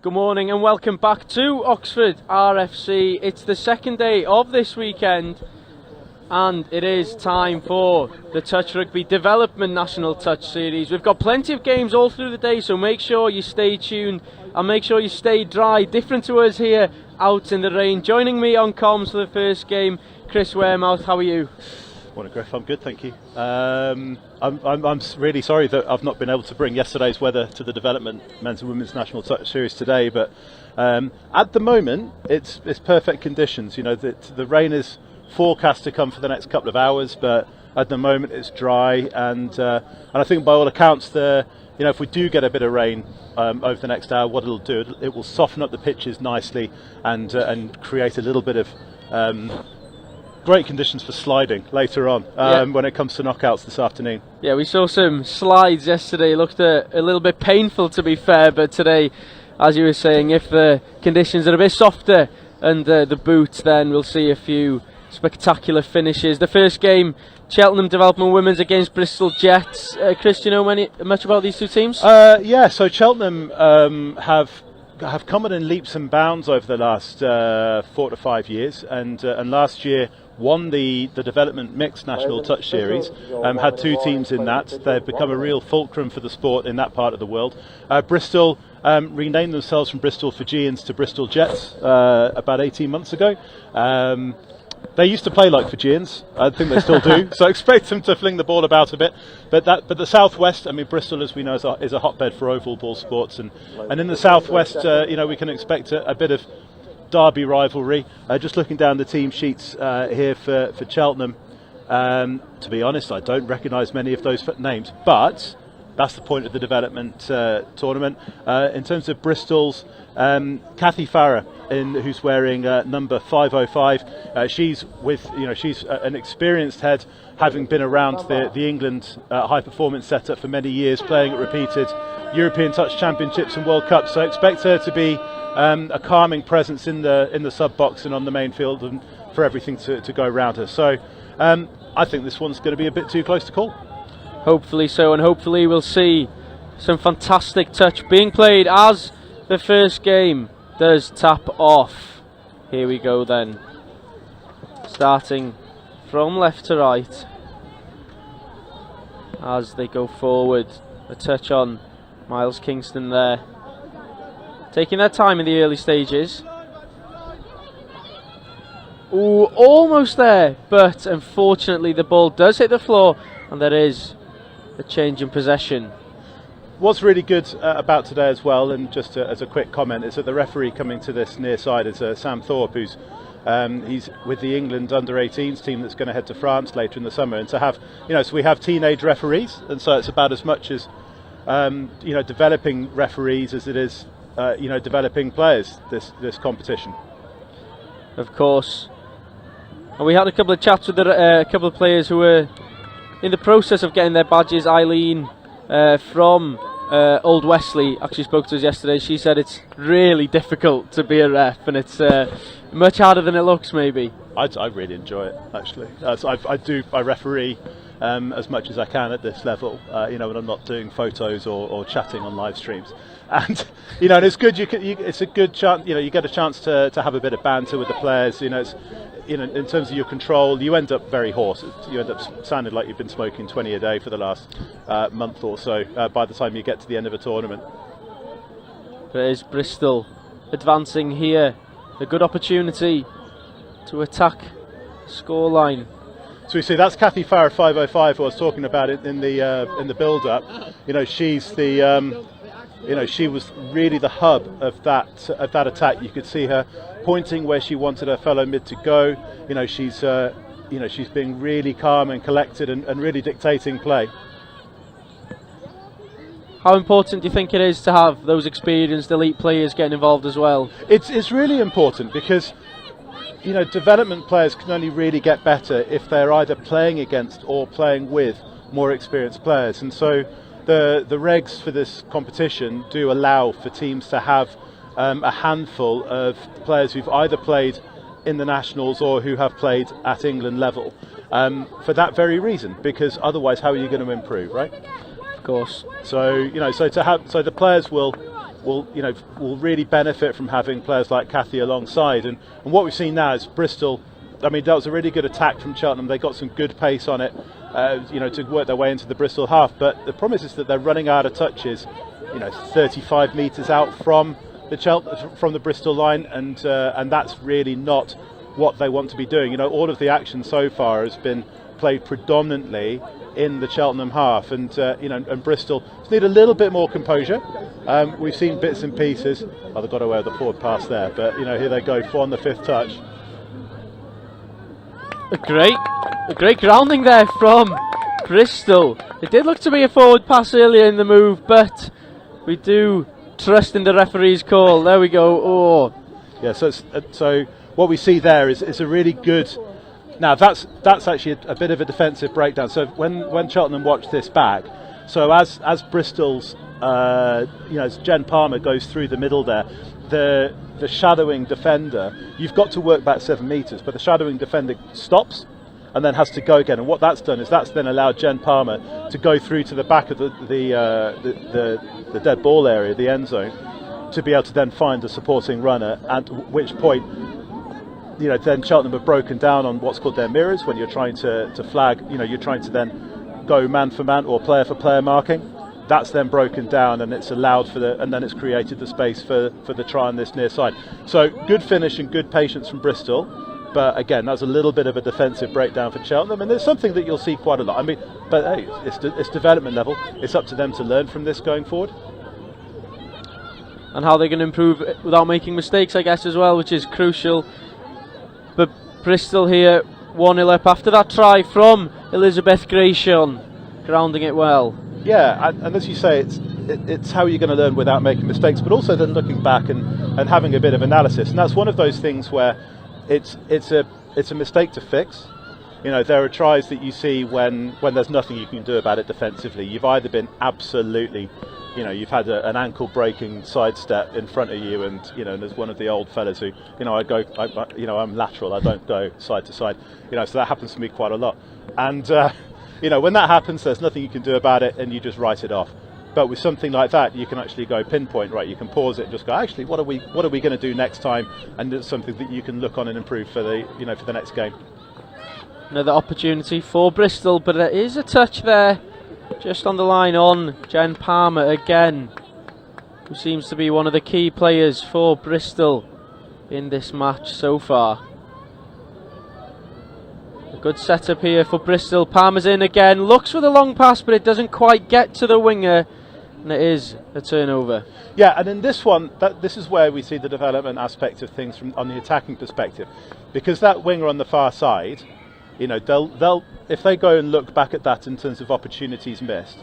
Good morning and welcome back to Oxford RFC. It's the second day of this weekend and it is time for the Touch Rugby Development National Touch Series. We've got plenty of games all through the day, so make sure you stay tuned and make sure you stay dry. Different to us here out in the rain. Joining me on comms for the first game, Chris Waremouth. How are you? Morning, Griff. I'm good, thank you. I'm really sorry that I've not been able to bring yesterday's weather to the Development Men's and Women's National Touch Series today, but at the moment it's perfect conditions. You know, the rain is forecast to come for the next couple of hours, but at the moment it's dry, and I think by all accounts, if we do get a bit of rain over the next hour, what it'll do, it will soften up the pitches nicely and create a little bit of great conditions for sliding later on when it comes to knockouts this afternoon. Yeah, we saw some slides yesterday. It looked a little bit painful, to be fair, but today, as you were saying, if the conditions are a bit softer and the boots, then we'll see a few spectacular finishes. The first game, Cheltenham Development Women's against Bristol Jets. Chris, do you know much about these two teams? So Cheltenham have come in leaps and bounds over the last 4 to 5 years, and last year won the Development Mixed National Touch Series, had two teams in that. They've become a real fulcrum for the sport in that part of the world. Bristol renamed themselves from Bristol Fijians to Bristol Jets about 18 months ago. They used to play like Fijians, I think they still do, so I expect them to fling the ball about a bit. But the southwest, I mean, Bristol, as we know, is a hotbed for oval ball sports, and in the southwest, we can expect a bit of derby rivalry. Just looking down the team sheets here for Cheltenham, to be honest, I don't recognise many of those names, but that's the point of the development tournament. In terms of Bristol's, Kathy Farrer, who's wearing number 505. She's an experienced head, having been around the England high performance setup for many years, playing at repeated European Touch Championships and World Cups. So I expect her to be a calming presence in the sub box and on the main field, and for everything to go around her. So I think this one's going to be a bit too close to call. Hopefully so, and hopefully we'll see some fantastic touch being played as the first game does tap off. Here we go then. Starting from left to right as they go forward. A touch on Miles Kingston there. Taking their time in the early stages. Ooh, almost there, but unfortunately the ball does hit the floor and there is a change in possession. What's really good about today as well, and just as a quick comment, is that the referee coming to this near side is Sam Thorpe, who's he's with the England under-18s team that's going to head to France later in the summer. And to have, so we have teenage referees, and so it's about as much as developing referees as it is developing players, this competition. Of course. And we had a couple of chats with a couple of players who were in the process of getting their badges. Eileen from Old Wesley actually spoke to us yesterday. She said it's really difficult to be a ref, and it's much harder than it looks, maybe. I really enjoy it, actually. I referee as much as I can at this level, when I'm not doing photos or chatting on live streams. And and it's good. It's a good chance. You get a chance to have a bit of banter with the players. It's in terms of your control, you end up very hoarse. You end up sounding like you've been smoking 20 a day for the last month or so by the time you get to the end of a tournament. There's Bristol advancing here. A good opportunity to attack scoreline. So we see that's Kathy Farrer 505 who I was talking about it in the build-up. She's the she was really the hub of that attack. You could see her pointing where she wanted her fellow mid to go. She's being really calm and collected and really dictating play. How important do you think it is to have those experienced elite players getting involved as well? It's really important because development players can only really get better if they're either playing against or playing with more experienced players, and so the regs for this competition do allow for teams to have a handful of players who've either played in the nationals or who have played at England level, for that very reason, because otherwise how are you going to improve, right? Of course. So so the players will will really benefit from having players like Cathy alongside. And what we've seen now is Bristol. I mean, that was a really good attack from Cheltenham. They got some good pace on it, to work their way into the Bristol half. But the problem is that they're running out of touches, 35 metres out from the Bristol line, and that's really not what they want to be doing. All of the action so far has been played predominantly in the Cheltenham half, and Bristol just need a little bit more composure. We've seen bits and pieces. Oh, they've got away with the forward pass there, but here they go on the 5th touch. A great grounding there from Bristol. It did look to be a forward pass earlier in the move, but we do trust in the referee's call. There we go. Oh, yeah. So what we see there is a really good. Now that's actually a bit of a defensive breakdown. So when Cheltenham watch this back, so as Bristol's as Jen Palmer goes through the middle there, the shadowing defender, you've got to work back 7 metres, but the shadowing defender stops and then has to go again. And what that's done is that's then allowed Jen Palmer to go through to the back of the dead ball area, the end zone, to be able to then find a supporting runner. At which point, then Cheltenham have broken down on what's called their mirrors when you're trying to flag. You're trying to then go man for man or player for player marking. That's then broken down, and it's allowed and then it's created the space for the try on this near side. So good finish and good patience from Bristol, but again, that's a little bit of a defensive breakdown for Cheltenham, and it's something that you'll see quite a lot. I mean, but hey, it's development level. It's up to them to learn from this going forward. And how they can improve without making mistakes, I guess, as well, which is crucial. But Bristol here 1-0 up after that try from Elizabeth Gratian, grounding it well. Yeah, and as you say, it's how you're going to learn without making mistakes, but also then looking back and having a bit of analysis. And that's one of those things where it's a mistake to fix. There are tries that you see when there's nothing you can do about it defensively. You've either been absolutely, you've had an ankle breaking sidestep in front of you, and and there's one of the old fellas who, I'm lateral, I don't go side to side. So that happens to me quite a lot. And when that happens, there's nothing you can do about it, and you just write it off. But with something like that, you can actually go pinpoint, right? You can pause it and just go, actually, what are we going to do next time? And it's something that you can look on and improve for the next game. Another opportunity for Bristol, but there is a touch there, just on the line on Jen Palmer again, who seems to be one of the key players for Bristol in this match so far. Good setup here for Bristol. Palmer's in again, looks for the long pass, but it doesn't quite get to the winger, and it is a turnover. Yeah, and in this one, this is where we see the development aspect of things on the attacking perspective, because that winger on the far side, they'll if they go and look back at that in terms of opportunities missed,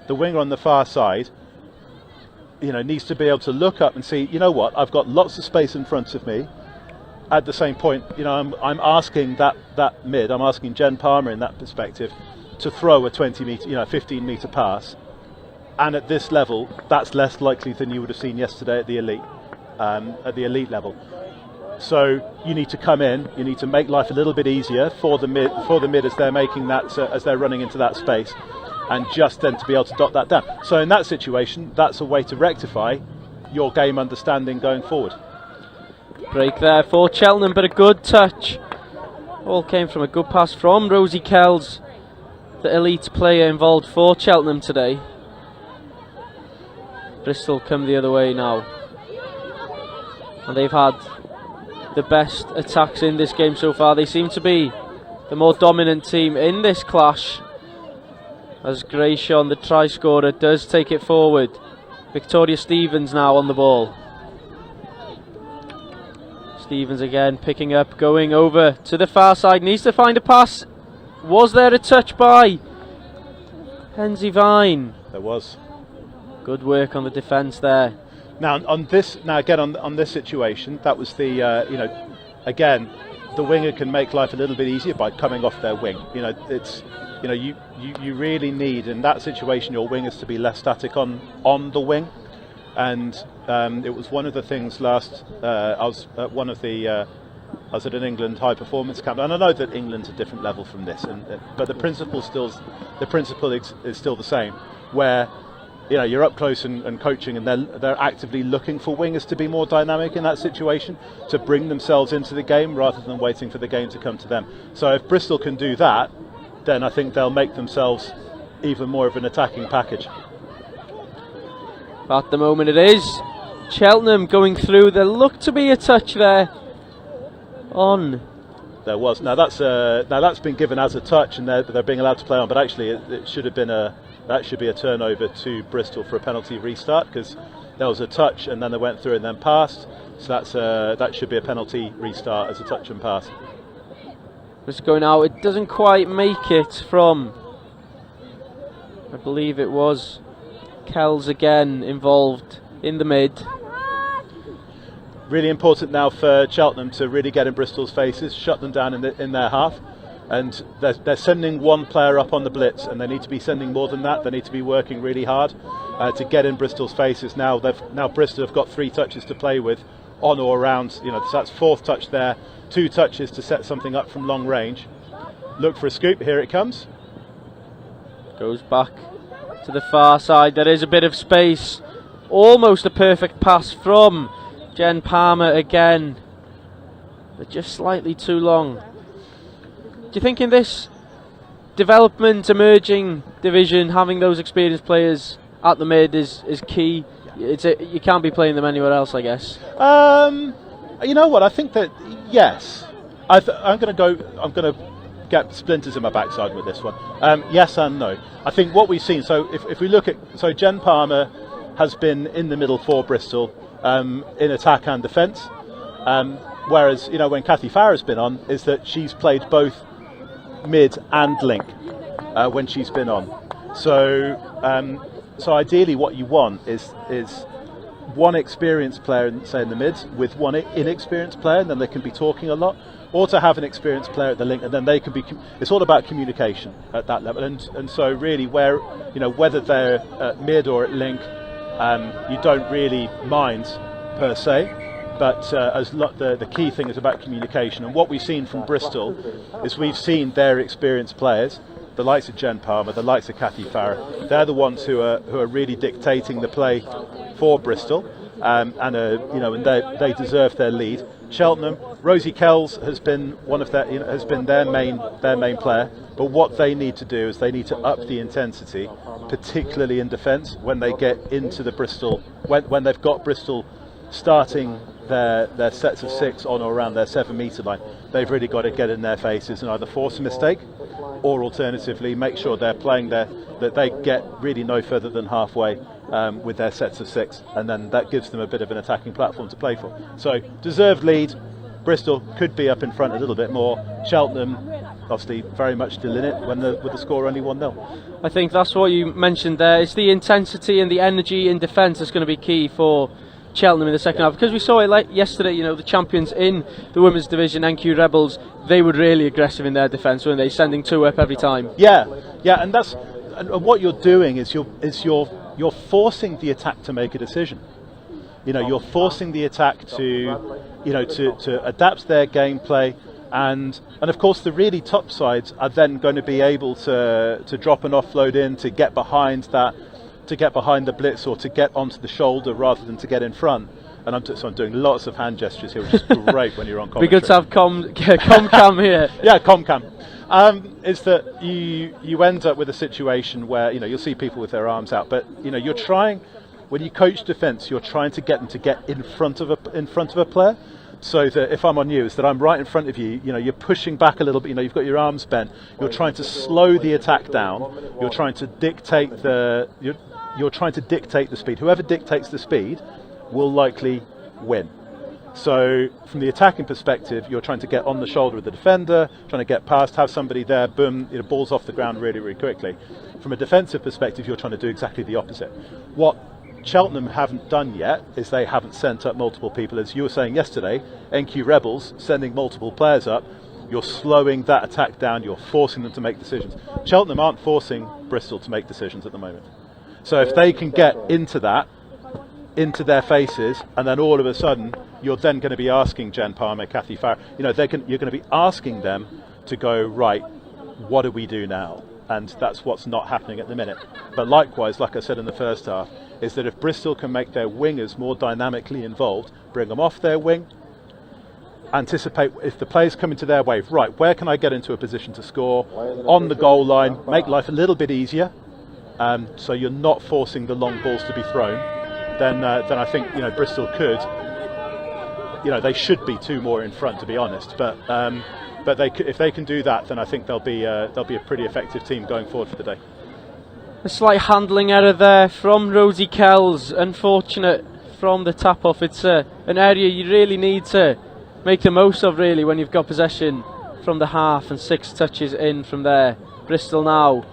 the winger on the far side, needs to be able to look up and see, what, I've got lots of space in front of me. At the same point, I'm asking that mid, I'm asking Jen Palmer in that perspective to throw a 20 metre, 15 metre pass, and at this level, that's less likely than you would have seen yesterday at the elite level. So you need to come in, you need to make life a little bit easier for the mid as they're making that, as they're running into that space, and just then to be able to dot that down. So in that situation, that's a way to rectify your game understanding going forward. Break there for Cheltenham, but a good touch. All came from a good pass from Rosie Kells, the elite player involved for Cheltenham today. Bristol come the other way now, and they've had the best attacks in this game so far. They seem to be the more dominant team in this clash, as Gratian, the try scorer, does take it forward. Victoria Stevens now on the ball. Stevens again picking up, going over to the far side, needs to find a pass. Was there a touch by Hensie Vine? There was. Good work on the defence there. Now on this situation, that was the again, the winger can make life a little bit easier by coming off their wing. You really need in that situation your wingers to be less static on the wing. And it was one of the things last. I was at an England high performance camp, and I know that England's a different level from this, but the principle is still the same. Where you're up close and coaching, and they're actively looking for wingers to be more dynamic in that situation, to bring themselves into the game rather than waiting for the game to come to them. So if Bristol can do that, then I think they'll make themselves even more of an attacking package. At the moment it is Cheltenham going through. There looked to be a touch there on. There was. Now that's been given as a touch, and they're being allowed to play on. But actually, it should have been that should be a turnover to Bristol for a penalty restart, because there was a touch and then they went through and then passed. So that should be a penalty restart as a touch and pass. It's going out. It doesn't quite make it from. I believe it was Kells again involved in the mid. Really important now for Cheltenham to really get in Bristol's faces, shut them down in their half, and they're sending one player up on the blitz, and they need to be sending more than that. They need to be working really hard to get in Bristol's faces. Now Bristol have got 3 touches to play with on or around. So that's 4th touch there, 2 touches to set something up from long range. Look for a scoop. Here it comes. Goes back to the far side. There is a bit of space. Almost a perfect pass from Jen Palmer again, but just slightly too long. Do you think in this development, emerging division, having those experienced players at the mid is key? You can't be playing them anywhere else, I guess. You know what? I think that yes. I'm going to get splinters in my backside with this one. Yes and no. I think what we've seen. So if we look at, Jen Palmer has been in the middle for Bristol. In attack and defence, whereas when Kathy Farrer's been on, is that she's played both mid and link when she's been on. So ideally, what you want is one experienced player, say in the mids, with one inexperienced player, and then they can be talking a lot, or to have an experienced player at the link, and then they can be. It's all about communication at that level, and so really, whether they're at mid or at link. You don't really mind per se, but the key thing is about communication. And what we've seen from Bristol is we've seen their experienced players, the likes of Jen Palmer, the likes of Kathy Farrer. They're the ones who are really dictating the play for Bristol, and they deserve their lead. Cheltenham, Rosie Kells has been their main player. But what they need to do is they need to up the intensity, particularly in defence, when they get into the Bristol, when they've got Bristol starting their sets of 6 on or around their 7-metre line. They've really got to get in their faces and either force a mistake, or alternatively make sure they're playing that they get really no further than halfway with their sets of 6, and then that gives them a bit of an attacking platform to play for. So deserved lead. Bristol could be up in front a little bit more. Cheltenham obviously very much still in it with the score only 1-0. I think that's what you mentioned there. It's the intensity and the energy in defence that's going to be key for Cheltenham in the second half, because we saw it like yesterday. The champions in the women's division, NQ Rebels, they were really aggressive in their defence, weren't they? Sending 2 up every time. Yeah, and what you're doing is you're forcing the attack to make a decision. You're forcing the attack to adapt their gameplay, and of course the really top sides are then going to be able to drop an offload in to get behind the blitz, or to get onto the shoulder rather than to get in front. And I'm doing lots of hand gestures here, which is great when you're on commentary. Be good to have comcam here. Yeah, comcam. Is that you end up with a situation where you'll see people with their arms out, but you're trying. When you coach defence, you're trying to get them to get in front of a player, so that if I'm on you, is that I'm right in front of you. You're pushing back a little bit. You've got your arms bent. You're trying to slow the attack down. You're trying to dictate you're trying to dictate the speed. Whoever dictates the speed will likely win. So from the attacking perspective, you're trying to get on the shoulder of the defender, trying to get past, have somebody there, boom, balls off the ground really, really quickly. From a defensive perspective, you're trying to do exactly the opposite. What Cheltenham haven't done yet is they haven't sent up multiple people. As you were saying yesterday, NQ Rebels sending multiple players up, you're slowing that attack down, you're forcing them to make decisions. Cheltenham aren't forcing Bristol to make decisions at the moment. So if they can get into their faces, and then all of a sudden you're then going to be asking Jen Palmer, Kathy Farrer, you're going to be asking them to go, right, what do we do now? and that's what's not happening at the minute. But likewise, like I said in the first half, is that if Bristol can make their wingers more dynamically involved, bring them off their wing, anticipate if the players come into their wave, right, where can I get into a position to score on the goal line, make life a little bit easier, so you're not forcing the long balls to be thrown, then I think Bristol could, they should be 2 more in front, to be honest, but if they can do that, then I think they'll be a pretty effective team going forward for the day. A slight handling error there from Rosie Kells, unfortunate from the tap off. It's an area you really need to make the most of, really, when you've got possession from the half and 6 touches in from there. Bristol now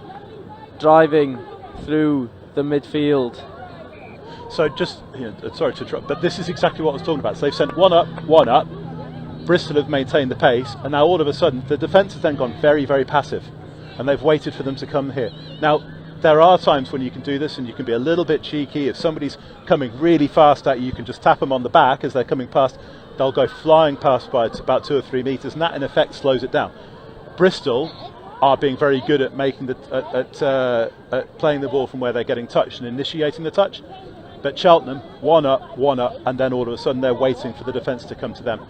driving through the midfield. So just, sorry to interrupt, but this is exactly what I was talking about. So they've sent one up, Bristol have maintained the pace, and now all of a sudden the defence has then gone very, very passive, and they've waited for them to come here. Now, there are times when you can do this and you can be a little bit cheeky. If somebody's coming really fast at you, you can just tap them on the back as they're coming past. They'll go flying past by about 2 or 3 metres, and that in effect slows it down. Bristol are being very good at making at playing the ball from where they're getting touched and initiating the touch. But Cheltenham, one up, and then all of a sudden they're waiting for the defence to come to them.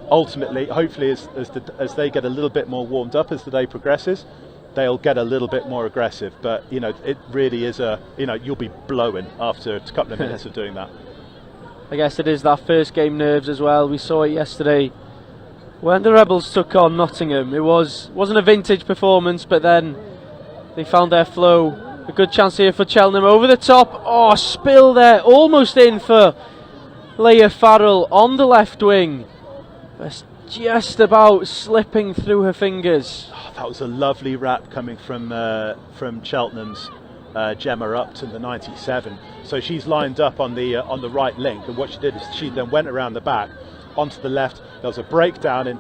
Ultimately, hopefully, as they get a little bit more warmed up as the day progresses, they'll get a little bit more aggressive. But it really is you'll be blowing after a couple of minutes of doing that. I guess it is that first game nerves as well. We saw it yesterday when the Rebels took on Nottingham. It wasn't a vintage performance, but then they found their flow. A good chance here for Cheltenham over the top. Oh, spill there, almost in for Leah Farrell on the left wing. That's just about slipping through her fingers. Oh, that was a lovely wrap coming from Cheltenham's Gemma Upton, the 97. So she's lined up on the right link, and what she did is she then went around the back onto the left. There was a breakdown in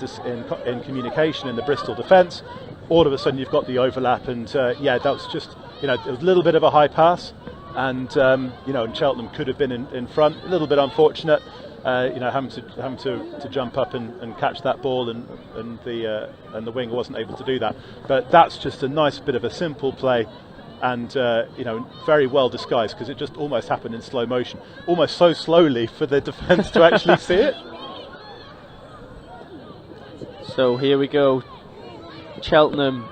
communication in the Bristol defence. All of a sudden you've got the overlap, and that was just it was a little bit of a high pass, and and Cheltenham could have been in front. A little bit unfortunate, having to jump up and catch that ball, and the winger wasn't able to do that. But that's just a nice bit of a simple play, and very well disguised, because it just almost happened in slow motion, almost so slowly for the defence to actually see it. So here we go, Cheltenham,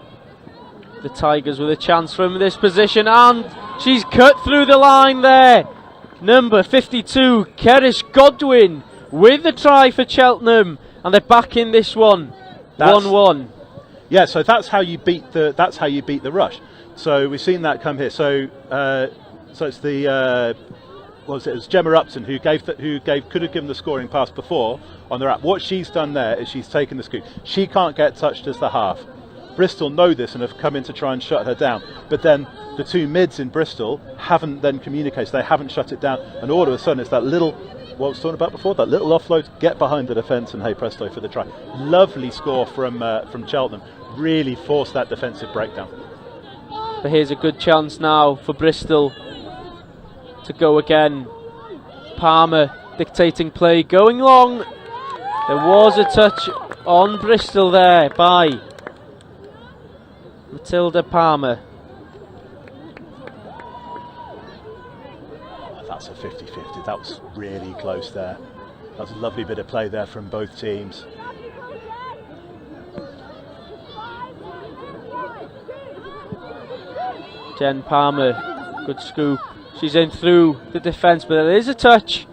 the Tigers with a chance from this position, and she's cut through the line there. Number 52, Kerish Godwin, with the try for Cheltenham, and they're back in this one, 1-1. Yeah, so that's how you beat the rush. So we've seen that come here. So it's the it was Gemma Upton who could have given the scoring pass before on the wrap. What she's done there is she's taken the scoop. She can't get touched as the half. Bristol know this and have come in to try and shut her down. But then the 2 mids in Bristol haven't then communicated. They haven't shut it down, and all of a sudden it's that little, what I was talking about before, that little offload, get behind the defence, and hey presto for the try. Lovely score from Cheltenham. Really forced that defensive breakdown. But here's a good chance now for Bristol to go again. Palmer dictating play, going long. There was a touch on Bristol there by Matilda Palmer. That's a 50-50. That was really close there. That was a lovely bit of play there from both teams. Jen Palmer, good scoop. She's in through the defence, but there is a touch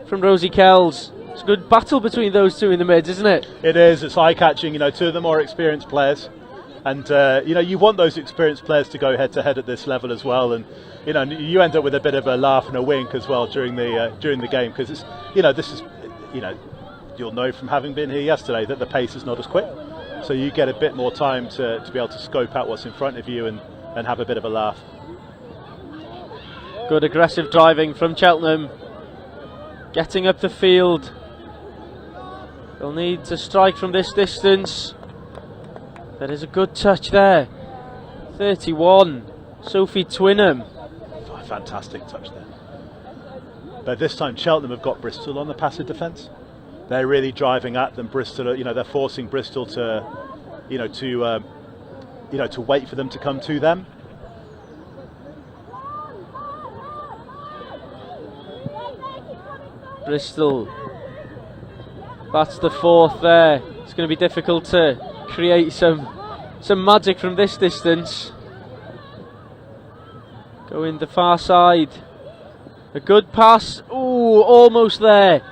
from Rosie Kells. It's a good battle between those two in the mids, isn't it? It is. It's eye-catching. 2 of the more experienced players, and you want those experienced players to go head-to-head at this level as well. And you end up with a bit of a laugh and a wink as well during the game, because it's this is you'll know from having been here yesterday that the pace is not as quick, so you get a bit more time to be able to scope out what's in front of you and have a bit of a laugh. Good aggressive driving from Cheltenham, getting up the field. They'll need to strike from this distance. There is a good touch there. 31, Sophie Twynham. Fantastic touch there. But this time Cheltenham have got Bristol on the passive defence. They're really driving at them. Bristol, they're forcing Bristol to to wait for them to come to them. Bristol, that's the fourth there. It's going to be difficult to create some magic from this distance. Going the far side. A good pass. Ooh, almost there.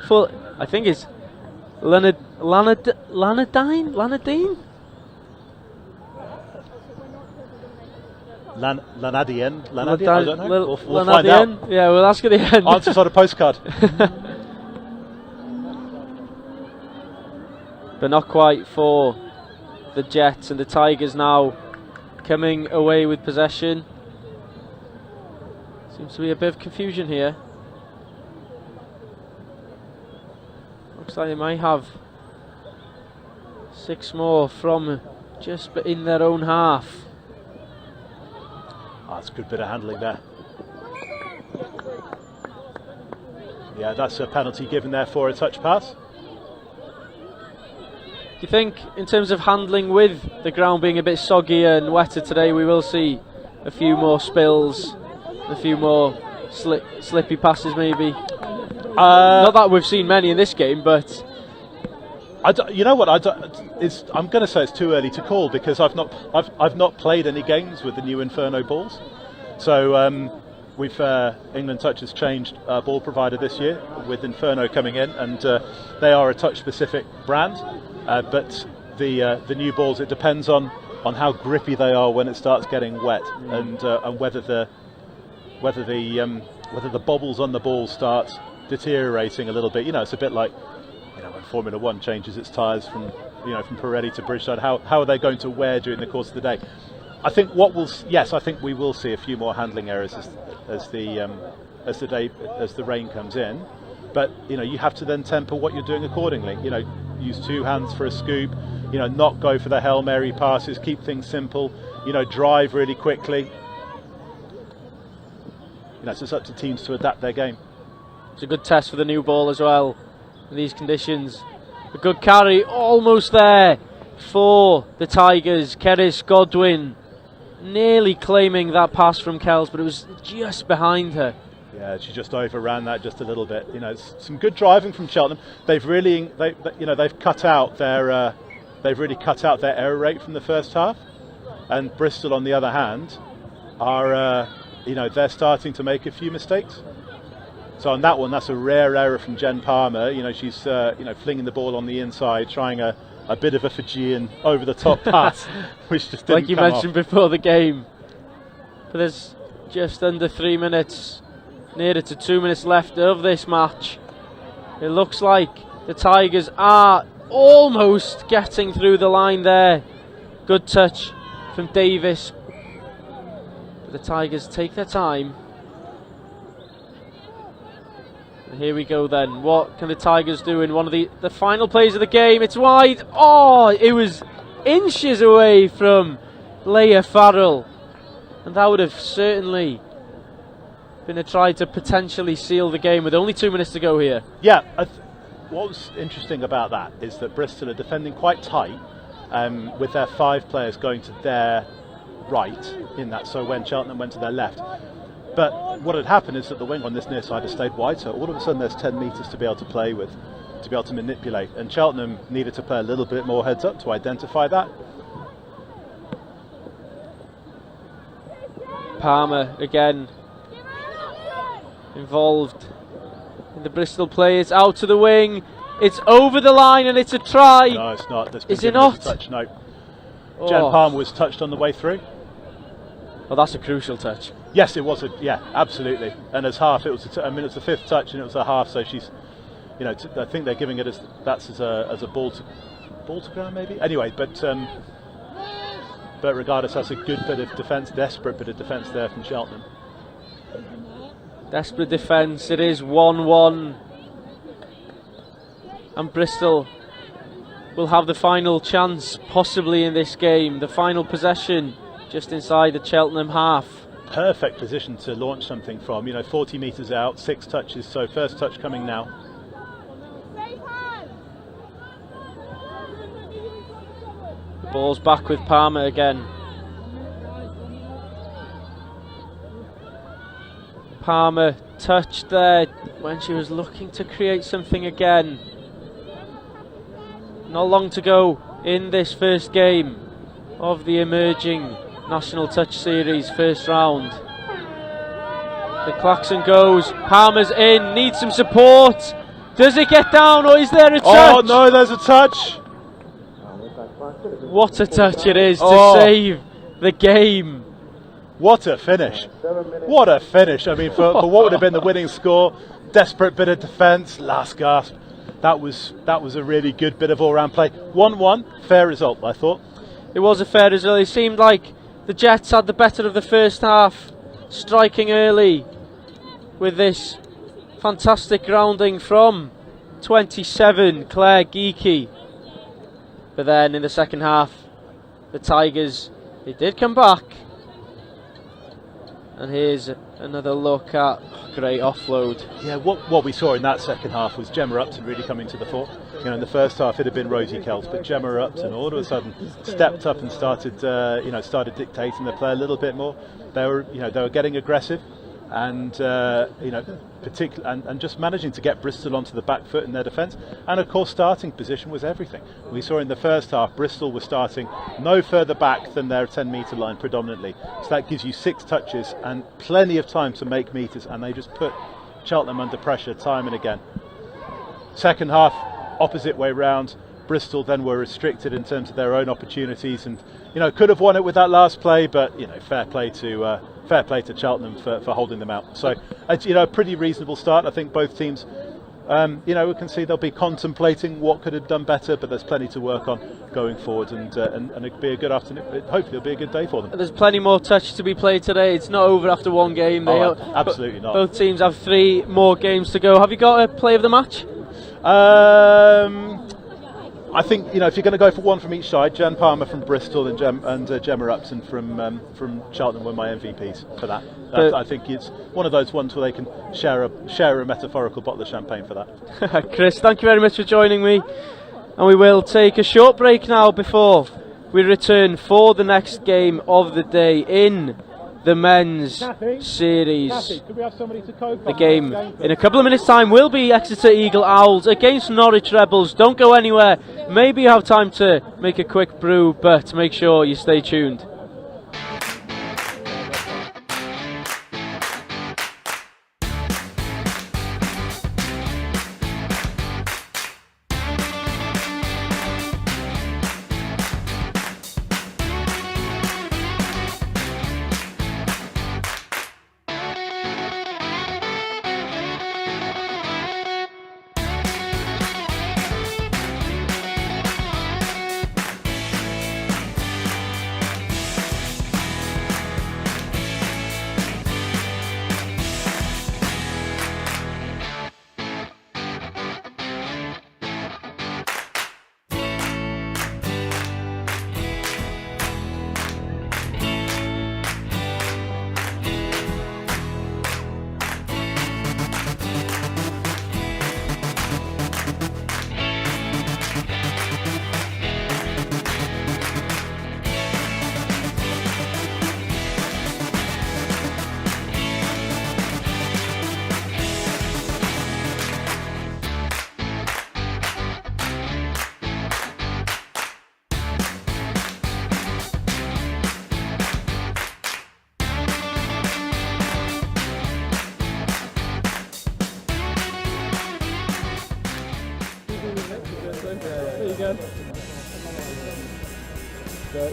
Full, I think it's Lanadine? Lanadien? I don't know. We'll find out. Yeah, we'll ask at the end. Answers on a postcard. But not quite for the Jets, and the Tigers now coming away with possession. Seems to be a bit of confusion here. Looks like they might have 6 more from just in their own half. That's a good bit of handling there. Yeah, that's a penalty given there for a touch pass. Do you think, in terms of handling, with the ground being a bit soggier and wetter today, we will see a few more spills, a few more slippy passes maybe? Not that we've seen many in this game, but you know what? I'm going to say it's too early to call, because I've not played any games with the new Inferno balls. So England Touch has changed ball provider this year with Inferno coming in, and they are a touch-specific brand. But the new balls, it depends on how grippy they are when it starts getting wet, and whether the bobbles on the ball start deteriorating a little bit. It's a bit like when Formula One changes its tyres from Pirelli to Bridgestone. How are they going to wear during the course of the day? I think we will see a few more handling errors as the rain comes in. But you have to then temper what you're doing accordingly. Use 2 hands for a scoop. Not go for the Hail Mary passes. Keep things simple. Drive really quickly. So it's up to teams to adapt their game. it's a good test for the new ball as well in these conditions. A good carry, almost there for the Tigers. Keris Godwin nearly claiming that pass from Kells, but it was just behind her. Yeah, she just overran that just a little bit. It's some good driving from Cheltenham. They've really cut out their error rate from the first half, and Bristol, on the other hand, are they're starting to make a few mistakes. So on that one, that's a rare error from Jen Palmer. She's flinging the ball on the inside, trying a bit of a Fijian over the top pass, which just didn't like you come mentioned off. before the game. But there's just under 3 minutes, nearer to 2 minutes left of this match. It looks like the Tigers are almost getting through the line there. Good touch from Davis. But the Tigers take their time. And here we go then. What can the Tigers do in one of the final plays of the game? It's wide. Oh, it was inches away from Leah Farrell. And that would have certainly been a try to potentially seal the game with only 2 minutes to go here. Yeah, what was interesting about that is that Bristol are defending quite tight, with their 5 players going to their right in that, so when Cheltenham went to their left. But what had happened is that the wing on this near side has stayed wide, so all of a sudden there's 10 metres to be able to play with, to be able to manipulate, and Cheltenham needed to play a little bit more heads up to identify that. Palmer again involved in the Bristol play. It's out to the wing, it's over the line, and it's a try. No, it's not. Is it not? Touch. No. Oh. Jen Palmer was touched on the way through. Well, that's a crucial touch. Yes, it was. Yeah, absolutely. And as half, it was. It's the 5th touch, and it was a half. So she's, I think they're giving it as a ball to ground maybe. Anyway, but regardless, that's a good bit of defence, desperate bit of defence there from Cheltenham. Desperate defence. It is 1-1, and Bristol will have the final chance possibly in this game. The final possession just inside the Cheltenham half. Perfect position to launch something from. 40 metres out, 6 touches. So first touch coming now. Ball's back with Palmer again. Palmer touched there when she was looking to create something again. Not long to go in this first game of the emerging National Touch Series first round. The klaxon goes, Palmer's in, needs some support. Does it get down or is there a touch? Oh no, there's a touch. What a touch it is to save the game. What a finish. What a finish. I mean, for what would have been the winning score, desperate bit of defence, last gasp. That was a really good bit of all-round play. 1-1, fair result, I thought. It was a fair result. It seemed like the Jets had the better of the first half, striking early with this fantastic grounding from 27, Claire Geeky. But then in the second half, the Tigers, they did come back. And here's another look at great offload. Yeah, what we saw in that second half was Gemma Upton really coming to the fore. You know, in the first half it had been Rosie Kells, but Gemma Upton all of a sudden stepped up and started dictating the play a little bit more. They were getting aggressive, and and just managing to get Bristol onto the back foot in their defence. And of course, starting position was everything. We saw in the first half Bristol was starting no further back than their 10-metre line predominantly, so that gives you 6 touches and plenty of time to make metres, and they just put Cheltenham under pressure time and again. Second half, opposite way round. Bristol then were restricted in terms of their own opportunities, and could have won it with that last play, but fair play to Cheltenham for holding them out. So a pretty reasonable start. I think both teams, we can see they'll be contemplating what could have done better, but there's plenty to work on going forward, and it'll be a good afternoon. Hopefully it'll be a good day for them. There's plenty more touch to be played today. It's not over after one game. Absolutely not. Both teams have 3 more games to go. Have you got a play of the match? I think if you're going to go for one from each side, Jan Palmer from Bristol and Gemma Upton from Cheltenham were my MVPs for that. I think it's one of those ones where they can share a metaphorical bottle of champagne for that. Chris, thank you very much for joining me, and we will take a short break now before we return for the next game of the day in the men's series. The game in a couple of minutes' time will be Exeter Eagle Owls against Norwich Rebels. Don't go anywhere. Maybe you have time to make a quick brew, but make sure you stay tuned.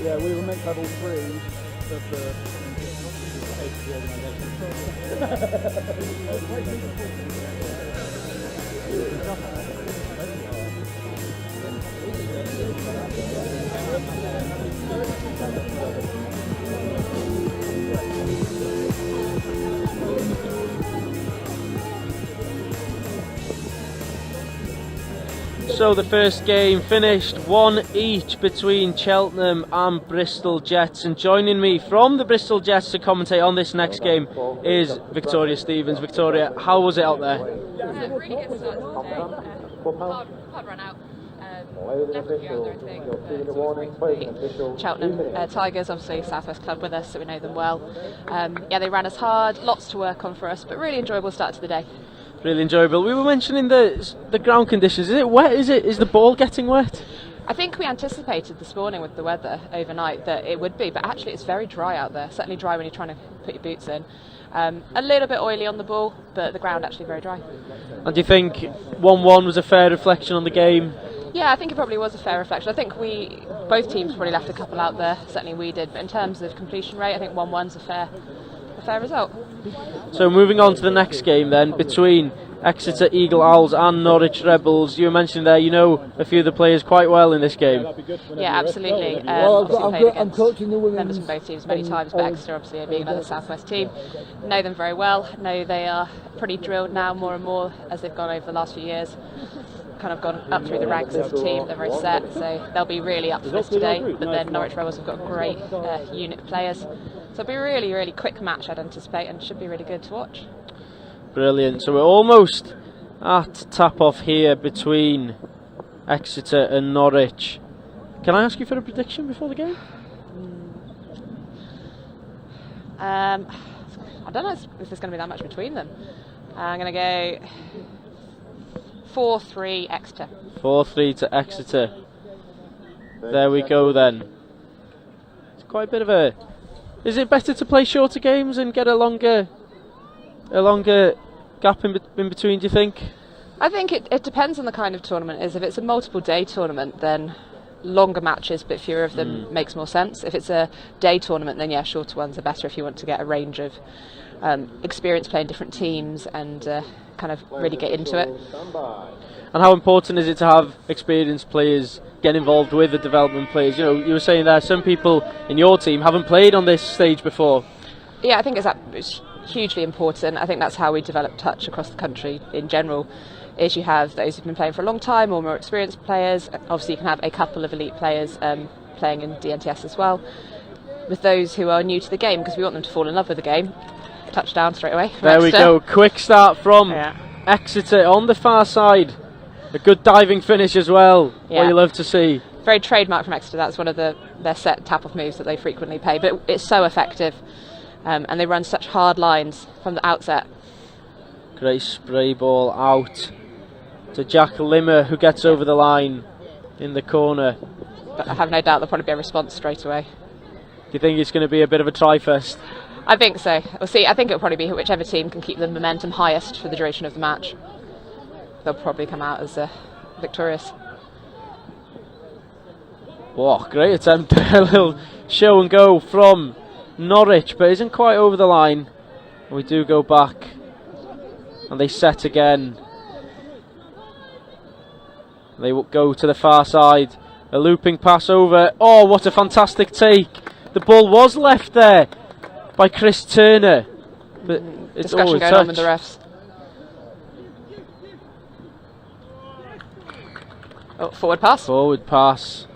Yeah, we were meant to have all 3 of the So the first game finished 1 each between Cheltenham and Bristol Jets, and joining me from the Bristol Jets to commentate on this next game is Victoria Stevens. Victoria, how was it out there? Really good start to the day. Hard run out. Cheltenham Tigers, obviously Southwest club with us, so we know them well. Yeah, they ran us hard, lots to work on for us, but really enjoyable start to the day. Really enjoyable. We were mentioning the ground conditions. Is it wet? Is the ball getting wet? I think we anticipated this morning with the weather overnight that it would be, but actually it's very dry out there. Certainly dry when you're trying to put your boots in. A little bit oily on the ball, but the ground actually very dry. And do you think 1-1 was a fair reflection on the game? Yeah, I think it probably was a fair reflection. I think both teams probably left a couple out there. Certainly we did, but in terms of completion rate, I think 1-1's a fair result. So moving on to the next game then, between Exeter Eagle Owls and Norwich Rebels. You were mentioning there, you know a few of the players quite well in this game. Yeah, absolutely. Obviously played against members from both teams many times, but Exeter obviously being another Southwest team, know them very well. Know they are pretty drilled now, more and more as they've gone over the last few years. Kind of gone up through the ranks as a team. They're very set, so they'll be really up for this today. But then Norwich Rebels have got a great unit of players, so it'll be a really, really quick match, I'd anticipate, and should be really good to watch. Brilliant. So we're almost at tap-off here between Exeter and Norwich. Can I ask you for a prediction before the game? I don't know if there's going to be that much between them. I'm going to go 4-3 Exeter. 4-3 to Exeter. There we go then. It's quite a bit of a... Is it better to play shorter games and get a longer gap in between, do you think? I think it depends on the kind of tournament it is. If it's a multiple day tournament, then longer matches but fewer of them makes more sense. If it's a day tournament, then yeah, shorter ones are better if you want to get a range of experience playing different teams and kind of really get into it. And how important is it to have experienced players get involved with the development players? You know, you were saying there some people in your team haven't played on this stage before. Yeah, I think it's hugely important. I think that's how we develop touch across the country in general, is you have those who've been playing for a long time or more experienced players. Obviously you can have a couple of elite players playing in the NTS as well, with those who are new to the game, because we want them to fall in love with the game. Touchdown straight away. There we go, quick start from Exeter on the far side. A good diving finish as well, what you love to see. Very trademark from Exeter, that's one of their set tap-off moves that they frequently play, but it's so effective. And they run such hard lines from the outset. Great spray ball out to Jack Limmer, who gets over the line in the corner. But I have no doubt there'll probably be a response straight away. Do you think it's going to be a bit of a try-fest? I think so. We'll see. I think it'll probably be whichever team can keep the momentum highest for the duration of the match. They'll probably come out as victorious. Whoa, great attempt. A little show and go from Norwich, but isn't quite over the line. We do go back and they set again. They will go to the far side. A looping pass over. Oh, what a fantastic take. The ball was left there by Chris Turner, but it's discussion going on with the refs. Oh, forward pass. Forward pass.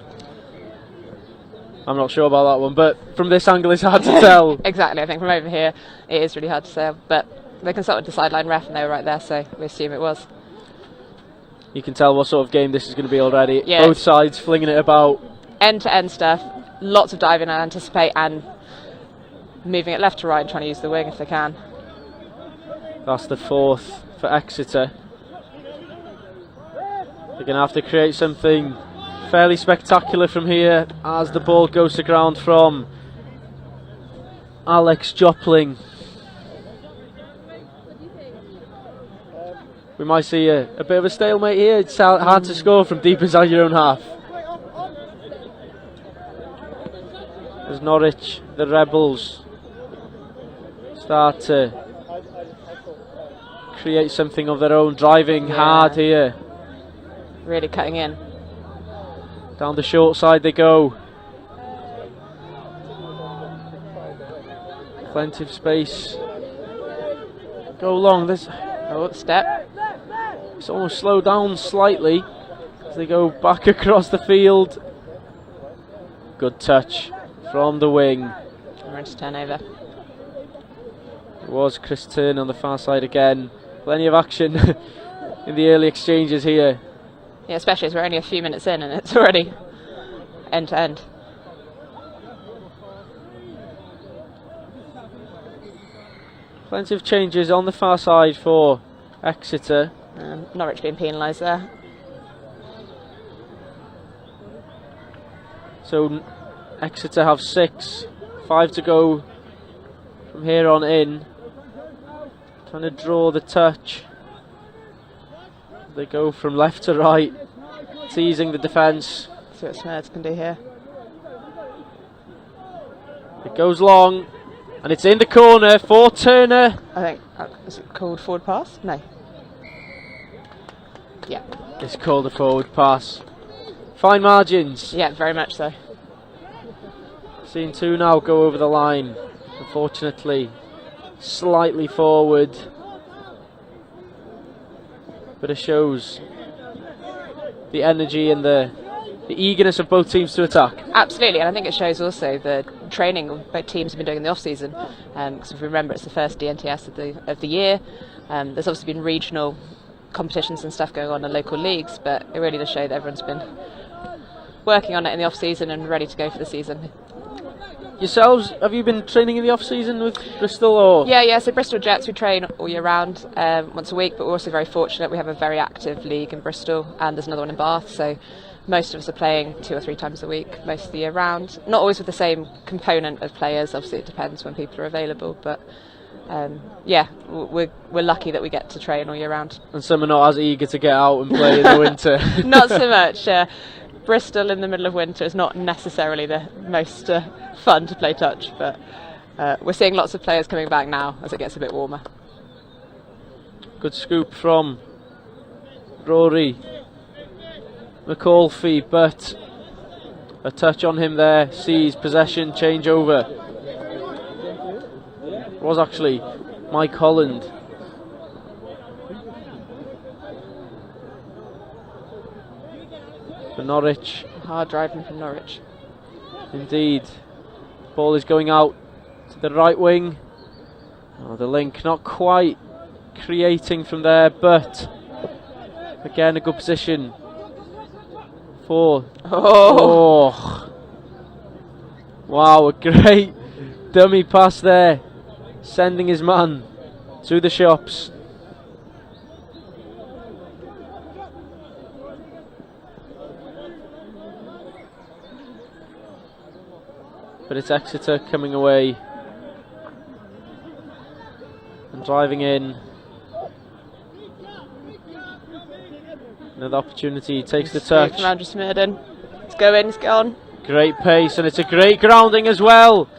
I'm not sure about that one, but from this angle it's hard to tell. Exactly, I think from over here it is really hard to say, but they consulted the sideline ref and they were right there, so we assume it was. You can tell what sort of game this is going to be already. Yeah. Both sides flinging it about. End-to-end stuff, lots of diving I anticipate, and moving it left to right and trying to use the wing if they can. That's the fourth for Exeter. They're going to have to create something fairly spectacular from here as the ball goes to ground from Alex Jopling. We might see a bit of a stalemate here. It's hard to score from deep inside your own half. As Norwich, the Rebels, start to create something of their own, driving hard here. Really cutting in. Down the short side they go. Plenty of space. Go long. There's step. It's almost slowed down slightly as they go back across the field. Good touch from the wing. We're into turnover. It was Chris Turner on the far side again. Plenty of action in the early exchanges here. Yeah, especially as we're only a few minutes in and it's already end to end. Plenty of changes on the far side for Exeter. Norwich being penalised there. So Exeter have 6, 5 to go from here on in. Trying to draw the touch. They go from left to right, teasing the defence. See what Smurds can do here. It goes long, and it's in the corner for Turner. I think, is it called forward pass? No. Yeah. It's called a forward pass. Fine margins. Yeah, very much so. Seeing 2 now go over the line. Unfortunately, slightly forward. But it shows the energy and the eagerness of both teams to attack. Absolutely, and I think it shows also the training both teams have been doing in the off-season. Because if we remember, it's the first NTS of the year. There's obviously been regional competitions and stuff going on in local leagues, but it really does show that everyone's been working on it in the off-season and ready to go for the season. Yourselves, have you been training in the off-season with Bristol? Or? Yeah, so Bristol Jets, we train all year round, once a week, but we're also very fortunate. We have a very active league in Bristol, and there's another one in Bath, so most of us are playing 2 or 3 times a week, most of the year round. Not always with the same component of players, obviously it depends when people are available, but yeah, we're lucky that we get to train all year round. And some are not as eager to get out and play in the winter. Not so much. Bristol in the middle of winter is not necessarily the most fun to play touch, but we're seeing lots of players coming back now as it gets a bit warmer. Good scoop from Rory McAuliffe, but a touch on him there, sees possession, change over. It was actually Mike Holland. For Norwich. Hard driving from Norwich. Indeed. Ball is going out to the right wing. Oh, the link not quite creating from there, but again a good position for... Oh! Wow, a great dummy pass there, sending his man to the shops. But it's Exeter coming away and driving in. Another opportunity, takes the touch. From Andrew Smurden. It's going, it's gone. Great pace, and it's a great grounding as well.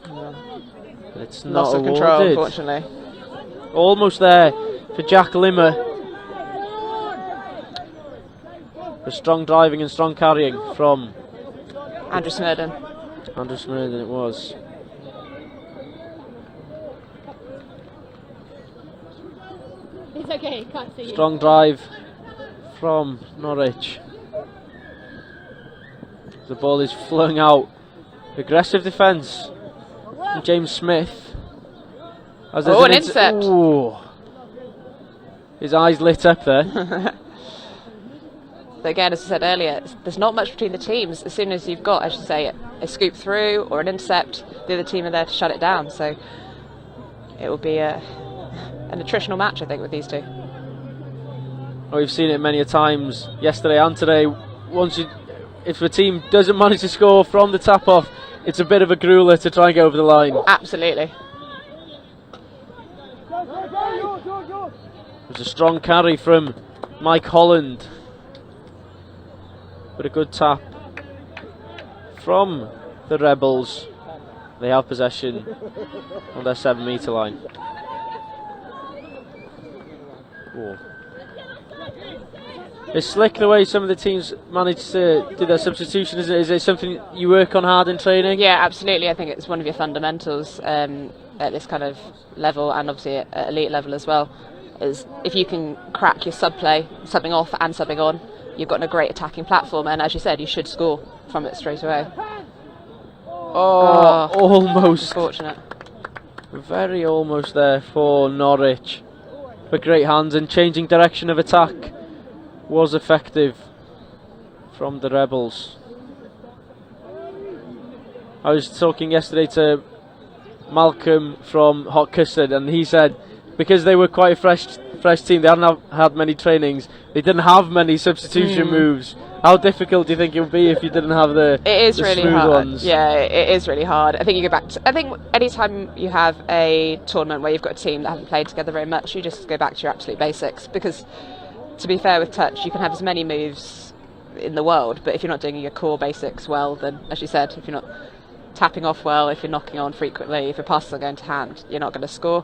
But it's not Loss of awarded. control, unfortunately. Almost there for Jack Limmer. For strong driving and strong carrying from Andrew Smurden. Andrew Smurden it was. It's okay, can't see you. Strong drive from Norwich. The ball is flowing out. Aggressive defence from James Smith. As Oh, an intercept. Ooh. His eyes lit up there. But again, as I said earlier, there's not much between the teams. As soon as you've got, as you say, a scoop through or an intercept, the other team are there to shut it down. So it will be an attritional match, I think, with these two. We've seen it many a times yesterday and today. If a team doesn't manage to score from the tap off, it's a bit of a grueler to try and get over the line. Absolutely. It was a strong carry from Mike Holland. But a good tap from the Rebels. They have possession on their 7-metre line. Ooh. It's slick the way some of the teams manage to do their substitution, isn't it? Is it something you work on hard in training? Yeah, absolutely. I think it's one of your fundamentals at this kind of level, and obviously at elite level as well, is if you can crack your sub-play, subbing off and subbing on, you've got a great attacking platform, and as you said, you should score from it straight away. Oh, almost. Unfortunate. Very almost there for Norwich. but great hands, and changing direction of attack was effective from the Rebels. I was talking yesterday to Malcolm from Hot Custard, and he said because they were quite a fresh team, they hadn't had many trainings, they didn't have many substitution moves. How difficult do you think it would be if you didn't have the really smooth hard ones? Yeah, it is really hard. I think you go back to, I think anytime you have a tournament where you've got a team that haven't played together very much, you just go back to your absolute basics, because to be fair with touch, you can have as many moves in the world, but if you're not doing your core basics well, then as you said, if you're not tapping off well, if you're knocking on frequently, if your passes are going to hand, you're not going to score.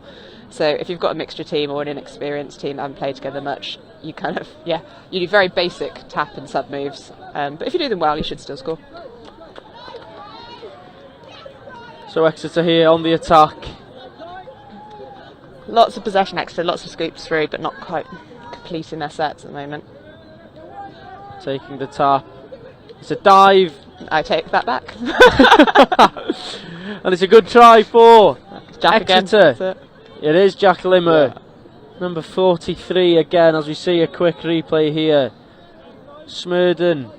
So if you've got a mixture team or an inexperienced team that haven't played together much, you kind of, you do very basic tap and sub moves, but if you do them well, you should still score. So Exeter here on the attack. Lots of possession Exeter, lots of scoops through, but not quite completing their sets at the moment. Taking the tap. It's a dive. I take that back. And it's a good try for Jack Exeter. Again. It is Jack Limmer. Number 43 again, as we see a quick replay here. Smurden.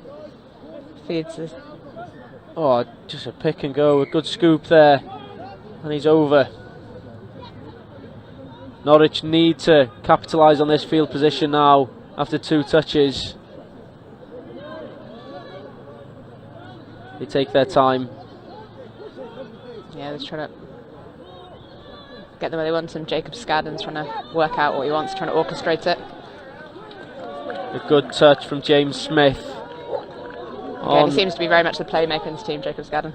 Feeds it. Oh, just a pick and go. A good scoop there. And he's over. Norwich need to capitalise on this field position now after 2 touches. They take their time. Yeah, they're trying to get them where they want them. Jacob Scadden's trying to work out what he wants, trying to orchestrate it. A good touch from James Smith. Again, he seems to be very much the playmaker in this team, Jacob Scadden.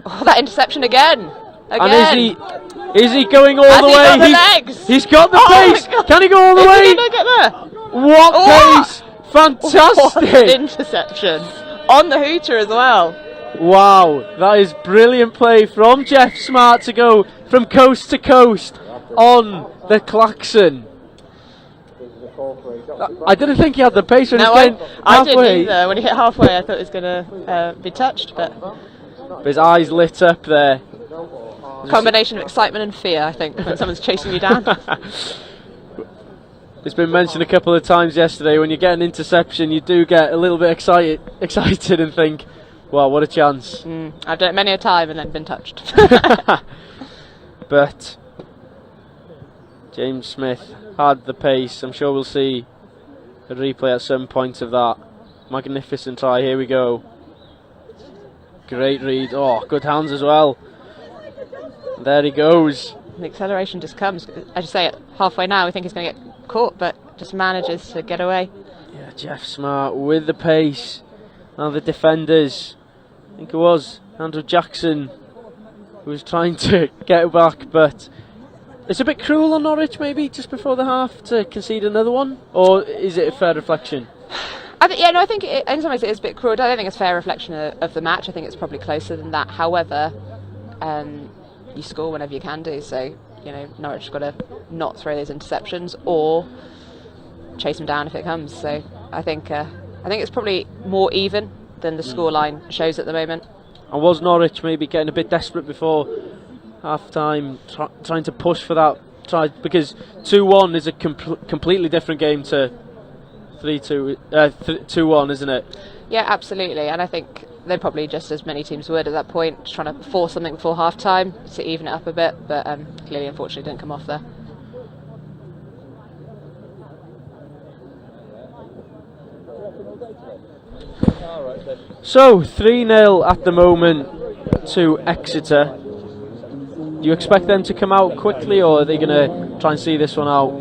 Oh, that interception again! And is he going all the way? Got the legs? He's got the pace! Can he go all the way? Is he going to get there? What pace! Fantastic! What interception! On the hooter as well. Wow, that is brilliant play from Jeff Smart to go from coast to coast on the klaxon. I didn't think he had the pace when he was going halfway. I didn't either. When he hit halfway, I thought he was going to be touched, but his eyes lit up there. Combination of excitement and fear, I think, when someone's chasing you down. It's been mentioned a couple of times yesterday, when you get an interception you do get a little bit excited and think, wow, what a chance. I've done it many a time and then been touched. But James Smith had the pace. I'm sure we'll see a replay at some point of that. Magnificent try, here we go. Great read, oh, good hands as well. There he goes. The acceleration just comes, as you say, at halfway now we think he's going to get caught, but just manages to get away. Yeah, Jeff Smart with the pace. Now the defenders, I think it was Andrew Jackson who was trying to get back, but it's a bit cruel on Norwich maybe just before the half to concede another one, or is it a fair reflection? I think in some ways it is a bit cruel. I don't think it's a fair reflection of the match. I think it's probably closer than that. However, you score whenever you can do, so Norwich got to not throw those interceptions or chase them down if it comes. So I think it's probably more even than the scoreline shows at the moment. And was Norwich maybe getting a bit desperate before half time, trying to push for that try, because 2-1 is a completely different game to 2-1, isn't it? Yeah, absolutely, and I think they're probably just as many teams would at that point, trying to force something before half time to even it up a bit, but clearly unfortunately didn't come off there. So 3-0 at the moment to Exeter. Do you expect them to come out quickly, or are they going to try and see this one out?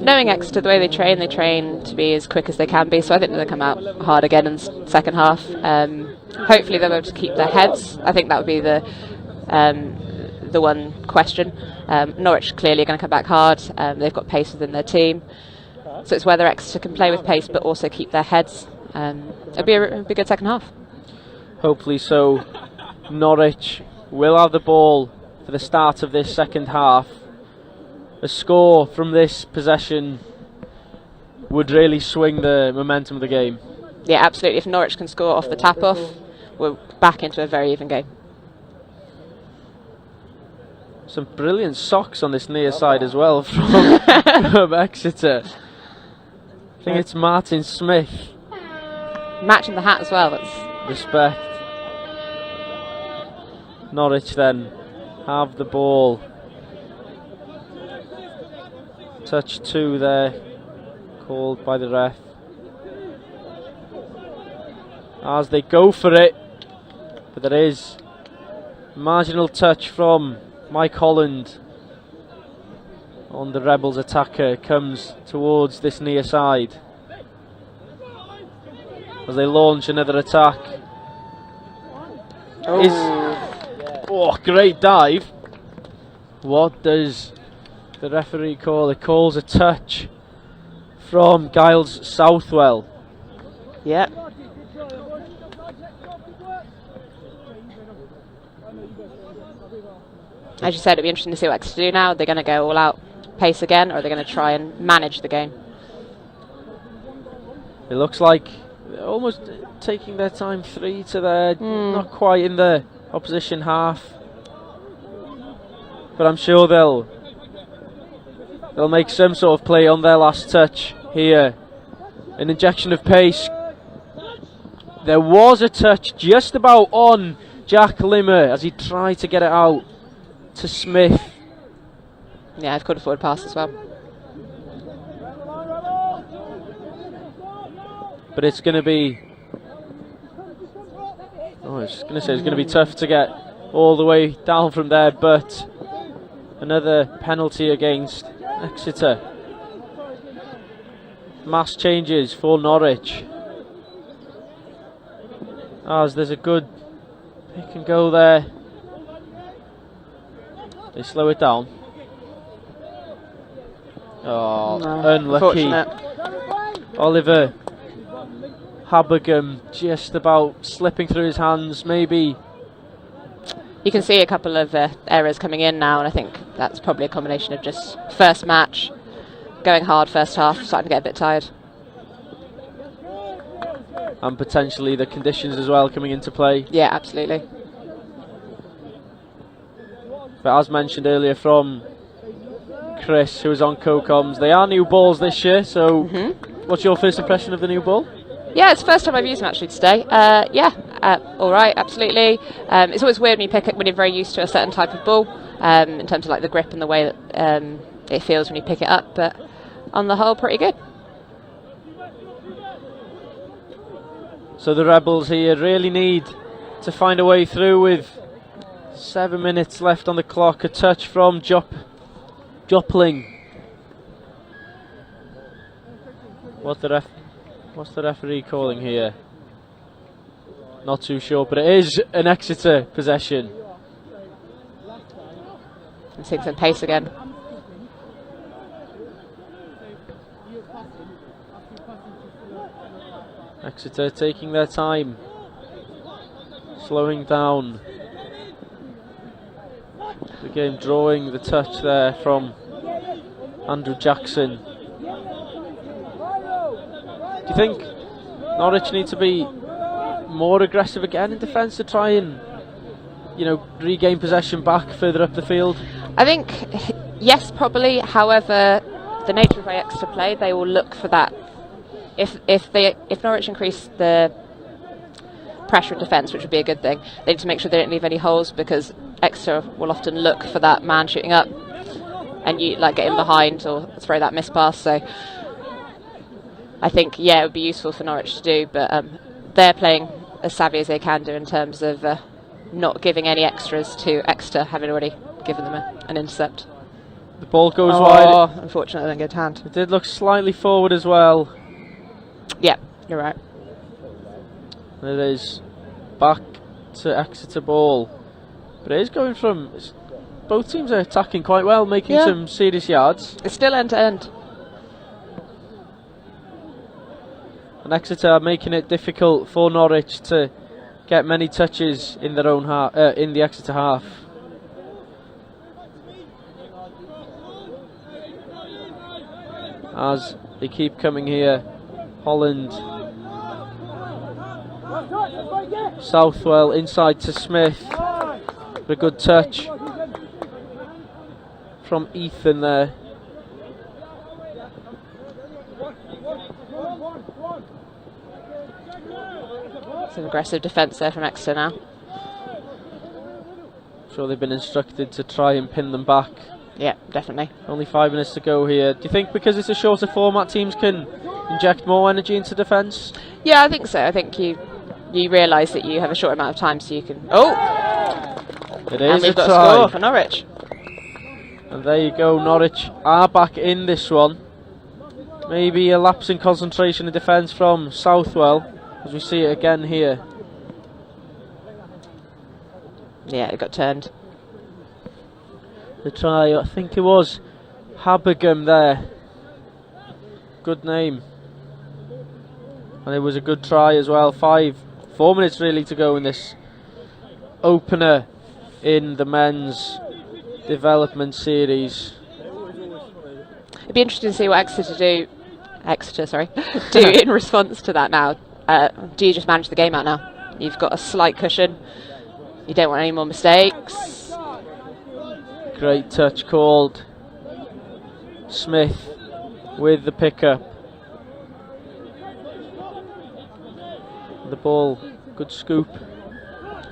Knowing Exeter, the way they train to be as quick as they can be, so I think they'll come out hard again in the second half. Hopefully they'll be able to keep their heads. I think that would be the one question. Norwich clearly are going to come back hard. They've got pace within their team, so it's whether Exeter can play with pace but also keep their heads. It'll be a good second half. Hopefully so. Norwich will have the ball for the start of this second half. A score from this possession would really swing the momentum of the game. Yeah, absolutely. If Norwich can score off the tap-off, we're back into a very even game. Some brilliant socks on this near side as well from Exeter. I think it's Martin Smith. Matching the hat as well. That's respect. Norwich then have the ball. Touch 2 there, called by the ref. As they go for it, but there is marginal touch from Mike Holland on the Rebels attacker. Comes towards this near side as they launch another attack. Oh, great dive. What does the referee call? It calls a touch from Giles Southwell. Yep. As you said, it'd be interesting to see what Exeter do now. Are they going to go all out pace again, or are they going to try and manage the game? It looks like they're almost taking their time 3 to their, not quite in the opposition half. But I'm sure they'll make some sort of play on their last touch here. An injection of pace. There was a touch just about on Jack Limmer as he tried to get it out to Smith. Yeah, I've called a forward pass as well. But it's going to be... I was going to say it's going to be tough to get all the way down from there, but another penalty against Exeter. Mass changes for Norwich, as there's a good pick and go there. They slow it down. Oh, no, unlucky. Oliver Habergam just about slipping through his hands, maybe. You can see a couple of errors coming in now, and I think that's probably a combination of just first match, going hard first half, starting to get a bit tired. And potentially the conditions as well coming into play. Yeah, absolutely. But as mentioned earlier from Chris, who was on co-coms, they are new balls this year, so what's your first impression of the new ball? Yeah, it's the first time I've used them actually today. Alright, absolutely. It's always weird when you pick it when you're very used to a certain type of ball, in terms of like the grip and the way that it feels when you pick it up, but on the whole, pretty good. So the Rebels here really need to find a way through with 7 minutes left on the clock. A touch from Jopling. What's the referee calling here? Not too sure, but it is an Exeter possession. I'm seeing some pace again. Exeter taking their time, slowing down the game, drawing the touch there from Andrew Jackson. Do you think Norwich need to be more aggressive again in defence to try and, regain possession back further up the field? I think yes, probably. However, the nature of how Exeter play, they will look for that. If Norwich increase the pressure in defence, which would be a good thing, they need to make sure they don't leave any holes, because Exeter will often look for that man shooting up and you get in behind or throw that miss pass. So I think it would be useful for Norwich to do, but they're playing as savvy as they can do in terms of not giving any extras to Exeter, having already given them an intercept. The ball goes wide. Unfortunately, then good hand. It did look slightly forward as well. Yeah, you're right. It is back to Exeter ball, but it is going from... Both teams are attacking quite well, making some serious yards. It's still end to end. And Exeter are making it difficult for Norwich to get many touches in their own half, in the Exeter half. As they keep coming here, Holland, Southwell inside to Smith, a good touch. from Ethan there. Some aggressive defence there from Exeter now. Sure, they've been instructed to try and pin them back. Yeah, definitely. Only 5 minutes to go here. Do you think because it's a shorter format, teams can inject more energy into defence? Yeah, I think so. I think you realise that you have a short amount of time, so you can. Oh, it and is we've a got try. a score for Norwich. And there you go, Norwich are back in this one. Maybe a lapse in concentration in defence from Southwell, as we see it again here. Yeah, it got turned. The try, I think it was Habergam there. Good name. And it was a good try as well. 4 minutes really to go in this opener in the men's development series. It'd be interesting to see what Exeter do in response to that now. Do you just manage the game out now? You've got a slight cushion. You don't want any more mistakes. Great touch called. Smith with the pickup. The ball, good scoop.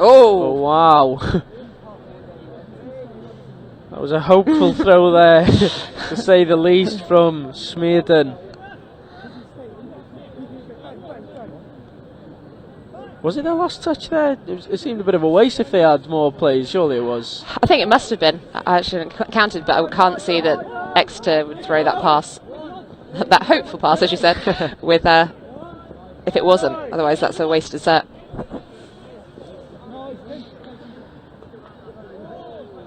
Oh wow. That was a hopeful throw there, to say the least, from Smearden. Was it their last touch there? It seemed a bit of a waste if they had more plays, surely it was. I think it must have been. I actually haven't counted, but I can't see that Exeter would throw that pass, that hopeful pass, as you said, with if it wasn't. Otherwise, that's a wasted set.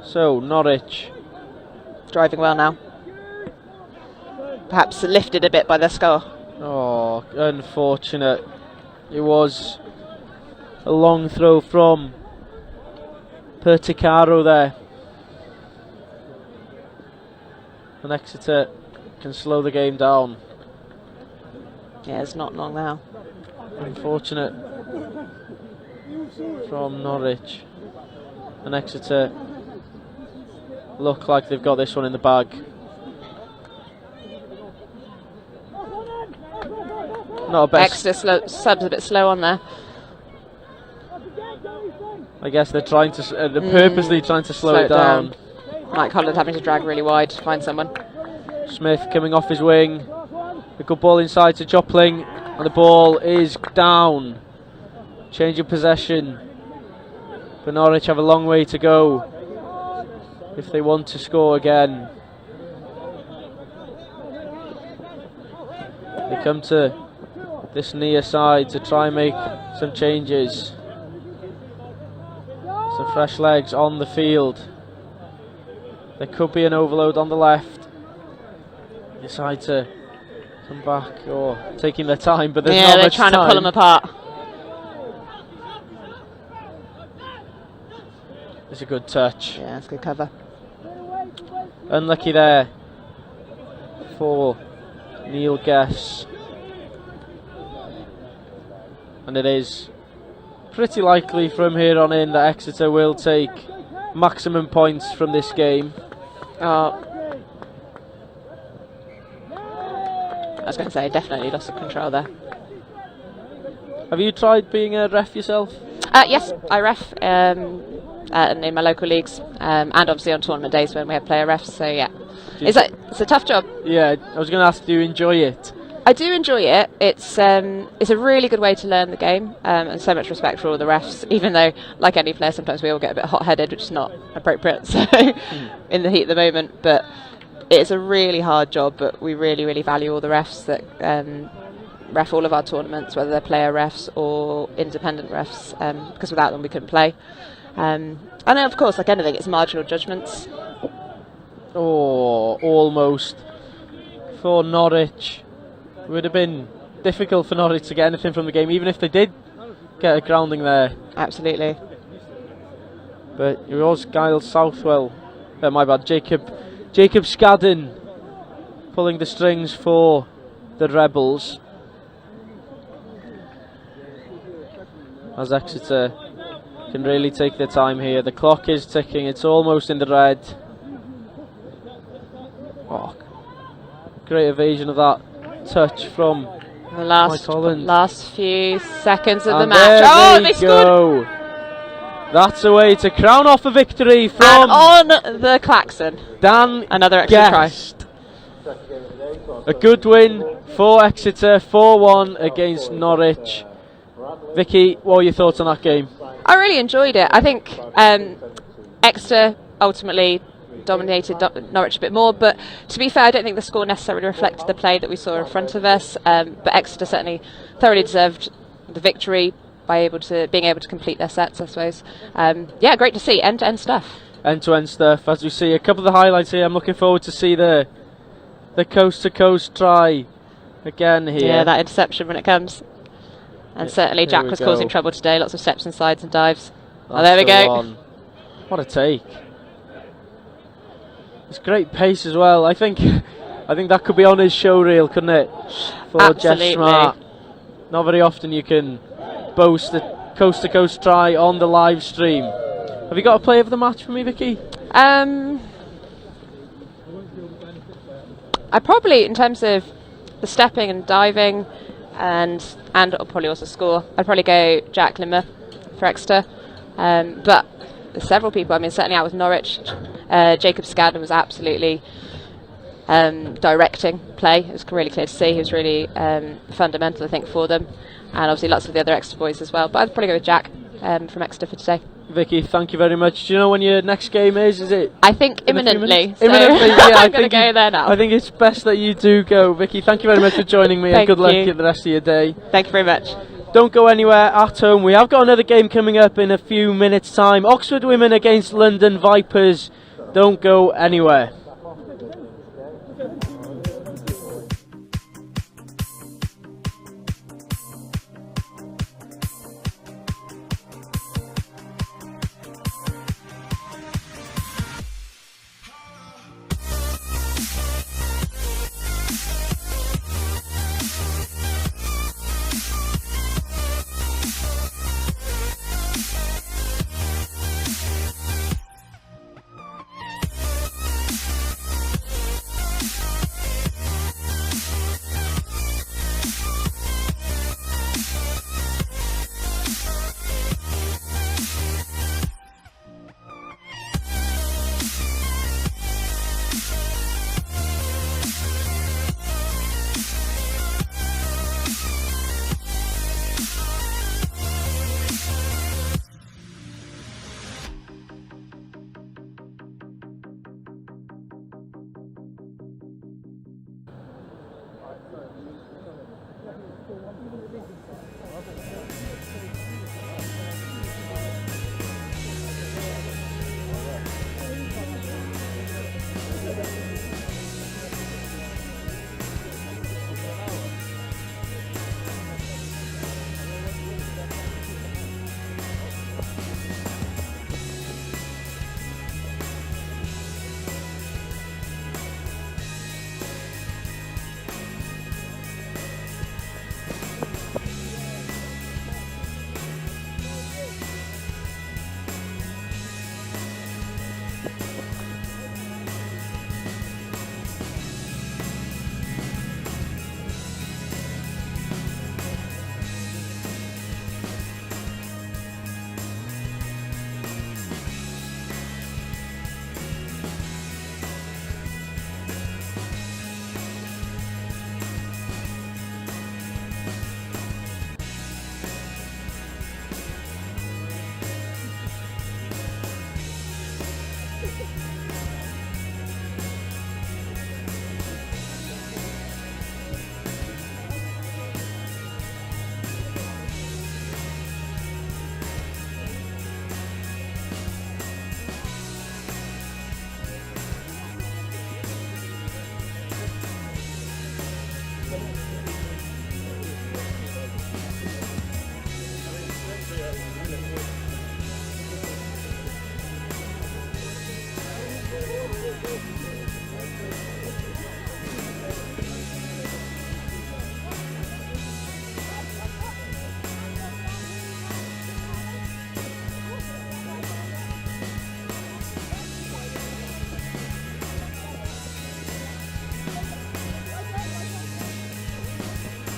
So, Norwich. Driving well now. Perhaps lifted a bit by the score. Oh, unfortunate. It was a long throw from Perticaro there. And Exeter can slow the game down. Yeah, it's not long now. Unfortunate from Norwich. And Exeter look like they've got this one in the bag. Not a best. Exeter subs a bit slow on there. I guess they're trying to, they're purposely trying to slow it down. Mike Holland having to drag really wide to find someone. Smith coming off his wing. A good ball inside to Jopling, and the ball is down. Change of possession. But Norwich have a long way to go if they want to score again. They come to this near side to try and make some changes. Some fresh legs on the field. There could be an overload on the left. Decide to come back, or taking their time, but there's not they're much trying time. to pull them apart. It's a good touch. Yeah, it's a good cover. Unlucky there for Neil Guess. And it is pretty likely from here on in that Exeter will take maximum points from this game. I was going to say, definitely lost of control there. Have you tried being a ref yourself? Yes, I ref in my local leagues, and obviously on tournament days when we have player refs. So yeah, it's a tough job. Yeah, I was going to ask, do you enjoy it? I do enjoy it. It's a really good way to learn the game, and so much respect for all the refs. Even though, like any player, sometimes we all get a bit hot-headed, which is not appropriate. So in the heat of the moment, but it's a really hard job. But we really, really value all the refs that ref all of our tournaments, whether they're player refs or independent refs, because without them we couldn't play. And then, of course, like anything, it's marginal judgments. Oh, almost for Norwich. It would have been difficult for Norwich to get anything from the game, even if they did get a grounding there. Absolutely. But it was Giles Southwell, my bad, Jacob Scadden pulling the strings for the Rebels. As Exeter can really take their time here. The clock is ticking, it's almost in the red. Oh, great evasion of that touch from The Mike Holland. last few seconds of the And match. there Oh, they they scored! go. That's a way to crown off a victory And from on the klaxon. Dan Another extra try. Guest. A good win for Exeter, 4-1 against Norwich. Vicky, what were your thoughts on that game? I really enjoyed it. I think Exeter ultimately dominated Norwich a bit more, but to be fair, I don't think the score necessarily reflected the play that we saw in front of us. But Exeter certainly thoroughly deserved the victory by being able to complete their sets, I suppose. Yeah, great to see end-to-end stuff. End-to-end stuff. As we see a couple of the highlights here, I'm looking forward to see the coast-to-coast try again here. Yeah, that interception when it comes. And certainly Jack was causing trouble today. Lots of steps and sides and dives. Oh, there we go. What a take. It's great pace as well. I think that could be on his show reel, couldn't it? For Absolutely. Jeff Smart. Not very often you can boast a coast-to-coast try on the live stream. Have you got a play of the match for me, Vicky? I probably, in terms of the stepping and diving, and I'll probably also score, I'd probably go Jack Limmer for Exeter. But there's several people. I mean, certainly out with Norwich, Jacob Scadden was absolutely directing play. It was really clear to see. He was really fundamental, I think, for them. And obviously lots of the other Exeter boys as well. But I'd probably go with Jack from Exeter for today. Vicky, thank you very much. Do you know when your next game is? Is it? I think imminently. So Imminently, yeah. I'm going to go there now. I think it's best that you do go. Vicky, thank you very much for joining me, and Thank good luck you. in the rest of your day. Thank you very much. Don't go anywhere at home. We have got another game coming up in a few minutes' time. Oxford Women against London Vipers. Don't go anywhere.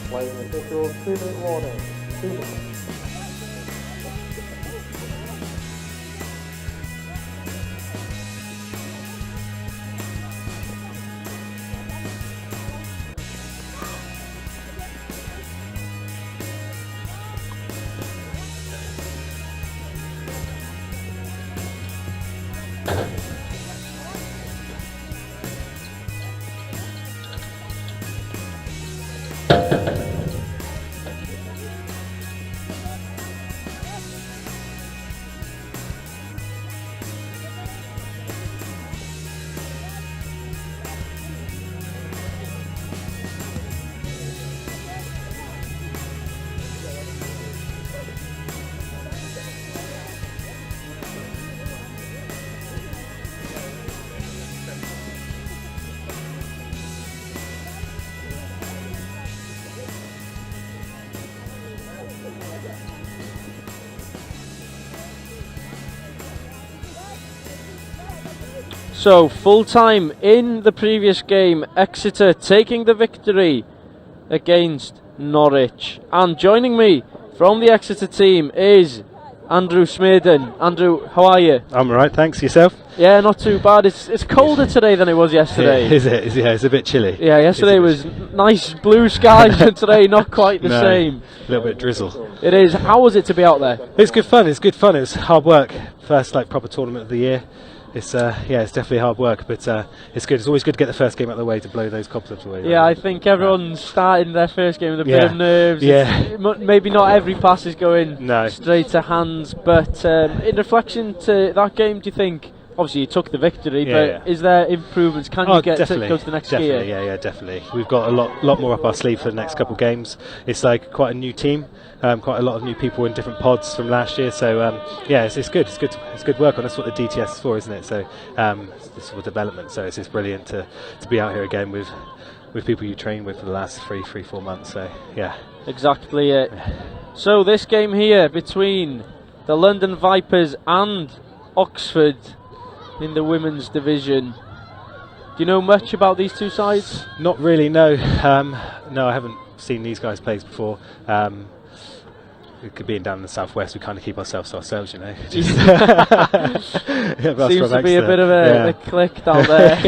Playing official 2-minute warning. 2 minutes. So, full time in the previous game, Exeter taking the victory against Norwich. And joining me from the Exeter team is Andrew Smaden. Andrew, how are you? I'm alright, thanks. Yourself? Yeah, not too bad. It's colder today than it was yesterday. Is it? Yeah, it's a bit chilly. Yeah, yesterday was nice blue skies and today not quite the same. A little bit of drizzle. It is. How was it to be out there? It's good fun. It's hard work. First proper tournament of the year. It's it's definitely hard work, but it's good. It's always good to get the first game out of the way to blow those cobwebs away. Yeah, I think everyone's starting their first game with a bit of nerves. Yeah. Maybe not every pass is going No. straight to hands, but in reflection to that game, do you think, obviously you took the victory, but is there improvements? Can you get to go to the next gear? Yeah, definitely. We've got a lot more up our sleeve for the next couple of games. It's quite a new team, quite a lot of new people in different pods from last year. So it's good. It's good work on. That's what the DTS is for, isn't it? So it's for development. So it's brilliant to be out here again with people you train with for the last 3-4 months. So yeah, exactly it. So this game here between the London Vipers and Oxford in the women's division. Do you know much about these two sides? Not really, no. No, I haven't seen these guys play before. Being down in the southwest, we kind of keep ourselves to ourselves, you know. Seems to be a bit of a click down there.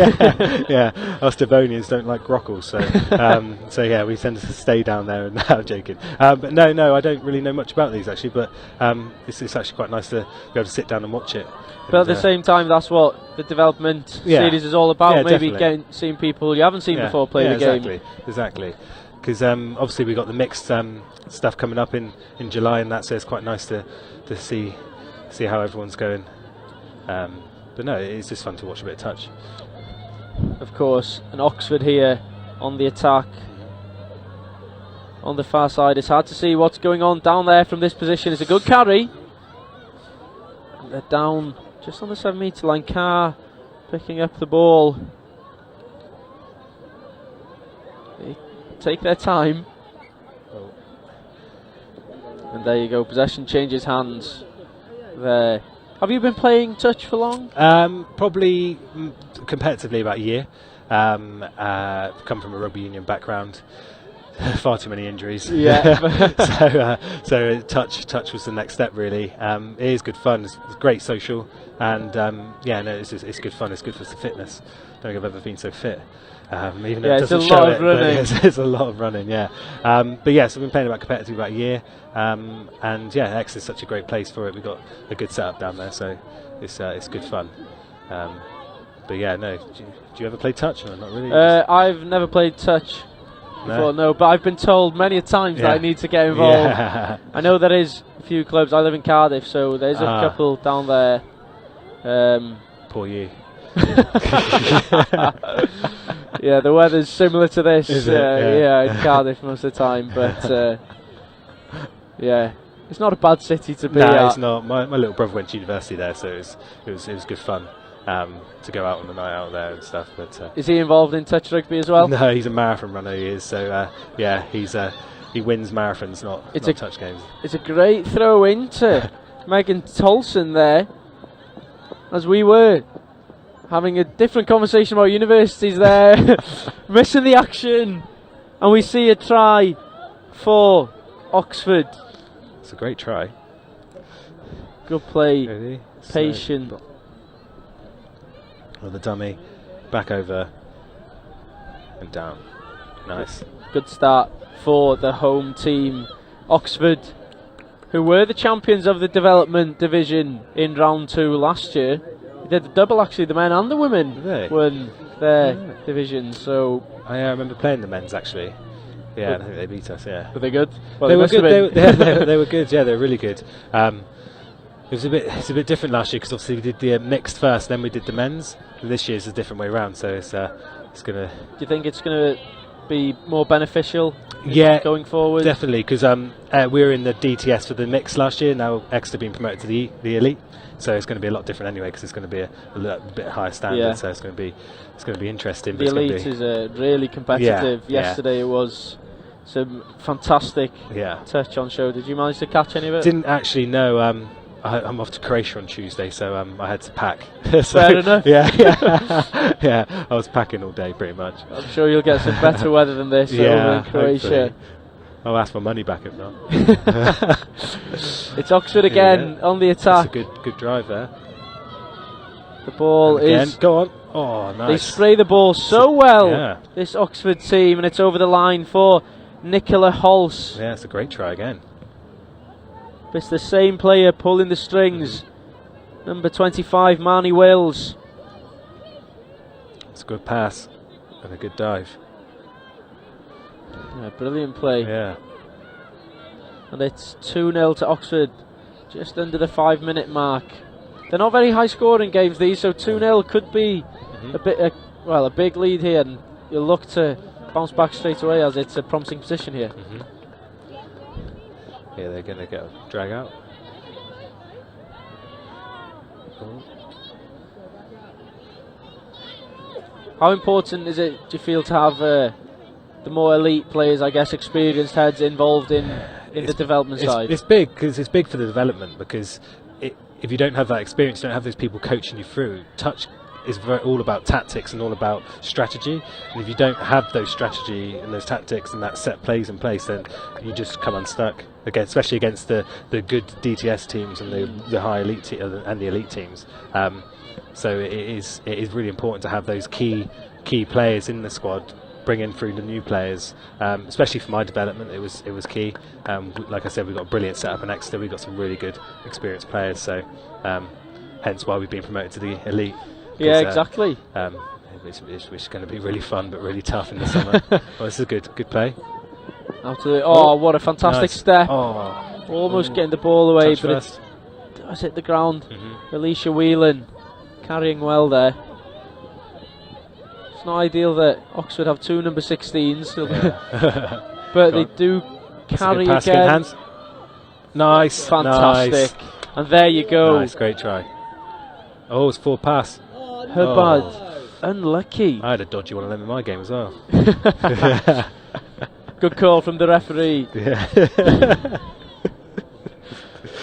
Yeah, us Devonians don't like grockles, so yeah, we tend to stay down there. And I'm joking, but no, I don't really know much about these actually. But it's actually quite nice to be able to sit down and watch it. But at the same time, that's what the development series is all about. Yeah, maybe seeing people you haven't seen before play the game. Exactly. Because obviously we got the mixed stuff coming up in July, and so it's quite nice to see how everyone's going. But no, it's just fun to watch a bit of touch. Of course, and Oxford here on the attack. On the far side, it's hard to see what's going on down there from this position. It's a good carry. And they're down just on the 7-metre line. Carr picking up the ball. They take their time. And there you go, possession changes hands there. Have you been playing touch for long? Probably competitively about a year. Come from a rugby union background. Far too many injuries. Yeah. so touch was the next step really. It is good fun. It's great social, and it's good fun. It's good for the fitness. I don't think I've ever been so fit. Even though it doesn't show it, but it's a lot of running. Yeah. But yes, I've been playing competitively about a year, and yeah, Exeter's such a great place for it. We've got a good setup down there, so it's good fun. But yeah, no. Do you ever play touch? Or not really? I've never played touch before, no, but I've been told many a times that I need to get involved. Yeah. I know there is a few clubs. I live in Cardiff, so there's a couple down there. Poor you. Yeah, the weather's similar to this. Is it? In Cardiff most of the time, but yeah, it's not a bad city to be at. No, it's not. My little brother went to university there, so it was good fun to go out on the night out there and stuff. But is he involved in touch rugby as well? No, he's a marathon runner. He is. So yeah, he wins marathons, not touch games. It's a great throw into Megan Tolson there, as we were having a different conversation about universities there. Missing the action, and we see a try for Oxford. It's a great try. Good play, Really? patient. With the dummy, back over and down. Nice. Good start for the home team. Oxford, who were the champions of the development division in round 2 last year. They did the double actually, the men and the women won their division. So I remember playing the men's actually. Yeah, I think they beat us. Yeah. Were they good? Well, they were good. They were good. Yeah, they were really good. It's a bit different last year because obviously we did the mixed first, then we did the men's. And this year's a different way around, so it's gonna. Do you think it's gonna be more beneficial? Yeah, going forward. Definitely, because we were in the DTS for the mix last year. Now Exeter being promoted to the elite, so it's going to be a lot different anyway because it's going to be a bit higher standard. Yeah. So it's going to be interesting. The elite is really competitive. Yeah, yesterday it was some fantastic touch on show. Did you manage to catch any of it? Didn't actually know. I'm off to Croatia on Tuesday, so I had to pack. So fair enough. Yeah. I was packing all day, pretty much. I'm sure you'll get some better weather than this over in Croatia. Hopefully. I'll ask my money back if not. It's Oxford again on the attack. That's a good drive there. The ball is. Go on. Oh, nice. They spray the ball so well. This Oxford team, and it's over the line for Nicola Holz. Yeah, it's a great try again. It's the same player pulling the strings. Number 25, Marnie Wills. It's a good pass and a good dive. Yeah, brilliant play. Yeah. And it's 2-0 to Oxford, just under the 5-minute mark. They're not very high scoring games these, so 2-0 could be a big lead here, and you'll look to bounce back straight away as it's a promising position here. Yeah, they're going to get a drag out. How important is it, do you feel, to have the more elite players, I guess, experienced heads involved in the development side? It's big because it's big for the development, because if you don't have that experience, you don't have those people coaching you through. Touch is all about tactics and all about strategy, and if you don't have those strategy and those tactics and that set plays in place, then you just come unstuck again, especially against the good DTS teams and the high elite and the elite teams. So it is really important to have those key players in the squad, bringing through the new players, especially for my development. It was key. Like I said, we've got a brilliant setup in Exeter. We've got some really good experienced players, so hence why we've been promoted to the elite. Yeah, exactly. It's going to be really fun but really tough in the summer. Well, this is a good play. What a fantastic step. Almost getting the ball away, but it does hit the ground. Alicia Whelan carrying well there. It's not ideal that Oxford have 2 number 16s, but they do carry again. Good hands. Nice. Fantastic. Nice. And there you go. Nice, great try. Oh, it's 4 pass. Herbad, unlucky. I had a dodgy one of them in my game as well. Good call from the referee. Yeah.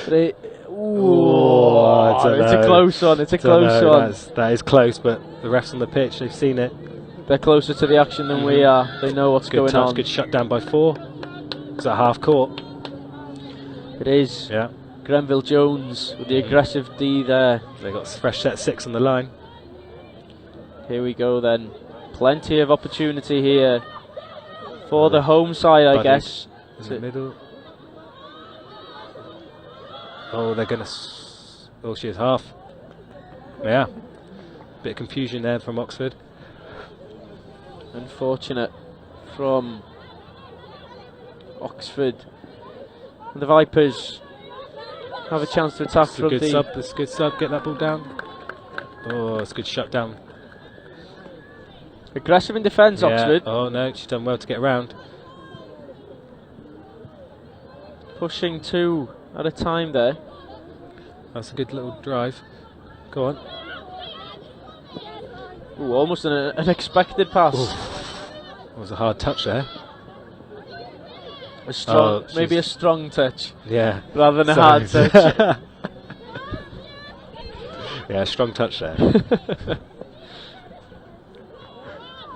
It's a close one. It's a close one. That is close, but the refs on the pitch, they've seen it. They're closer to the action than we are. They know what's going on. Good shut down by 4. It's at half court. It is. Yeah. Grenville Jones with the aggressive D there. They got fresh set 6 on the line. Here we go then. Plenty of opportunity here for the home side, I guess. In the middle. Oh, they're going to. Oh, she is half. Yeah. Bit of confusion there from Oxford. Unfortunate from Oxford. And the Vipers have a chance to attack from the... It's a good sub, get that ball down. Oh, it's a good shut down. Aggressive in defence, Oxford. Oh no, she's done well to get around. Pushing 2 at a time there. That's a good little drive. Go on. Ooh, almost an unexpected pass. That was a hard touch there. A strong, maybe a strong touch. Yeah. Rather than a hard touch. Yeah, strong touch there.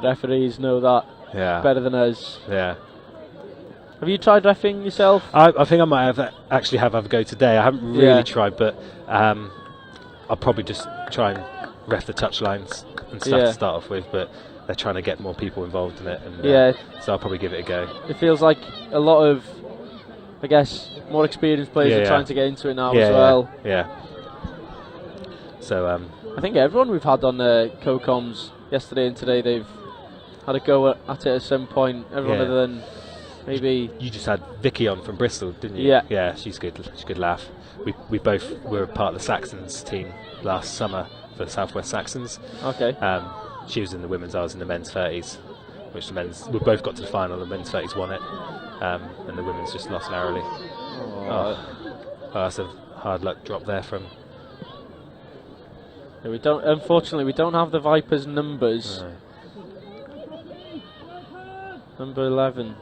Referees know that better than us. Yeah. Have you tried reffing yourself? I think I might actually have a go today. I haven't really tried, but I'll probably just try and ref the touchlines and stuff to start off with. But they're trying to get more people involved in it, and so I'll probably give it a go. It feels like a lot of, I guess, more experienced players are trying to get into it now as well. Yeah. So I think everyone we've had on co-coms yesterday and today, they've had a go at it at some point. Everyone other than maybe you just had Vicky on from Bristol, didn't you? Yeah, she's good. She's a good laugh. We both were part of the Saxons team last summer for the South West Saxons. Okay. She was in the women's, I was in the men's 30s, which the men's, we both got to the final. The men's 30s won it, and the women's just lost narrowly. Oh, that's a hard luck drop there from. Yeah, unfortunately, we don't have the Vipers' numbers. No. Number 11.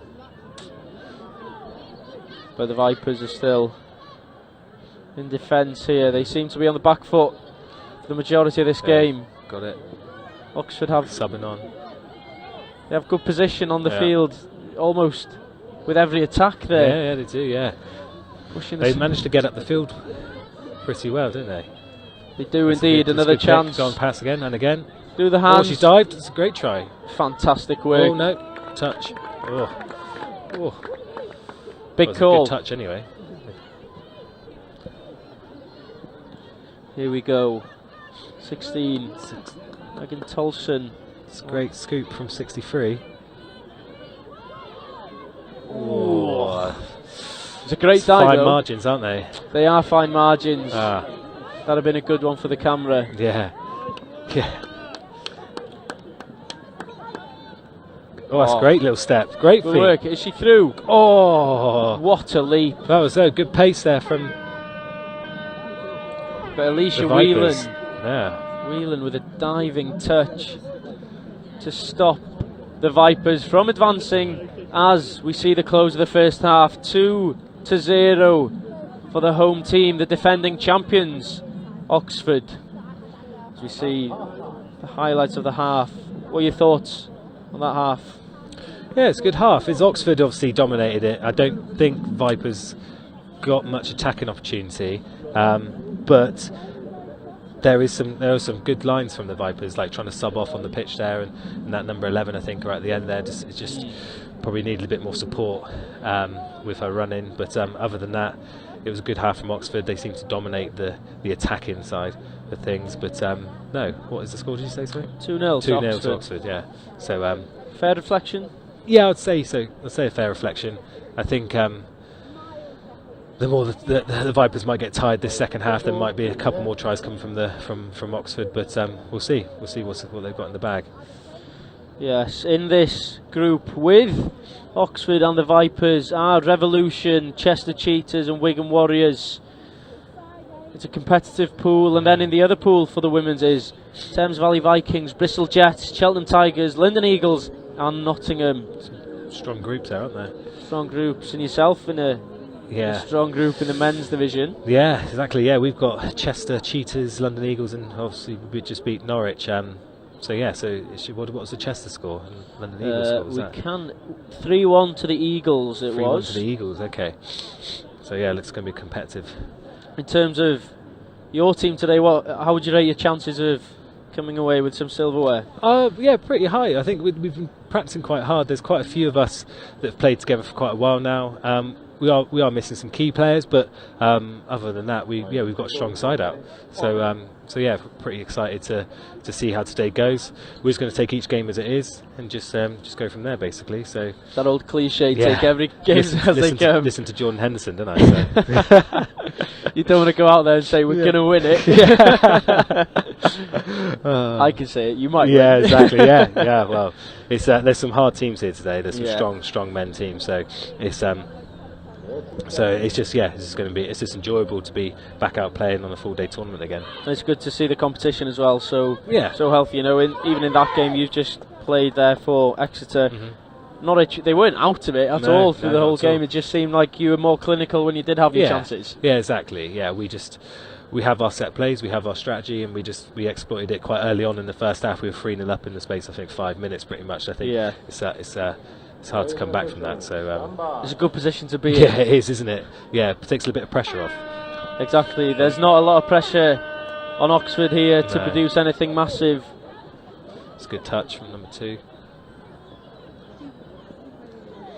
But the Vipers are still in defence here. They seem to be on the back foot for the majority of this game. Got it. Oxford have subbing on. They have good position on the field, almost with every attack there. Yeah, they do. Yeah, pushing. They managed to get up the field pretty well, didn't they? They do indeed. Another chance. Go on, pass again and again. Do the hands. Oh, she's dived. It's a great try. Fantastic work. Oh no, touch. Oh. Big call. A good touch anyway. Here we go. 16. Megan Tolson. It's a great scoop from 63. Oh. It's a great dive. Fine margins, aren't they? They are fine margins. That'd have been a good one for the camera. Yeah. Oh, that's a great little step. Great good feet. work. Is she through? Oh, what a leap! That was a good pace there from. But Alicia Whelan. Yeah. Whelan with a diving touch to stop the Vipers from advancing as we see the close of the first half. 2-0 for the home team, the defending champions, Oxford. As we see the highlights of the half. What are your thoughts on that half? Yeah, it's a good half. It's Oxford obviously dominated it. I don't think Vipers got much attacking opportunity, but there are some good lines from the Vipers, like trying to sub off on the pitch there, and that number 11 I think right at the end there just probably needed a bit more support with her running. But other than that, it was a good half from Oxford. They seemed to dominate the attacking side of things. But no, what is the score? Did you say sorry? 2-0. 2-0 to Oxford. Yeah. So fair reflection. Yeah, I'd say so. I'd say a fair reflection. I think the more the Vipers might get tired this second half, there might be a couple more tries coming from Oxford, but we'll see. We'll see what they've got in the bag. Yes, in this group with Oxford and the Vipers are Revolution, Chester Cheetahs and Wigan Warriors. It's a competitive pool, and then in the other pool for the women's is Thames Valley Vikings, Bristol Jets, Cheltenham Tigers, London Eagles and Nottingham. Some strong groups there, aren't there? Strong groups, and yourself in a strong group in the men's division. Yeah, exactly. Yeah, we've got Chester Cheetahs, London Eagles, and obviously we just beat Norwich. So what was the Chester score and London Eagles score? Was we can 3-1 to the Eagles. It 3-1 was to the Eagles. Okay. So yeah, it's going to be competitive. In terms of your team today, how would you rate your chances of coming away with some silverware? Yeah, pretty high. I think we've been practicing quite hard. There's quite a few of us that have played together for quite a while now. We are missing some key players, but other than that, we've got a strong side out. So yeah, pretty excited to see how today goes. We're just going to take each game as it is and just go from there, basically. So that old cliche, take every game as they come. Listen to Jordan Henderson, don't I? So. You don't want to go out there and say we're going to win it. I can say it. You might. Yeah, win. Exactly. Yeah. Well, it's there's some hard teams here today. There's some strong men teams. So it's it's just enjoyable to be back out playing on a full day tournament again. And it's good to see the competition as well. So healthy. You know, even in that game you've just played there for Exeter. Norwich, they weren't out of it at all through the whole game. It just seemed like you were more clinical when you did have your chances. Yeah, exactly. Yeah, we have our set plays, we have our strategy, and we exploited it quite early on in the first half. We were 3-0 up in the space, I think, 5 minutes pretty much. I think it's it's hard to come back from that. So it's a good position to be in. Yeah, it is, isn't it? Yeah, it takes a bit of pressure off. Exactly. There's not a lot of pressure on Oxford here to produce anything massive. It's a good touch from number 2.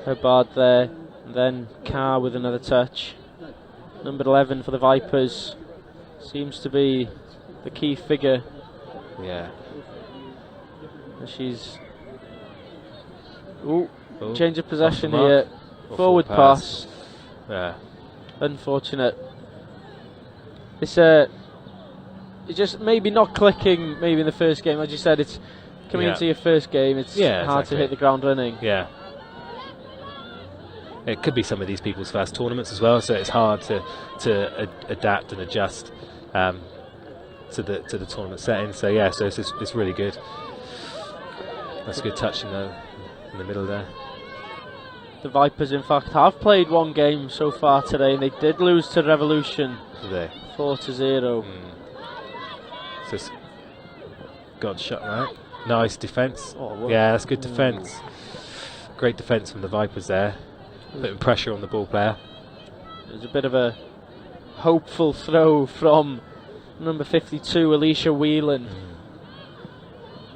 Hubbard there, and then Carr with another touch. Number 11 for the Vipers seems to be the key figure. Yeah. She's change of possession Off the here. mark. Forward pass. Yeah. Unfortunate. It's just maybe not clicking. Maybe in the first game, as you said, it's coming into your first game. It's hard to hit the ground running. Yeah. It could be some of these people's first tournaments as well, so it's hard to adapt and adjust to the tournament setting. So yeah, so it's really good. That's a good touch in the middle there. The Vipers, in fact, have played one game so far today, and they did lose to Revolution. Did they? 4-0. So it's got shot right. Nice defence. Oh, yeah, that's good defence. Great defence from the Vipers there. Putting pressure on the ball player. There's a bit of a hopeful throw from number 52, Alicia Whelan.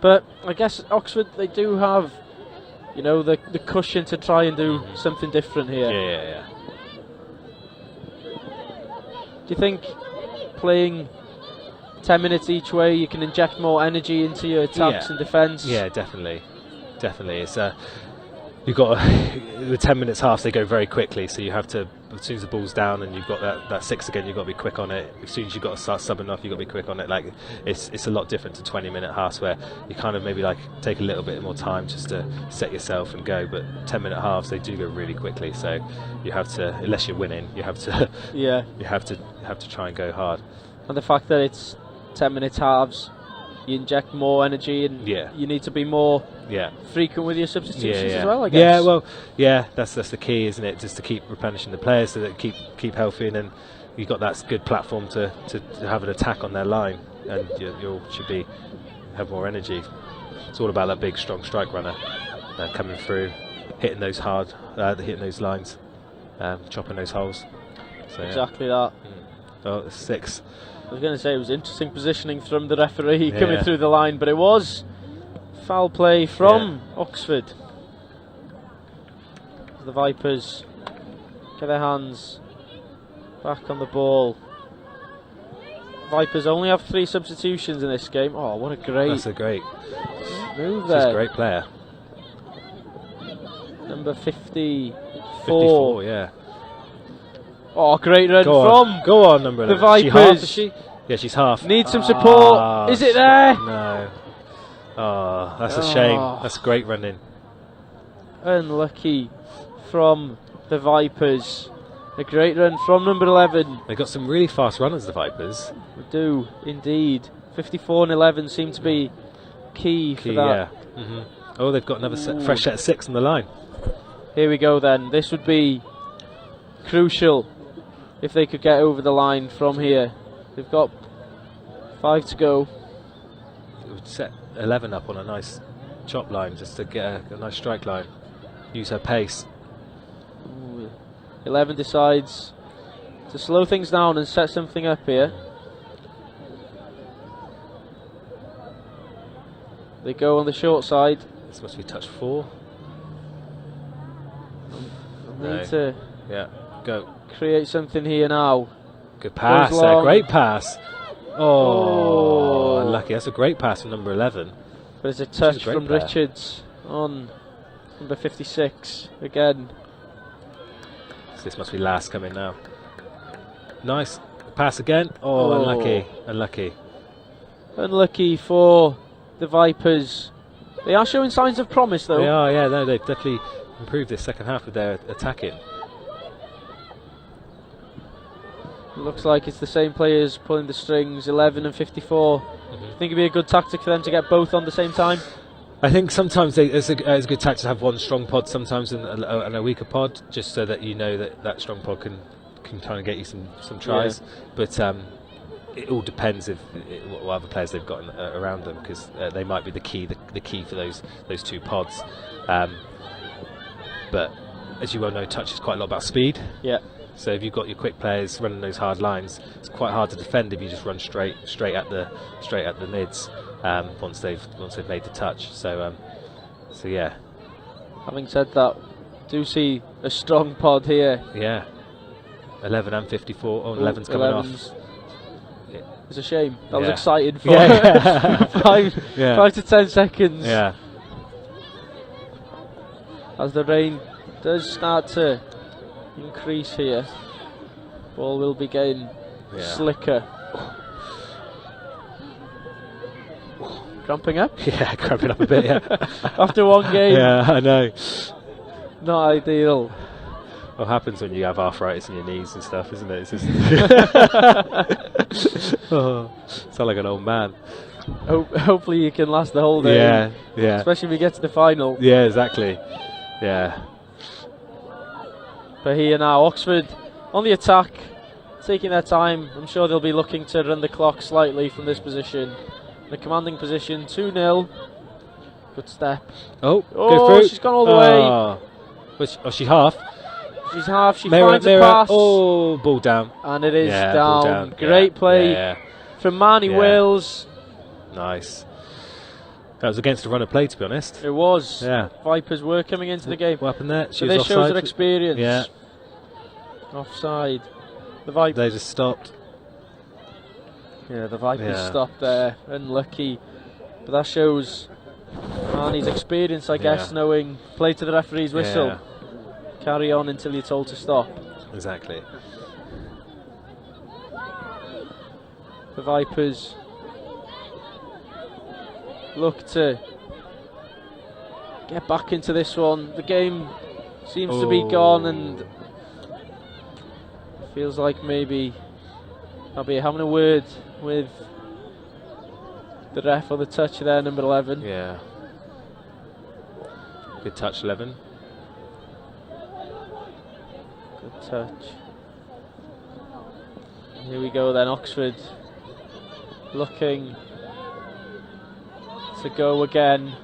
But I guess Oxford, they do have, you know, the cushion to try and do something different here. Yeah. Do you think playing 10 minutes each way, you can inject more energy into your attacks and defence? Yeah, definitely. It's you've got the 10 minutes halves, they go very quickly, so you have to, as soon as the ball's down and you've got that 6 again, you've got to be quick on it. As soon as you've got to start subbing off, you've got to be quick on it. Like it's a lot different to 20-minute halves, where you kind of maybe like take a little bit more time just to set yourself and go. But 10-minute halves, they do go really quickly, so you have to, unless you're winning, you have to you have to try and go hard. And the fact that it's 10-minute halves, you inject more energy, and you need to be more frequent with your substitutions as well, I guess. That's the key, isn't it? Just to keep replenishing the players so that keep healthy, and then you've got that good platform to have an attack on their line, and you should have more energy. It's all about that big, strong strike runner coming through, hitting those hard, hitting those lines, chopping those holes. So, exactly that. Oh, 6. I was going to say it was interesting positioning from the referee coming through the line, but it was foul play from Oxford. The Vipers get their hands back on the ball. Vipers only have 3 substitutions in this game. Oh, what a great move there. She's a great player. Number 54. 54, yeah. Oh, great run Go on, number 11. The Vipers. She half, is she? Yeah, she's half. Need some support. Is it there? No. Oh, that's a shame. That's great running. Unlucky from the Vipers. A great run from number 11. They've got some really fast runners, the Vipers. They do, indeed. 54 and 11 seem to be key for that. Yeah. Oh, they've got another fresh set of 6 on the line. Here we go then. This would be crucial if they could get over the line from here. They've got 5 to go. It would set 11 up on a nice chop line just to get a nice strike line. Use her pace. 11 decides to slow things down and set something up here. They go on the short side. This must be touch 4. Need to go. Create something here now. Good pass there, great pass. Oh, unlucky. That's a great pass from number 11. But it's a touch from Richards on number 56 again. So this must be last coming now. Nice pass again. Oh, unlucky. Unlucky for the Vipers. They are showing signs of promise though. They are, yeah. No, they've definitely improved this second half with their attacking. Looks like it's the same players pulling the strings, 11 and 54. I think it'd be a good tactic for them to get both on the same time. I think sometimes it's a good tactic to have one strong pod sometimes and a weaker pod, just so that you know that strong pod can kind of get you some tries. But it all depends what other players they've got around them, because they might be the key for those 2 pods. but as you well know, touch is quite a lot about speed. Yeah. So if you've got your quick players running those hard lines, it's quite hard to defend if you just run straight at the mids once they've made the touch. So yeah. Having said that, do see a strong pod here. Yeah. 11 and 54. Oh, 11's coming off. It's a shame. That was Yeah. exciting for Yeah. 5 to 10 seconds. Yeah. As the rain does start to increase here, ball will be getting slicker. Cramping up? Yeah, cramping up a bit, yeah. After one game. Yeah, I know. Not ideal. What happens when you have arthritis in your knees and stuff, isn't it? It's just sound like an old man. Hopefully you can last the whole day. Yeah. Especially if we get to the final. Yeah, exactly. Yeah. But here now, Oxford on the attack, taking their time. I'm sure they'll be looking to run the clock slightly from this position. The commanding position, 2-0. Good step. Oh, go through. She's gone all the way. She half. She's half. She Mirror, finds a pass. Oh, ball down. And it is ball down. down. Great play from Marnie Wills. Nice. That was against the run of play, to be honest. It was. Yeah. Vipers were coming into the game. What happened there? So this shows her experience. Yeah. Offside. The Vipers. They just stopped. Yeah, the Vipers stopped there. Unlucky. But that shows Marnie's experience, I guess, knowing play to the referee's whistle. Yeah. Carry on until you're told to stop. Exactly. The Vipers look to get back into this one. The game seems to be gone, and feels like maybe I'll be having a word with the ref on the touch there, number 11. Yeah. Good touch, 11. Good touch. Here we go then, Oxford looking to go again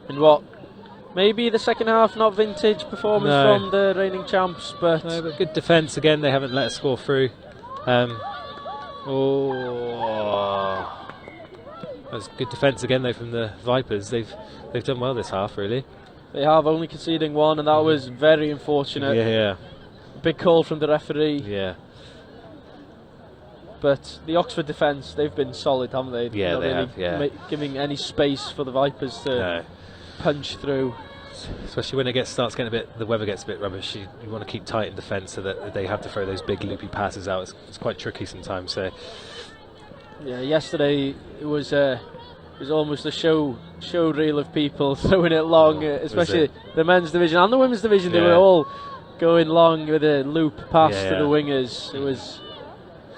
in what maybe the second half, not vintage performance from the reigning champs, but good defence again. They haven't let us score through. That was good defence again though from the Vipers. They've done well this half, really. They have, only conceding one, and that was very unfortunate. Yeah. Big call from the referee. Yeah. But the Oxford defence, they've been solid, haven't they? Yeah, not they really have. Yeah. Giving any space for the Vipers to punch through. Especially when it starts getting the weather gets a bit rubbish. You want to keep tight in defence so that they have to throw those big loopy passes out. It's quite tricky sometimes. So. Yeah, yesterday it was almost a show reel of people throwing it long, especially the men's division and the women's division. They were all going long with a loop pass to the wingers. It was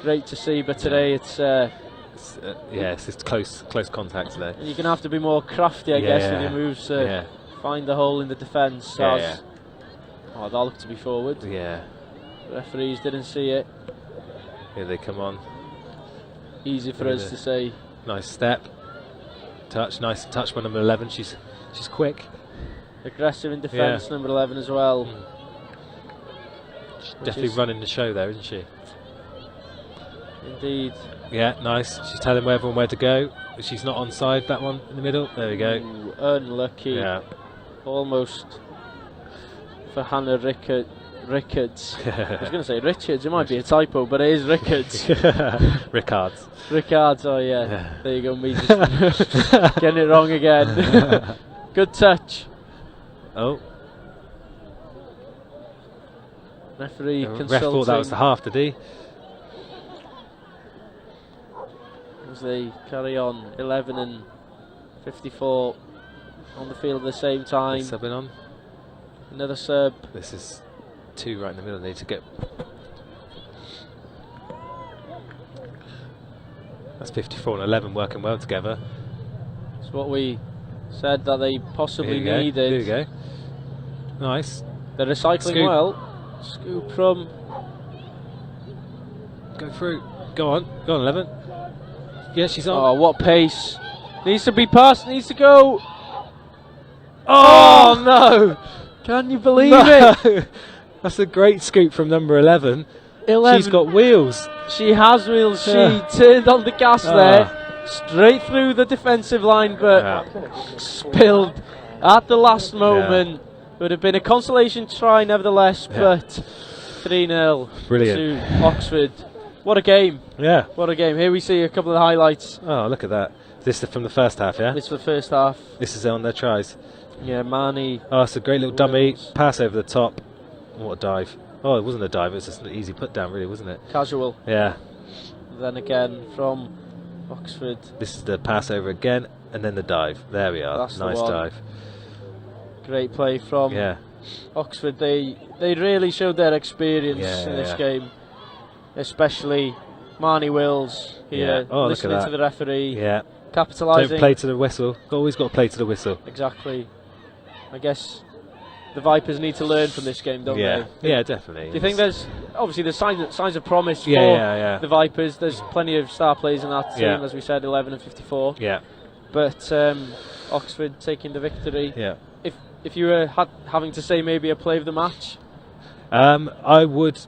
great to see, but today it's close contact today. You're going to have to be more crafty, I guess, with your moves to find the hole in the defence. That looked to be forward. Yeah. Referees didn't see it. Here they come on. Easy for us to say. Nice step. Nice touch by number 11. She's quick. Aggressive in defence, number 11 as well. She's definitely running the show there, isn't she? Indeed. Yeah, nice. She's telling everyone where to go. She's not onside, that one in the middle. There we go. Ooh, unlucky. Yeah. Almost for Hannah Rickards. I was going to say Richards, it might be a typo, but it is Rickards. Rickards. Rickards, oh yeah. There you go, me just getting it wrong again. Good touch. Oh. Referee consulting. Ref thought that was the half, did he? As they carry on, 11 and 54 on the field at the same time. Subbing on. Another sub. This is 2 right in the middle. They need to get. That's 54 and 11 working well together. It's what we said that they possibly needed. There you go. Nice. They're recycling well. Scoop from. Go through. Go on, 11. Yeah, she's on. Oh, what pace. Needs to be passed, needs to go. Oh no! Can you believe it? That's a great scoop from number 11. 11. She's got wheels. She has wheels. She turned on the gas there, straight through the defensive line, but spilled at the last moment. Would have been a consolation try nevertheless, but 3-0 to Oxford. What a game. Yeah. What a game. Here we see a couple of highlights. Oh, look at that. This is from the first half, yeah? This is the first half. This is on their tries. Yeah, Marnie. Oh, it's a great little dummy. Pass over the top. What a dive. Oh, it wasn't a dive. It was just an easy put down, really, wasn't it? Casual. Yeah. Then again from Oxford. This is the pass over again, and then the dive. There we are. That's nice dive. Great play from Oxford. They really showed their experience in this game, especially Marnie Wills here, listening to the referee, capitalising. Don't play to the whistle. Always got to play to the whistle. Exactly. I guess the Vipers need to learn from this game, don't they? Yeah, definitely. Do you think there's signs of promise for the Vipers? There's plenty of star players in that team, as we said, 11 and 54. Yeah. But Oxford taking the victory. Yeah. If you were having to say maybe a play of the match, I would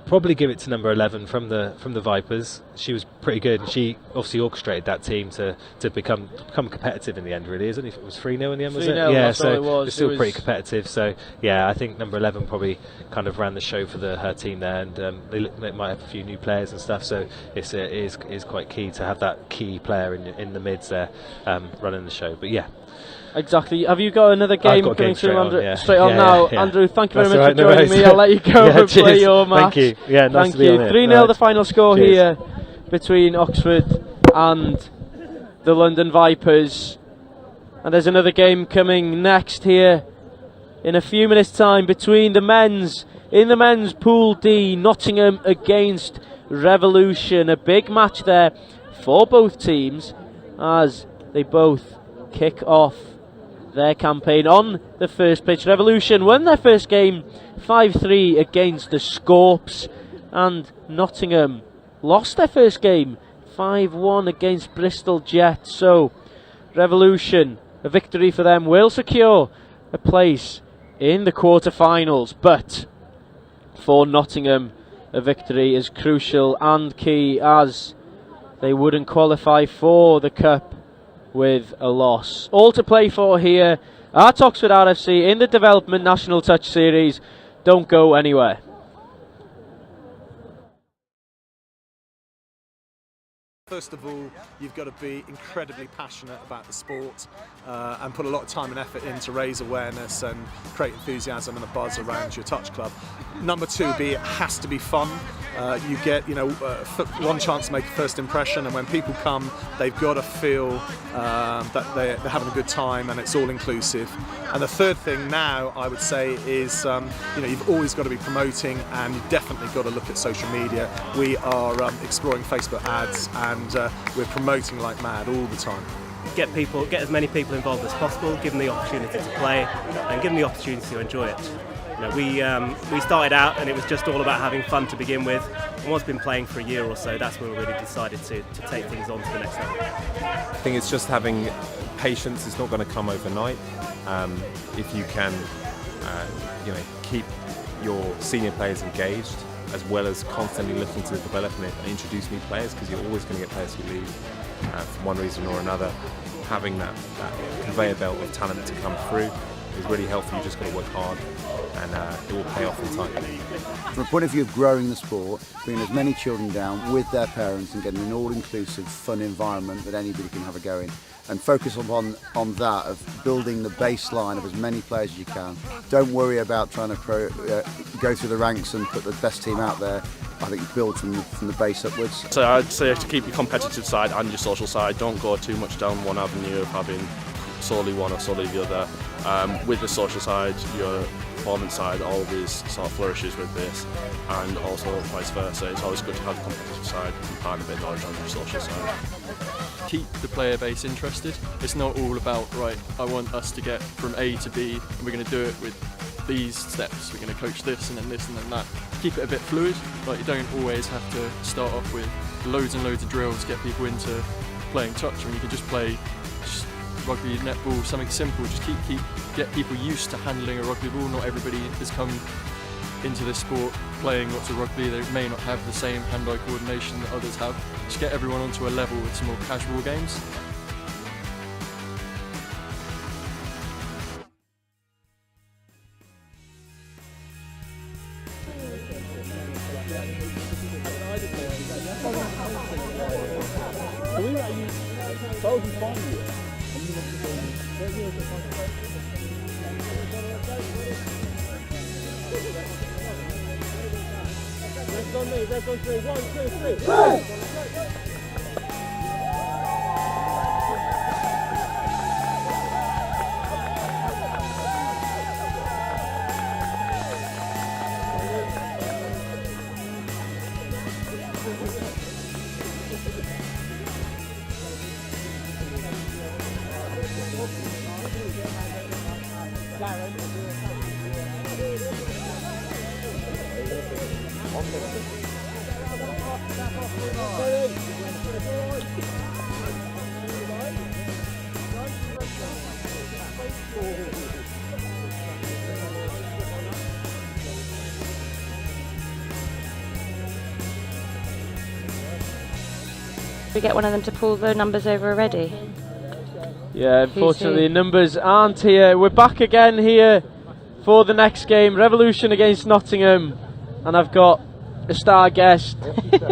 probably give it to number 11 from the Vipers. She was pretty good, and she obviously orchestrated that team to become competitive in the end. Really, isn't it? It was 3-0 in the end, was it? Yeah, so it was. It's still pretty competitive. So yeah, I think number 11 probably kind of ran the show for her team there, and they might have a few new players and stuff. So it is quite key to have that key player in the mids there running the show. But yeah. Exactly. Have you got another game coming through, Andrew? Straight on now. Yeah. Andrew, thank you very much for joining me. I'll let you go and play your match. Thank you. Yeah, nice to be on here. 3-0 the final score here between Oxford and the London Vipers. And there's another game coming next here in a few minutes' time between the men's. In the men's Pool D, Nottingham against Revolution. A big match there for both teams as they both kick off their campaign on the first pitch. Revolution won their first game 5-3 against the Scorps, and Nottingham lost their first game 5-1 against Bristol Jets. So Revolution, a victory for them, will secure a place in the quarter-finals, but for Nottingham a victory is crucial and key, as they wouldn't qualify for the Cup with a loss. All to play for here at Oxford RFC in the Development National Touch Series. Don't go anywhere. First of all, you've got to be incredibly passionate about the sport and put a lot of time and effort in to raise awareness and create enthusiasm and a buzz around your touch club. Number two, it has to be fun. You get, one chance to make a first impression, and when people come, they've got to feel that they're having a good time, and it's all inclusive. And the third thing now, I would say, is you've always got to be promoting, and you've definitely got to look at social media. We are exploring Facebook ads, and we're promoting like mad all the time. Get as many people involved as possible, give them the opportunity to play, and give them the opportunity to enjoy it. We started out and it was just all about having fun to begin with, and once been playing for a year or so, that's when we really decided to take things on to the next level. I think it's just having patience. It's not going to come overnight. If you can keep your senior players engaged, as well as constantly looking to develop and introduce new players, because you're always going to get players who leave for one reason or another. Having that conveyor belt of talent to come through is really helpful. You just got to work hard, and it will pay off in time. From a point of view of growing the sport, bringing as many children down with their parents and getting an all-inclusive, fun environment that anybody can have a go in, and focus on that, of building the baseline of as many players as you can. Don't worry about trying to go through the ranks and put the best team out there. I think build from the base upwards. So I'd say to keep your competitive side and your social side. Don't go too much down one avenue of having solely one or solely the other. With the social side, your performance side always sort of flourishes with this, and also vice versa. It's always good to have the competitive side and part a bit of knowledge on your social side. Keep the player base interested. It's not all about, right, I want us to get from A to B, and we're going to do it with these steps. We're going to coach this and then this and then that. Keep it a bit fluid. Like, you don't always have to start off with loads and loads of drills to get people into playing touch. I mean, you can just play just rugby, netball, something simple. Just get people used to handling a rugby ball. Not everybody has come into this sport playing lots of rugby. They may not have the same hand-eye coordination that others have. Just get everyone onto a level with some more casual games. We get one of them to pull the numbers over already. Yeah, unfortunately numbers aren't here. We're back again here for the next game, Revolution against Nottingham, and I've got a star guest.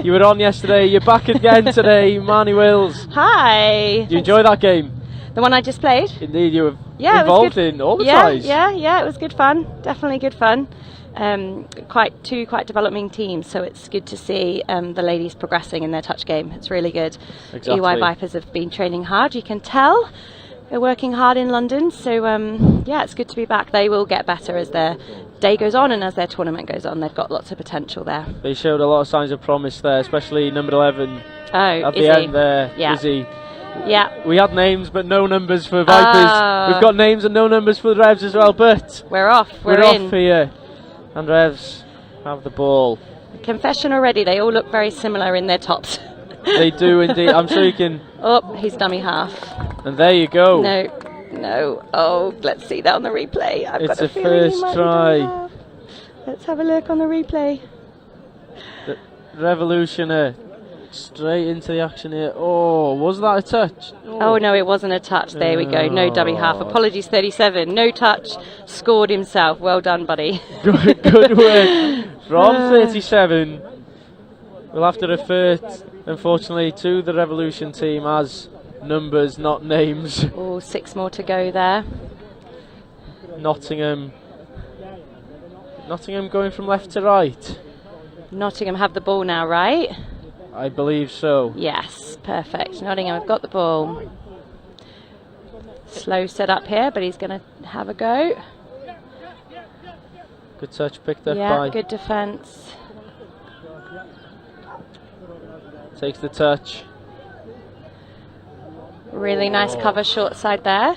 You were on yesterday, you're back again today, Marnie Wills. Hi. Did you enjoy that game? The one I just played? Indeed, you were involved in all the tries. Yeah, it was good fun. Definitely good fun. Two quite developing teams, so it's good to see the ladies progressing in their touch game. It's really good. Exactly. EY Vipers have been training hard, you can tell. They're working hard in London, so yeah, it's good to be back. They will get better as their day goes on and as their tournament goes on. They've got lots of potential there. They showed a lot of signs of promise there, especially number 11 at Izzy. the end there, Yeah. Izzy. Yeah. We had names but no numbers for Vipers. We've got names and no numbers for the Revs as well, but we're off. We're off here. And Revs have the ball. Confession already, they all look very similar in their tops. They do indeed. I'm sure you can. Oh, he's dummy half. And there you go. No. Oh, let's see that on the replay. I've It's got a a feeling he first might be try. dummy half. Let's have a look on the replay. The Revolutioner straight into the action here. Oh, was that a touch? Oh no, it wasn't a touch. There we go. No dummy half. Apologies, 37. No touch. Scored himself. Well done, buddy. Good work from 37. We'll have to refer, unfortunately, to the Revolution team as numbers, not names. Oh, 6 more to go there. Nottingham going from left to right. Nottingham have the ball now, right? I believe so. Yes, perfect. Nottingham have got the ball. Slow set up here, but he's going to have a go. Good touch picked up by. Yeah, good defence. Takes the touch. Really nice cover short side there.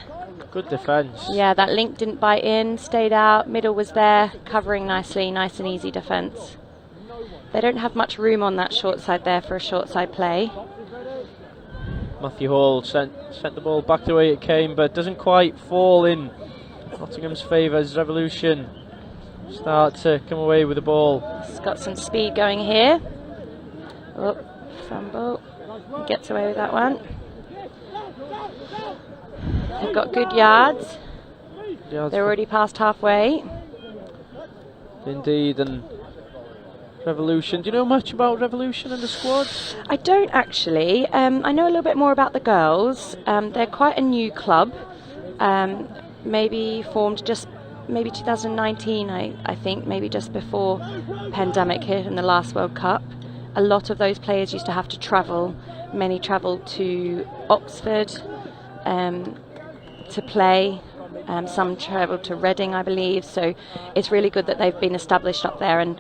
Good defence. Yeah, that link didn't bite in, stayed out, middle was there, covering nicely, nice and easy defence. They don't have much room on that short side there for a short side play. Matthew Hall sent the ball back the way it came, but doesn't quite fall in Nottingham's favour as Revolution start to come away with the ball. He's got some speed going here. Oh, fumble. He gets away with that one. They've got good yards. They're already past halfway. Indeed, and Revolution. Do you know much about Revolution and the squad? I don't actually. I know a little bit more about the girls. They're quite a new club. Maybe formed just maybe 2019, I think, maybe just before pandemic hit in the last World Cup. A lot of those players used to have to travel. Many travelled to Oxford to play. Some travelled to Reading, I believe. So it's really good that they've been established up there. And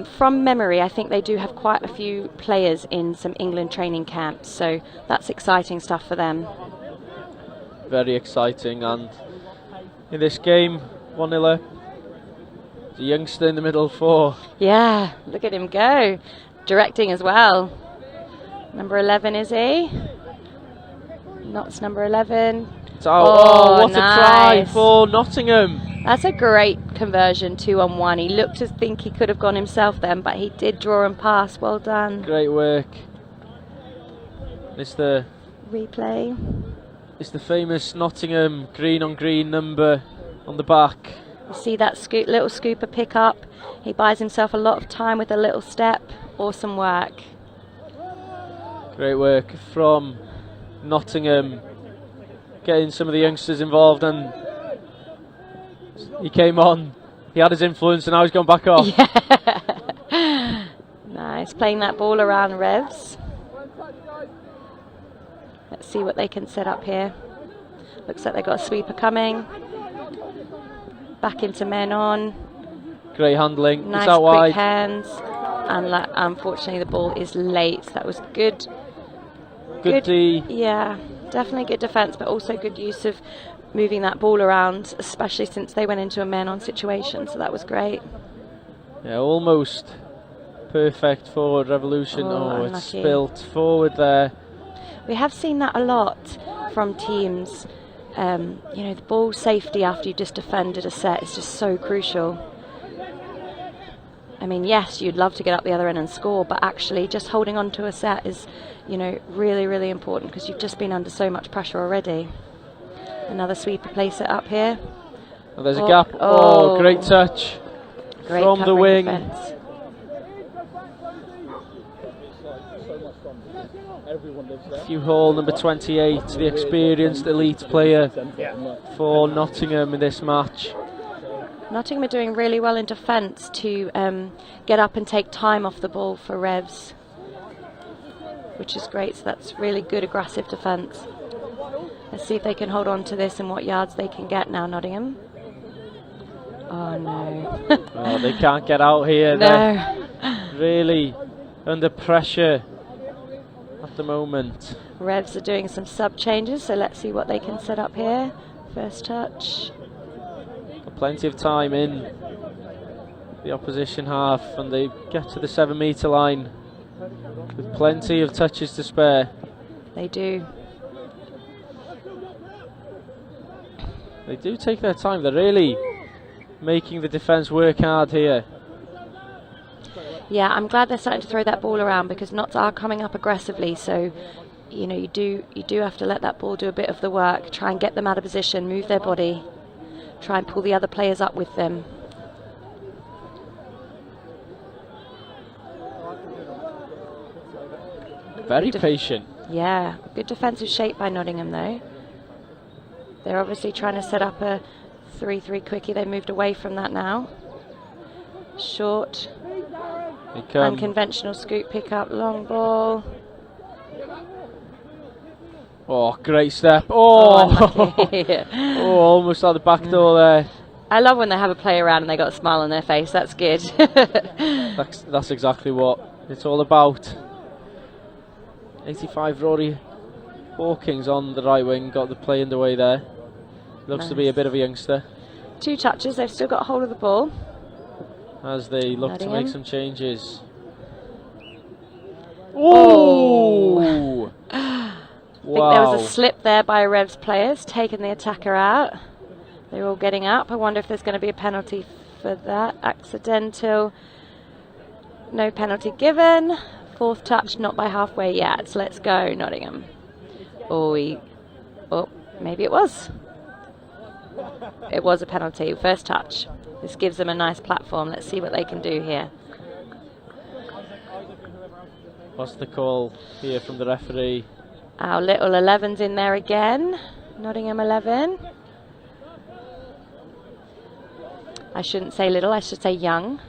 from memory, I think they do have quite a few players in some England training camps. So that's exciting stuff for them. Very exciting. And in this game, 1-0 up. The youngster in the middle for. Yeah, look at him go. Directing as well. Number 11, is he? Not's number 11. shot out. Oh, what nice. a try for Nottingham. That's a great conversion, 2-on-1. He looked to think he could have gone himself then, but he did draw and pass. Well done. Great work. It's the replay. It's the famous Nottingham green on green number on the back. You see that little scooper pick up. He buys himself a lot of time with a little step. Awesome work. Great work from Nottingham, getting some of the youngsters involved, and he came on. He had his influence, and now he's gone back off. Yeah. Nice, playing that ball around Revs. Let's see what they can set up here. Looks like they've got a sweeper coming. Back into men on. Great handling. Nice it's out quick wide. hands. And unfortunately the ball is late. That was good. Good D. Yeah, definitely good defence, but also good use of moving that ball around, especially since they went into a men-on situation. So that was great. Yeah, almost perfect forward revolution. Oh, it's spilt forward there. We have seen that a lot from teams. You know, the ball safety after you just defended a set is just so crucial. I mean, yes, you'd love to get up the other end and score, but actually just holding on to a set is, you know, really, really important because you've just been under so much pressure already. Another sweeper play set up here. Oh, there's a gap. Oh, great touch great from the wing. Defense. Hugh Hall, number 28, the experienced elite player for Nottingham in this match. Nottingham are doing really well in defence to get up and take time off the ball for Revs, which is great. So that's really good aggressive defence. Let's see if they can hold on to this and what yards they can get now, Nottingham. Oh no. Oh, they can't get out here. No. They're really under pressure at the moment. Revs are doing some sub changes, so let's see what they can set up here. First touch. Got plenty of time in the opposition half, and they get to the 7-metre line with plenty of touches to spare. They do. They do take their time. They're really making the defence work hard here. Yeah, I'm glad they're starting to throw that ball around because Notts are coming up aggressively. So, you know, you do have to let that ball do a bit of the work. Try and get them out of position, move their body, try and pull the other players up with them. Very patient. Yeah, good defensive shape by Nottingham though. They're obviously trying to set up a 3-3 quickie. They moved away from that now. Short. Unconventional scoop pick up, long ball. Oh, great step. Oh, oh, almost out the back door there. I love when they have a play around and they got a smile on their face. That's good. That's exactly what it's all about. 85 Rory Hawkins on the right wing, got the play underway there. Looks to be a bit of a youngster. 2 touches, they've still got hold of the ball. As they look to make some changes. Oh! Wow. I think there was a slip there by Revs players, taking the attacker out. They're all getting up. I wonder if there's going to be a penalty for that. Accidental. No penalty given. 4th touch, not by halfway yet. So let's go, Nottingham. Oh, maybe it was. It was a penalty. First touch. This gives them a nice platform. Let's see what they can do here. What's the call here from the referee? Our little 11's in there again. Nottingham 11. I shouldn't say little, I should say young.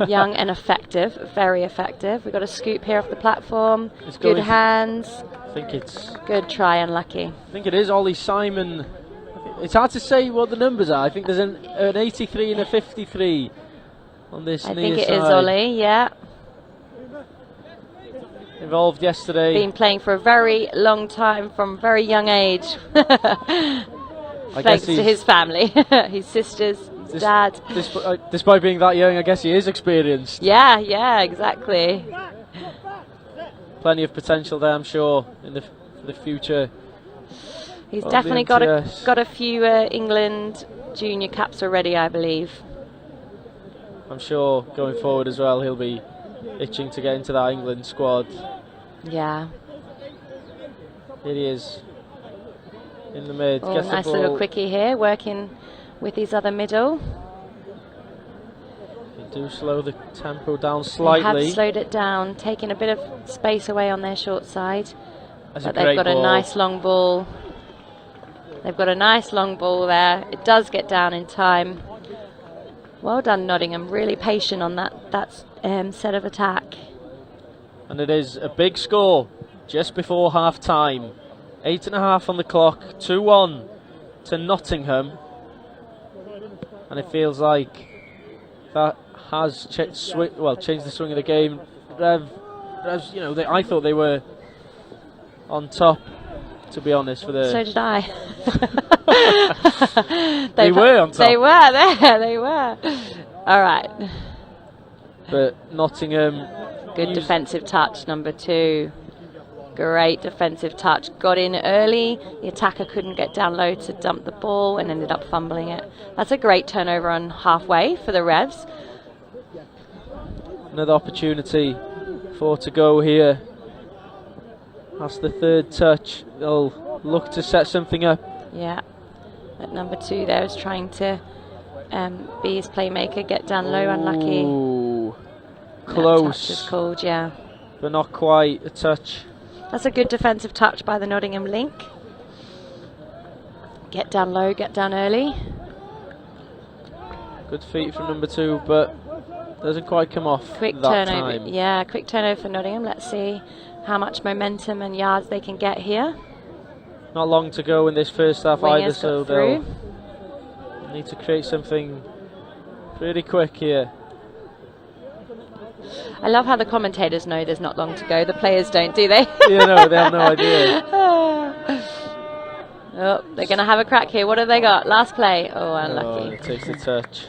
Young and effective, very effective. We've got a scoop here off the platform. Good hands. I think it's... Good try, unlucky. I think it is Ollie Simon. It's hard to say what the numbers are. I think there's an 83 and a 53 on this near side. I think it is Ollie, yeah. Involved yesterday. Been playing for a very long time from a very young age. Thanks to his family, his sisters, his dad. Despite being that young, I guess he is experienced. Yeah, exactly. Plenty of potential there, I'm sure, in the future. He's of definitely the got NTS. a few England junior caps already, I believe. I'm sure going forward as well, he'll be itching to get into that England squad. Yeah. Here he is in the mid. Oh, Gets the nice ball. little quickie here, working with his other middle. They do slow the tempo down They slightly. have slowed it down, taking a bit of space away on their short side. That's But a great they've got ball. a nice long ball. They've got a nice long ball there. It does get down in time. Well done, Nottingham. Really patient on that set of attack. And it is a big score just before half time. 8.5 on the clock, 2-1 to Nottingham. And it feels like that has changed the swing of the game. Revs, you know, I thought they were on top, to be honest. For the So did I. They were on top. They were there. They were. All right. But Nottingham. Good defensive touch, number 2. Great defensive touch. Got in early. The attacker couldn't get down low to dump the ball and ended up fumbling it. That's a great turnover on halfway for the Revs. Another opportunity to go here. That's the third touch. They'll look to set something up. Yeah. That number 2 there is trying to be his playmaker, get down low, unlucky. Ooh, That close. touch is called, yeah. But not quite a touch. That's a good defensive touch by the Nottingham link. Get down low, get down early. Good feet from number 2, but doesn't quite come off Quick that turnover. time. Yeah, quick turnover for Nottingham. Let's see how much momentum and yards they can get here. Not long to go in this first half Wingers either, so got through. they'll need to create something pretty quick here. I love how the commentators know there's not long to go. The players don't, do they? Yeah, no, they have no idea. Oh, they're going to have a crack here. What have they got? Last play. Oh, unlucky. Oh, it takes the touch.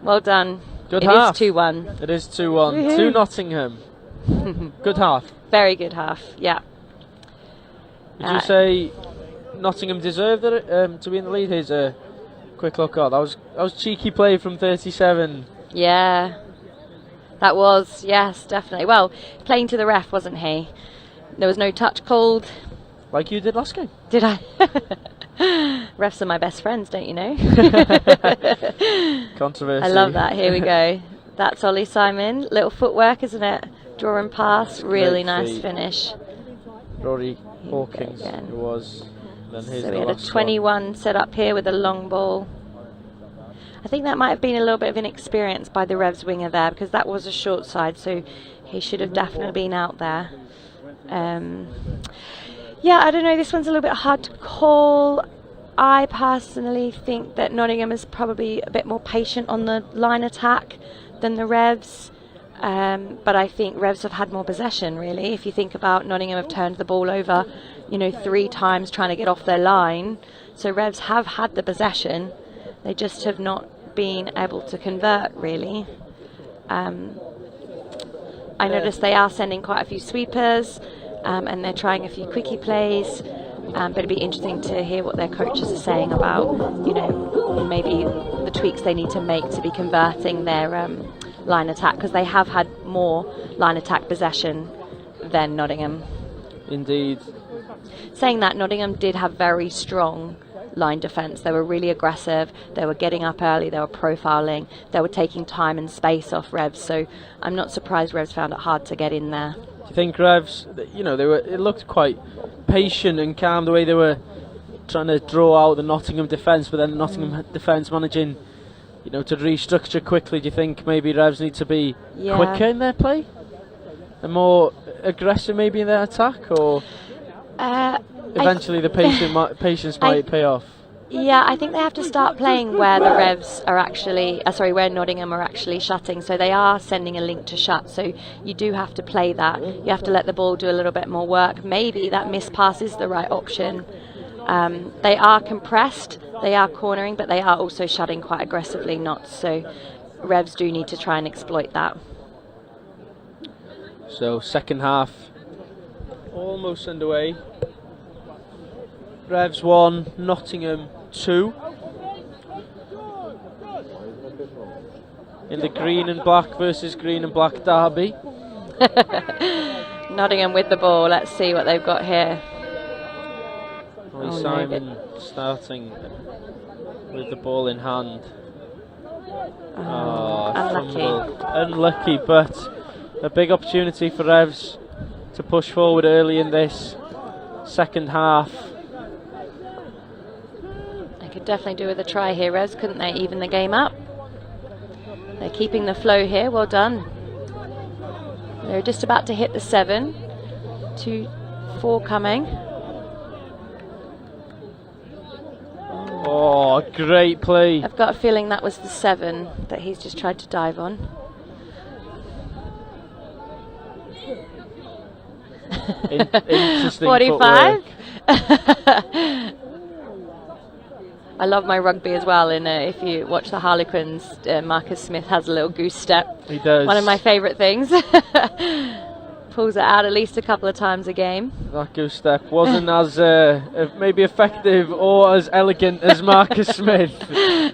Well done. Good It half. is 2-1. It is 2-1 Woohoo. to Nottingham. Good half. Very good half, yeah. Would you say Nottingham deserved it, to be in the lead? Here's a quick look. Oh, that was cheeky play from 37. Yeah. That was, yes, definitely. Well, playing to the ref, wasn't he? There was no touch called. Like you did last game. Did I? Refs are my best friends, don't you know? Controversy. I love that. Here we go. That's Ollie Simon. Little footwork, isn't it? Draw and pass. Really Great nice feet. finish. Rory Hawkins, again. it was. Then here's So the we had a last 21 set up here with a long ball. I think that might have been a little bit of inexperience by the Revs winger there, because that was a short side, so he should have definitely been out there. Yeah, I don't know, this one's a little bit hard to call. I personally think that Nottingham is probably a bit more patient on the line attack than the Revs. But I think Revs have had more possession, really. If you think about Nottingham have turned the ball over, 3 times trying to get off their line. So Revs have had the possession. They just have not been able to convert, really. I noticed they are sending quite a few sweepers, and they're trying a few quickie plays. But it'd be interesting to hear what their coaches are saying about, maybe the tweaks they need to make to be converting their line attack, because they have had more line attack possession than Nottingham. Indeed. Saying that, Nottingham did have very strong line defence. They were really aggressive, they were getting up early, they were profiling, they were taking time and space off Revs, so I'm not surprised Revs found it hard to get in there. Do you think Revs, it looked quite patient and calm the way they were trying to draw out the Nottingham defence, but then the Nottingham defence managing to restructure quickly? Do you think maybe Revs need to be quicker in their play and more aggressive maybe in their attack, or eventually the patience might pay off? Yeah, I think they have to start playing where the Revs are actually, where Nottingham are actually shutting. So they are sending a link to shut. So you do have to play that. You have to let the ball do a little bit more work. Maybe that miss pass is the right option. They are compressed, they are cornering, but they are also shutting quite aggressively not. So Revs do need to try and exploit that. So second half almost underway. Revs 1, Nottingham 2. In the green and black versus green and black derby. Nottingham with the ball. Let's see what they've got here. Simon starting with the ball in hand. Unlucky, but a big opportunity for Revs to push forward early in this second half. They could definitely do with a try here, Revs, couldn't they? Even the game up. They're keeping the flow here. Well done. They're just about to hit the 7. 2-4 coming. Oh, great play. I've got a feeling that was the 7 that he's just tried to dive on. Interesting 45. I love my rugby as well. And if you watch the Harlequins, Marcus Smith has a little goose step. He does. One of my favourite things. Pulls it out at least a couple of times a game. That goose step wasn't as maybe effective or as elegant as Marcus Smith.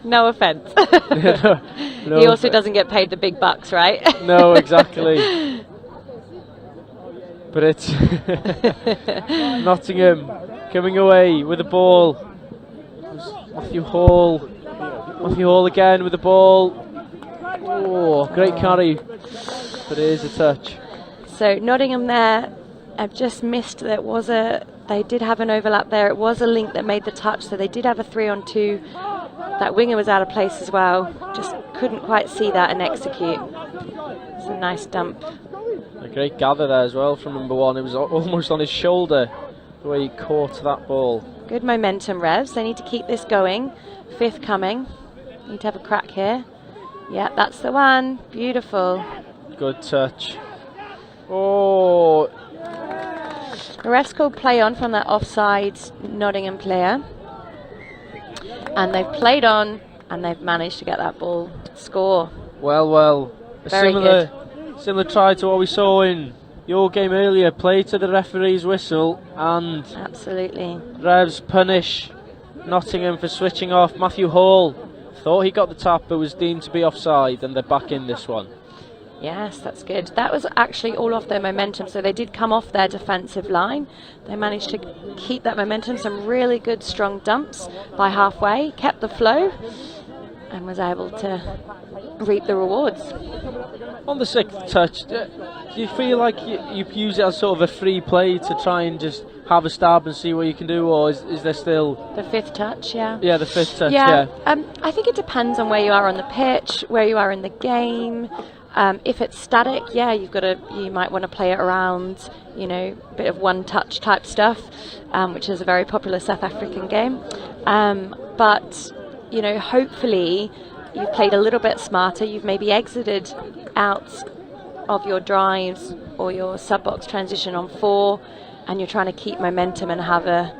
No offence. No he also doesn't get paid the big bucks, right? No, exactly. But it's Nottingham coming away with the ball. Matthew Hall. Matthew Hall again with the ball. Oh, great carry. But it is a touch. So Nottingham there, I've just missed that they did have an overlap there. It was a link that made the touch, so they did have a 3-on-2. That winger was out of place as well. Just couldn't quite see that and execute. It's a nice dump. A great gather there as well from number 1. It was almost on his shoulder the way he caught that ball. Good momentum, Revs. They need to keep this going. 5th coming. Need to have a crack here. Yeah, that's the one. Beautiful. Good touch. Oh. The refs called play on from that offside Nottingham player. And they've played on and they've managed to get that ball to score. Well. A Very similar try to what we saw in your game earlier. Play to the referee's whistle and absolutely. Revs punish Nottingham for switching off. Matthew Hall thought he got the tap but was deemed to be offside, and they're back in this one. Yes, that's good. That was actually all off their momentum, so they did come off their defensive line. They managed to keep that momentum, some really good strong dumps by halfway, kept the flow and was able to reap the rewards. On the 6th touch, do you feel like you use it as sort of a free play to try and just have a stab and see what you can do, or is there still... The 5th touch, yeah. Yeah, the 5th touch, yeah. I think it depends on where you are on the pitch, where you are in the game. If it's static, yeah, you might want to play it around, a bit of one-touch type stuff, which is a very popular South African game. But, hopefully you've played a little bit smarter. You've maybe exited out of your drives or your sub-box transition on 4, and you're trying to keep momentum and have a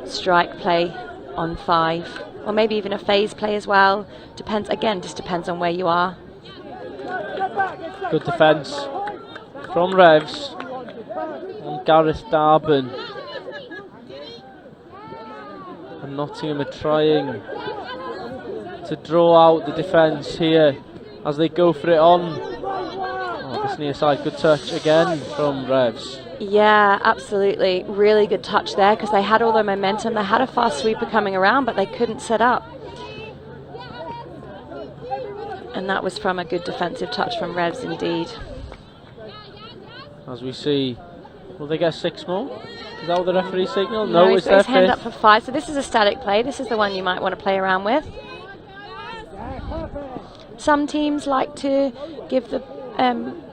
strike play on 5, or maybe even a phase play as well. Just depends on where you are. Good defence from Revs on Gareth Darben. And Nottingham are trying to draw out the defence here as they go for it on. This near side, good touch again from Revs. Yeah, absolutely. Really good touch there because they had all the momentum. They had a fast sweeper coming around, but they couldn't set up. And that was from a good defensive touch from Revs indeed. As we see, will they get 6 more? Is that what the referee signal? No, it's their 5th. He's hand up for 5. So this is a static play. This is the one you might want to play around with. Some teams like to give the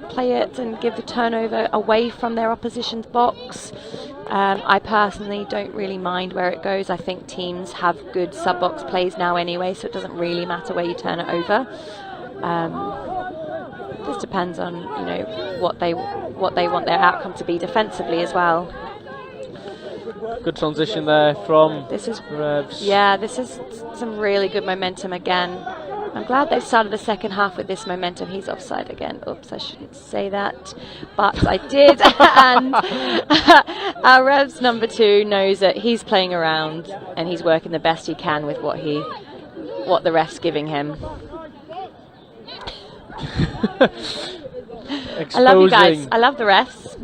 play it and give the turnover away from their opposition's box. I personally don't really mind where it goes. I think teams have good sub-box plays now anyway, so it doesn't really matter where you turn it over. This depends on what they want their outcome to be defensively as well. Good transition there from Revs. Revs. Yeah, this is some really good momentum again. I'm glad they've started the second half with this momentum. He's offside again. Oops, I shouldn't say that, but I did. And our Revs number 2 knows that he's playing around and he's working the best he can with what the ref's giving him. I love you guys. I love the refs.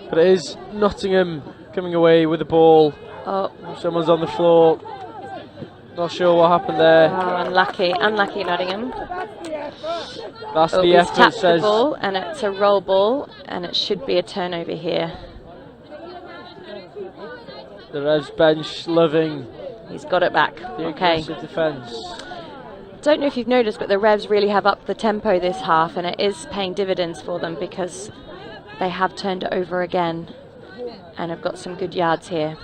But it is Nottingham coming away with the ball. Oh, someone's on the floor. Not sure what happened there. Oh, unlucky Nottingham. That's the he's effort. tapped Says the ball, and it's a roll ball, and it should be a turnover here. the Revs bench loving. He's got it back. The okay. aggressive defence. Don't know if you've noticed, but the Revs really have upped the tempo this half, and it is paying dividends for them because they have turned it over again and have got some good yards here.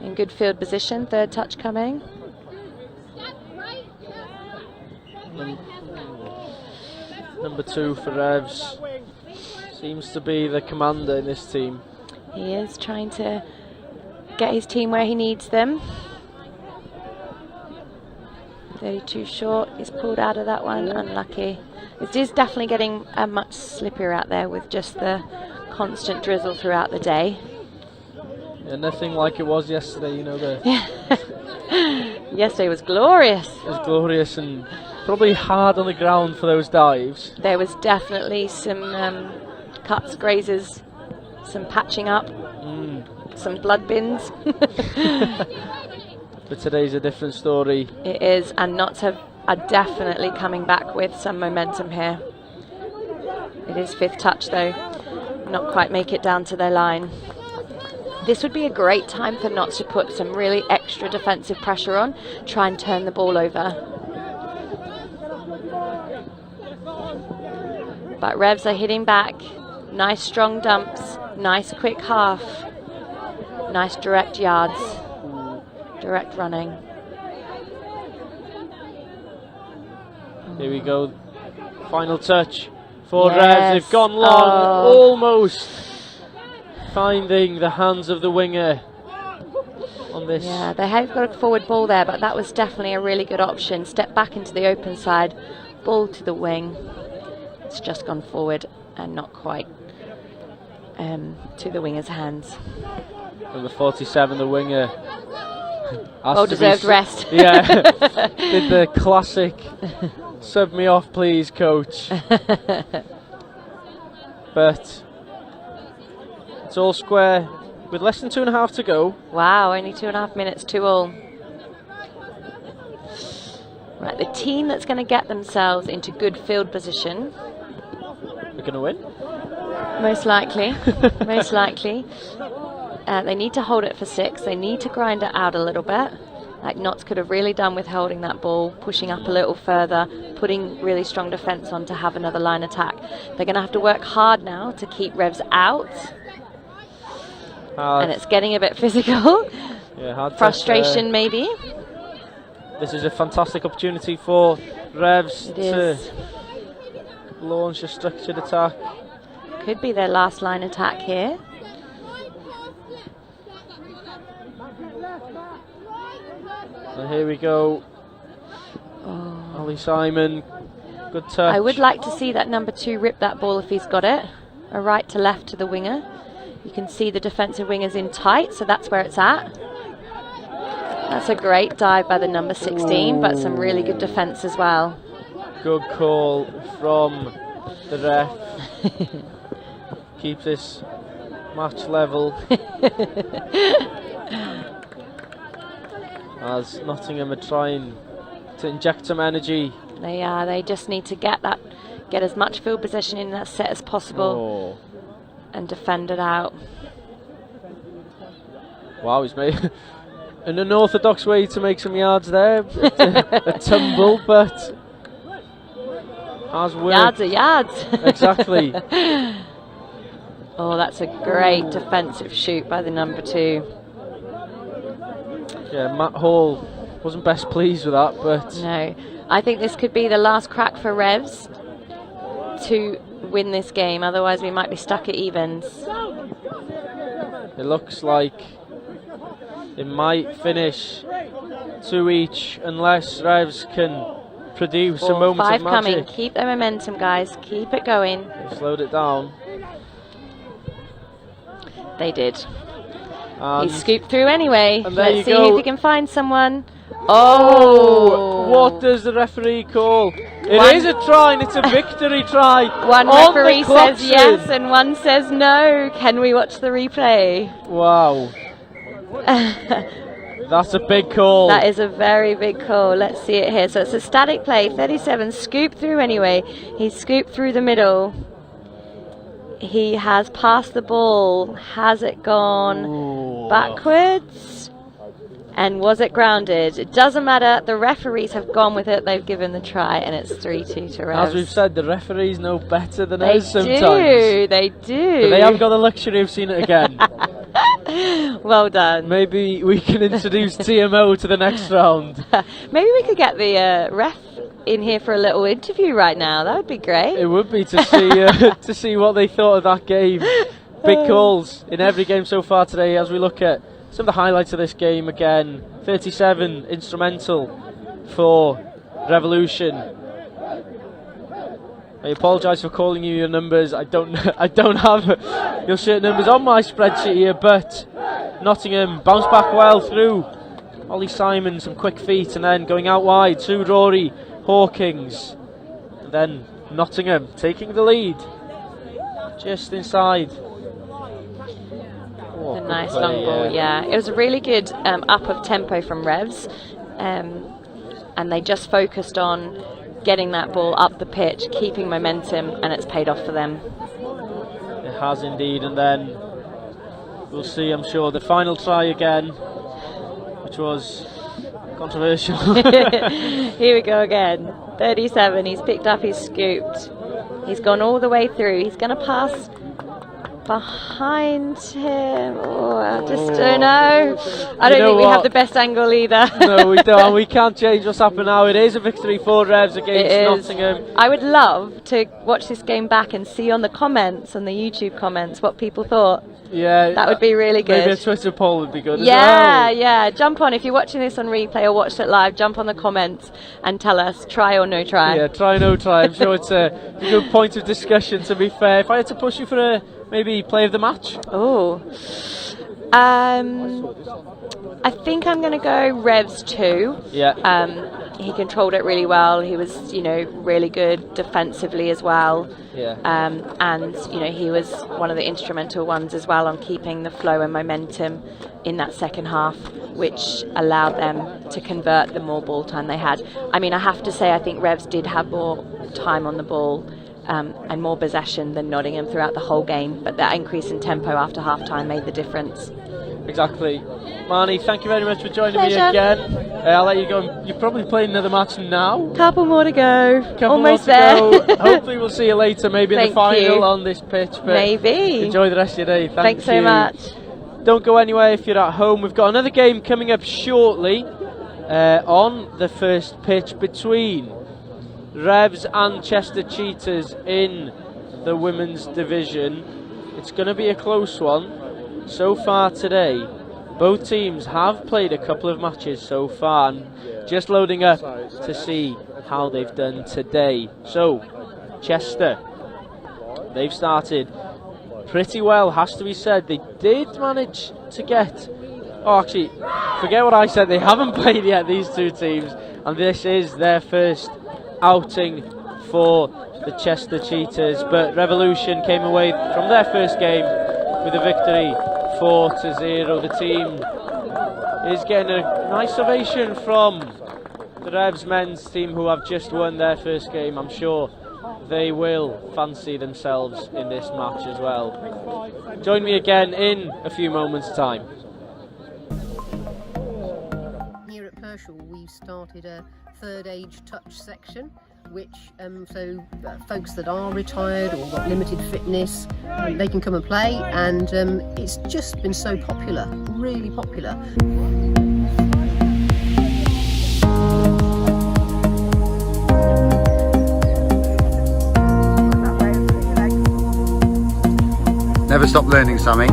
In good field position, third touch coming. Number 2 for Revs. Seems to be the commander in this team. He is trying to get his team where he needs them. 32 short, he's pulled out of that one, unlucky. It is definitely getting much slippier out there with just the constant drizzle throughout the day. Yeah, nothing like it was yesterday, you know. Yesterday was glorious. It was glorious and probably hard on the ground for those dives. There was definitely some cuts, grazes, some patching up, some blood bins. But today's a different story. It is, and Notts are definitely coming back with some momentum here. It is fifth touch though, not quite make it down to their line. This would be a great time for Notts to put some really extra defensive pressure on, try and turn the ball over. But Revs are hitting back. Nice strong dumps, nice quick half, nice direct yards, direct running. Here we go. Final touch for Yes. Revs. They've gone long, almost finding the hands of the winger on this. Yeah, they have got a forward ball there, but that was definitely a really good option. Step back into the open side, ball to the wing. It's just gone forward and not quite to the winger's hands. Number 47, the winger. Well deserved rest. Yeah, did the classic sub me off please coach. But it's all square with less than 2.5 to go. Wow, only 2.5 minutes, 2-all. Right, the team that's going to get themselves into good field position. We're going to win? Most likely, most likely. They need to hold it for 6. They need to grind it out a little bit. Like Notts could have really done with holding that ball, pushing up a little further, putting really strong defence on to have another line attack. They're going to have to work hard now to keep Revs out. And it's getting a bit physical. Yeah, hard frustration maybe. This is a fantastic opportunity for Revs It to is. launch a structured attack. Could be their last line attack here. And here we go. Ollie Simon, good touch. I would like to see that number 2 rip that ball if he's got it. A right to left to the winger. You can see the defensive wingers in tight, so that's where it's at. That's a great dive by the number 16, but some really good defence as well. Good call from the ref. Keep this match level. As Nottingham are trying to inject some energy. They are. They just need to get as much field possession in that set as possible and defend it out. Wow, he's made an unorthodox way to make some yards there. A tumble, but has worked. Yards are yards. Exactly. Oh, that's a great defensive shoot by the number 2. Yeah, Matt Hall wasn't best pleased with that, but no, I think this could be the last crack for Revs to win this game. Otherwise, we might be stuck at evens. It looks like It might finish 2 each unless Revs can produce a moment of 5 magic. coming. Keep the momentum, guys. Keep it going. They've slowed it down. They did. And He scooped through anyway. and there you Let's see go. if he can find someone. Oh! What does the referee call? It is a try and it's a victory try. One on the referee clock says yes and one says no. Can we watch the replay? Wow. That's a big call. That is a very big call. Let's see it here. So it's a static play. 37 scooped through anyway. He scooped through the middle. He has passed the ball. Has it gone backwards? And was it grounded? It doesn't matter. The referees have gone with it. They've given the try, and it's 3-2 to Revs. As we've said, the referees know better than They us sometimes. do. They do. But they haven't got the luxury of seeing it again. Well done. Maybe we can introduce TMO to the next round. Maybe we could get the ref in here for a little interview right now. That would be great. It would be to see what they thought of that game. Big calls in every game so far today as we look at some of the highlights of this game again. 37 instrumental for Revolution. I apologise for calling you your numbers. I don't have your shirt numbers on my spreadsheet here, but Nottingham bounced back well through Ollie Simon, some quick feet, and then going out wide to Rory Hawkins. And then Nottingham taking the lead just inside. A nice long ball, yeah. It was a really good up of tempo from Revs, and they just focused on getting that ball up the pitch, keeping momentum, and it's paid off for them. It has indeed, and then we'll see, I'm sure, the final try again, which was controversial. Here we go again. 37, he's picked up, he's scooped. He's gone all the way through. He's going to pass behind him. Oh, I just don't know. I don't think we have the best angle either. No, we don't. We can't change what's happened now. It is a victory for Revs against Nottingham. I would love to watch this game back and see on the comments, on the YouTube comments, what people thought. Yeah, that would be really good. Maybe a Twitter poll would be good as well. Yeah. Jump on. If you're watching this on replay or watched it live, jump on the comments and tell us try or no try. Yeah, try, no try. I'm sure it's a good point of discussion, to be fair. If I had to push you for a maybe play of the match? Oh. I think I'm going to go Revs 2. Yeah. He controlled it really well. He was, really good defensively as well. Yeah. And, he was one of the instrumental ones as well on keeping the flow and momentum in that second half, which allowed them to convert the more ball time they had. I mean, I have to say, I think Revs did have more time on the ball and more possession than Nottingham throughout the whole game, but that increase in tempo after half-time made the difference. Exactly. Marnie, thank you very much for joining Pleasure. me again. I'll let you go. You're probably playing another match now. Couple more to go. Almost more to there. go. Hopefully we'll see you later, maybe in the final on this pitch. But maybe. Enjoy the rest of your day. Thanks so much. Don't go anywhere if you're at home. We've got another game coming up shortly on the first pitch between Revs and Chester Cheetahs in the women's division. It's going to be a close one. So far today, both teams have played a couple of matches so far, and just loading up to see how they've done today. So, Chester, they've started pretty well, has to be said. They did manage to get... Oh, actually, forget what I said. They haven't played yet, these two teams, and this is their first outing for the Chester Cheetahs. But Revolution came away from their first game with a victory 4-0. The team is getting a nice ovation from the Revs men's team, who have just won their first game. I'm sure they will fancy themselves in this match as well. Join me again in a few moments' time. Here at Pershall, we've started a third age touch section, which folks that are retired or got limited fitness, they can come and play, and it's just been so popular, really popular. Never stop learning, Sammy.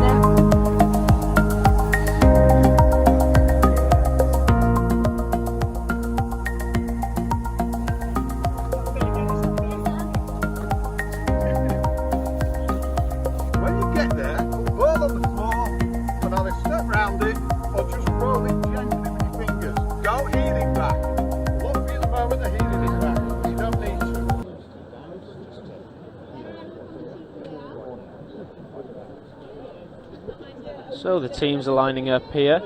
So the teams are lining up here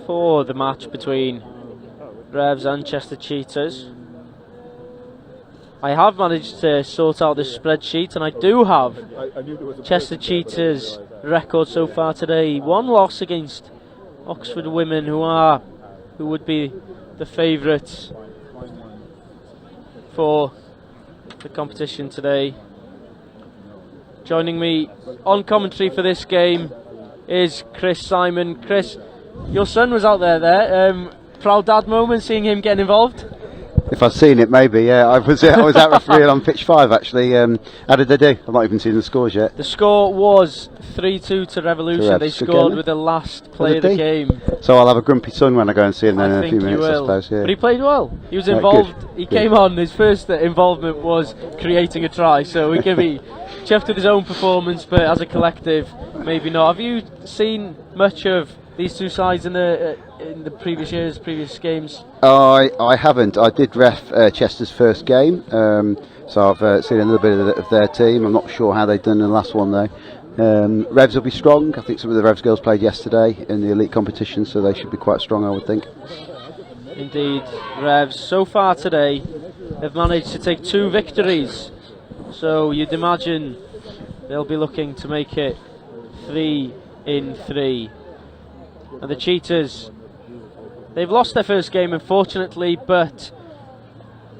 for the match between Revs and Chester Cheetahs. I have managed to sort out this spreadsheet, and I do have Chester Cheetahs' record so far today. 1 loss against Oxford Women, who would be the favourites for the competition today. Joining me on commentary for this game is Chris Simon. Chris, your son was out there. Proud dad moment seeing him getting involved? If I'd seen it, maybe, yeah. I was out refereeing on pitch 5 actually. How did they do? I've not even seen the scores yet. The score was 3-2 to Revolution. They scored with the last play of the game. So I'll have a grumpy son when I go and see him then in a few minutes, I suppose. Yeah. But he played well. He was involved. He came on. His first involvement was creating a try. So we can be chuffed with his own performance, but as a collective, maybe not. Have you seen much of these two sides in the previous games? I haven't. I did ref Chester's first game, so I've seen a little bit of their team. I'm not sure how they've done in the last one though. Revs will be strong. I think some of the Revs girls played yesterday in the elite competition, so they should be quite strong, I would think. Indeed, Revs so far today have managed to take 2 victories, so you'd imagine they'll be looking to make it 3 in 3. And the Cheetahs, they've lost their first game unfortunately, but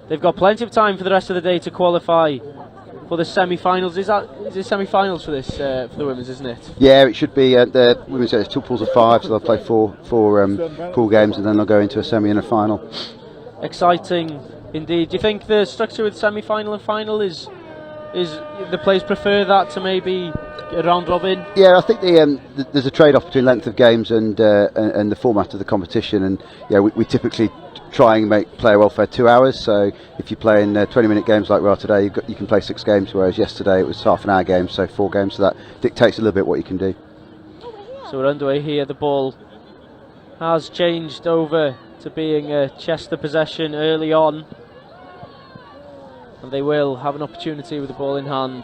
they've got plenty of time for the rest of the day to qualify for the semi-finals. Is it semi-finals for this for the women's, isn't it? Yeah, it should be. The women's, there's 2 pools of 5, so they'll play four pool games, and then they'll go into a semi and a final. Exciting indeed. Do you think the structure with semi-final and final is the players prefer that to maybe a round robin? Yeah, I think there's a trade-off between length of games and the format of the competition, and yeah, we typically try and make player welfare 2 hours. So if you play in 20-minute games like we are today, you can play 6 games, whereas yesterday it was half an hour game, so 4 games. So that dictates a little bit what you can do. So we're underway here. The ball has changed over to being a Chester possession early on, and they will have an opportunity with the ball in hand.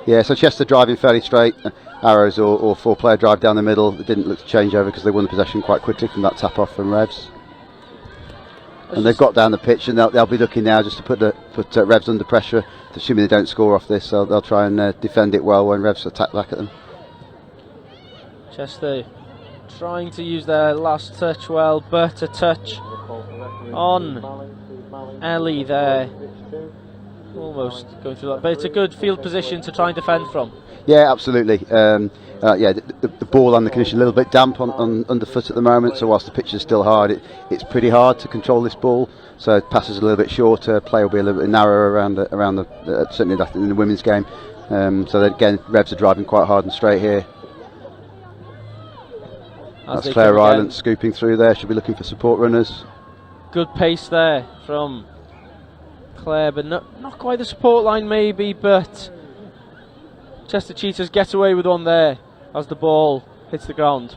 Yeah, so Chester driving fairly straight, arrows or 4-player drive down the middle. It didn't look to change over because they won the possession quite quickly from that tap off from Revs. And they've got down the pitch, and they'll be looking now just to put Revs under pressure, assuming they don't score off this. So they'll try and defend it well when Revs attack back at them. Chester trying to use their last touch well, but a touch on Ellie there. Almost going through that, but it's a good field position to try and defend from. Yeah, absolutely. Yeah, the ball and the condition a little bit damp on underfoot at the moment, so whilst the pitch is still hard, it's pretty hard to control this ball. So it passes a little bit shorter, play will be a little bit narrower around the certainly in the women's game. So that, again, Revs are driving quite hard and straight here. That's Claire Ryland scooping through there. She'll be looking for support runners. Good pace there from Claire, but not quite the support line maybe, but Chester Cheetahs get away with one there as the ball hits the ground.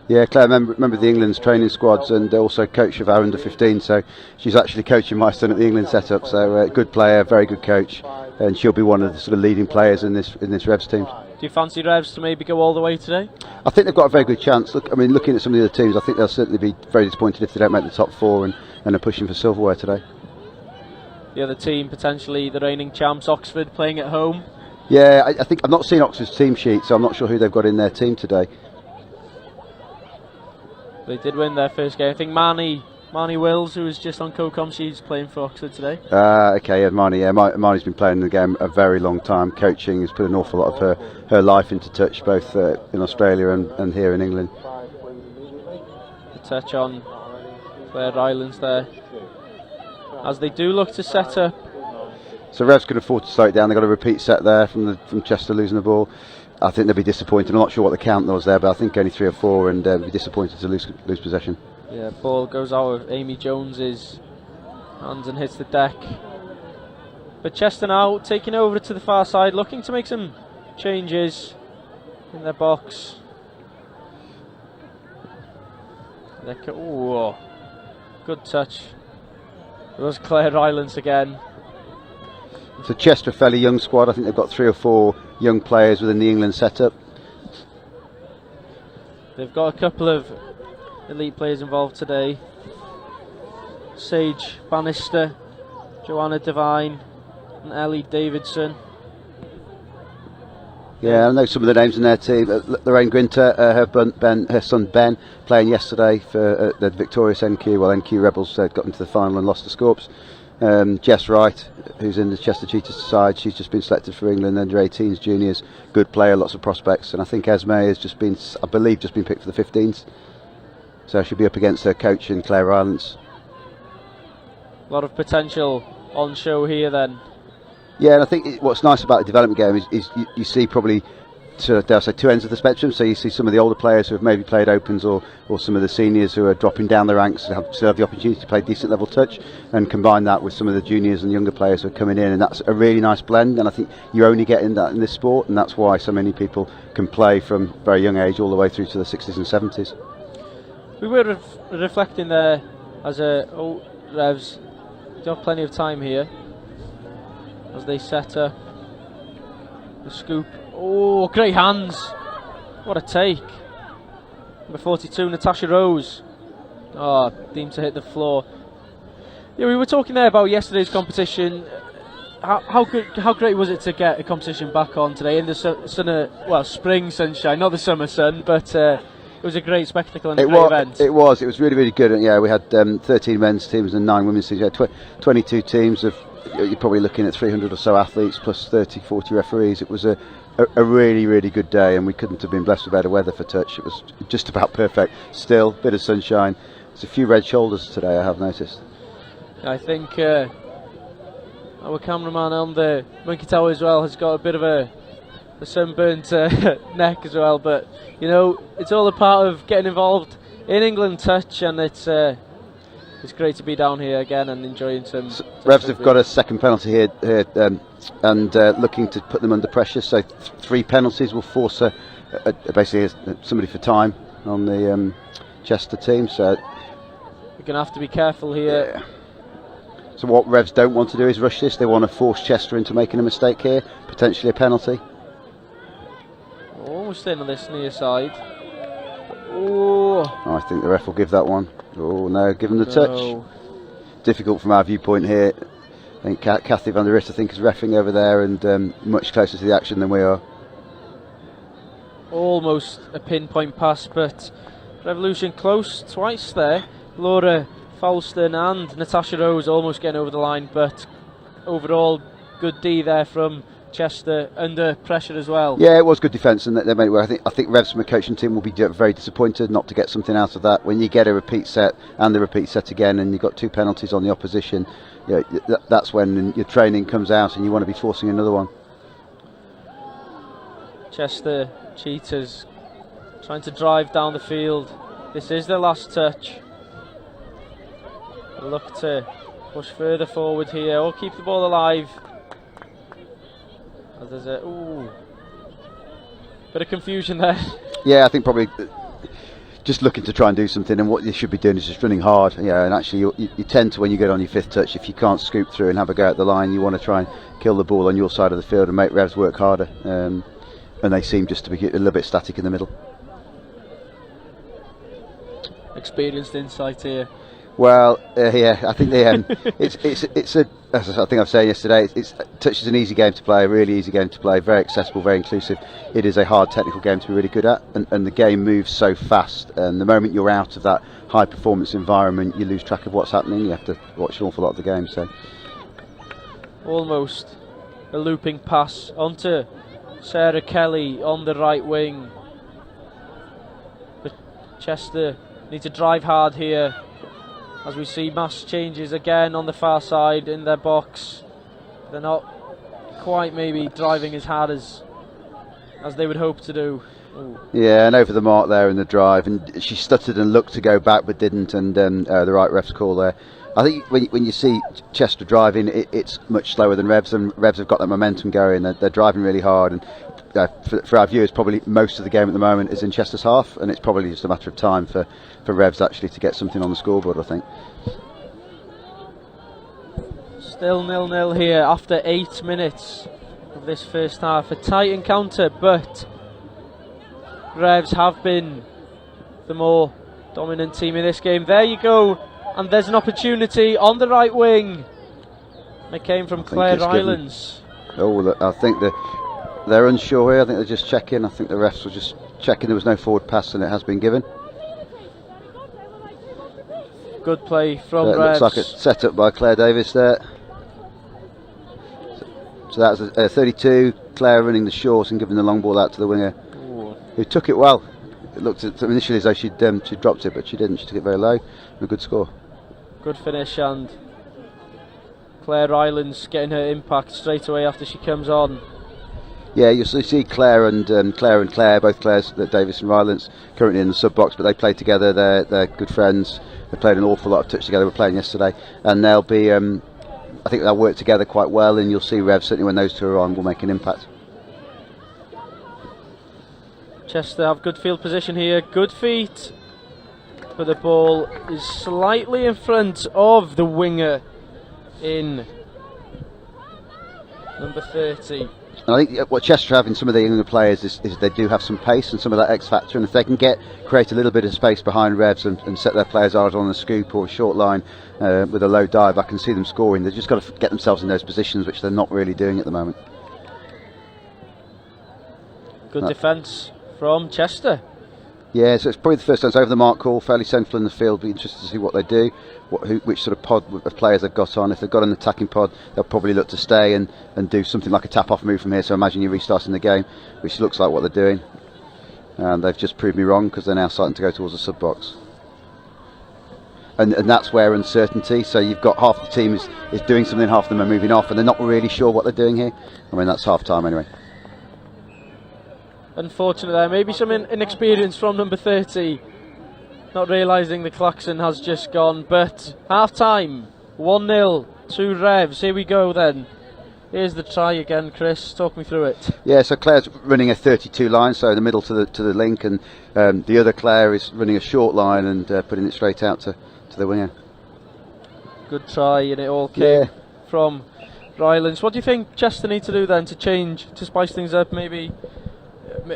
Yeah, Claire, member of the England's training squads and also coach of our under-15, so she's actually coaching my son at the England setup, so good player, very good coach, and she'll be one of the sort of leading players in this Revs team. Do you fancy Revs to maybe go all the way today? I think they've got a very good chance. Look, I mean, looking at some of the other teams, I think they'll certainly be very disappointed if they don't make the top 4 and are pushing for silverware today. The other team, potentially the reigning champs, Oxford, playing at home. Yeah, I think I've not seen Oxford's team sheet, so I'm not sure who they've got in their team today. They did win their first game. I think Marnie Wills, who was just on co-com, she's playing for Oxford today. Okay, yeah, Marnie. Yeah, Marnie's been playing the game a very long time, coaching, has put an awful lot of her life into touch, both in Australia and here in England. The touch on Claire Rylands there, as they do look to set up. So Revs can afford to slow it down. They've got a repeat set there from Chester losing the ball. I think they'll be disappointed. I'm not sure what the count was there, but I think only 3 or 4, and be disappointed to lose possession. Yeah, ball goes out of Amy Jones's hands and hits the deck. But Chester now taking over to the far side, looking to make some changes in their box. Ooh, good touch. It was Claire Rylands again. So Chester, a fairly young squad. I think they've got 3 or 4 young players within the England setup. They've got a couple of elite players involved today. Sage Bannister, Joanna Devine and Ellie Davidson. Yeah, I know some of the names in their team. Lorraine Grinter, her son Ben, playing yesterday for the victorious NQ. Well, NQ Rebels got into the final and lost to Scorps. Jess Wright, who's in the Chester Cheetahs side, she's just been selected for England under 18s juniors. Good player, lots of prospects. And I think Esme has just been, I believe, just been picked for the 15s. So she'll be up against her coach in Claire Rylance. A lot of potential on show here then. Yeah, and I think what's nice about the development game is you see probably, dare I say, 2 ends of the spectrum. So you see some of the older players who have maybe played opens, or some of the seniors who are dropping down the ranks and still have the opportunity to play decent level touch, and combine that with some of the juniors and younger players who are coming in, and that's a really nice blend. And I think you're only getting that in this sport, and that's why so many people can play from very young age all the way through to the 60s and 70s. We were reflecting there as Revs do have plenty of time here as they set up the scoop. Oh, great hands! What a take! Number 42, Natasha Rose. Oh, deemed to hit the floor. Yeah, we were talking there about yesterday's competition. How great was it to get a competition back on today in the spring sunshine, not the summer sun, but it was a great spectacle and a great event. It was really, really good. And yeah, we had 13 men's teams and 9 women's teams. We had 22 teams of, you're probably looking at 300 or so athletes plus 30, 40 referees. It was a really, really good day, and we couldn't have been blessed with better weather for touch. It was just about perfect. Still, bit of sunshine. There's a few red shoulders today, I have noticed. I think our cameraman on the Monkey Tower as well has got a bit of a sunburnt neck as well, but you know, it's all a part of getting involved in England touch, and it's great to be down here again and enjoying some. Revs have got a second penalty here, and looking to put them under pressure. So 3 penalties will force basically somebody for time on the Chester team. So we're going to have to be careful here. Yeah. So what Revs don't want to do is rush this. They want to force Chester into making a mistake here, potentially a penalty. Almost in on this near side. Oh, I think the ref will give that one. Oh no, give him the touch. Difficult from our viewpoint here. I think Kathy van der Rit, I think, is reffing over there, and much closer to the action than we are. Almost a pinpoint pass, but Revolution close twice there. Laura Falston and Natasha Rose almost getting over the line, but overall good D there from Chester, under pressure as well. Yeah, it was good defence, and they made it well. I think Revs from a coaching team will be very disappointed not to get something out of that. When you get a repeat set and the repeat set again, and you've got 2 penalties on the opposition, you know, that's when your training comes out, and you want to be forcing another one. Chester Cheetahs trying to drive down the field. This is their last touch. They look to push further forward here, or keep the ball alive. There's a bit of confusion there. Yeah, I think probably just looking to try and do something, and what you should be doing is just running hard. Yeah, and actually you tend to, when you get on your 5th touch, if you can't scoop through and have a go at the line, you want to try and kill the ball on your side of the field and make Revs work harder. And they seem just to be a little bit static in the middle. Experienced insight here. Well, yeah, I think it's a, as I think I was saying yesterday, touch is an easy game to play, a really easy game to play, very accessible, very inclusive. It is a hard technical game to be really good at, and the game moves so fast, and the moment you're out of that high performance environment, you lose track of what's happening. You have to watch an awful lot of the game. So almost a looping pass onto Sarah Kelly on the right wing. But Chester need to drive hard here, as we see mass changes again on the far side in their box. They're not quite maybe driving as hard as they would hope to do. Ooh. Yeah, and over the mark there in the drive, and she stuttered and looked to go back but didn't, and the right ref's call there. I think when you see Chester driving, it's much slower than Revs, and Revs have got that momentum going. They're driving really hard, and for our viewers, probably most of the game at the moment is in Chester's half, and it's probably just a matter of time for Revs actually to get something on the scoreboard, I think. Still 0-0 here after 8 minutes of this first half. A tight encounter, but Revs have been the more dominant team in this game. There you go, and there's an opportunity on the right wing. It came from Claire Rylands. I think they're unsure here. I think they're just checking. I think the refs were just checking there was no forward pass, and it has been given. Good play from Looks Revs. like a set up by Claire Davis there. So that was a 32. Claire running the short and giving the long ball out to the winger, who took it well. It looked initially as though she'd dropped it, but she didn't. She took it very low. A good score. Good finish, and Claire Rylands getting her impact straight away after she comes on. Yeah, you see Claire and Claire, both Claires, Davis and Rylands, currently in the sub box, but they play together. They're good friends. They played an awful lot of touch together. We're playing yesterday, and they'll be. I think they'll work together quite well, and you'll see Rev certainly when those two are on will make an impact. Chester have good field position here, good feet, but the ball is slightly in front of the winger in number 30. And I think what Chester have in some of the younger players is they do have some pace and some of that X factor, and if they can create a little bit of space behind Revs and set their players out on a scoop or a short line with a low dive, I can see them scoring. They've just got to get themselves in those positions, which they're not really doing at the moment. Good defence from Chester. Yeah, so it's probably the first time it's over the mark call, fairly central in the field. Be interested to see what they do, which sort of pod of players they've got on. If they've got an attacking pod, they'll probably look to stay and do something like a tap-off move from here. So imagine you're restarting the game, which looks like what they're doing. And they've just proved me wrong because they're now starting to go towards the sub-box. And that's where uncertainty, so you've got half the team is doing something, half of them are moving off, and they're not really sure what they're doing here. I mean, that's half-time anyway. Unfortunate there, maybe some inexperience from number 30, not realising the klaxon has just gone, but half-time, 1-0 to Revs. Here we go then. Here's the try again, Chris, talk me through it. Yeah, so Claire's running a 32 line, so the middle to the link, and the other Claire is running a short line and putting it straight out to the winger. Good try, and it all came from Rylands. What do you think Chester need to do then to spice things up, maybe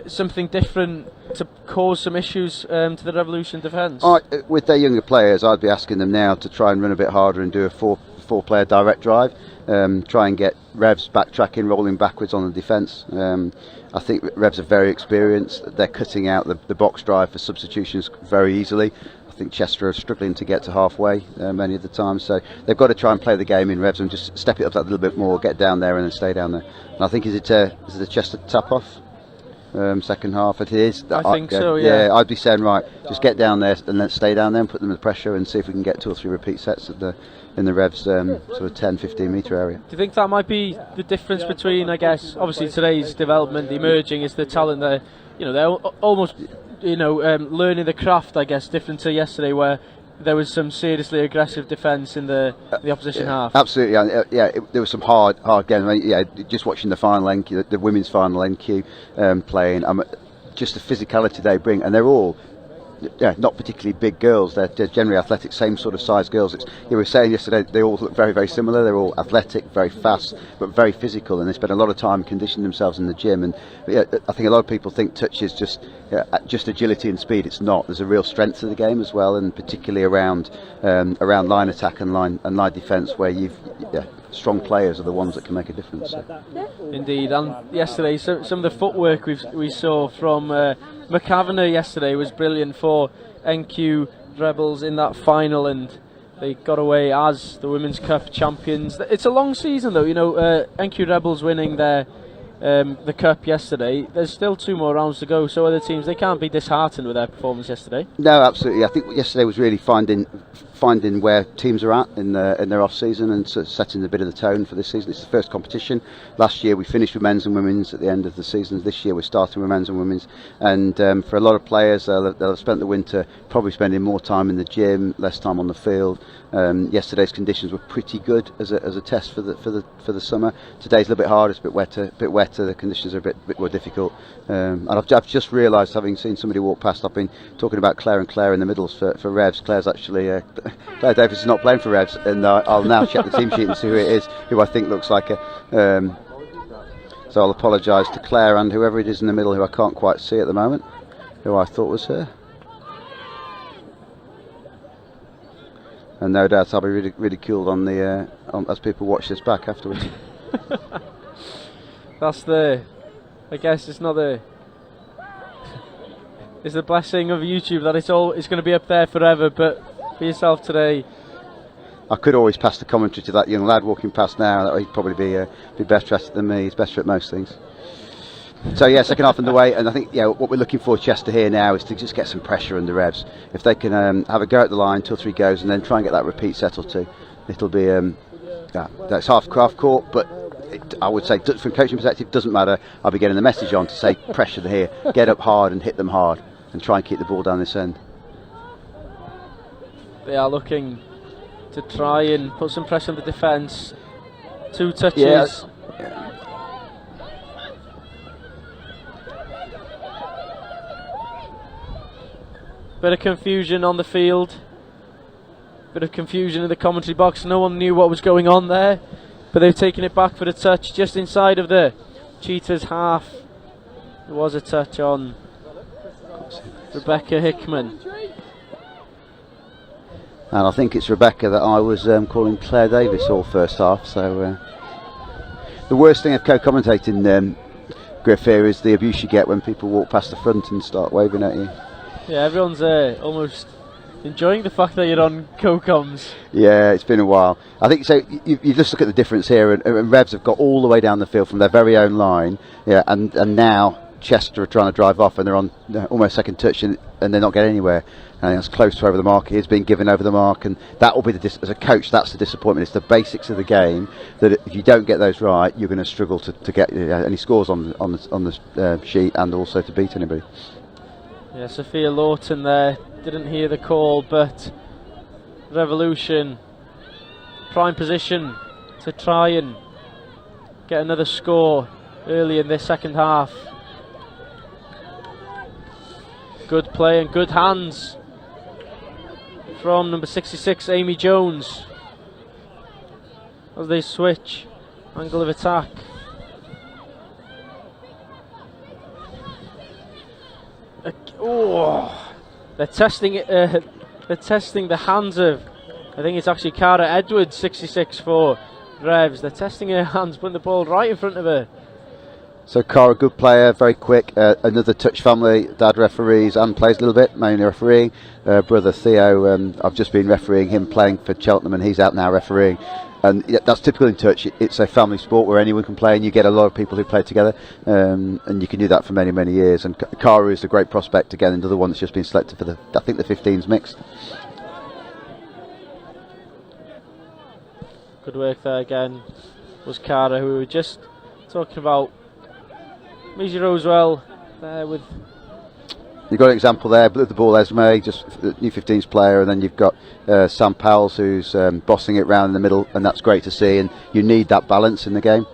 something different to cause some issues to the Revolution defence? With their younger players, I'd be asking them now to try and run a bit harder and do a four-player direct drive. Try and get Revs backtracking, rolling backwards on the defence. I think Revs are very experienced. They're cutting out the box drive for substitutions very easily. I think Chester are struggling to get to halfway many of the times, so they've got to try and play the game in Revs and just step it up that little bit more, get down there and then stay down there. And I think is it a Chester tap-off? Second half it is. I think so, yeah. I'd be saying, right, just get down there and let's stay down there and put them under pressure and see if we can get 2 or 3 repeat sets in the Revs sort of 10-15 metre area. Do you think that might be the difference between, I guess, obviously today's development, the emerging is the talent there, they're almost learning the craft, I guess, different to yesterday where there was some seriously aggressive defence in the opposition half. Absolutely, there was some hard games. I mean, just watching the final NQ, the women's final NQ playing, just the physicality they bring, and they're all not particularly big girls. They're generally athletic, same sort of size girls. You were saying yesterday they all look very, very similar. They're all athletic, very fast, but very physical, and they spend a lot of time conditioning themselves in the gym. And I think a lot of people think touch is just agility and speed. It's not. There's a real strength to the game as well, and particularly around line attack and line defence, where strong players are the ones that can make a difference. Indeed, and yesterday some of the footwork we saw from McAvenner yesterday was brilliant for NQ Rebels in that final, and they got away as the Women's Cup champions. It's a long season though, NQ Rebels winning the Cup yesterday. There's still 2 more rounds to go, so other teams, they can't be disheartened with their performance yesterday. No, absolutely. I think yesterday was really finding where teams are at in their off season and sort of setting a bit of the tone for this season. It's the first competition. Last year we finished with men's and women's at the end of the season. This year we're starting with men's and women's, and for a lot of players they'll have spent the winter probably spending more time in the gym, less time on the field. Yesterday's conditions were pretty good as a test for the summer. Today's a little bit harder, it's a bit wet better, the conditions are a bit more difficult. And I've just realised, having seen somebody walk past, I've been talking about Claire and Claire in the middles for Revs. Claire's actually Claire Davis is not playing for Revs, and I'll now check the team sheet and see who it is, who I think looks like her. So I'll apologise to Claire and whoever it is in the middle, who I can't quite see at the moment, who I thought was her. And no doubt I'll be ridiculed on the as people watch this back afterwards. That's I guess it's not it's the blessing of YouTube that it's going to be up there forever. But for yourself today, I could always pass the commentary to that young lad walking past now. He'd probably be better at it than me. He's better at most things. So yeah, second half underway, and I think what we're looking for Chester here now is to just get some pressure under Revs. If they can have a go at the line, 2 or 3 goes, and then try and get that repeat settled too, it'll be that's half court. But I would say, from coaching perspective, doesn't matter. I'll be getting the message on to say pressure here, get up hard and hit them hard, and try and keep the ball down this end. They are looking to try and put some pressure on the defence. 2 touches. Yeah. Bit of confusion on the field. Bit of confusion in the commentary box. No one knew what was going on there, but they've taken it back for the touch just inside of the Cheetahs half. There was a touch on Rebecca Hickman. And I think it's Rebecca that I was calling Claire Davis all first half. So the worst thing of co-commentating, Griff, here is the abuse you get when people walk past the front and start waving at you. Yeah, everyone's almost enjoying the fact that you're on co-coms. Yeah, it's been a while. I think so. You just look at the difference here, and Revs have got all the way down the field from their very own line. Yeah, and now Chester are trying to drive off, and they're on almost second touch, and they're not getting anywhere. And it's close to over the mark. It's being given over the mark, and that will be as a coach, that's the disappointment. It's the basics of the game that if you don't get those right, you're going to struggle to get any scores on the sheet, and also to beat anybody. Yeah, Sophia Lawton there didn't hear the call, but Revolution prime position to try and get another score early in this second half. Good play and good hands from number 66, Amy Jones, as they switch angle of attack. They're testing it. They're testing the hands of, I think it's actually Cara Edwards, 66 for Revs. They're testing her hands, putting the ball right in front of her. So Cara, good player, very quick. Another touch family. Dad referees and plays a little bit, mainly refereeing. Brother Theo, I've just been refereeing him playing for Cheltenham, and he's out now refereeing. And that's typical in touch. It's a family sport where anyone can play, and you get a lot of people who play together, and you can do that for many, many years. And Cara is a great prospect, again, another one that's just been selected for I think the 15s mixed. Good work there again was Cara, who we were just talking about. Maisie Rosewell there with... You've got an example there, the ball Esme, just new 15s player, and then you've got Sam Powell, who's bossing it round in the middle, and that's great to see, and you need that balance in the game.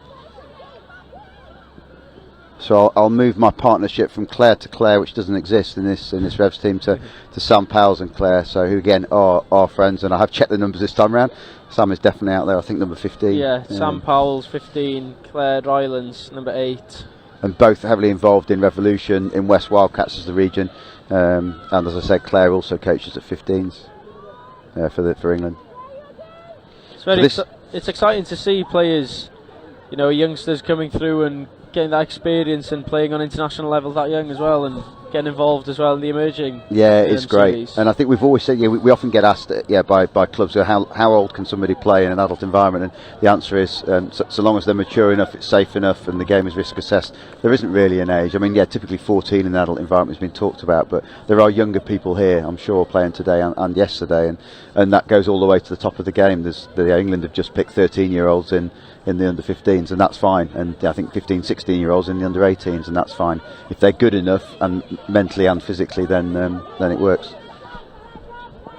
So I'll move my partnership from Claire to Claire, which doesn't exist in this Revs team, to Sam Powell and Claire, so who again are friends, and I have checked the numbers this time round. Sam is definitely out there, I think number 15. Yeah, Sam Powell's 15, Claire Rylands number 8. And both heavily involved in Revolution, in West Wildcats as the region, and as I said, Claire also coaches at 15s for England. It's exciting to see players, youngsters coming through and getting that experience and playing on international level that young as well, and getting involved as well in the emerging. Yeah, it's great. Series. And I think we've always said, we often get asked by clubs, how old can somebody play in an adult environment, and the answer is so long as they're mature enough, it's safe enough, and the game is risk assessed. There isn't really an age. I mean, typically 14 in an adult environment has been talked about, but there are younger people here, I'm sure, playing today and yesterday, and that goes all the way to the top of the game. England have just picked 13-year-olds in the under 15s, and that's fine, and I think 15, 16-year-olds in the under 18s, and that's fine. If they're good enough, and mentally and physically, then it works.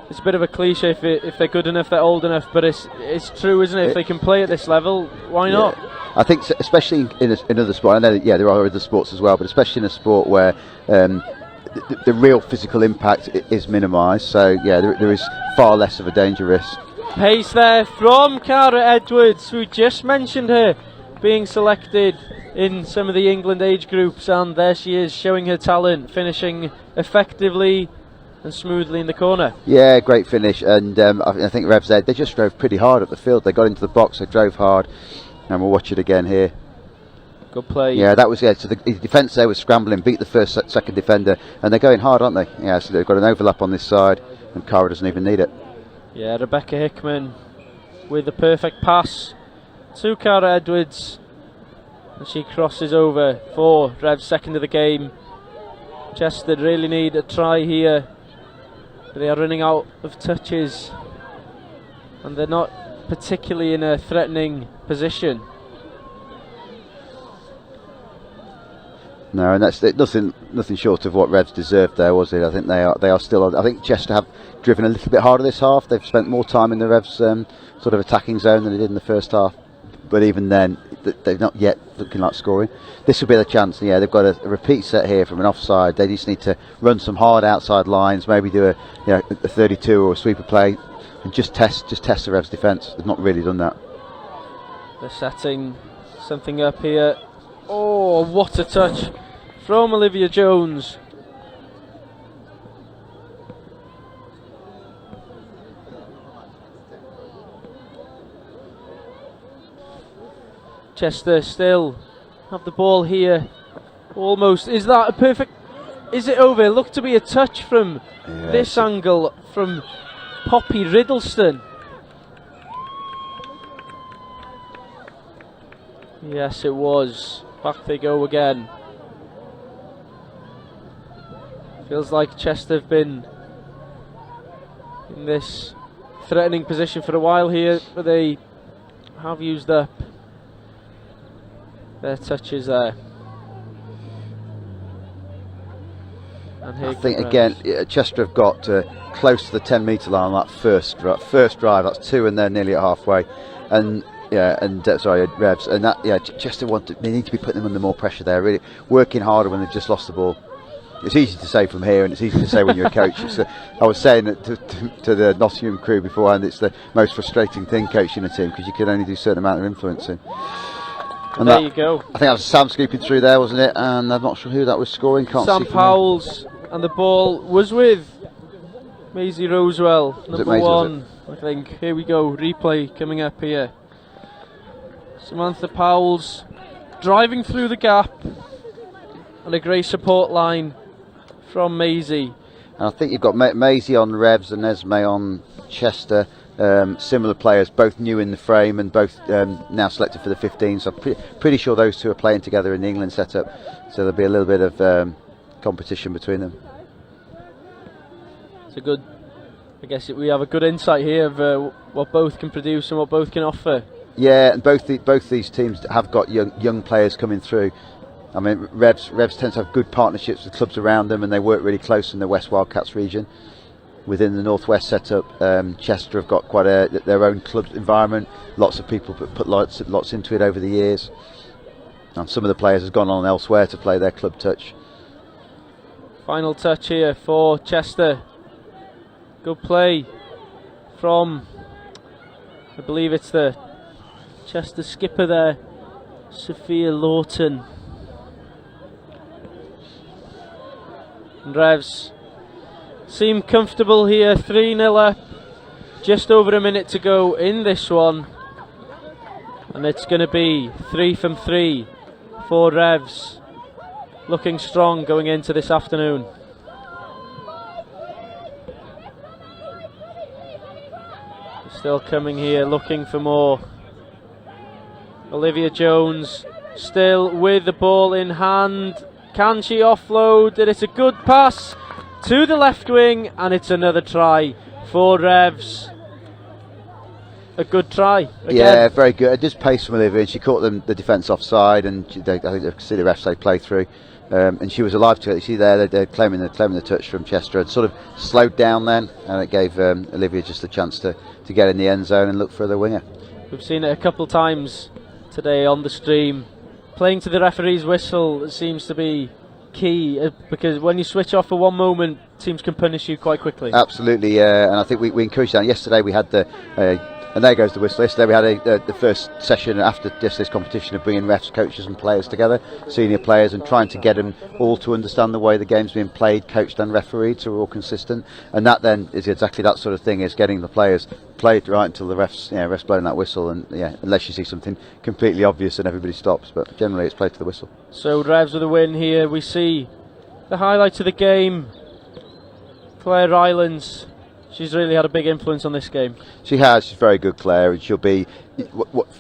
It's a bit of a cliche, if they're good enough, they're old enough, but it's true, isn't it? If they can play at this level, why not? I think, especially in other sport, I know that, yeah, there are other sports as well, but especially in a sport where the real physical impact is minimised. So yeah, there is far less of a danger risk. Pace there from Cara Edwards, who just mentioned her being selected in some of the England age groups, and there she is showing her talent, finishing effectively and smoothly in the corner. Yeah, great finish, and I think Revs they just drove pretty hard up the field. They got into the box, they drove hard, and we'll watch it again here. Good play. Yeah, that was so the defence there was scrambling, beat the second defender, and they're going hard, aren't they? Yeah, so they've got an overlap on this side, and Cara doesn't even need it. Yeah, Rebecca Hickman with the perfect pass to Cara Edwards, and she crosses over for Revs' second of the game. Chester really need a try here. They are running out of touches, and they're not particularly in a threatening position. No, and that's nothing short of what Revs deserved there, was it? I think they are still. I think Chester have driven a little bit harder this half. They've spent more time in the Revs sort of attacking zone than they did in the first half. But even then, they're not yet looking like scoring. This will be the chance. Yeah, they've got a repeat set here from an offside. They just need to run some hard outside lines, maybe do a 32 or a sweeper play, and just test the Revs' defence. They've not really done that. They're setting something up here. Oh, what a touch from Olivia Jones. Chester still have the ball here. Almost. Is that a perfect? Is it over? Looked to be a touch from this angle from Poppy Riddleston. Yes, it was. Back they go again. Feels like Chester have been in this threatening position for a while here, but they have used up their touches there. And here I think again, Chester have got close to the 10-metre line on that first drive. That's two, and they're nearly at halfway. And sorry, Revs. And that, Chester they need to be putting them under more pressure there. Really working harder when they've just lost the ball. It's easy to say from here, and it's easy to say when you're a coach. I was saying that to the Nottingham crew beforehand, it's the most frustrating thing coaching a team, because you can only do a certain amount of influencing. And there you go. I think that was Sam scooping through there, wasn't it? And I'm not sure who that was scoring. Sam Powell's, and the ball was with Maisie Rosewell, number 1, I think. Here we go, replay coming up here. Samantha Powell's driving through the gap, and a great support line from Maisie. And I think you've got Maisie on Revs and Esme on Chester. Similar players, both new in the frame and both now selected for the 15. So pretty sure those two are playing together in the England setup. So there'll be a little bit of competition between them. It's a good. I guess we have a good insight here of what both can produce and what both can offer. Yeah, and both these teams have got young players coming through. I mean, Revs tend to have good partnerships with clubs around them, and they work really close in the West Wildcats region. Within the Northwest setup, Chester have got quite their own club environment. Lots of people put lots into it over the years, and some of the players have gone on elsewhere to play their club touch. Final touch here for Chester. Good play from, I believe it's the Chester skipper there, Sophia Lawton. And Revs seem comfortable here, 3-0 up, just over a minute to go in this one, and it's going to be 3 from 3 for Revs, looking strong going into this afternoon. Still coming here, looking for more. Olivia Jones still with the ball in hand. Can she offload? And it's a good pass to the left wing, and it's another try for Revs. A good try again. Yeah, very good. Just pace from Olivia, and she caught the defence offside, and I think they could see the refs they play through, and she was alive to it. You see there, they're claiming the touch from Chester, and sort of slowed down then, and it gave Olivia just a chance to get in the end zone and look for the winger. We've seen it a couple times today on the stream. Playing to the referee's whistle seems to be key, because when you switch off for one moment, teams can punish you quite quickly. Absolutely, and I think we encouraged that. Yesterday we had and there goes the whistle. Yesterday we had the first session after this competition of bringing refs, coaches and players together, senior players, and trying to get them all to understand the way the game's being played, coached and refereed, so we're all consistent. And that then is exactly that sort of thing, is getting the players played right until the refs blowing that whistle, and unless you see something completely obvious and everybody stops, but generally it's played to the whistle. So Revs with a win here. We see the highlights of the game. Claire Rylands, she's really had a big influence on this game. She has. She's very good, Claire, and she'll be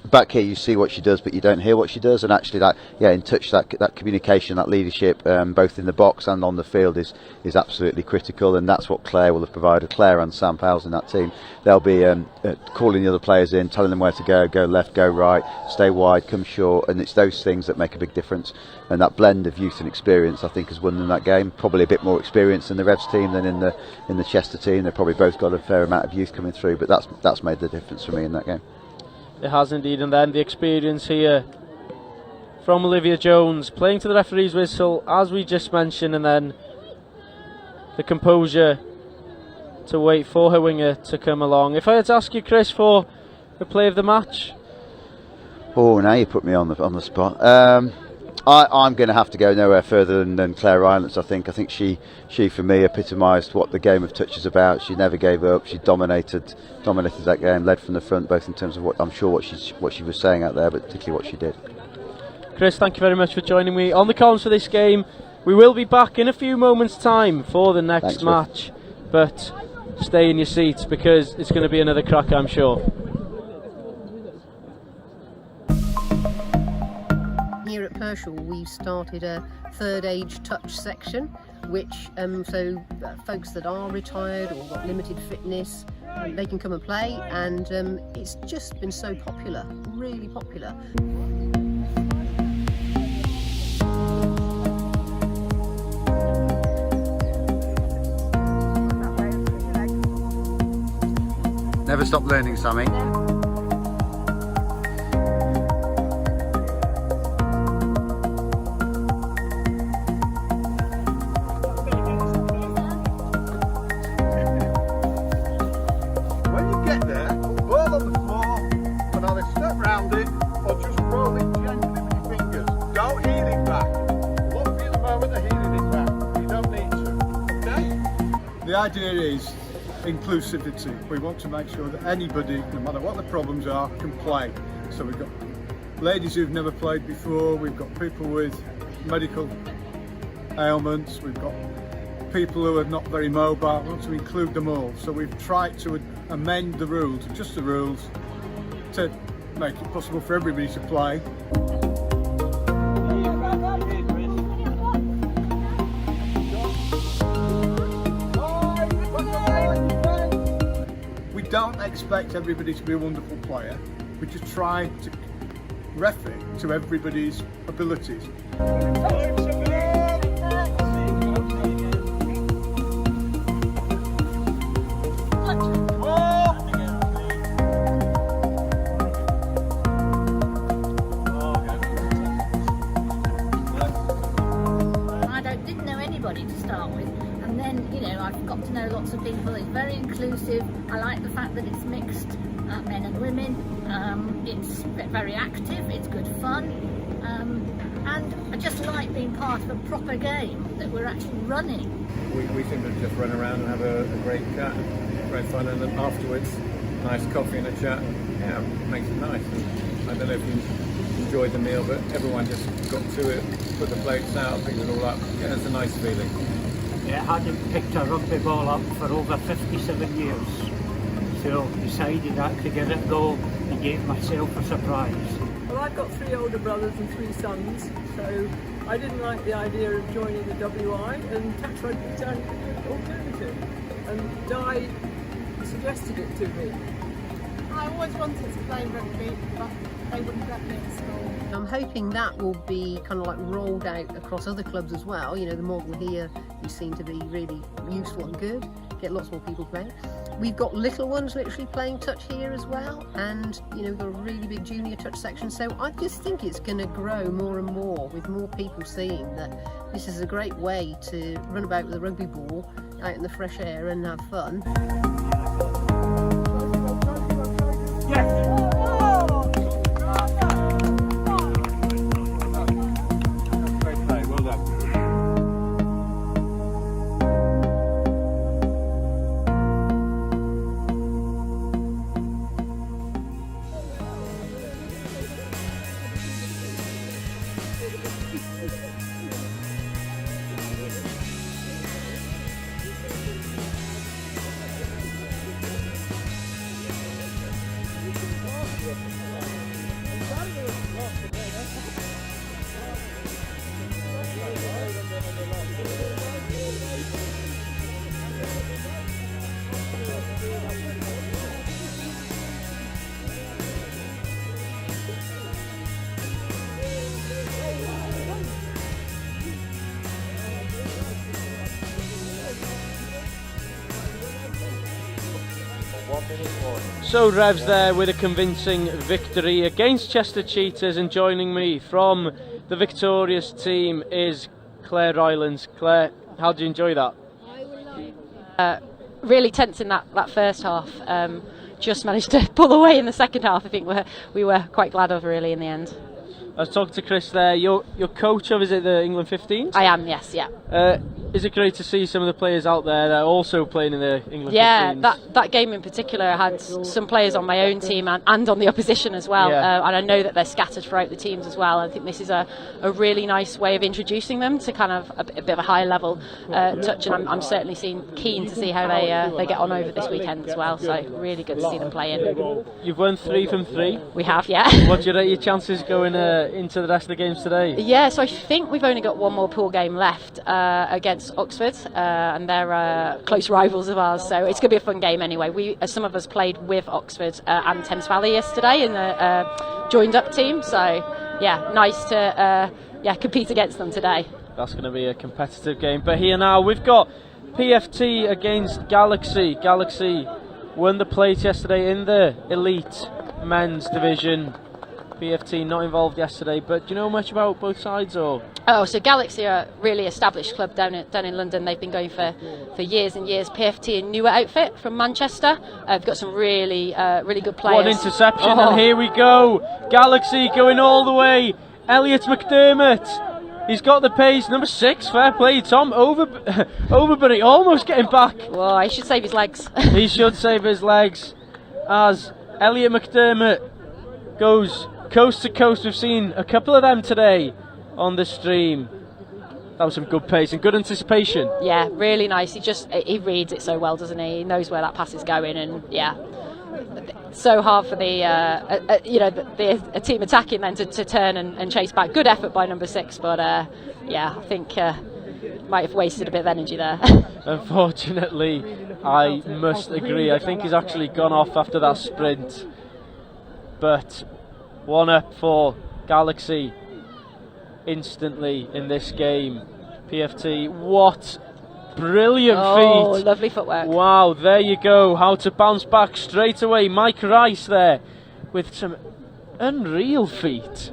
back here. You see what she does, but you don't hear what she does. And actually, in touch, that communication, that leadership, both in the box and on the field, is absolutely critical. And that's what Claire will have provided. Claire and Sam Powell's in that team. They'll be calling the other players in, telling them where to go left, go right, stay wide, come short, and it's those things that make a big difference. And that blend of youth and experience, I think, has won them that game. Probably a bit more experience in the Revs team than in the Chester team. They've probably both got a fair amount of youth coming through, but that's made the difference for me in that game. It has indeed. And then the experience here from Olivia Jones, playing to the referee's whistle, as we just mentioned, and then the composure to wait for her winger to come along. If I had to ask you, Chris, for the play of the match. Oh, now you put me on the spot. I'm going to have to go nowhere further than Claire Rylands. I think she for me epitomised what the game of touch is about. She never gave up. She dominated that game, led from the front, both in terms of what she was saying out there, but particularly what she did. Chris, thank you very much for joining me on the comms for this game. We will be back in a few moments' time for the next match, but stay in your seats because it's going to be another crack, I'm sure. Here at Pershall, we've started a third age touch section, which folks that are retired or got limited fitness, they can come and play, and it's just been so popular, really popular. Never stop learning, Sammy. The idea is inclusivity. We want to make sure that anybody, no matter what the problems are, can play. So we've got ladies who've never played before, we've got people with medical ailments, we've got people who are not very mobile. We want to include them all. So we've tried to amend the rules, adjust the rules, to make it possible for everybody to play. We don't expect everybody to be a wonderful player. We just try to ref it to everybody's abilities. Didn't know anybody to start with, and then I've got to know lots of people. It's very inclusive. I like the fact that it's mixed, men and women. It's very active, it's good fun, and I just like being part of a proper game that we're actually running. We seem to just run around and have a great chat, great fun, and then afterwards nice coffee and a chat. Yeah, makes it nice. And I don't know if you enjoyed the meal, but everyone just got to it, put the plates out, picked it all up. Yeah, it's a nice feeling. Yeah, I hadn't picked a rugby ball up for over 57 years, so decided I could give it a go and gave myself a surprise. Well, I've got 3 older brothers and 3 sons, so I didn't like the idea of joining the WI, and touch rugby sounded a good alternative, and Di suggested it to me. I always wanted to play rugby, but they wouldn't let me at school. I'm hoping that will be kind of like rolled out across other clubs as well. The model here you seem to be really useful and good. get lots more people playing. We've got little ones literally playing touch here as well, and we've got a really big junior touch section, so I just think it's going to grow more and more with more people seeing that this is a great way to run about with a rugby ball out in the fresh air and have fun. So Revs there with a convincing victory against Chester Cheetahs, and joining me from the victorious team is Claire Rylands. Claire, how did you enjoy that? Really tense in that first half. Just managed to pull away in the second half. I think we were quite glad of really in the end. I was talking to Chris there. You're coach of, is it the England 15s? I am, yes, yeah. Is it great to see some of the players out there that are also playing in the England 15s? Yeah, that game in particular had some players on my own team and on the opposition as well. Yeah. And I know that they're scattered throughout the teams as well. I think this is a really nice way of introducing them to kind of a bit of a higher level touch, and I'm certainly keen to see how they get on over this weekend as well. So really good to see them playing. You've won 3 from 3. We have, yeah. What do you rate your chances going into the rest of the games today? Yeah, so I think we've only got one more pool game left against Oxford, and they're close rivals of ours, so it's going to be a fun game anyway. Some of us played with Oxford and Thames Valley yesterday in the joined up team, so yeah, nice to compete against them today. That's going to be a competitive game, but here now we've got PFT against Galaxy. Galaxy won the plate yesterday in the elite men's division. PFT not involved yesterday, but do you know much about both sides? Or so Galaxy are a really established club down in London. They've been going for years and years. PFT, a newer outfit from Manchester. They've got some really good players. One interception, and here we go. Galaxy going all the way. Elliot McDermott. He's got the pace. Number 6, fair play. Tom Overbury almost getting back. Well, he should save his legs. He should save his legs as Elliot McDermott goes coast to coast. We've seen a couple of them today on the stream. That was some good pace and good anticipation. Yeah, really nice. He reads it so well, doesn't he? He knows where that pass is going, and yeah, so hard for the team attacking then to turn and chase back. Good effort by number 6, but I think might have wasted a bit of energy there. Unfortunately, I must agree. I think he's actually gone off after that sprint. But 1 up for Galaxy instantly in this game. PFT, what brilliant feet. Lovely footwork. Wow, there you go. How to bounce back straight away. Mike Rice there with some unreal feet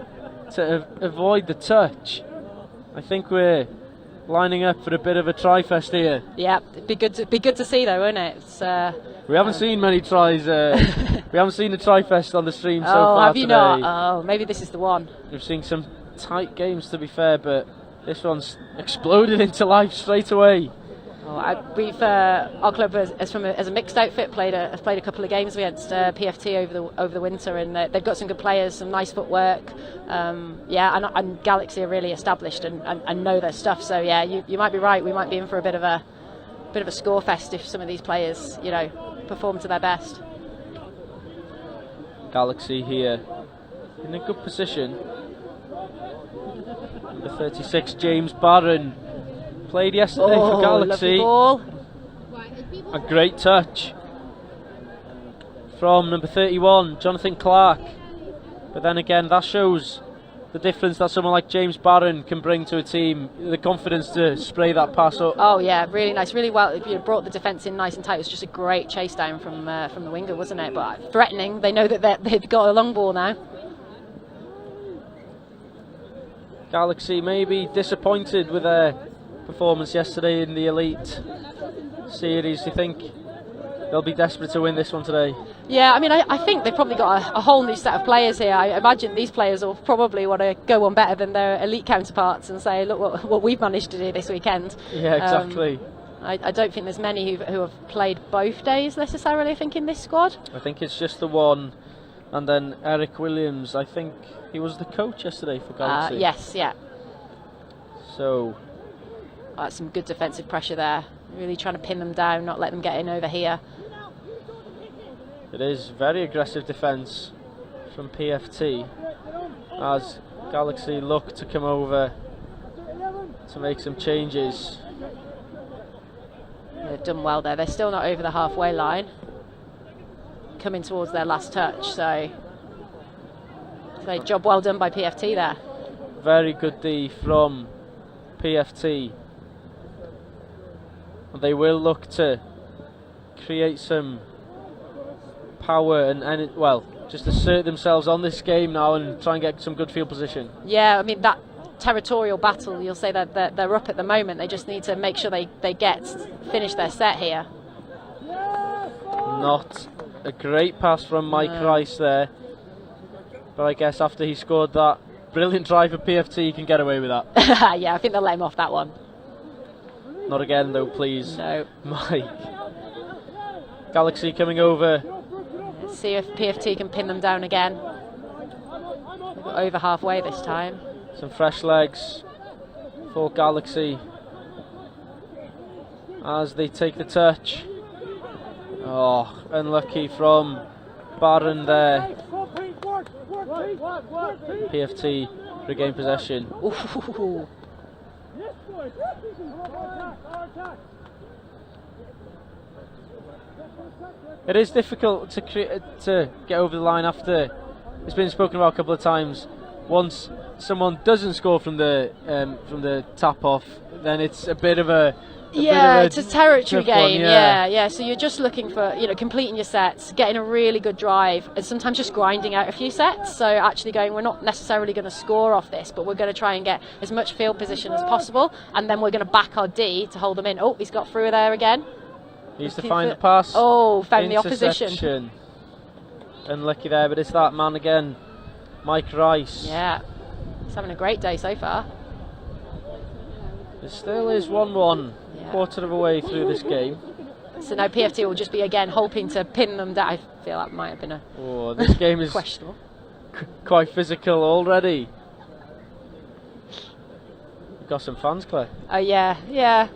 to avoid the touch. I think we're lining up for a bit of a try-fest here. Yeah, it'd be good to see though, wouldn't it? We haven't seen many tries. We haven't seen a try-fest on the stream so far have you today. not? Oh, maybe this is the one. We've seen some tight games, to be fair, but this one's exploded into life straight away. Our club as a mixed outfit has played a couple of games against PFT over the winter, and they've got some good players, some nice footwork. And Galaxy are really established and know their stuff. So yeah, you might be right. We might be in for a bit of a score fest if some of these players, perform to their best. Galaxy here in a good position. Number 36, James Barron, played yesterday for Galaxy. Ball. A great touch from number 31, Jonathan Clark. But then again, that shows the difference that someone like James Barron can bring to a team, the confidence to spray that pass up. Oh yeah, really nice, really well. You brought the defence in nice and tight. It was just a great chase down from the winger, wasn't it? But threatening. They know that they've got a long ball now. Galaxy maybe disappointed with their performance yesterday in the Elite Series. Do you think they'll be desperate to win this one today? Yeah, I mean, I think they've probably got a whole new set of players here. I imagine these players will probably want to go on better than their elite counterparts and say, look what we've managed to do this weekend. Yeah, exactly. I don't think there's many who have played both days necessarily, I think, in this squad. I think it's just the one. And then Eric Williams, I think he was the coach yesterday for Galaxy. Yes, yeah. So... some good defensive pressure there. Really trying to pin them down, not let them get in over here. It is very aggressive defence from PFT as Galaxy look to come over to make some changes. They've done well there. They're still not over the halfway line. Coming towards their last touch, so job well done by PFT there. Very good D from PFT. They will look to create some power and well, just assert themselves on this game now and try and get some good field position. Yeah, I mean, that territorial battle, you'll say that they're up at the moment. They just need to make sure they finish their set here. Not a great pass from Mike Rice there, but I guess after he scored that brilliant try for PFT, he can get away with that. Yeah, I think they'll let him off that one. Not again though, please. No. Mike. Galaxy coming over. Let's see if PFT can pin them down again. They've got over halfway this time. Some fresh legs for Galaxy as they take the touch. Oh, unlucky from Barron there. PFT regain possession. Ooh. It is difficult to get over the line after it's been spoken about a couple of times. Once someone doesn't score from the tap off, then it's a bit of a it's a territory game. One, yeah. So you're just looking for completing your sets, getting a really good drive, and sometimes just grinding out a few sets. So actually going, we're not necessarily going to score off this, but we're going to try and get as much field position as possible, and then we're going to back our D to hold them in. Oh, he's got through there again. He's to find the pass. Oh, found the opposition. Unlucky there, but it's that man again, Mike Rice. Yeah, he's having a great day so far. It still is 1-1, quarter of a way through this game. So now PFT will just be again hoping to pin them down. I feel that might have been this game is questionable. Quite physical already. We've got some fans, Claire. Oh yeah.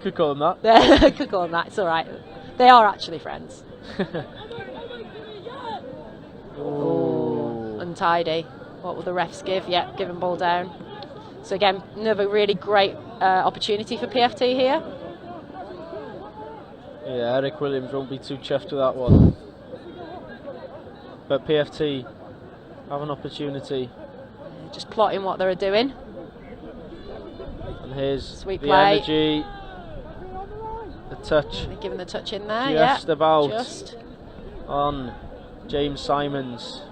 Could call them that. Could call them that. It's all right. They are actually friends. Oh, untidy. What will the refs give? Yeah, giving ball down. So again, another really great opportunity for PFT here. Yeah, Eric Williams won't be too chuffed with that one. But PFT have an opportunity. Just plotting what they're doing. And here's Sweet the play. energy. The touch. They're giving the touch in there. Just about just on James Simons.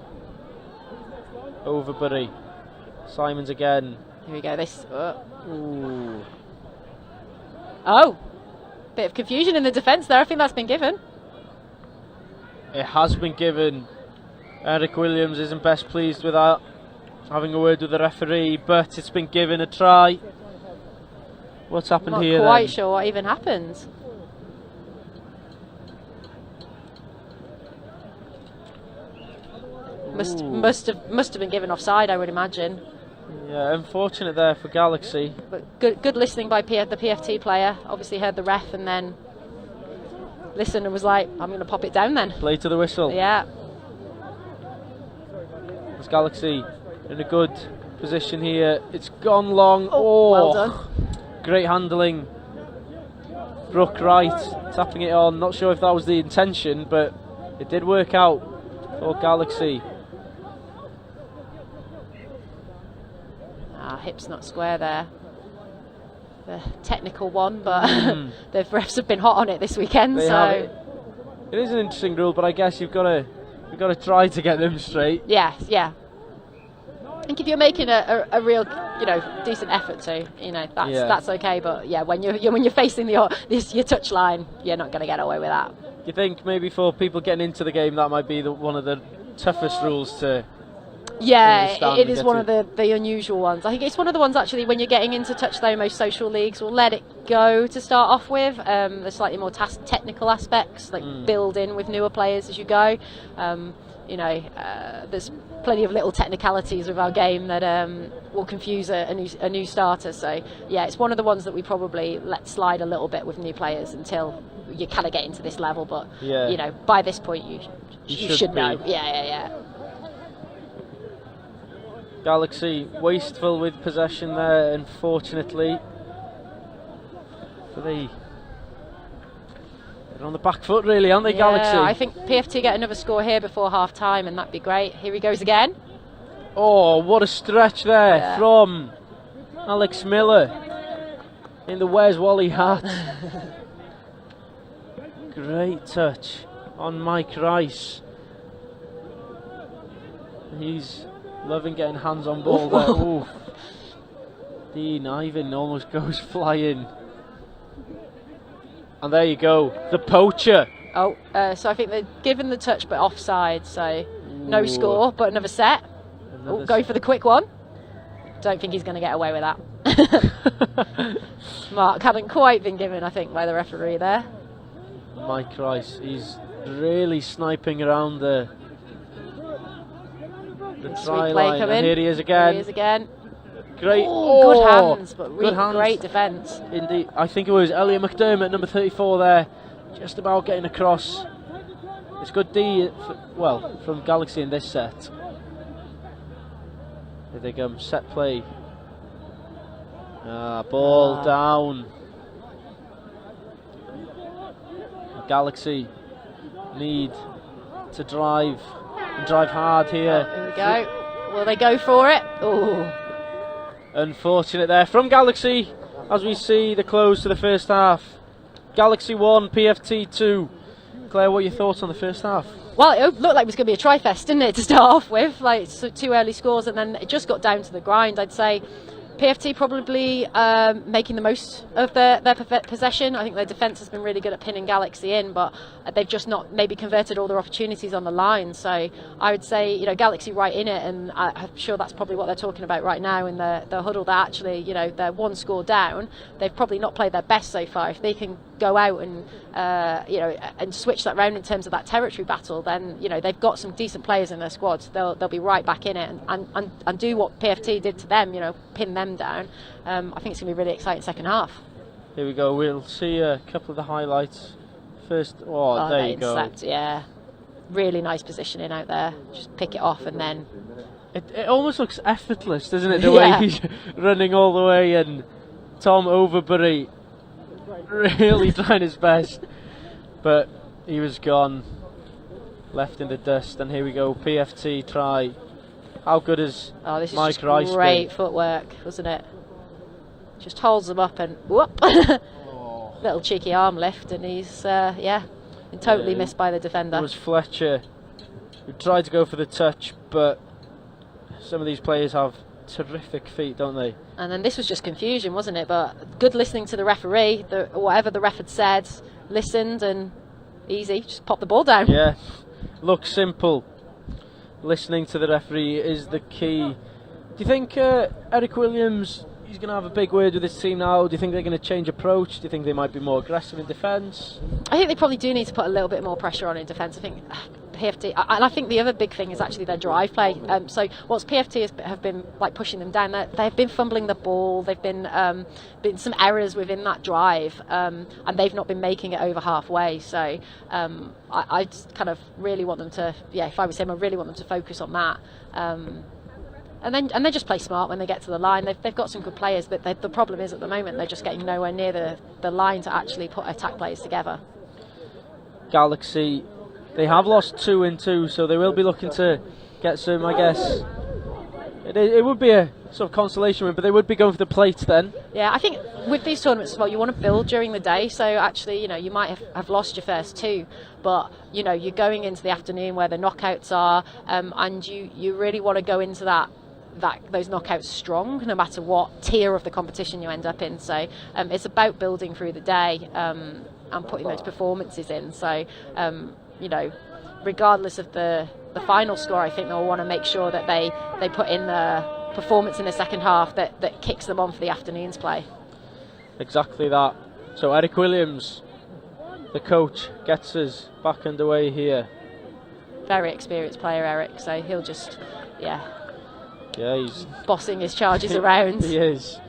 Overbury. Simons again. Here we go. This. Ooh. Oh, bit of confusion in the defence there. I think that's been given. It has been given. Eric Williams isn't best pleased with that. Having a word with the referee, but it's been given a try. What's happened here? Not quite sure what even happened. Must have been given offside, I would imagine. Yeah, unfortunate there for Galaxy. But good listening by the PFT player. Obviously heard the ref and then listened and was like, I'm going to pop it down then. Play to the whistle. Yeah. It's Galaxy in a good position here. It's gone long. Oh, well done. Great handling. Brooke Wright tapping it on. Not sure if that was the intention, but it did work out for Galaxy. that hip's not square there. The technical one, but the refs have been hot on it this weekend. It is an interesting rule, but I guess you've got to try to get them straight. Yeah. I think if you're making a real, decent effort to, that's okay. But yeah, when you're facing your touch line, you're not going to get away with that. Do you think maybe for people getting into the game, that might be one of the toughest rules to? Yeah, it is one of the unusual ones. I think it's one of the ones actually when you're getting into touch, though, most social leagues will let it go to start off with. There's slightly more technical aspects, like build in with newer players as you go. There's plenty of little technicalities with our game that will confuse a new starter. So yeah, it's one of the ones that we probably let slide a little bit with new players until you kind of get into this level. But by this point you should know. Yeah. Galaxy wasteful with possession there, unfortunately. But they're on the back foot, really, aren't they, Galaxy? I think PFT get another score here before half time, and that'd be great. Here he goes again. Oh, what a stretch there from Alex Miller in the Where's Wally hat. Great touch on Mike Rice. He's loving getting hands on ball there. Ooh. Dean Ivan almost goes flying. And there you go, the poacher. So I think they're given the touch but offside, so no score, but another set. Going for the quick one. Don't think he's going to get away with that. Mark hadn't quite been given, I think, by the referee there. Mike Rice, he's really sniping around the try line, and here he is again. Great, good hands, but really great defence. Indeed, I think it was Elliot McDermott, number 34 there, just about getting across. It's good D, from Galaxy in this set. Here they come, set play. Ball down. Galaxy need to drive hard here. Here we go. Will they go for it? Oh. Unfortunate there from Galaxy as we see the close to the first half. Galaxy 1, PFT 2. Claire, what are your thoughts on the first half? Well, it looked like it was going to be a tri-fest, didn't it, to start off with? Like, so 2 early scores, and then it just got down to the grind. I'd say PFT probably making the most of their possession. I think their defence has been really good at pinning Galaxy in, but they've just not maybe converted all their opportunities on the line. So I would say, Galaxy right in it, and I'm sure that's probably what they're talking about right now in the huddle. That actually, they're 1 score down. They've probably not played their best so far. If they can go out and and switch that round in terms of that territory battle, then they've got some decent players in their squad. They'll be right back in it and do what PFT did to them. Pin them down. I think it's going to be a really exciting second half. Here we go. We'll see a couple of the highlights first. There you go. Intercept, yeah, really nice positioning out there. Just pick it off and then. It almost looks effortless, doesn't it? The way he's running all the way, and Tom Overbury really trying his best, but he was gone, left in the dust. And here we go, PFT try. How good is this Mike is Rice? Great footwork, wasn't it? Just holds them up and whoop. Little cheeky arm lift, and he's been totally missed by the defender. It was Fletcher who tried to go for the touch, but some of these players have terrific feet, don't they? And then this was just confusion, wasn't it? But good listening to the referee. Whatever the ref had said, listened, and easy, just pop the ball down. Yeah, looks simple. Listening to the referee is the key. Do you think Eric Williams, he's going to have a big word with his team now? Do you think they're going to change approach? Do you think they might be more aggressive in defence? I think they probably do need to put a little bit more pressure on in defence. I think PFT, and I think the other big thing is actually their drive play. So whilst PFT have been pushing them down, they've been fumbling the ball. They've been some errors within that drive, and they've not been making it over halfway. So I just kind of really want them to, if I was him, I really want them to focus on that. And then just play smart when they get to the line. They've got some good players, but the problem is at the moment they're just getting nowhere near the line to actually put attack players together. Galaxy, they have lost 2 in 2, so they will be looking to get some, I guess, It would be a sort of consolation win, but they would be going for the plates then. Yeah, I think with these tournaments as well, you want to build during the day. So actually, you might have lost your first 2, but you're going into the afternoon where the knockouts are, and you really want to go into those knockouts strong, no matter what tier of the competition you end up in. So it's about building through the day and putting those performances in. So regardless of the final score, I think they'll want to make sure that they put in the performance in the second half that kicks them on for the afternoon's play. Exactly that. So Eric Williams, the coach, gets us back underway here. Very experienced player, Eric, so he'll just, he's bossing his charges around. He is.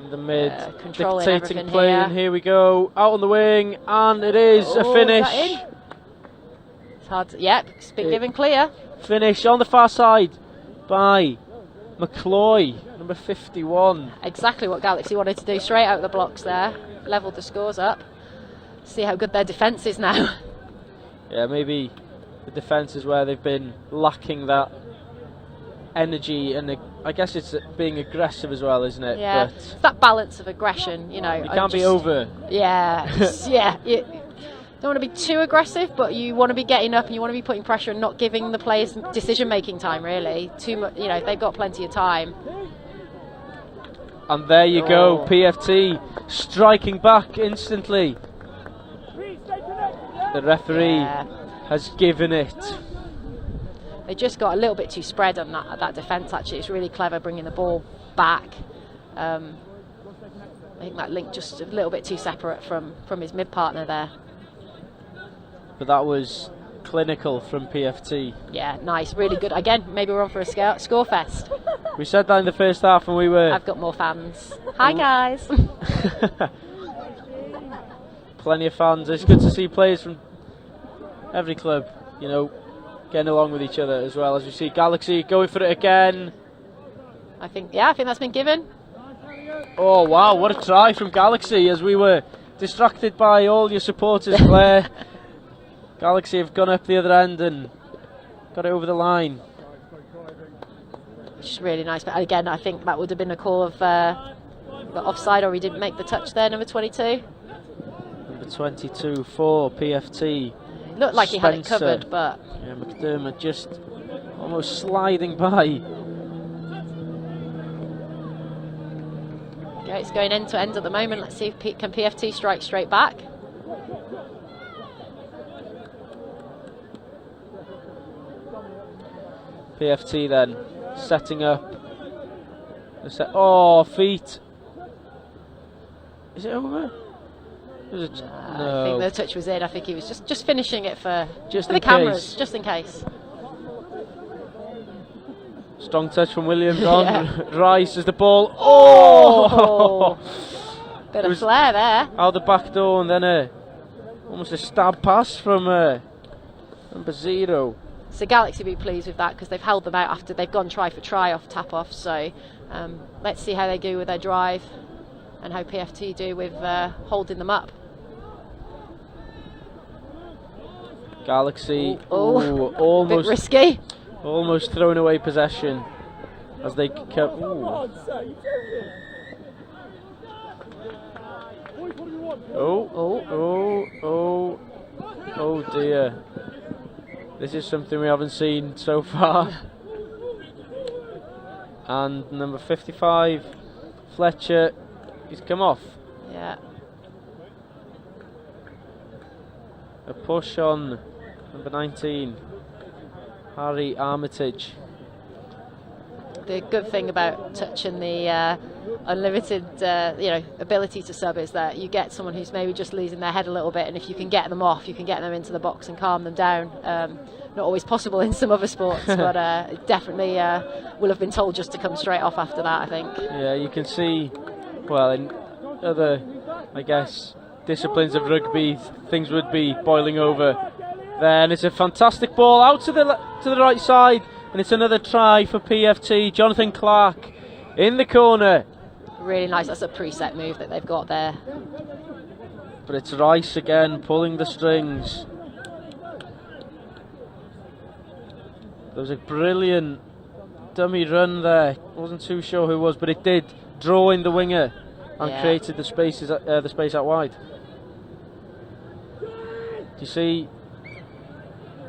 In the mid, controlling dictating play, and here we go, out on the wing, and it is a Is finish. that in? It's hard to, it's been given clear. Finish on the far side by McCloy, number 51. Exactly what Galaxy wanted to do, straight out of the blocks there, levelled the scores up. See how good their defence is now. Yeah, maybe the defence is where they've been lacking that energy, and I guess it's being aggressive as well, isn't it? Yeah, But it's that balance of aggression, you can't be over. Yeah, you don't want to be too aggressive, but you want to be getting up and you want to be putting pressure and not giving the players decision-making time, really. Too much, they've got plenty of time. And there you go, PFT striking back instantly. The referee has given it. They just got a little bit too spread on that defence, actually. It's really clever bringing the ball back. I think that link just a little bit too separate from his mid-partner there. But that was clinical from PFT. Yeah, nice, really good. Again, maybe we're on for a score fest. We said that in the first half, and we were... I've got more fans. Hi, guys. Plenty of fans. It's good to see players from every club, getting along with each other, as well as we see Galaxy going for it again. I think that's been given. Oh wow, what a try from Galaxy, as we were distracted by all your supporters, Blair. Galaxy have gone up the other end and got it over the line. Which is really nice, but again, I think that would have been a call of offside, or he didn't make the touch there, number 22. Number 22 for PFT. Looked like he had it Spencer. covered, but... Yeah, McDermott just almost sliding by. Yeah, it's going end to end at the moment. Let's see if can PFT strike straight back. PFT then setting up. Oh, feet. Is it over? I think the touch was in. I think he was just finishing it for the in cameras, case. just in case. Strong touch from Williams on Rice as the ball. Oh! Bit of flair there. Out the back door, and then almost a stab pass from number 0. So Galaxy will be pleased with that because they've held them out after they've gone try for try off tap off. So let's see how they do with their drive and how PFT do with holding them up. Galaxy, almost bit risky. Almost throwing away possession as they kept. Oh dear. This is something we haven't seen so far. And number 55, Fletcher, he's come off. Yeah. A push on number 19, Harry Armitage. The good thing about touch and the unlimited ability to sub is that you get someone who's maybe just losing their head a little bit, and if you can get them off, you can get them into the box and calm them down. Not always possible in some other sports, but definitely will have been told just to come straight off after that, I think. Yeah, you can see, well, in other, I guess, disciplines of rugby, things would be boiling over there, and it's a fantastic ball out to the right side, and it's another try for PFT. Jonathan Clark in the corner. Really nice. That's a preset move that they've got there. But it's Rice again pulling the strings. There was a brilliant dummy run there. Wasn't too sure who it was, but it did draw in the winger and created the spaces, the space out wide. Do you see?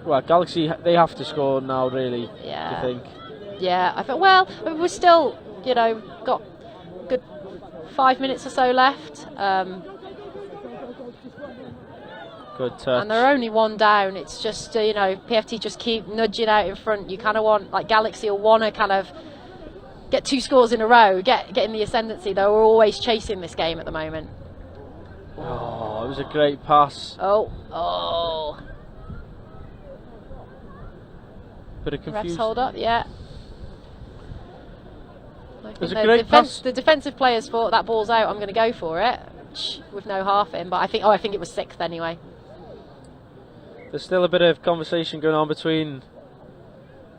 Well, Galaxy, they have to score now, really. Yeah. Do you think? Yeah, I thought. Well, we're still, got good 5 minutes or so left. Good touch. And they're only one down. It's just, PFT just keep nudging out in front. You kind of want, like Galaxy will want to kind of get 2 scores in a row, get in the ascendancy. They're always chasing this game at the moment. Oh, it was a great pass. Oh. Bit of confusion. Refs hold up, yeah. It was a great pass. The defensive players thought that ball's out, I'm going to go for it, with no half in. But I think it was 6th anyway. There's still a bit of conversation going on between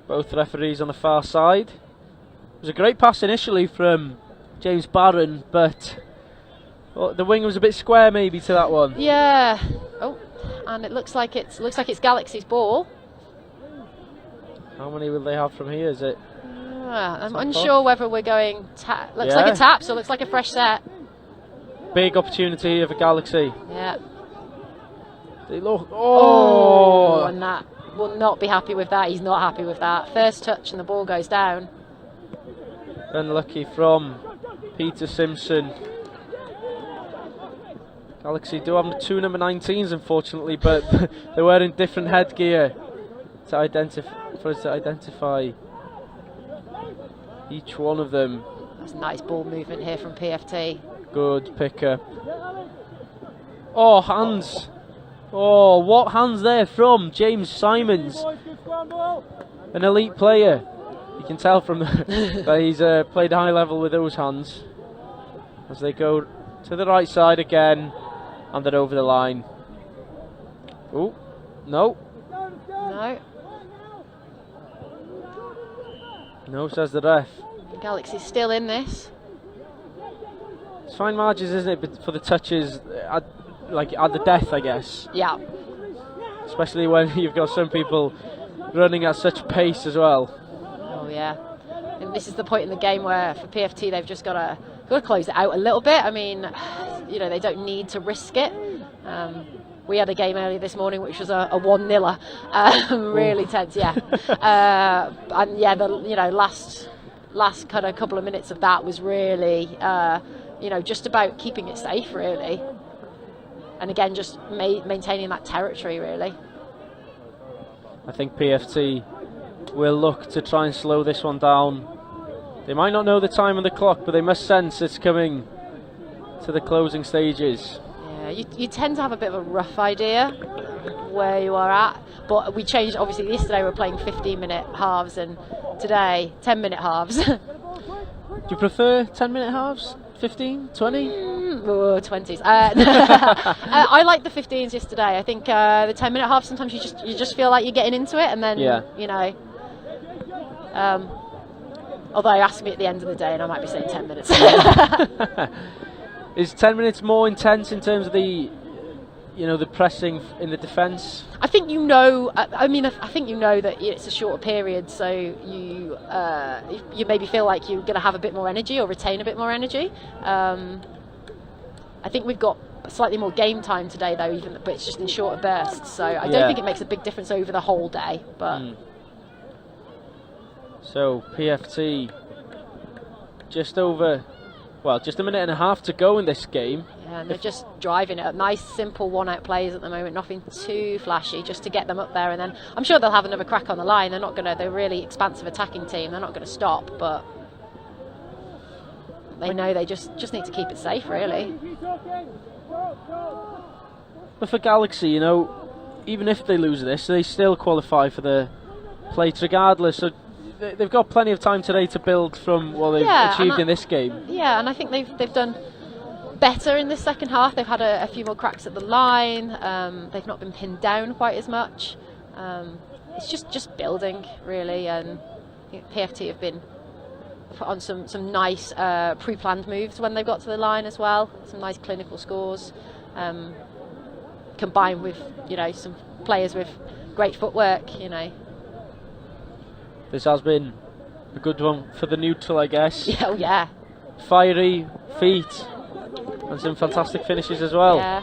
both referees on the far side. It was a great pass initially from James Barron, but the wing was a bit square maybe to that one. Yeah. Oh, and it looks like it's Galaxy's ball. How many will they have from here? Is it? I'm unsure whether we're going tap. Looks like a tap, so it looks like a fresh set. Big opportunity here for Galaxy. Yeah. They look. Oh! And that will not be happy with that. He's not happy with that. First touch and the ball goes down. Unlucky from Peter Simpson. Galaxy do have 2 number 19s, unfortunately, but they're wearing different headgear for us to identify each one of them. That's nice ball movement here from PFT. Good picker. Oh, hands. Oh, what hands there from James Simons. An elite player. You can tell from that he's played a high level with those hands. As they go to the right side again, and then over the line. Oh, no. No. No, says the ref. Galaxy's still in this. It's fine margins, isn't it, but for the touches, at the death, I guess. Yeah. Especially when you've got some people running at such pace as well. Oh yeah. And this is the point in the game where for PFT they've just got to close it out a little bit. I mean, they don't need to risk it. We had a game earlier this morning which was a 1-0er, really tense, yeah. And yeah, the last kind of couple of minutes of that was really, just about keeping it safe, really. And again, just maintaining that territory, really. I think PFT will look to try and slow this one down. They might not know the time on the clock, but they must sense it's coming to the closing stages. Yeah, you tend to have a bit of a rough idea where you are at, but we changed. Obviously, yesterday we were playing 15-minute halves, and today 10-minute halves. Do you prefer 10-minute halves? 15, 20? 20s. I like the 15s yesterday. I think the 10-minute halves, sometimes you just feel like you're getting into it, and then although ask me at the end of the day and I might be saying 10 minutes. Is 10 minutes more intense in terms of the pressing in the defence? I think I think that it's a shorter period, so you maybe feel like you're going to have a bit more energy or retain a bit more energy. I think we've got slightly more game time today, though, but it's just in shorter bursts. So I don't think it makes a big difference over the whole day. But so PFT just a minute and a half to go in this game. Yeah, and they're just driving it. Nice, simple one-out plays at the moment. Nothing too flashy, just to get them up there. And then I'm sure they'll have another crack on the line. They're a really expansive attacking team. They're not going to stop, but they know they just need to keep it safe, really. But for Galaxy, even if they lose this, they still qualify for the plates regardless. So they've got plenty of time today to build from what they've achieved in this game. Yeah, and I think they've done better in the second half. They've had a few more cracks at the line. They've not been pinned down quite as much. It's just building, really, and PFT have been put on some nice pre-planned moves when they've got to the line as well. Some nice clinical scores, combined with some players with great footwork. This has been a good one for the neutral, I guess. Yeah, oh yeah. Fiery feet and some fantastic finishes as well. Yeah.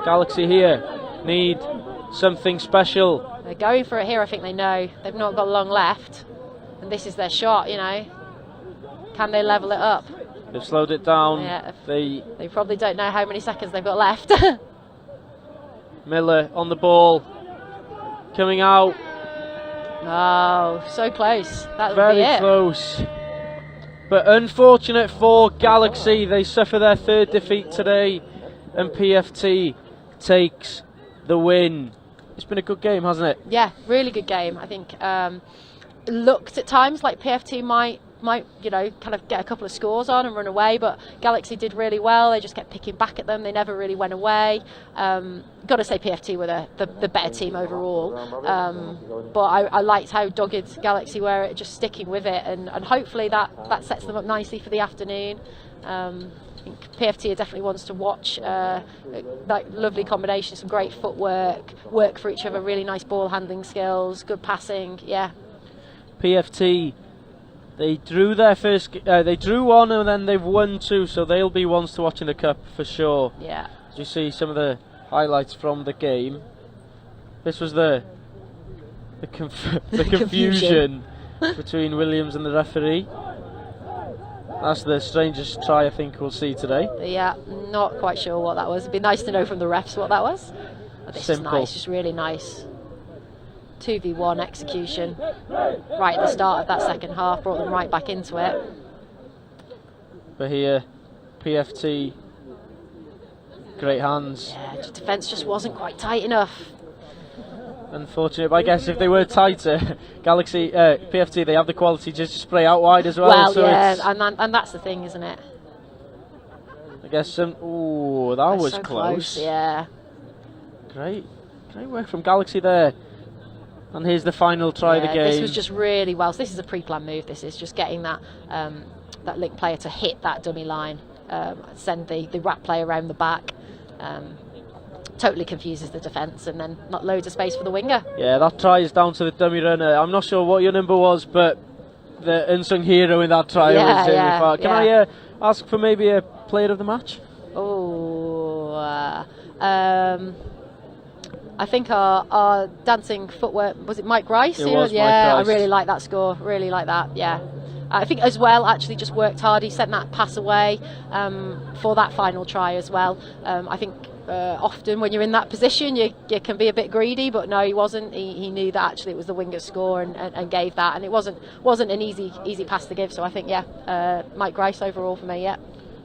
Galaxy here need something special. They're going for it here, I think they know. They've not got long left. And this is their shot, you know. Can they level it up? They've slowed it down. Yeah. They probably don't know how many seconds they've got left. Miller on the ball. Coming out. Oh, so close. That would Very be it. close. But unfortunate for Galaxy. They suffer their third defeat today. And PFT takes the win. It's been a good game, hasn't it? Yeah, really good game. I think looked at times like PFT might you know, kind of get a couple of scores on and run away, but Galaxy did really well. They just kept picking back at them. They never really went away. Got to say PFT were the better team overall, but I liked how dogged Galaxy were at just sticking with it, and hopefully that sets them up nicely for the afternoon. I think PFT are definitely ones to watch. That lovely combination, some great footwork, work for each other, really nice ball handling skills, good passing. Yeah. PFT, they drew their first. They drew one and then they've won two, so they'll be ones to watch in the cup for sure. Yeah. As you see some of the highlights from the game. This was the confusion between Williams and the referee. That's the strangest try I think we'll see today. Yeah, not quite sure what that was. It'd be nice to know from the refs what that was. But this is nice, just really nice. 2v1 execution right at the start of that second half, brought them right back into it. But here, PFT, great hands. Yeah, defence just wasn't quite tight enough. Unfortunate, but I guess if they were tighter, Galaxy, PFT, they have the quality just to spray out wide as well. Well, so yeah, and that's the thing, isn't it? I guess some. Ooh, that was so close. Yeah. Great work from Galaxy there. And here's the final try of the game. This was just really well. So this is a pre-planned move. This is just getting that that link player to hit that dummy line, send the wrap player around the back. Totally confuses the defence, and then not loads of space for the winger. Yeah, that try is down to the dummy runner. I'm not sure what your number was, but the unsung hero in that try was Jamie Farr. Can I ask for maybe a player of the match? Oh, I think our dancing footwork, was it Mike Rice? It was yeah, Mike Rice. I really like that score, really like that, yeah. I think as well, actually just worked hard. He sent that pass away for that final try as well. I think often when you're in that position, you can be a bit greedy, but no, he wasn't. He knew that actually it was the winger's score and gave that, and it wasn't an easy pass to give. So I think, Mike Rice overall for me, yeah.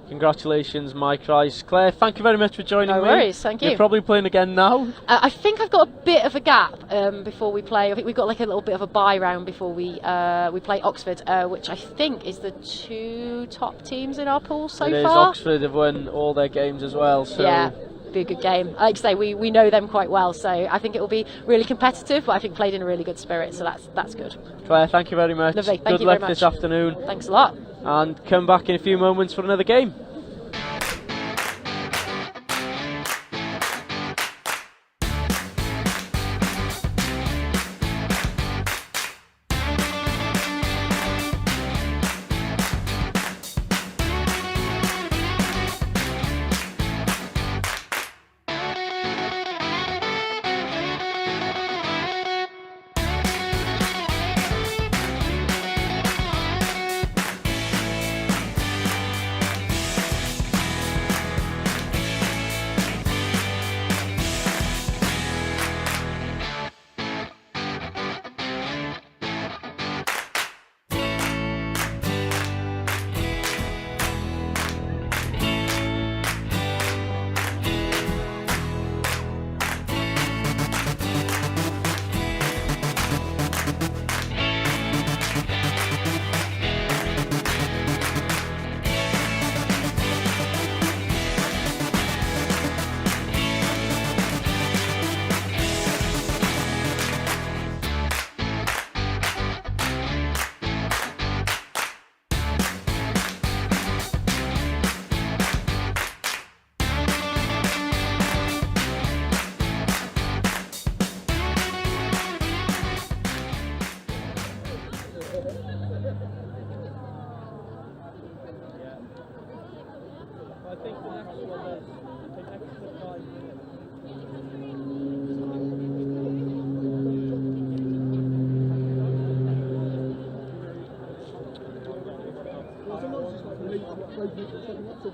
Congratulations, Mike Rice. Claire, thank you very much for joining me. No worries, thank you. You're probably playing again now. I think I've got a bit of a gap before we play. I think we've got like a little bit of a bye round before we play Oxford, which I think is the two top teams in our pool so it far. Is. Oxford have won all their games as well. So. Yeah, be a good game. Like I say, we know them quite well, so I think it will be really competitive, but I think played in a really good spirit, so that's good. Claire, thank you very much. Lovely, thank good you luck very much. this afternoon. Thanks a lot. And come back in a few moments for another game.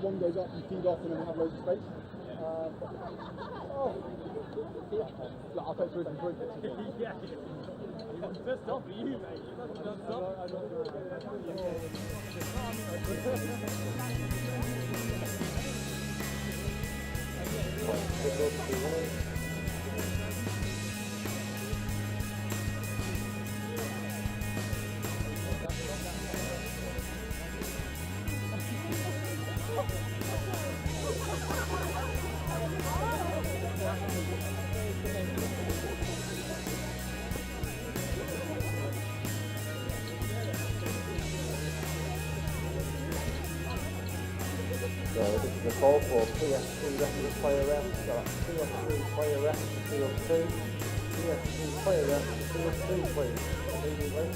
one goes up, you feed off, and then we have loads of space. Look, I'll take through some points. Yeah. First off for you, mate. So this is the call for PS2 referee player ref, so that's PS2 player ref to field 2, PS2 player ref to field 2 please, immediately.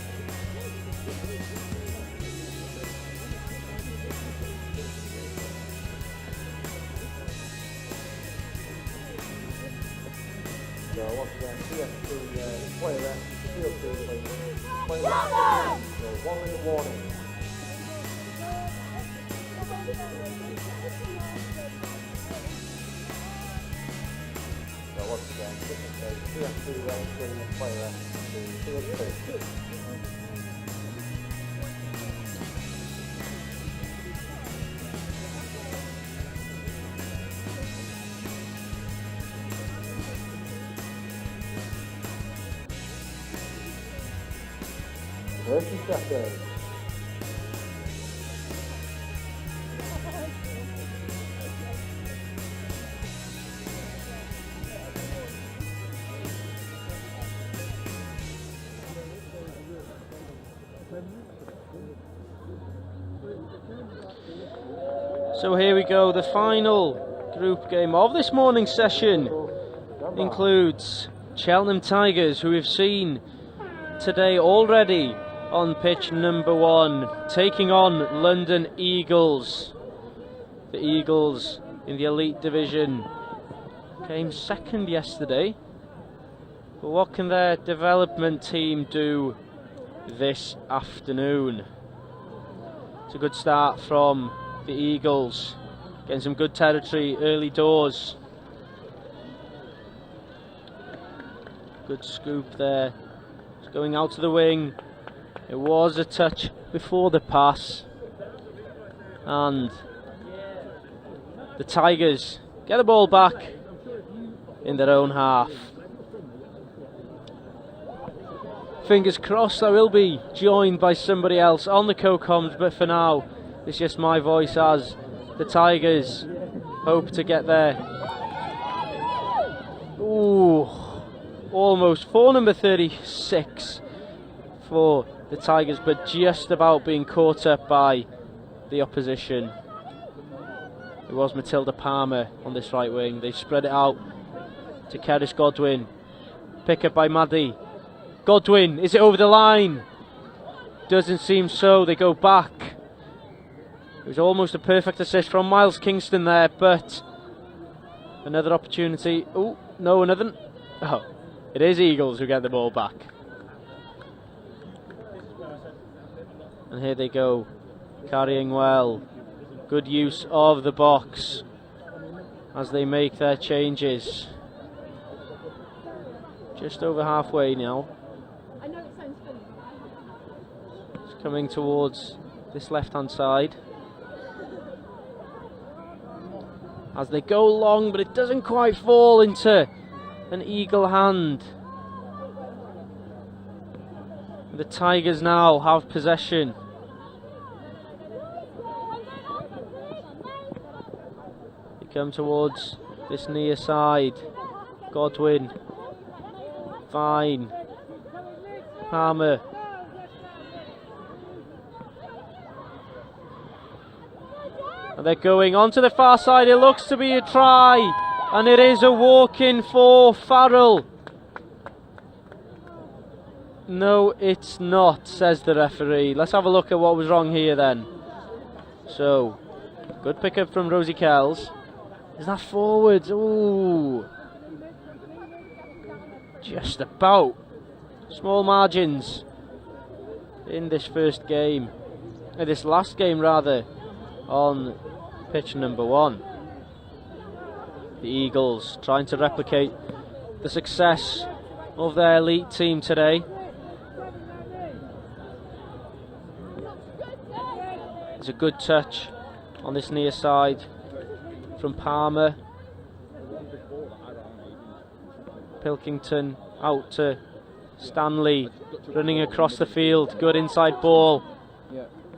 So once again, PS2 player ref to field 2 please, player ref, so 1 minute warning. So once again, this is a PS2 referee player ref to field 2. Seconds. So here we go, the final group game of this morning's session includes Cheltenham Tigers, who we've seen today already on pitch number 1, taking on London Eagles. The Eagles in the Elite Division came second yesterday, but what can their development team do this afternoon? It's a good start from the Eagles, getting some good territory early doors. Good scoop there. It's going out to the wing. It was a touch before the pass, and the Tigers get the ball back in their own half. Fingers crossed I will be joined by somebody else on the co-coms, but for now it's just my voice as the Tigers hope to get there. Ooh, almost for number 36 for the Tigers, but just about being caught up by the opposition. It was Matilda Palmer on this right wing. They spread it out to Keris Godwin. Pick up by Maddie. Godwin, is it over the line? Doesn't seem so. They go back. It was almost a perfect assist from Miles Kingston there, but another opportunity. Oh, no, another. Oh, it is Eagles who get the ball back. And here they go, carrying well. Good use of the box as they make their changes. Just over halfway now. It's coming towards this left-hand side. As they go long, but it doesn't quite fall into an Eagle hand. The Tigers now have possession. They come towards this near side. Godwin. Fine. Palmer. And they're going on to the far side. It looks to be a try. And it is a walk-in for Farrell. No, it's not, says the referee. Let's have a look at what was wrong here then. So, good pick-up from Rosie Kells. Is that forwards? Ooh. Just about. Small margins in this first game. This last game, rather, on pitch number 1. The Eagles trying to replicate the success of their elite team today. It's a good touch on this near side from Palmer. Pilkington out to Stanley, running across the field. Good inside ball.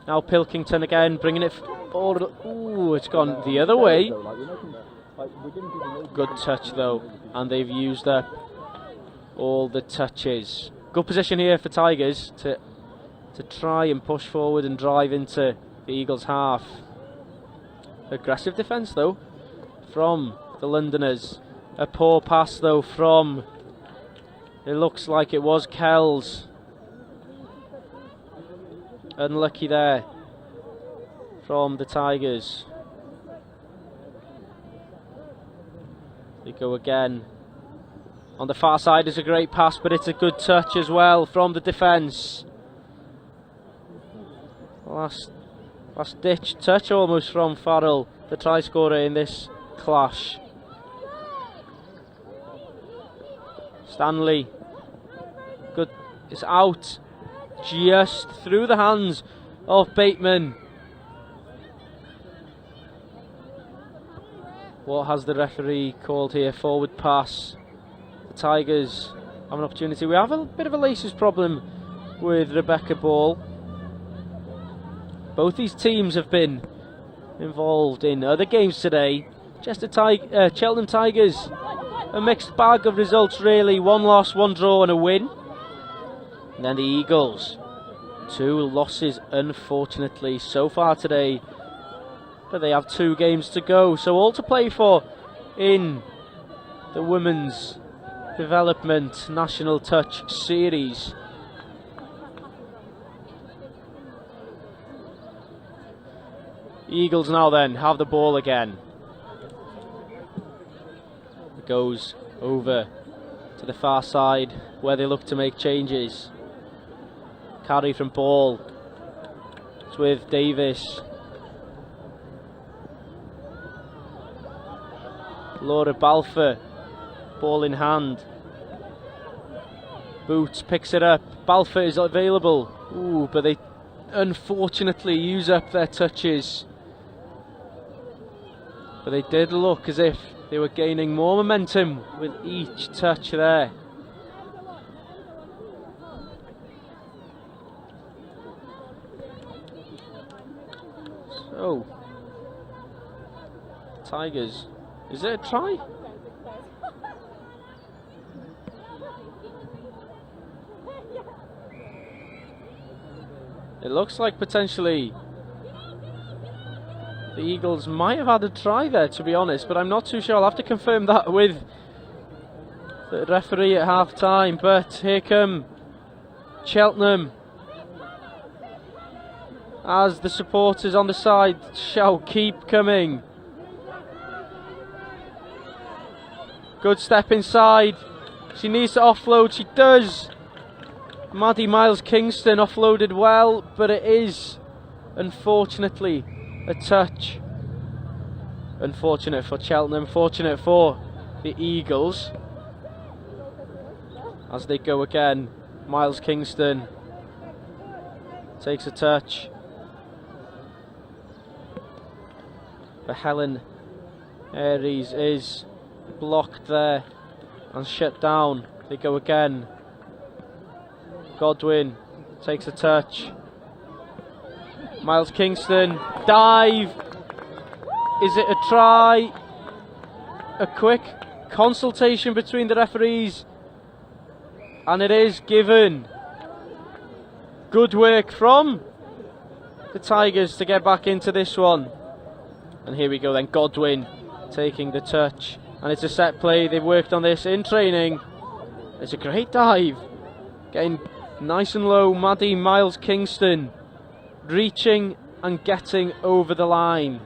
Now Pilkington again, bringing it forward. Ooh, it's gone the other way. Good touch though, and they've used up all the touches. Good position here for Tigers to try and push forward and drive into the Eagles' half. Aggressive defence though from the Londoners. A poor pass though from, it looks like it was Kells. Unlucky there from the Tigers. They go again. On the far side is a great pass, but it's a good touch as well from the defence. Last ditch touch almost from Farrell, the try scorer in this clash. Stanley, good, it's out, just through the hands of Bateman. What has the referee called here? Forward pass. The Tigers have an opportunity. We have a bit of a laces problem with Rebecca Ball. Both these teams have been involved in other games today. Cheltenham Tigers, a mixed bag of results really. 1 loss, 1 draw and a win. And then the Eagles, 2 losses unfortunately so far today. But they have 2 games to go, so all to play for in the Women's Development National Touch Series. Eagles now then have the ball again. It goes over to the far side where they look to make changes. Carry from Ball. It's with Davis. Laura Balfour, ball in hand. Boots picks it up. Balfour is available. Ooh, but they unfortunately use up their touches. But they did look as if they were gaining more momentum with each touch there. So, Tigers. Is it a try? It looks like potentially the Eagles might have had a try there, to be honest, but I'm not too sure. I'll have to confirm that with the referee at half time. But here come Cheltenham as the supporters on the side shall keep coming. Good step inside. She needs to offload. She does. Maddie Miles Kingston offloaded well, but it is unfortunately a touch. Unfortunate for Cheltenham, fortunate for the Eagles. As they go again, Miles Kingston takes a touch. But Helen Aries is blocked there and shut down. They go again. Godwin takes a touch. Miles Kingston, dive. Is it a try? A quick consultation between the referees, and it is given. Good work from the Tigers to get back into this one. And here we go then, Godwin taking the touch. And it's a set play. They've worked on this in training. It's a great dive. Getting nice and low. Maddie Miles Kingston reaching and getting over the line.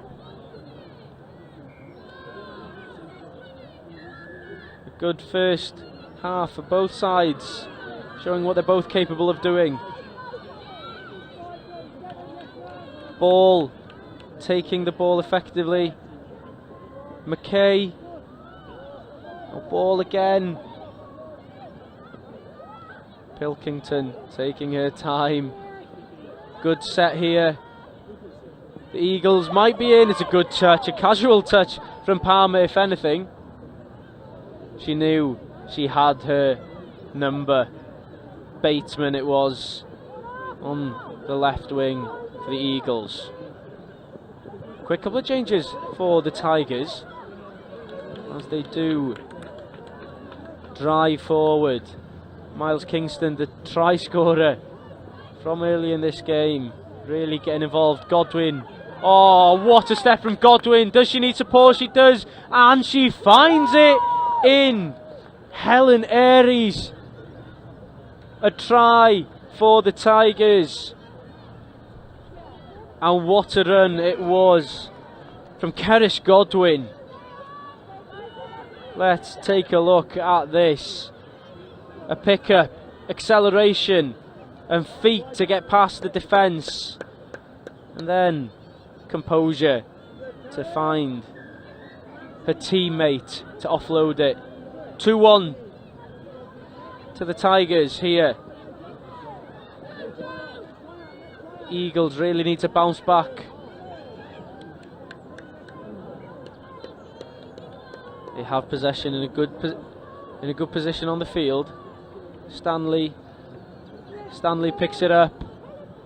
A good first half for both sides, showing what they're both capable of doing. Ball taking the ball effectively. McKay. No ball again. Pilkington taking her time. Good set here. The Eagles might be in. It's a good touch, a casual touch from Palmer, if anything. She knew she had her number. Bateman it was on the left wing for the Eagles. Quick couple of changes for the Tigers as they do drive forward. Miles Kingston, the try scorer from early in this game, really getting involved. Godwin, oh, what a step from Godwin. Does she need support? She does, and she finds it in. Helen Aries, a try for the Tigers, and what a run it was from Kerish Godwin. Let's take a look at this. A pickup, acceleration and feet to get past the defence, and then composure to find her teammate to offload it. 2-1 to the Tigers here. Eagles really need to bounce back. They have possession in a good position on the field. Stanley picks it up.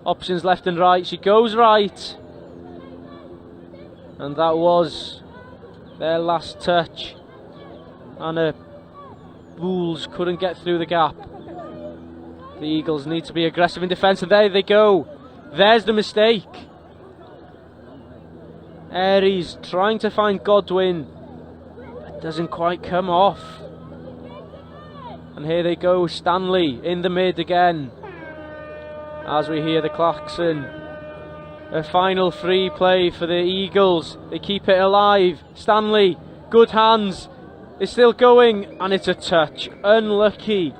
Options left and right. She goes right, and that was their last touch. Anna Bools couldn't get through the gap. The Eagles need to be aggressive in defence, and there they go. There's the mistake. Aries trying to find Godwin. It doesn't quite come off. And here they go, Stanley in the mid again. As we hear the klaxon. A final free play for the Eagles. They keep it alive. Stanley, good hands. It's still going, and it's a touch. Unlucky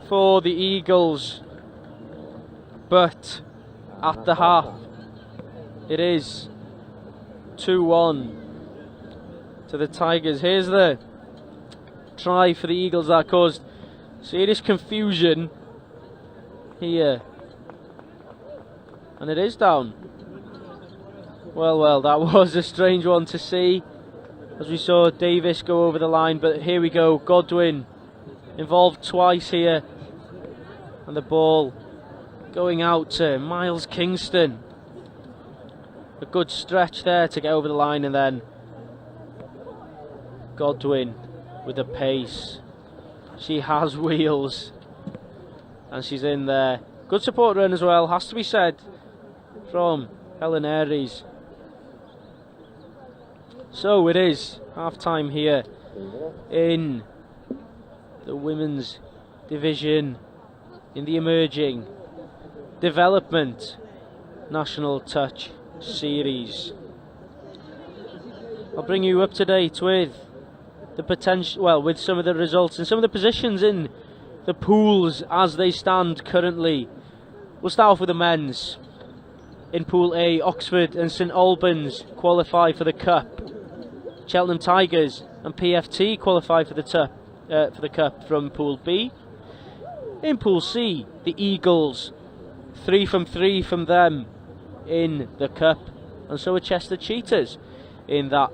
for the Eagles. But at the half, it is 2-1 to the Tigers. Here's the try for the Eagles that caused serious confusion here, and it is down. Well, that was a strange one to see, as we saw Davis go over the line, but here we go. Godwin involved twice here, and the ball going out to Miles Kingston. A good stretch there to get over the line, and then Godwin with the pace. She has wheels, and she's in there. Good support run as well, has to be said, from Helen Aries. So it is half time here in the women's division in the emerging development National Touch Series. I'll bring you up to date with the potential, well, with some of the results and some of the positions in the pools as they stand currently. We'll start off with the men's. In Pool A, Oxford and St Albans qualify for the Cup. Cheltenham Tigers and PFT qualify for the Cup from Pool B. In Pool C, the Eagles, 3 from 3 from them in the Cup, and so are Chester Cheetahs in that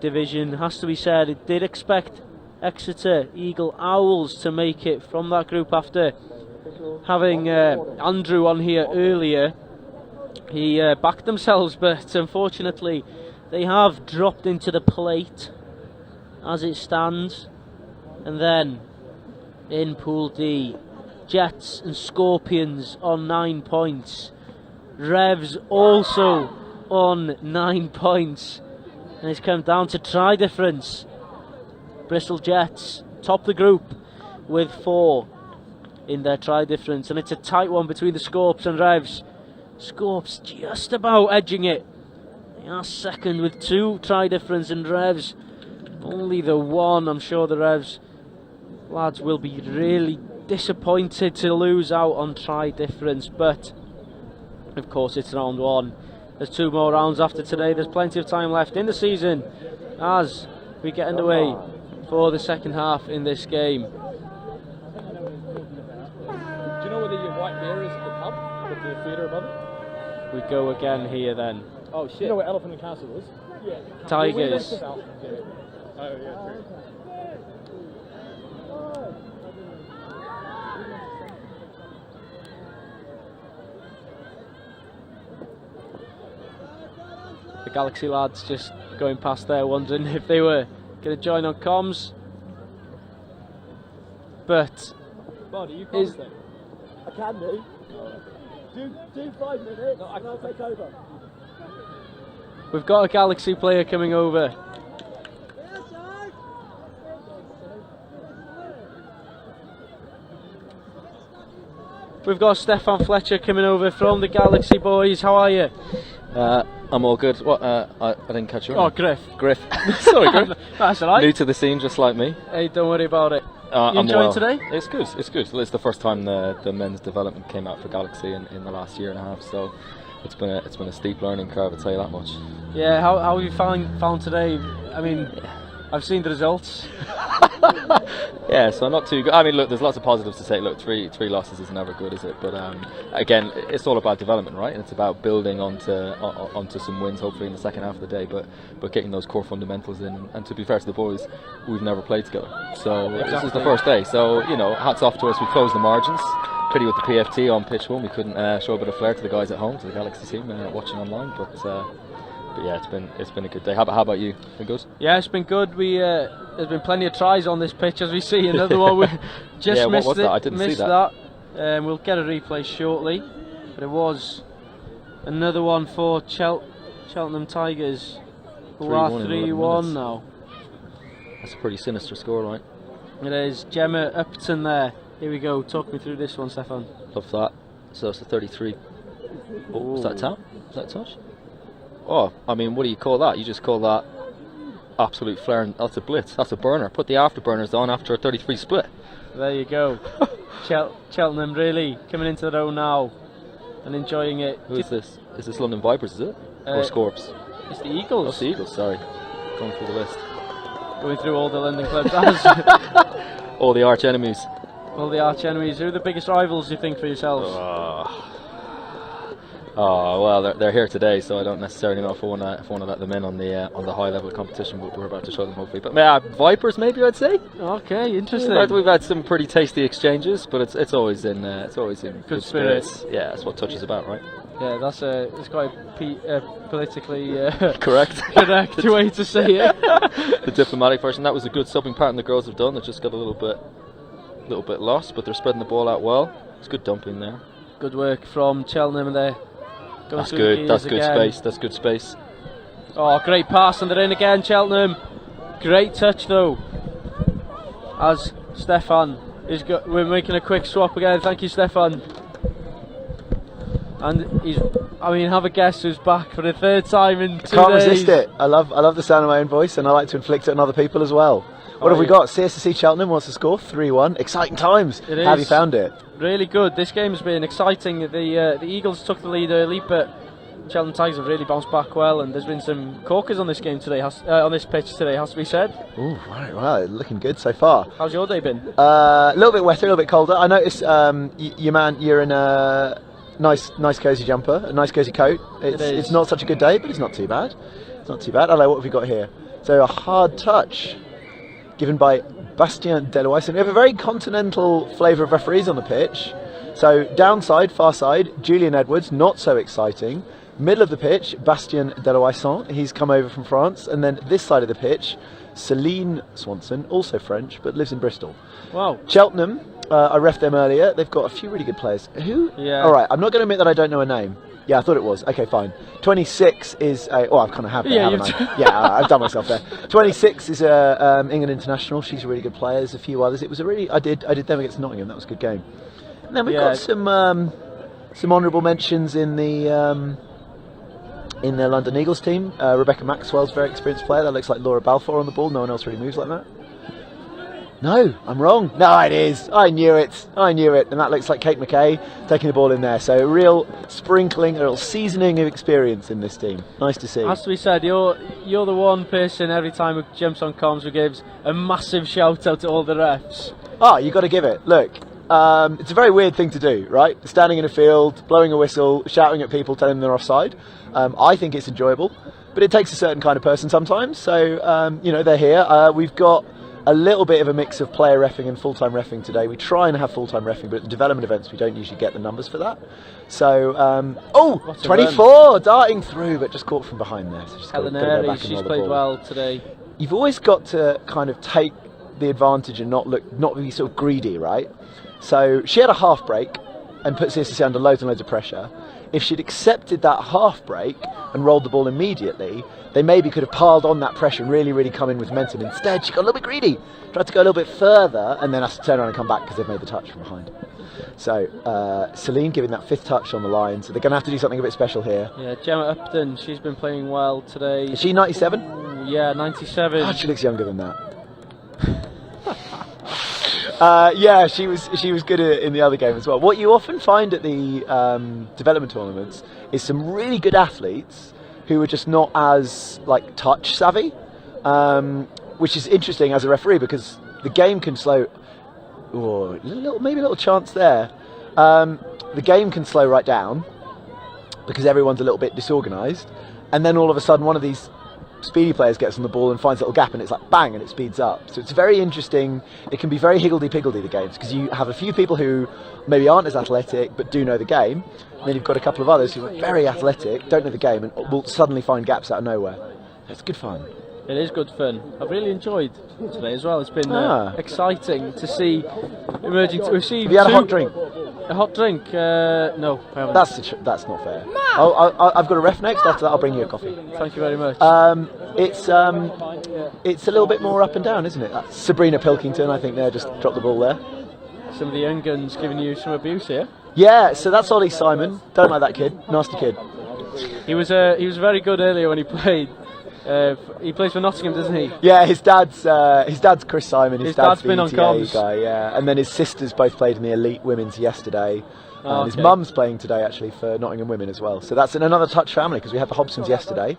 division. Has to be said, it did expect Exeter Eagle Owls to make it from that group after having Andrew on here earlier. He backed themselves, but unfortunately they have dropped into the plate as it stands. And then in Pool D, Jets and Scorpions on 9 points. Revs also on 9 points. And it's come down to try difference. Bristol Jets top the group with 4 in their try difference. And it's a tight one between the Scorps and Revs. Scorps just about edging it. They are second with 2 try difference, and Revs only the 1. I'm sure the Revs lads will be really disappointed to lose out on try difference, but of course it's round 1 There's 2 more rounds after today. There's plenty of time left in the season as we get underway for the second half in this game. Do you know whether your white mirror is at the top with the theatre above it? We go again here then. Oh shit. You know where Elephant and Castle is? Yeah. Tigers. Oh yeah, true. The Galaxy lads just going past there, wondering if they were going to join on comms. But Bud, are you promising? I can do. Do 5 minutes. No, I'll take over. we've got a Galaxy player coming over. We've got Stefan Fletcher coming over from the Galaxy boys. How are you? I'm all good. What? I didn't catch your Oh, name. Griff. Griff. Sorry, Griff. That's alright. New to the scene, just like me. Hey, don't worry about it. You I'm enjoying well. today? It's good. It's good. Well, it's the first time the men's development came out for Galaxy in the last year and a half. So it's been a steep learning curve. I'll tell you that much. Yeah. How have you found today? I mean, I've seen the results. Yeah, so not too good. I mean, look, there's lots of positives to say. Look, three losses is never good, is it? But again, it's all about development, right? And it's about building onto some wins, hopefully in the second half of the day. But getting those core fundamentals in. And to be fair to the boys, we've never played together, so This is the first day. So hats off to us. We closed the margins. Pity with the PFT on pitch 1, we couldn't show a bit of flair to the guys at home, to the Galaxy team watching online. But yeah, it's been a good day. How about you? Been good? Yeah, it's been good. There's been plenty of tries on this pitch, as we see. Another one we just yeah, missed what was it. That? I didn't missed see that. We'll get a replay shortly, but it was another one for Cheltenham Tigers, who are 3-1 now. That's a pretty sinister scoreline. It is. Gemma Upton there. Here we go. Talk me through this one, Stefan. Love that. So it's a 33. Oh, is that a tap? Is that a touch? Oh, I mean, what do you call that? You just call that absolute flair, and that's a blitz. That's a burner. Put the afterburners on after a 33 split. There you go. Cheltenham really coming into their own now and enjoying it. Who is this? Is this London Vipers, is it? Or Scorps? It's the Eagles. Oh, it's the Eagles, sorry. Going through the list. Going through all the London clubs. All the arch enemies. All the arch enemies. Who are the biggest rivals, you think, for yourselves? Oh well, they're here today, so I don't necessarily know if I want to let them in on the high level competition we're about to show them, hopefully. But Vipers, maybe I'd say. Okay, interesting. We've had some pretty tasty exchanges, but it's always in good spirits. Yeah, that's what touch is about, right? Yeah, it's quite politically correct way to say it. The diplomatic version. That was a good subbing pattern the girls have done. They just got a little bit lost, but they're spreading the ball out well. It's good dumping there. Good work from Cheltenham there. That's good. That's good space. That's good space. Oh, great pass, and they're in again, Cheltenham. Great touch though. As Stefan we're making a quick swap again. Thank you, Stefan. And have a guess who's back for the third time in 2 days. Can't resist it. I love the sound of my own voice, and I like to inflict it on other people as well. What have we got? CSC Cheltenham wants to score 3-1. Exciting times. How have you found it? Really good. This game's been exciting. The Eagles took the lead early, but Cheltenham Tigers have really bounced back well, and there's been some corkers on this game today, on this pitch today, has to be said. Ooh, right, well, looking good so far. How's your day been? A little bit wetter, a little bit colder. I noticed you're in a nice cosy jumper, a nice cosy coat. It's not such a good day, but it's not too bad. It's not too bad. Hello, what have we got here? So a hard touch given by Bastien Delois. And we have a very continental flavour of referees on the pitch. So downside, far side, Julian Edwards, not so exciting. Middle of the pitch, Bastien Deloisson, he's come over from France. And then this side of the pitch, Celine Swanson, also French, but lives in Bristol. Wow. Cheltenham, I reffed them earlier. They've got a few really good players. Who? Yeah. All right, I'm not going to admit that I don't know a name. Yeah, I thought it was. Okay, fine. 26 is a... Oh, I've kind of had that, haven't I? Yeah, I've done myself there. 26 is a England international. She's a really good player. There's a few others. It was a really... I did them against Nottingham. That was a good game. And then we've got some honourable mentions in the London Eagles team. Rebecca Maxwell's a very experienced player. That looks like Laura Balfour on the ball. No one else really moves like that. No, I'm wrong. No, it is. I knew it. And that looks like Kate McKay taking the ball in there. So a real sprinkling, a real seasoning of experience in this team. Nice to see. Has to be said, you're the one person every time it jumps on comms who gives a massive shout out to all the refs. Oh, you got to give it. Look, it's a very weird thing to do, right? Standing in a field, blowing a whistle, shouting at people, telling them they're offside. I think it's enjoyable, but it takes a certain kind of person sometimes. So, they're here. We've got a little bit of a mix of player reffing and full-time reffing today. We try and have full-time reffing, but at the development events we don't usually get the numbers for that. So, 24 darting through, but just caught from behind there. So just Helen Airy, she's played well today. You've always got to kind of take the advantage and not be sort of greedy, right? So she had a half break and put CSC under loads and loads of pressure. If she'd accepted that half break and rolled the ball immediately, they maybe could have piled on that pressure and really, really come in with momentum. Instead, she got a little bit greedy, tried to go a little bit further, and then has to turn around and come back because they've made the touch from behind. So Celine giving that 5th touch on the line, so they're going to have to do something a bit special here. Yeah, Gemma Upton, she's been playing well today. Is she 97? Yeah, 97. Oh, she looks younger than that. She was good in the other game as well. What you often find at the development tournaments is some really good athletes who are just not as touch savvy, which is interesting as a referee because the game can slow. Maybe a little chance there. The game can slow right down because everyone's a little bit disorganised, and then all of a sudden one of these speedy players gets on the ball and finds a little gap and it's like bang and it speeds up. So it's very interesting. It can be very higgledy-piggledy, the games, because you have a few people who maybe aren't as athletic but do know the game, and then you've got a couple of others who are very athletic, don't know the game, and will suddenly find gaps out of nowhere. It's good fun. It is good fun. I've really enjoyed today as well. It's been exciting to see emerging. We've seen. Have you had a hot drink? A hot drink? No, I haven't. That's not fair. I've got a ref next. After that, I'll bring you a coffee. Thank you very much. It's a little bit more up and down, isn't it? That's Sabrina Pilkington, I think, there just dropped the ball there. Some of the young guns giving you some abuse here. Yeah, so that's Ollie Simon. Don't like that kid. Nasty kid. He was very good earlier when he played. He plays for Nottingham, doesn't he? Yeah, his dad's Chris Simon. His dad's been the on ETA comms. guy, yeah. And then his sisters both played in the elite women's yesterday. Oh, His mum's playing today actually for Nottingham women as well. So that's in another touch family because we had the Hobsons yesterday.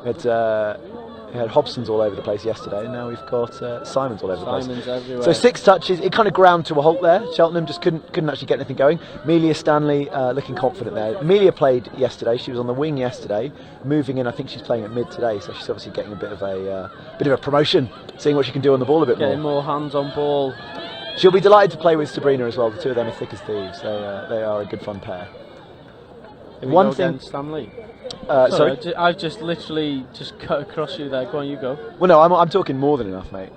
We had Hobsons all over the place yesterday, and now we've got Simons all over the place. Simons everywhere. So 6 touches. It kind of ground to a halt there. Cheltenham just couldn't actually get anything going. Amelia Stanley looking confident there. Amelia played yesterday. She was on the wing yesterday, moving in. I think she's playing at mid today, so she's obviously getting a bit of a promotion, seeing what she can do on the ball a bit more. Getting more hands on ball. She'll be delighted to play with Sabrina as well. The two of them are thick as thieves. They are a good fun pair. One thing, Stanley. Sorry, I've just literally cut across you there. Go on, you go. Well, no, I'm talking more than enough, mate.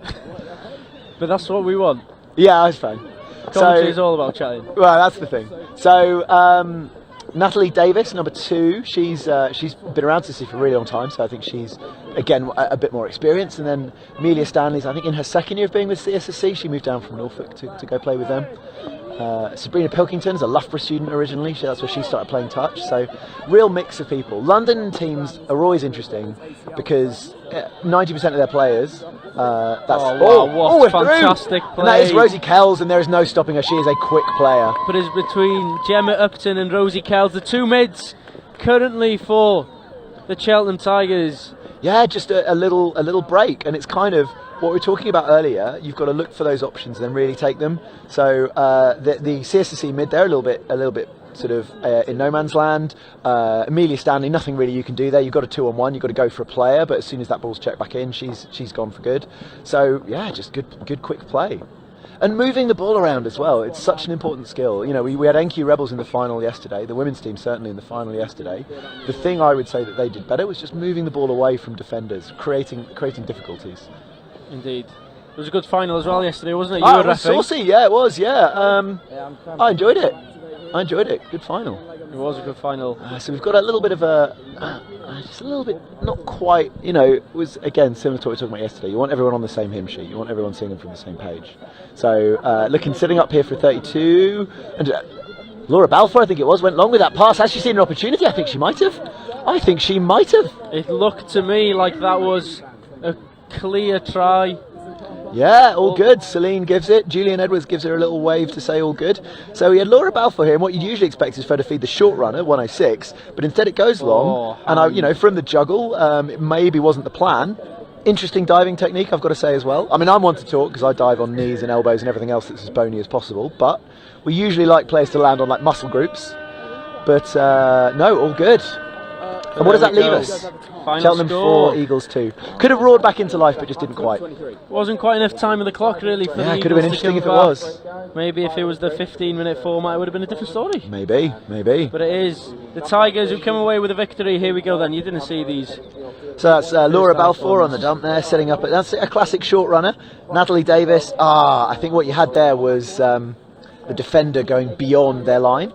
But that's what we want. Yeah, that's fine. Commentary is all about chatting. Well, that's the thing. So Natalie Davis, number 2, she's been around CSC for a really long time, so I think she's again a bit more experienced. And then Amelia Stanley's, I think, in her 2nd year of being with CSC, she moved down from Norfolk to go play with them. Sabrina Pilkington's a Loughborough student originally, so that's where she started playing touch. So real mix of people. London teams are always interesting because 90% of their players. What fantastic play! And that is Rosie Kells, and there is no stopping her. She is a quick player. But it's between Gemma Upton and Rosie Kells, the 2 mids currently for the Cheltenham Tigers. Yeah, just a little break, and it's kind of what we were talking about earlier. You've got to look for those options and then really take them. So the CSC mid there, a little bit sort of in no man's land. Amelia Stanley, nothing really you can do there. You've got a 2-on-1. You've got to go for a player, but as soon as that ball's checked back in, she's gone for good. So yeah, just good quick play. And moving the ball around as well, it's such an important skill. You know, we had NQ Rebels in the final yesterday, the women's team certainly in the final yesterday. The thing I would say that they did better was just moving the ball away from defenders, creating difficulties. Indeed. It was a good final as well yesterday, wasn't it? You were it was saucy, yeah, it was, yeah. I enjoyed it. Good final. It was a good final. So we've got a little bit of just a little bit, not quite, you know, it was again similar to what we were talking about yesterday. You want everyone on the same hymn sheet. You want everyone singing from the same page. So sitting up here for 32, and Laura Balfour, I think it was, went long with that pass. Has she seen an opportunity? I think she might have. It looked to me like that was a clear try. Yeah, all good. Celine gives it. Julian Edwards gives her a little wave to say all good. So we had Laura Balfour here, and what you'd usually expect is for her to feed the short runner, 106, but instead it goes long. And from the juggle, it maybe wasn't the plan. Interesting diving technique, I've got to say as well. I mean, I'm one to talk because I dive on knees and elbows and everything else that's as bony as possible, but we usually like players to land on like muscle groups. But no, all good. And what does that leave us? Final Cheltenham score. 4, Eagles 2. Could have roared back into life, but just didn't quite. Wasn't quite enough time on the clock really for the Yeah, could have been Eagles to interesting if it come was. back. Maybe if it was the 15-minute format, it would have been a different story. Maybe. But it is the Tigers who come away with a victory. Here we go then. You didn't see these. So that's Laura Balfour on the dump there, setting up. That's a classic short runner. Natalie Davis. I think what you had there was the defender going beyond their line.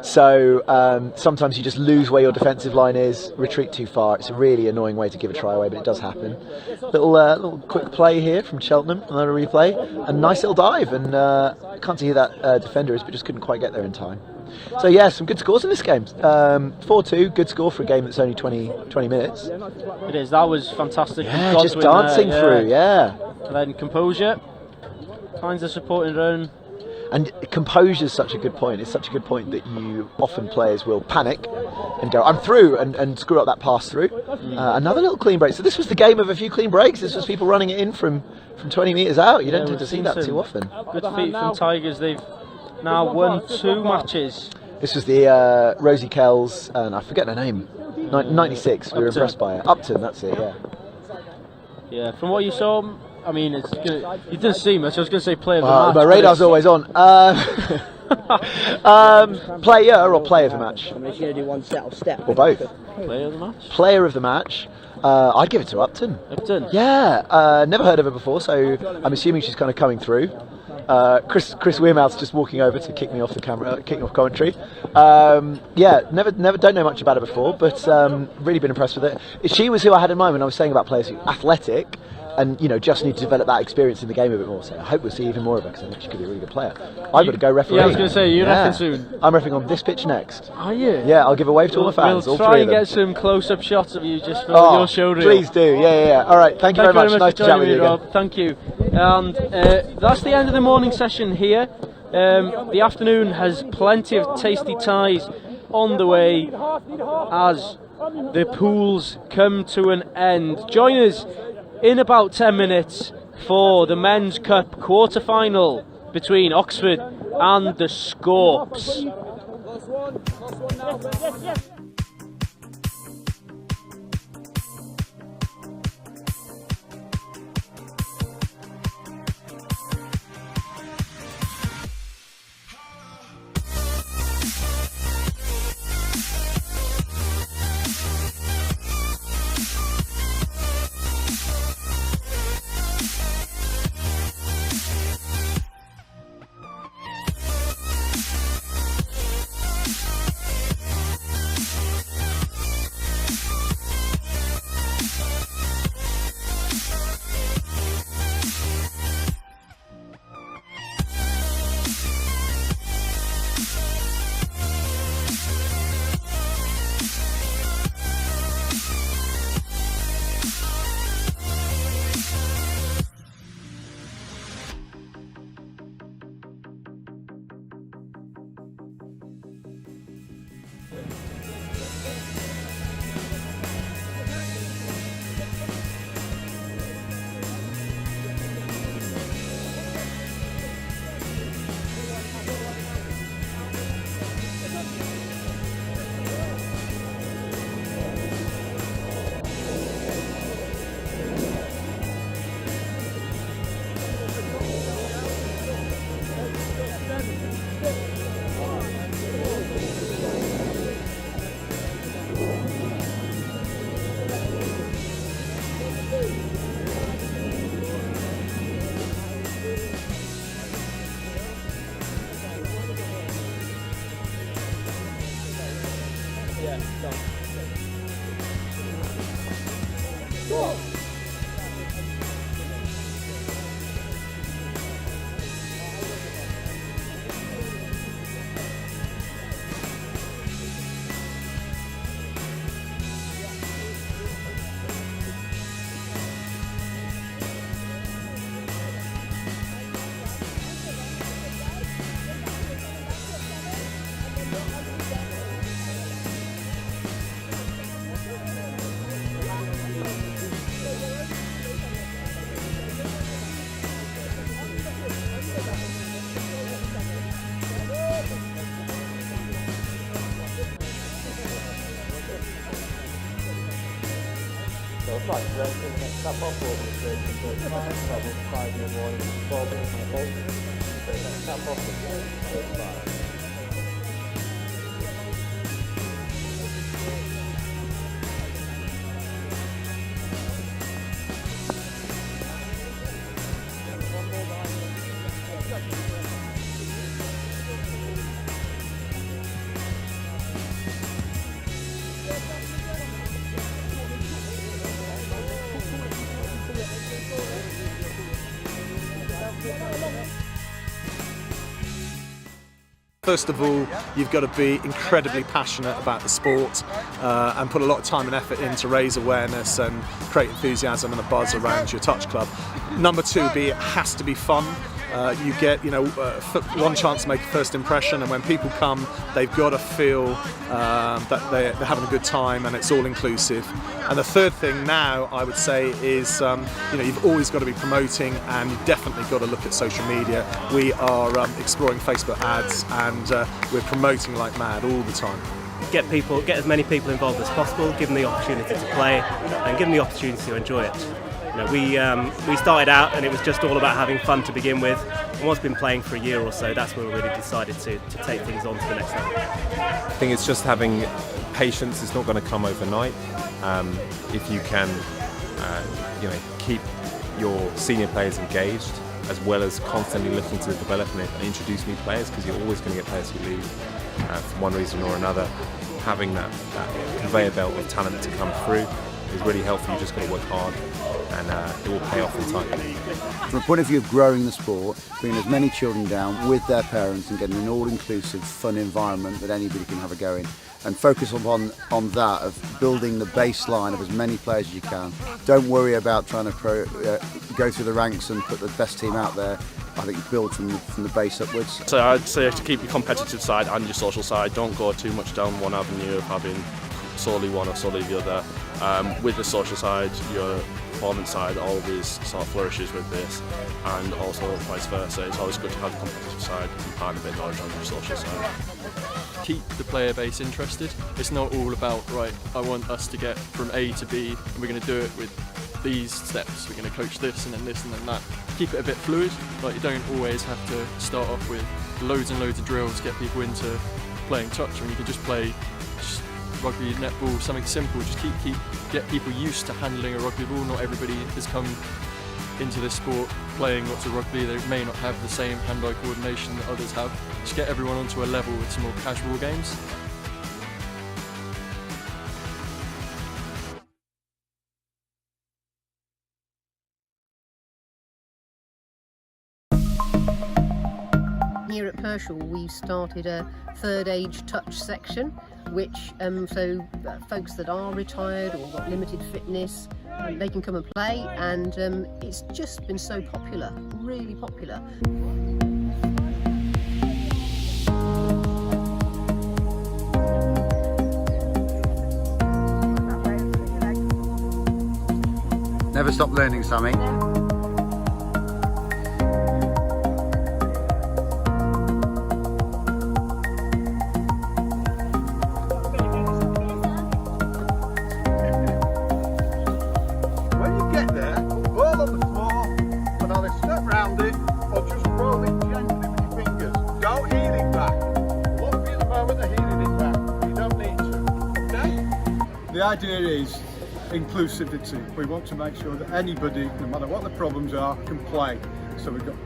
So sometimes you just lose where your defensive line is, retreat too far. It's a really annoying way to give a try away, but it does happen. Little quick play here from Cheltenham, another replay, a nice little dive, and I can't see who that defender is, but just couldn't quite get there in time. So yeah, some good scores in this game. 4-2, good score for a game that's only 20 minutes. It is. That was fantastic. Yeah, just dancing through. Yeah. And then composure finds the support in run. And composure is such a good point. It's such a good point that you often players will panic and go, I'm through, and screw up that pass through. Another little clean break. So this was the game of a few clean breaks. This was people running it in from 20 metres out. You don't tend to see that too often. Good feat from Tigers. They've now won 2 matches. This was the Rosie Kells, and I forget her name, 96. We were impressed by her. Upton, that's it, yeah. Yeah, from what you saw, I mean, you didn't see much. I was going to say player of the match. My radar's always on. Player or player of the match? I'm just going to do one set of step. Or both. Player of the match? Player of the match. I'd give it to Upton. Upton? Yeah, never heard of her before, so I'm assuming she's kind of coming through. Chris Weirmouth's just walking over to kick me off the camera, kick me off commentary. Yeah, never, don't know much about her before, but really been impressed with it. She was who I had in mind when I was saying about players who are athletic and just need to develop that experience in the game a bit more. So I hope we'll see even more of her because I think she could be a really good player. I've got to go referee. Yeah, I was going to say, you're refereeing soon. I'm refereeing on this pitch next. Are you? Yeah, I'll give a wave to all the fans. We'll all try three and of them. get some close-up shots of you just for your show reel. Please do. Yeah. All right. Thank you very much. Nice to chat with you again. Rob. Thank you. And that's the end of the morning session here. The afternoon has plenty of tasty ties on the way as the pools come to an end. Join us in about 10 minutes for the Men's Cup quarter-final between Oxford and the Scorps. Right, so then in the next tap off, we'll go to 35, travel 5 year warning, 12 minutes on the bolt. So the next tap off is 35. First of all, you've got to be incredibly passionate about the sport and put a lot of time and effort in to raise awareness and create enthusiasm and a buzz around your touch club. Number two, it has to be fun. You get, one chance to make a first impression, and when people come, they've got to feel that they're having a good time and it's all inclusive. And the third thing now, I would say, is you've always got to be promoting, and you've definitely got to look at social media. We are exploring Facebook ads, and we're promoting like mad all the time. Get as many people involved as possible, give them the opportunity to play, and give them the opportunity to enjoy it. We started out and it was just all about having fun to begin with, and once been playing for a year or so, that's when we really decided to take things on to the next level. I think it's just having patience. It's not going to come overnight. If you can, keep your senior players engaged, as well as constantly looking to the development and introduce new players, because you're always going to get players who leave for one reason or another. Having that conveyor belt of talent to come through is really helpful. You just got to work hard, and it will pay off in time. From a point of view of growing the sport, bringing as many children down with their parents and getting an all-inclusive, fun environment that anybody can have a go in, and focus on that of building the baseline of as many players as you can. Don't worry about trying to go through the ranks and put the best team out there. I think build from the base upwards. So I'd say to keep your competitive side and your social side, don't go too much down one avenue of having solely one or solely the other. With the social side, your performance side always sort of flourishes with this, and also vice versa. It's always good to have the competitive side and part of it knowledge on your social side. Keep the player base interested. It's not all about, right, I want us to get from A to B, and we're going to do it with these steps. We're going to coach this and then this and then that. Keep it a bit fluid. Like, you don't always have to start off with loads and loads of drills to get people into playing touch. I mean, you can just play rugby, netball, something simple. Just get people used to handling a rugby ball. Not everybody has come into this sport playing lots of rugby. They may not have the same hand-eye coordination that others have. Just get everyone onto a level with some more casual games. Here at Pershall, we've started a third age touch section, which folks that are retired or got limited fitness, they can come and play, and it's just been so popular, really popular. Never stop learning, Sammy. The idea is inclusivity. We want to make sure that anybody, no matter what the problems are, can play. So we've got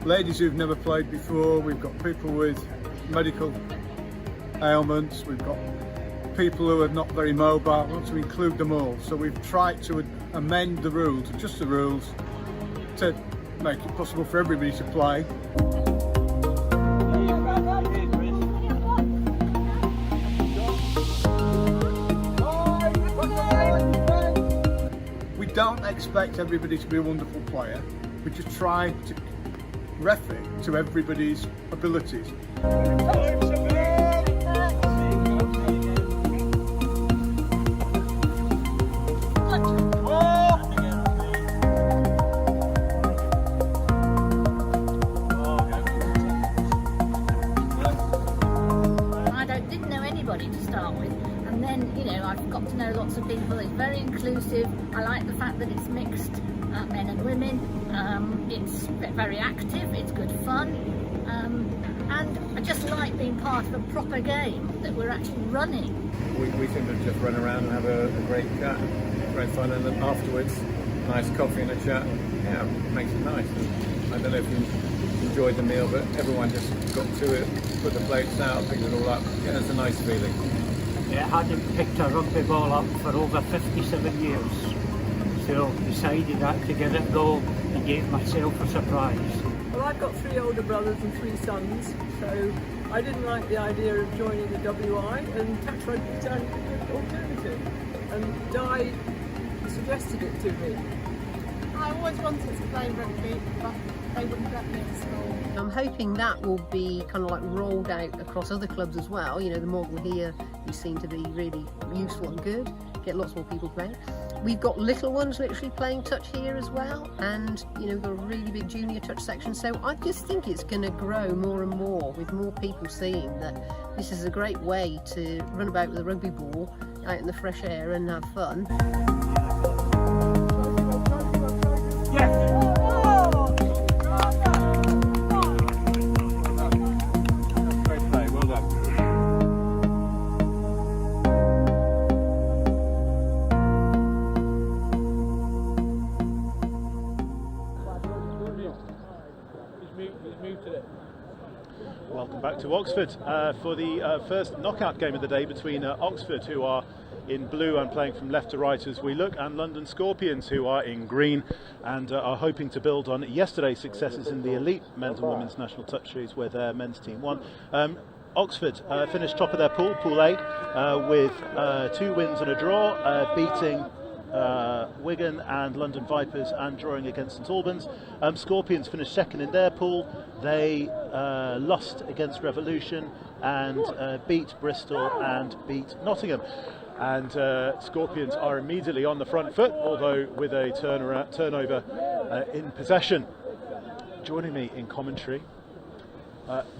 ladies who've never played before, we've got people with medical ailments, we've got people who are not very mobile. We want to include them all. So we've tried to amend the rules, adjust the rules, to make it possible for everybody to play. We don't expect everybody to be a wonderful player. We just try to ref it to everybody's abilities. Didn't know anybody to start with, and then I've got to know lots of people. It's very inclusive. I like the fact that it's mixed, men and women. It's very active. It's good fun. And I just like being part of a proper game that we're actually running. We seem to just run around and have a great chat, great fun, and then afterwards, nice coffee and a chat. Yeah, makes it nice. And I don't know if you enjoyed the meal, but everyone just got to it, put the plates out, picked it all up. Yeah, it's a nice feeling. Yeah, I hadn't picked a rugby ball up for over 57 years, so decided that to give it a go and gave myself a surprise. Well, I've got 3 older brothers and 3 sons, so I didn't like the idea of joining the WI, and touch rugby sounded a good alternative. And Di suggested it to me. I always wanted to play rugby, but they wouldn't let me at school. I'm hoping that will be kind of like rolled out across other clubs as well. You know, the model here, you seem to be really useful and good. Get lots more people playing. We've got little ones literally playing touch here as well, and you know, we've got a really big junior touch section. So I just think it's going to grow more and more with more people seeing that this is a great way to run about with a rugby ball out in the fresh air and have fun. Welcome back to Oxford for the first knockout game of the day between Oxford, who are in blue and playing from left to right as we look, and London Scorpions, who are in green and are hoping to build on yesterday's successes in the elite men's and women's national touch series where their men's team won. Oxford finished top of their pool, Pool A, with 2 wins and a draw, beating Wigan and London Vipers and drawing against St Albans. Scorpions finished second in their pool. They lost against Revolution and beat Bristol and beat Nottingham. And Scorpions are immediately on the front foot, although with a turnover in possession. Joining me in commentary,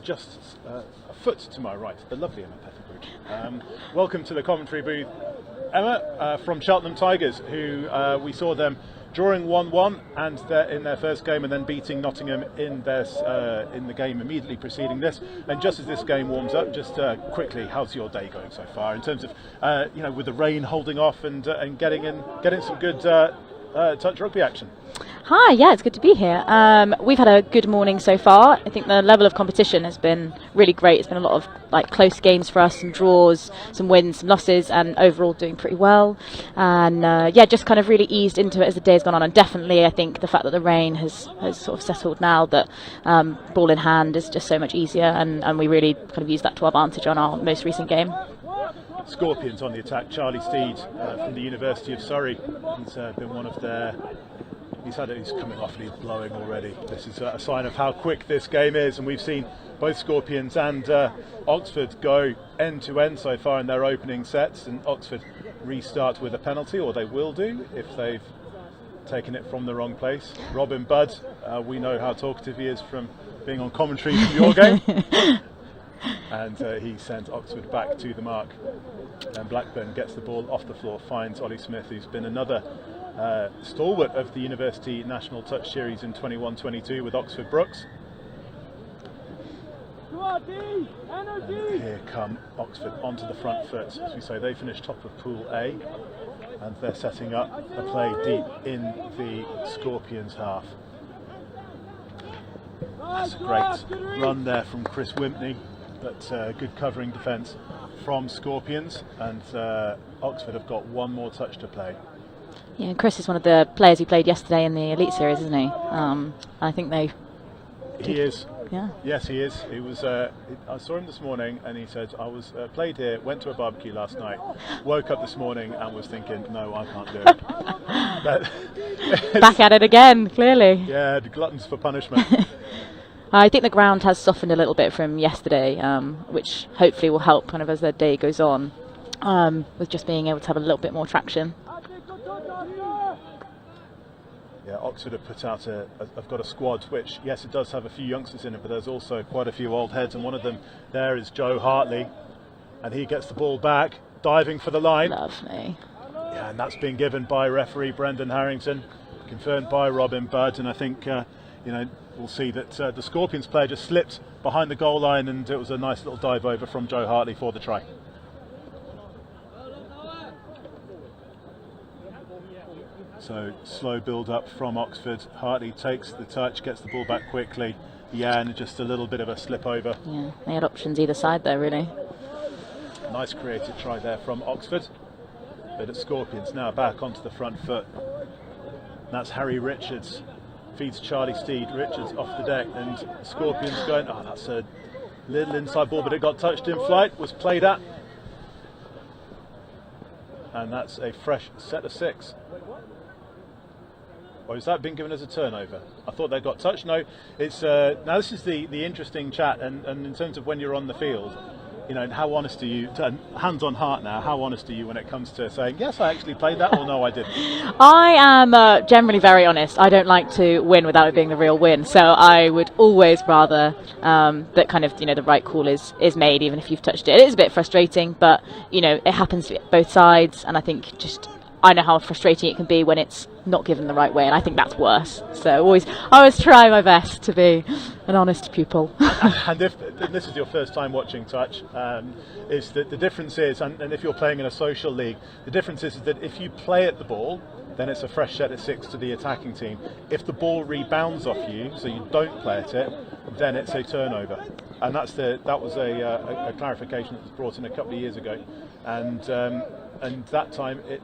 just a foot to my right, the lovely Emma Pettigrew. Welcome to the commentary booth, Emma, from Cheltenham Tigers, who we saw them drawing 1-1 and in their first game, and then beating Nottingham in the game immediately preceding this. And just as this game warms up, just quickly, how's your day going so far in terms of you know, with the rain holding off and getting some good touch rugby action? Hi, yeah, it's good to be here. We've had a good morning so far. I think the level of competition has been really great. It's been a lot of like close games for us, some draws, some wins, some losses, and overall doing pretty well. And yeah, just kind of really eased into it as the day's gone on. And definitely, I think the fact that the rain has sort of settled now, that ball in hand is just so much easier, and we really kind of used that to our advantage on our most recent game. Scorpions on the attack. Charlie Steed from the University of Surrey. He's been one of their. He's coming off and he's blowing already. This is a sign of how quick this game is, and we've seen both Scorpions and Oxford go end to end so far in their opening sets, and Oxford restart with a penalty, or they will do if they've taken it from the wrong place. Robin Budd, we know how talkative he is from being on commentary from your game. And he sent Oxford back to the mark, and Blackburn gets the ball off the floor, finds Ollie Smith, who's been another stalwart of the University National Touch Series in 21-22 with Oxford Brooks. And here come Oxford onto the front foot. As we say, they finished top of Pool A, and they're setting up a play deep in the Scorpions half. That's a great run there from Chris Wimpney, but good covering defence from Scorpions, and Oxford have got one more touch to play. Yeah, and Chris is one of the players who played yesterday in the Elite Series, isn't he? I think they... He is. Yeah. Yes, he is. He was. I saw him this morning, and he said, "I was played here, went to a barbecue last night, woke up this morning, and was thinking, no, I can't do it." Back at it again, clearly. Yeah, the gluttons for punishment. I think the ground has softened a little bit from yesterday, which hopefully will help kind of as the day goes on, with just being able to have a little bit more traction. Yeah, Oxford have put out have got a squad which, yes, it does have a few youngsters in it, but there's also quite a few old heads, and one of them there is Joe Hartley, and he gets the ball back, diving for the line. Lovely. Yeah, and that's been given by referee Brendan Harrington, confirmed by Robin Budd, and I think we'll see that the Scorpions player just slipped behind the goal line, and it was a nice little dive over from Joe Hartley for the try. So slow build up from Oxford. Hartley takes the touch, gets the ball back quickly. Yeah, and just a little bit of a slip over. Yeah, they had options either side there, really. Nice creative try there from Oxford. But at Scorpions now back onto the front foot. That's Harry Richards. Feeds Charlie Steed. Richards off the deck, and Scorpions going, oh, that's a little inside ball, but it got touched in flight, was played at. And that's a fresh set of 6. Or has that been given as a turnover? I thought they got touched. No, it's now this is the interesting chat, and in terms of when you're on the field, how honest are you? Hands on heart now. How honest are you when it comes to saying yes, I actually played that, or no, I didn't? I am generally very honest. I don't like to win without it being the real win. So I would always rather that kind of the right call is made, even if you've touched it. It is a bit frustrating, but it happens to both sides, and I think I know how frustrating it can be when it's not given the right way, and I think that's worse. So I always try my best to be an honest pupil. And if this is your first time watching touch, is that the difference is, and if you're playing in a social league, the difference is that if you play at the ball, then it's a fresh set of 6 to the attacking team. If the ball rebounds off you, so you don't play at it, then it's a turnover. And that was a clarification that was brought in a couple of years ago, and that time it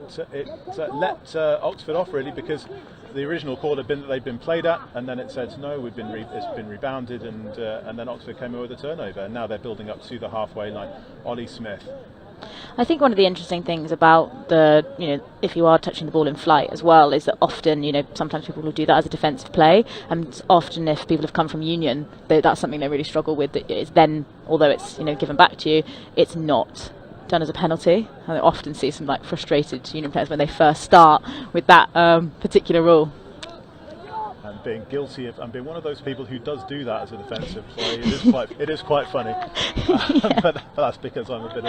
let Oxford off, really, because the original call had been that they'd been played at, and then it said no, it's been rebounded, and then Oxford came in with a turnover, and now they're building up to the halfway line. Ollie Smith. I think one of the interesting things about if you are touching the ball in flight as well, is that often, sometimes people will do that as a defensive play, and often if people have come from Union, that's something they really struggle with. That is then, although it's given back to you, it's not done as a penalty. I often see some frustrated Union players when they first start with that particular rule. And being guilty of, and being one of those people who does do that as a defensive play, it is quite funny. But that's because I'm a bit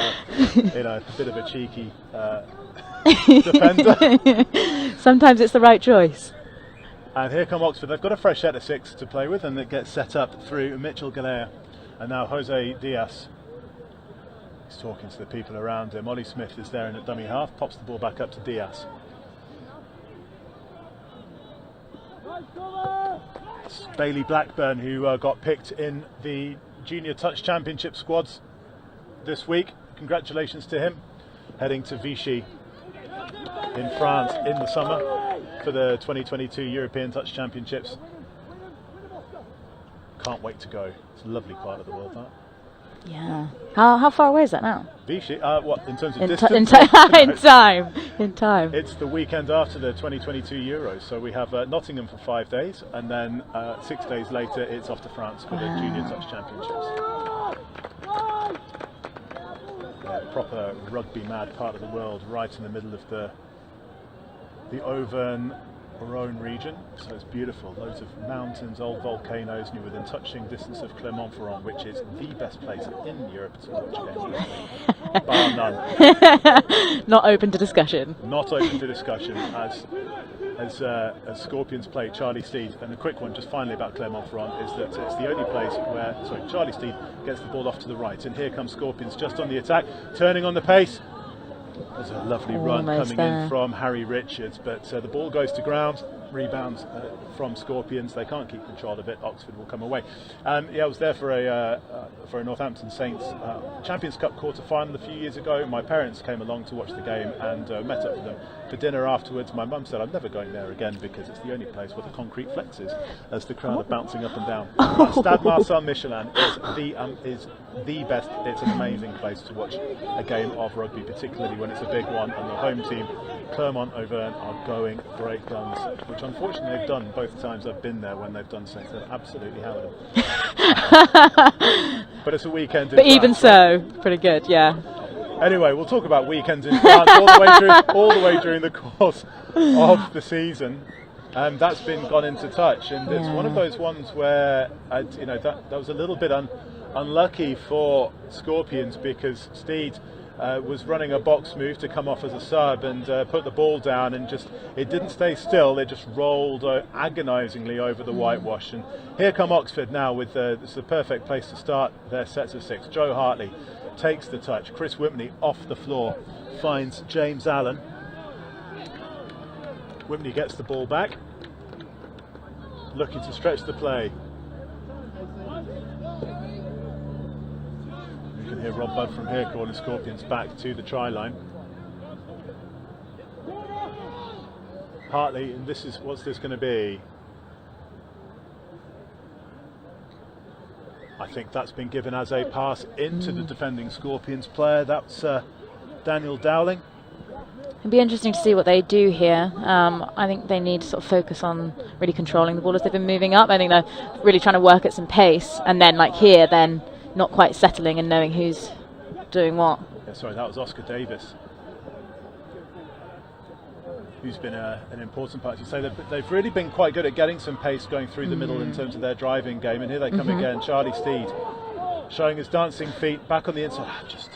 of a cheeky defender. Sometimes it's the right choice. And here come Oxford. They've got a fresh set of 6 to play with, and it gets set up through Mitchell Galea, and now Jose Diaz. He's talking to the people around him. Ollie Smith is there in at dummy half, pops the ball back up to Diaz. It's Bailey Blackburn, who got picked in the Junior Touch Championship squads this week. Congratulations to him. Heading to Vichy in France in the summer for the 2022 European Touch Championships. Can't wait to go. It's a lovely part of the world, that. Yeah. How far away is that now? Vichy, what, in terms of distance? In time. It's the weekend after the 2022 Euros, so we have Nottingham for 5 days, and then 6 days later it's off to France for the Junior Touch Championships. Proper rugby mad part of the world, right in the middle of the Auvergne-Rhône region, so it's beautiful. Loads of mountains, old volcanoes, and you're within touching distance of Clermont-Ferrand, which is the best place in Europe to watch games. Bar none. Not open to discussion. Not open to discussion as Scorpions play Charlie Steed. And a quick one, just finally about Clermont-Ferrand, is that it's the only place where Charlie Steed gets the ball off to the right, and here comes Scorpions just on the attack, turning on the pace. There's a lovely run coming in from Harry Richards, but the ball goes to ground, rebounds from Scorpions. They can't keep control of it. Oxford will come away. I was there for a Northampton Saints Champions Cup quarter-final a few years ago. My parents came along to watch the game and met up with them for dinner afterwards. My mum said, I'm never going there again because it's the only place where the concrete flexes as the crowd are bouncing up and down. Stade Marcel Michelin is the best. It's an amazing place to watch a game of rugby, particularly when it's a big one, and the home team, Clermont-Auvergne, are going great guns, which unfortunately they've done both times I've been there. When they've done so, they've absolutely hammered them. But it's a weekend in France, even so, pretty good, yeah. Anyway, we'll talk about weekends in France all the way during the course of the season. That's been gone into touch, and it's one of those ones where that was a little bit unlucky for Scorpions, because Steed was running a box move to come off as a sub and put the ball down, and it didn't stay still. It just rolled agonisingly over the whitewash. And here come Oxford now with this is the perfect place to start their sets of 6. Joe Hartley takes the touch. Chris Whitney off the floor finds James Allen. Whitney gets the ball back, looking to stretch the play. You can hear Rob Budd from here calling Scorpions back to the try line. Hartley, and what's this going to be? I think that's been given as a pass into the defending Scorpions player. That's Daniel Dowling. It'll be interesting to see what they do here. I think they need to sort of focus on really controlling the ball as they've been moving up. I think they're really trying to work at some pace, and then like here, then not quite settling and knowing who's doing what. Yeah, sorry, that was Oscar Davis, who's been an important part. You say they've really been quite good at getting some pace going through the middle in terms of their driving game, and here they come again. Charlie Steed showing his dancing feet back on the inside. Just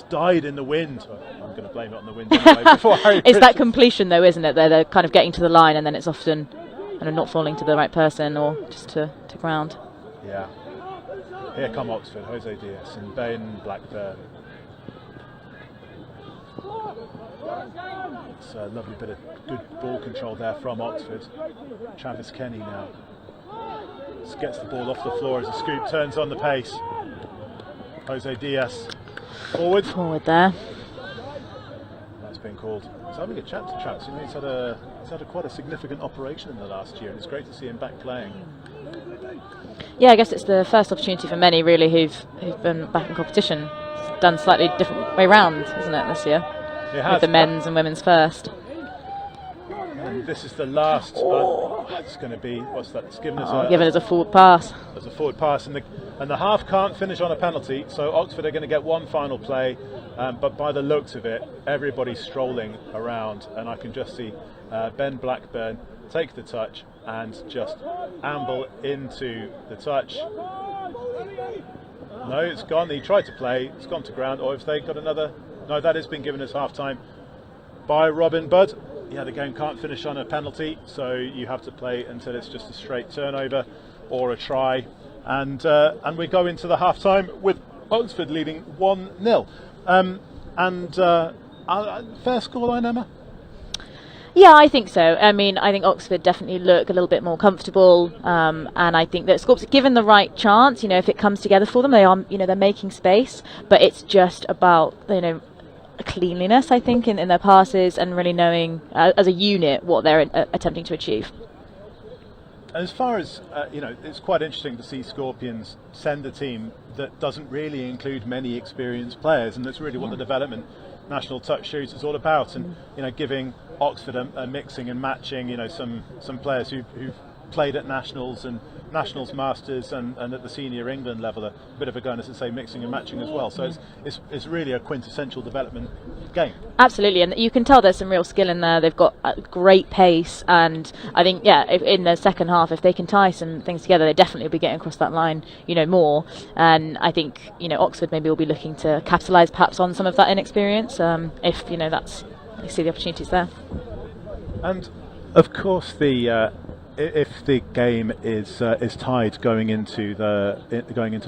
died in the wind. I'm going to blame it on the wind anyway. Before Harry It's that completion though, isn't it? They're kind of getting to the line and then it's often kind of not falling to the right person or just to ground. Yeah. Here come Oxford, Jose Diaz and Ben Blackburn. It's a lovely bit of good ball control there from Oxford. Travis Kenny now just gets the ball off the floor as the scoop turns on the pace. Jose Diaz forward there. That's been called. He's having a chat to Travis. He's had quite a significant operation in the last year, and it's great to see him back playing. Yeah, I guess it's the first opportunity for many really who've been back in competition. It's done slightly different way round, isn't it, this year? It has. With the men's and women's first. And this is the last. It's going to be, what's that? It's given us a forward pass. As a forward pass, and the half can't finish on a penalty, so Oxford are going to get one final play. But by the looks of it, everybody's strolling around, and I can just see Ben Blackburn take the touch and just amble into the touch. No, it's gone. He tried to play. It's gone to ground. Or if they got another. No, that has been given as half time by Robin Budd. Yeah, the game can't finish on a penalty, so you have to play until it's just a straight turnover or a try. And we go into the half time with Oxford leading 1-0. Fair scoreline, Emma? Yeah, I think so. I mean, I think Oxford definitely look a little bit more comfortable, and I think that Scorps, given the right chance, if it comes together for them, they are, they're making space, but it's just about, cleanliness, I think, in their passes and really knowing as a unit what they're attempting to achieve. As far as, it's quite interesting to see Scorpions send a team that doesn't really include many experienced players, and that's really what the development National Touch Series is all about, and giving Oxford a mixing and matching, some players who've played at Nationals and Nationals Masters and at the senior England level, a bit of a go, as I say, mixing and matching as well. So it's really a quintessential development game. Absolutely, and you can tell there's some real skill in there. They've got a great pace, and I think, if in the second half, if they can tie some things together, they definitely will be getting across that line, more. And I think, Oxford maybe will be looking to capitalise perhaps on some of that inexperience, if they see the opportunities there. And of course, if the game is tied going into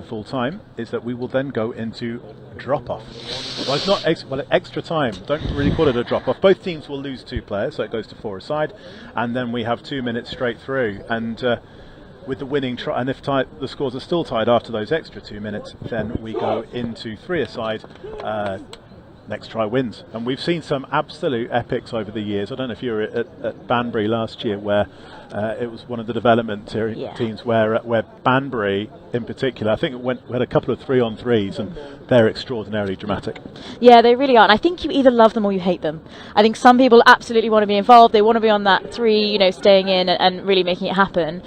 full time, is that we will then go into drop off. Well, it's not extra time. Don't really call it a drop off. Both teams will lose 2 players, so it goes to 4 aside, and then we have 2 minutes straight through. And with the winning try, and if the scores are still tied after those extra 2 minutes, then we go into 3 aside. Next try wins, and we've seen some absolute epics over the years. I don't know if you were at Banbury last year, where it was one of the development teams where Banbury in particular, I think we had a couple of 3-on-3s, and they're extraordinarily dramatic. Yeah, they really are, and I think you either love them or you hate them. I think some people absolutely want to be involved. They want to be on that 3, staying in and really making it happen.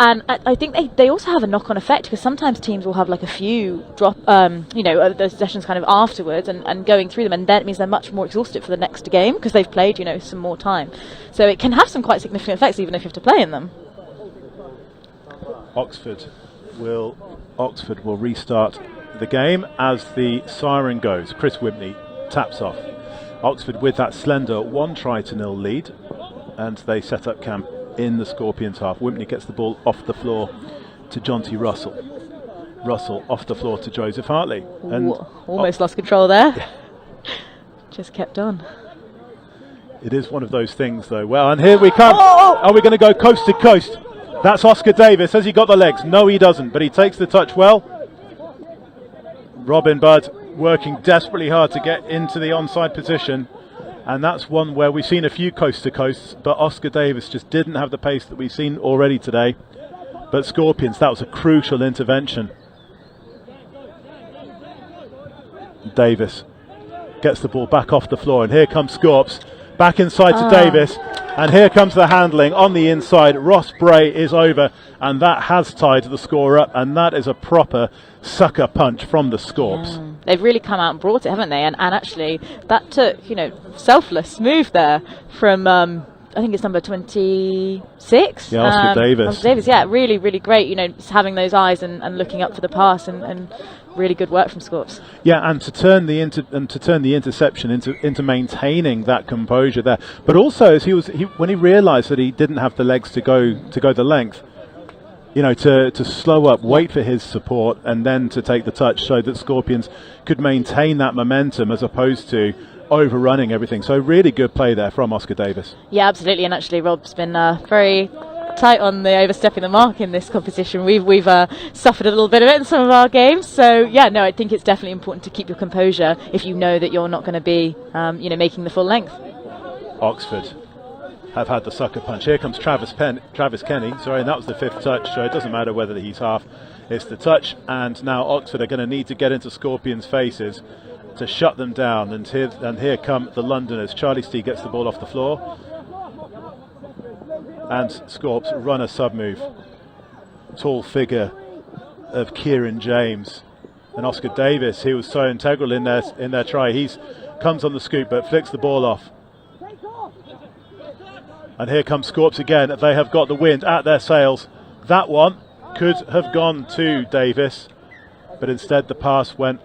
And I think they also have a knock-on effect, because sometimes teams will have like a few drop, those sessions kind of afterwards and going through them, and then it means they're much more exhausted for the next game because they've played, some more time. So it can have some quite significant effects even if you have to play in them. Oxford will restart the game as the siren goes. Chris Whitney taps off. Oxford with that slender 1-0 lead, and they set up camp in the Scorpions half. Whitney gets the ball off the floor to Jonty Russell. Russell off the floor to Joseph Hartley. And almost lost control there. Just kept on. It is one of those things though. Well, and here we come. Are we going to go coast to coast? That's Oscar Davis. Has he got the legs? No, he doesn't, but he takes the touch well. Robin Budd working desperately hard to get into the onside position, and that's one where we've seen a few coast to coasts, but Oscar Davis just didn't have the pace that we've seen already today. But Scorpions, that was a crucial intervention. Davis gets the ball back off the floor, and here comes Scorps back inside to Davis, and here comes the handling on the inside. Ross Bray is over, and that has tied the score up, and that is a proper sucker punch from the Scorps. Yeah. They've really come out and brought it, haven't they? And actually, that took, selfless move there from, I think it's number 26. Yeah, Oscar Davis. Oscar Davis, yeah, really, really great, having those eyes and looking up for the pass, and really good work from Scorps. Yeah, and to turn the interception into maintaining that composure there, but also as when he realised that he didn't have the legs to go the length, to slow up, wait for his support, and then to take the touch, so that Scorpions could maintain that momentum as opposed to overrunning everything. So really good play there from Oscar Davis. Yeah, absolutely, and actually Rob's been very tight on the overstepping the mark in this competition. We've suffered a little bit of it in some of our games, so yeah, no, I think it's definitely important to keep your composure if you know that you're not going to be making the full length. Oxford have had the sucker punch. Here comes Travis Kenny, and that was the 5th touch, so it doesn't matter whether he's half, it's the touch, and now Oxford are going to need to get into Scorpions' faces to shut them down, and here come the Londoners. Charlie Stee gets the ball off the floor, and Scorps run a sub-move. Tall figure of Kieran James, and Oscar Davis, he was so integral in their try. He comes on the scoop but flicks the ball off. And here comes Scorps again. They have got the wind at their sails. That one could have gone to Davis, but instead the pass went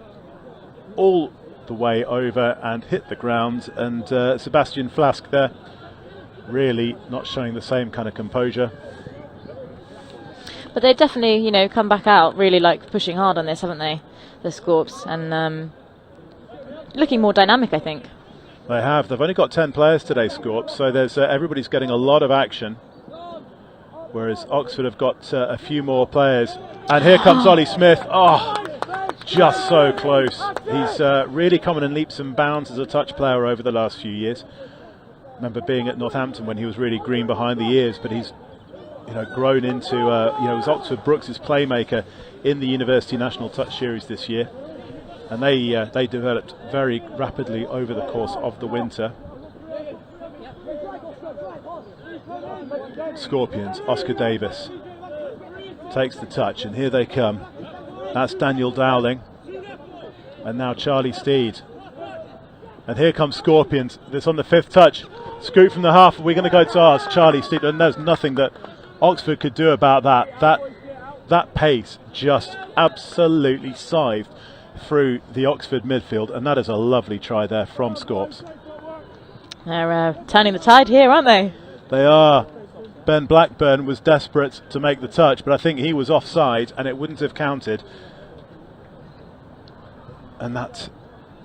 all the way over and hit the ground, and Sebastian Flask there really not showing the same kind of composure. But they've definitely, come back out really pushing hard on this, haven't they, the Scorps, and looking more dynamic, I think. They have. They've only got 10 players today, Scorps, so there's everybody's getting a lot of action, whereas Oxford have got a few more players. And here comes Ollie Smith. Just so close. He's really coming in leaps and bounds as a touch player over the last few years. Remember being at Northampton when he was really green behind the ears, but he's grown into was Oxford Brooks' playmaker in the University National Touch Series this year, and they developed very rapidly over the course of the winter. Scorpions, Oscar Davis takes the touch, and here they come. That's Daniel Dowling, and now Charlie Steed. And here comes Scorpions. This on the 5th touch. Scoop from the half. Are we going to go to ours? Charlie Steed. And there's nothing that Oxford could do about that. That pace just absolutely scythed through the Oxford midfield, and that is a lovely try there from Scorps. They're turning the tide here, aren't they? They are. Ben Blackburn was desperate to make the touch, but I think he was offside and it wouldn't have counted. And that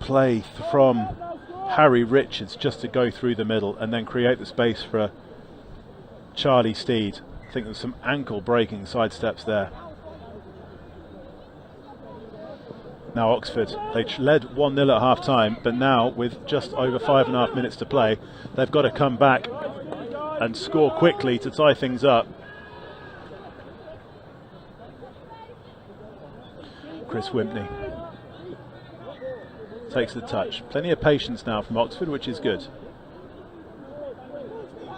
play from Harry Richards just to go through the middle and then create the space for Charlie Steed. I think there's some ankle breaking sidesteps there. Now Oxford, they led 1-0 at half time, but now with just over 5.5 minutes to play, they've got to come back and score quickly to tie things up. Chris Wimpney takes the touch. Plenty of patience now from Oxford, which is good.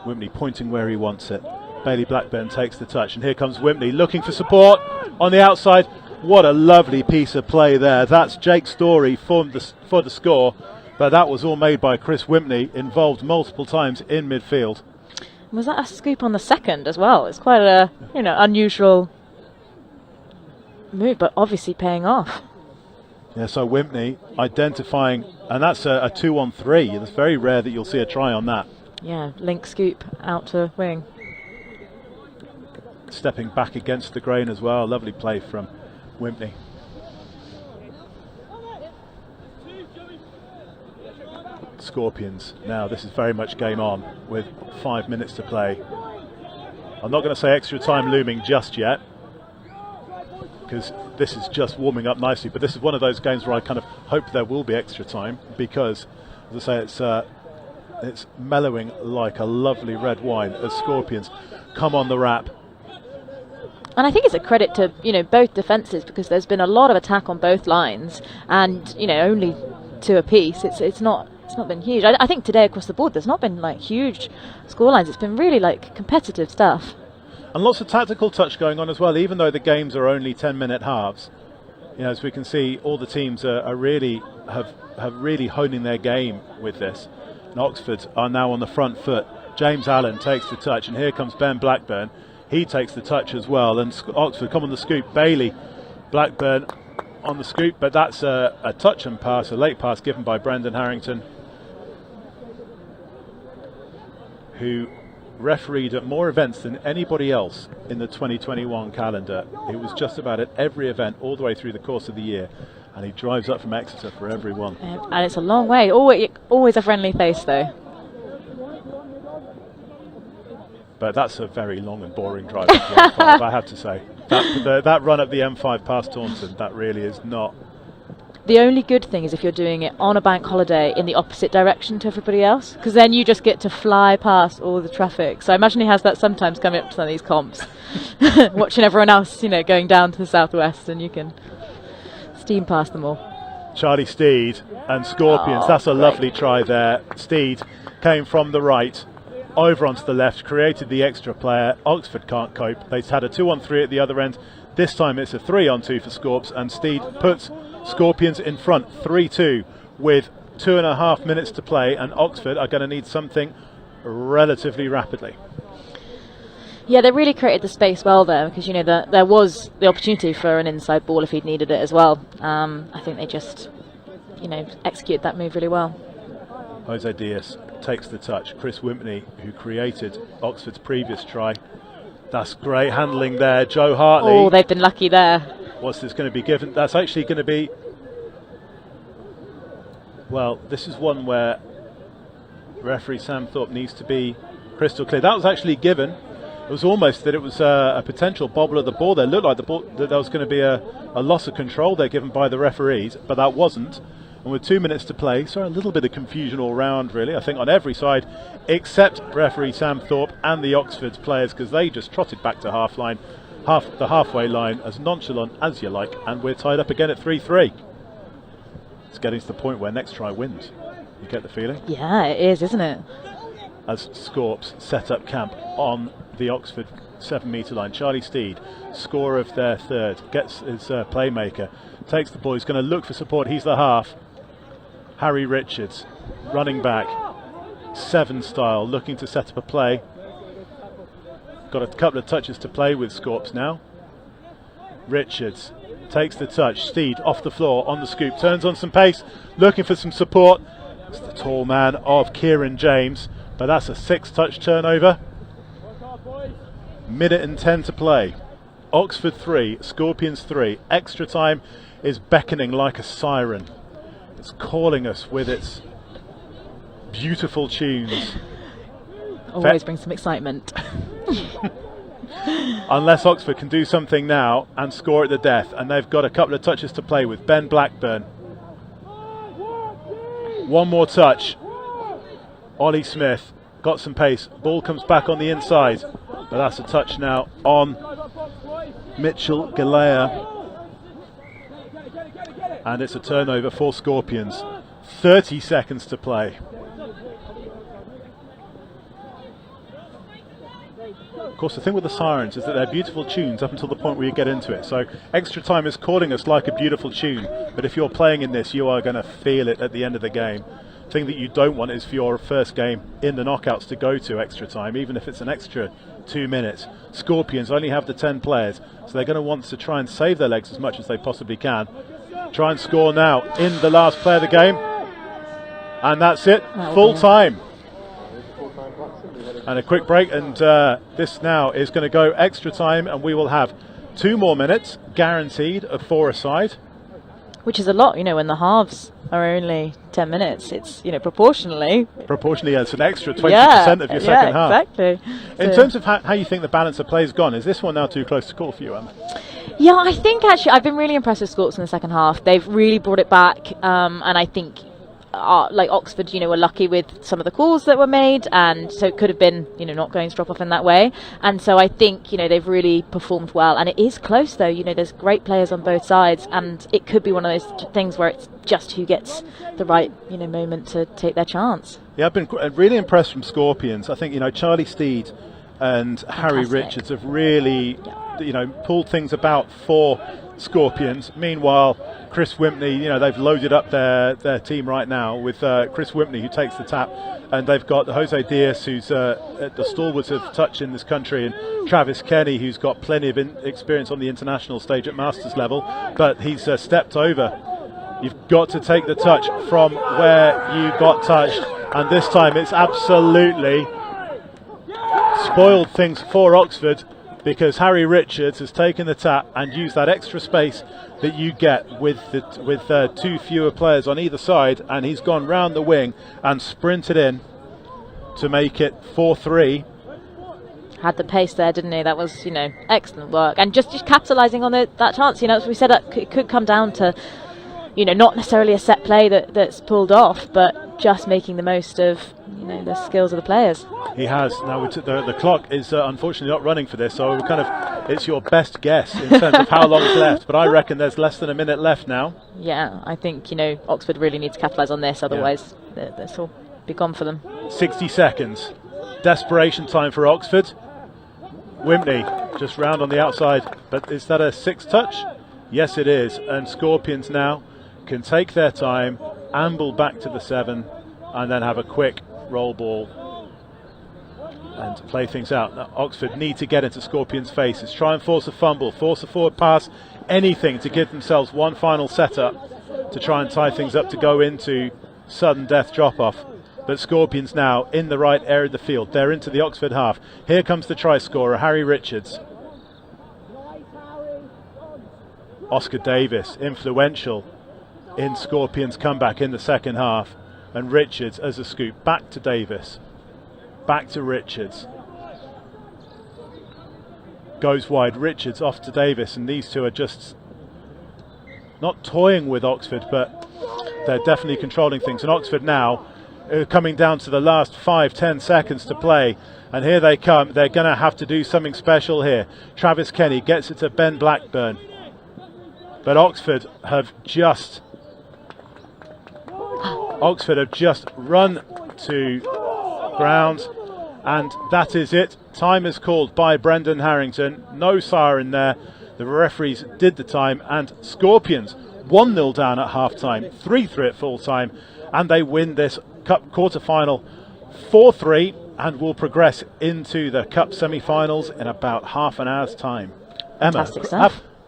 Wimpney pointing where he wants it. Bailey Blackburn takes the touch, and here comes Wimpney looking for support on the outside. What a lovely piece of play there. That's Jake Story for the score, but that was all made by Chris Wimpney, involved multiple times in midfield. Was that a scoop on the 2nd as well? It's quite a unusual move, but obviously paying off. Yeah, so Wimpney identifying, and that's a 2-on-3. It's very rare that you'll see a try on that. Yeah, link scoop out to wing. Stepping back against the grain as well. Lovely play from Wimpney. Scorpions. Now this is very much game on with 5 minutes to play. I'm not going to say extra time looming just yet, because this is just warming up nicely, but this is one of those games where I kind of hope there will be extra time, because as I say, it's mellowing like a lovely red wine as Scorpions come on the wrap. And I think it's a credit to, you know, both defences, because there's been a lot of attack on both lines, and, you know, only 2 apiece. It's not been huge. I think today across the board there's not been like huge scorelines. It's been really like competitive stuff. And lots of tactical touch going on as well, even though the games are only 10-minute halves. You know, as we can see, all the teams are really have really honing their game with this. And Oxford are now on the front foot. James Allen takes the touch, and here comes Ben Blackburn. He takes the touch as well, and Oxford come on the scoop. Bailey, Blackburn on the scoop, but that's a touch and pass, a late pass given by Brendan Harrington, who refereed at more events than anybody else in the 2021 calendar. It was just about at every event all the way through the course of the year, and he drives up from Exeter for every one. And it's a long way. Always a friendly face though. But that's a very long and boring drive up the M5, I have to say. That run up the M5 past Taunton, that really is not. The only good thing is if you're doing it on a bank holiday in the opposite direction to everybody else, because then you just get to fly past all the traffic. So I imagine he has that sometimes coming up to some of these comps, watching everyone else, you know, going down to the southwest, and you can steam past them all. Charlie Steed and Scorpions, that's a lovely try there. Steed came from the right, over onto the left, created the extra player. Oxford can't cope. They've had a 2-on-3 at the other end. This time it's a 3-on-2 for Scorps, and Steed puts Scorpions in front 3-2 with 2.5 minutes to play, and Oxford are going to need something relatively rapidly. Yeah, they really created the space well there, because, you know, there was the opportunity for an inside ball if he'd needed it as well. I think they just, you know, executed that move really well. Jose Diaz takes the touch. Chris Wimpney, who created Oxford's previous try. That's great handling there. Joe Hartley. Oh, they've been lucky there. What's this going to be given? That's actually going to be... Well, this is one where referee Sam Thorpe needs to be crystal clear. That was actually given. It was almost that it was a potential bobble of the ball there. It looked like the ball, that there was going to be a loss of control there given by the referees, but that wasn't. And with 2 minutes to play, so a little bit of confusion all round, really, I think, on every side, except referee Sam Thorpe and the Oxford players, because they just trotted back to the halfway line, as nonchalant as you like, and we're tied up again at 3-3. It's getting to the point where next try wins. You get the feeling? Yeah, it is, isn't it? As Scorps set up camp on the Oxford 7-metre line. Charlie Steed, scorer of their third, gets his playmaker, takes the ball, he's going to look for support, he's the half. Harry Richards, running back, 7 style, looking to set up a play. Got a couple of touches to play with Scorps now. Richards takes the touch, Steed off the floor on the scoop, turns on some pace, looking for some support. It's the tall man of Kieran James, but that's a 6-touch turnover. Minute and 10 to play. Oxford 3, Scorpions 3. Extra time is beckoning like a siren. It's calling us with its beautiful tunes. Always brings some excitement. Unless Oxford can do something now and score at the death, and they've got a couple of touches to play with. Ben Blackburn. One more touch. Ollie Smith got some pace. Ball comes back on the inside, but that's a touch now on Mitchell Galea. And it's a turnover for Scorpions. 30 seconds to play. Of course, the thing with the sirens is that they're beautiful tunes up until the point where you get into it. So extra time is calling us like a beautiful tune, but if you're playing in this, you are going to feel it at the end of the game. The thing that you don't want is for your first game in the knockouts to go to extra time, even if it's an extra 2 minutes. Scorpions only have the 10 players, so they're going to want to try and save their legs as much as they possibly can. try and score now in the last play of the game. And that's it, full time. And a quick break, and this now is going to go extra time, and we will have 2 more minutes guaranteed of 4 aside. Which is a lot, you know, when the halves are only 10 minutes. It's, you know, proportionally. Proportionally, it's an extra 20% of your second half. Exactly. In terms of how you think the balance of play has gone, is this one now too close to call for you, Emma? Yeah, I think actually I've been really impressed with Scorps in the second half. They've really brought it back, and I think like Oxford, you know, were lucky with some of the calls that were made, and so it could have been, you know, not going to drop off in that way. And so I think, you know, they've really performed well. And it is close, though. You know, there's great players on both sides, and it could be one of those things where it's just who gets the right, you know, moment to take their chance. Yeah, I've been really impressed from Scorpions. I think, you know, Charlie Steed and Harry Richards have really, you know, pulled things about for Scorpions. Meanwhile, Chris Wimpney, you know, they've loaded up their team right now with Chris Wimpney, who takes the tap, and they've got Jose Diaz, who's at the stalwarts of touch in this country, and Travis Kenny, who's got plenty of experience on the international stage at Masters level, but he's stepped over. You've got to take the touch from where you got touched, and this time it's absolutely spoiled things for Oxford, because Harry Richards has taken the tap and used that extra space that you get with 2 fewer players on either side, and he's gone round the wing and sprinted in to make it 4-3. Had the pace there, didn't he? That was, you know, excellent work, and just capitalising on that chance. You know, as we said, it could come down to, you know, not necessarily a set play that's pulled off, but just making the most of, you know, the skills of the players. He has. Now the clock is unfortunately not running for this, so it's your best guess in terms of how long's left, but I reckon there's less than a minute left now. Yeah, I think, you know, Oxford really need to capitalise on this, otherwise this will be gone for them. 60 seconds. Desperation time for Oxford. Wimpney just round on the outside, but is that a 6 touch? Yes, it is, and Scorpions now can take their time, amble back to the 7, and then have a quick roll ball and play things out. Now, Oxford need to get into Scorpions' faces, try and force a fumble, force a forward pass, anything to give themselves one final setup to try and tie things up to go into sudden death drop-off. But Scorpions now in the right area of the field. They're into the Oxford half. Here comes the try scorer, Harry Richards. Oscar Davis, influential in Scorpions' comeback in the second half. And Richards as a scoop. Back to Davis. Back to Richards. Goes wide. Richards off to Davis. And these two are just not toying with Oxford, but they're definitely controlling things. And Oxford now coming down to the last 5-10 seconds to play. And here they come. They're going to have to do something special here. Travis Kenny gets it to Ben Blackburn. But Oxford have just run to ground, and that is it. Time is called by Brendan Harrington. No siren there. The referees did the time, and Scorpions 1-0 down at half-time, 3-3 at full-time, and they win this Cup quarter-final 4-3 and will progress into the Cup semi-finals in about half an hour's time. Emma,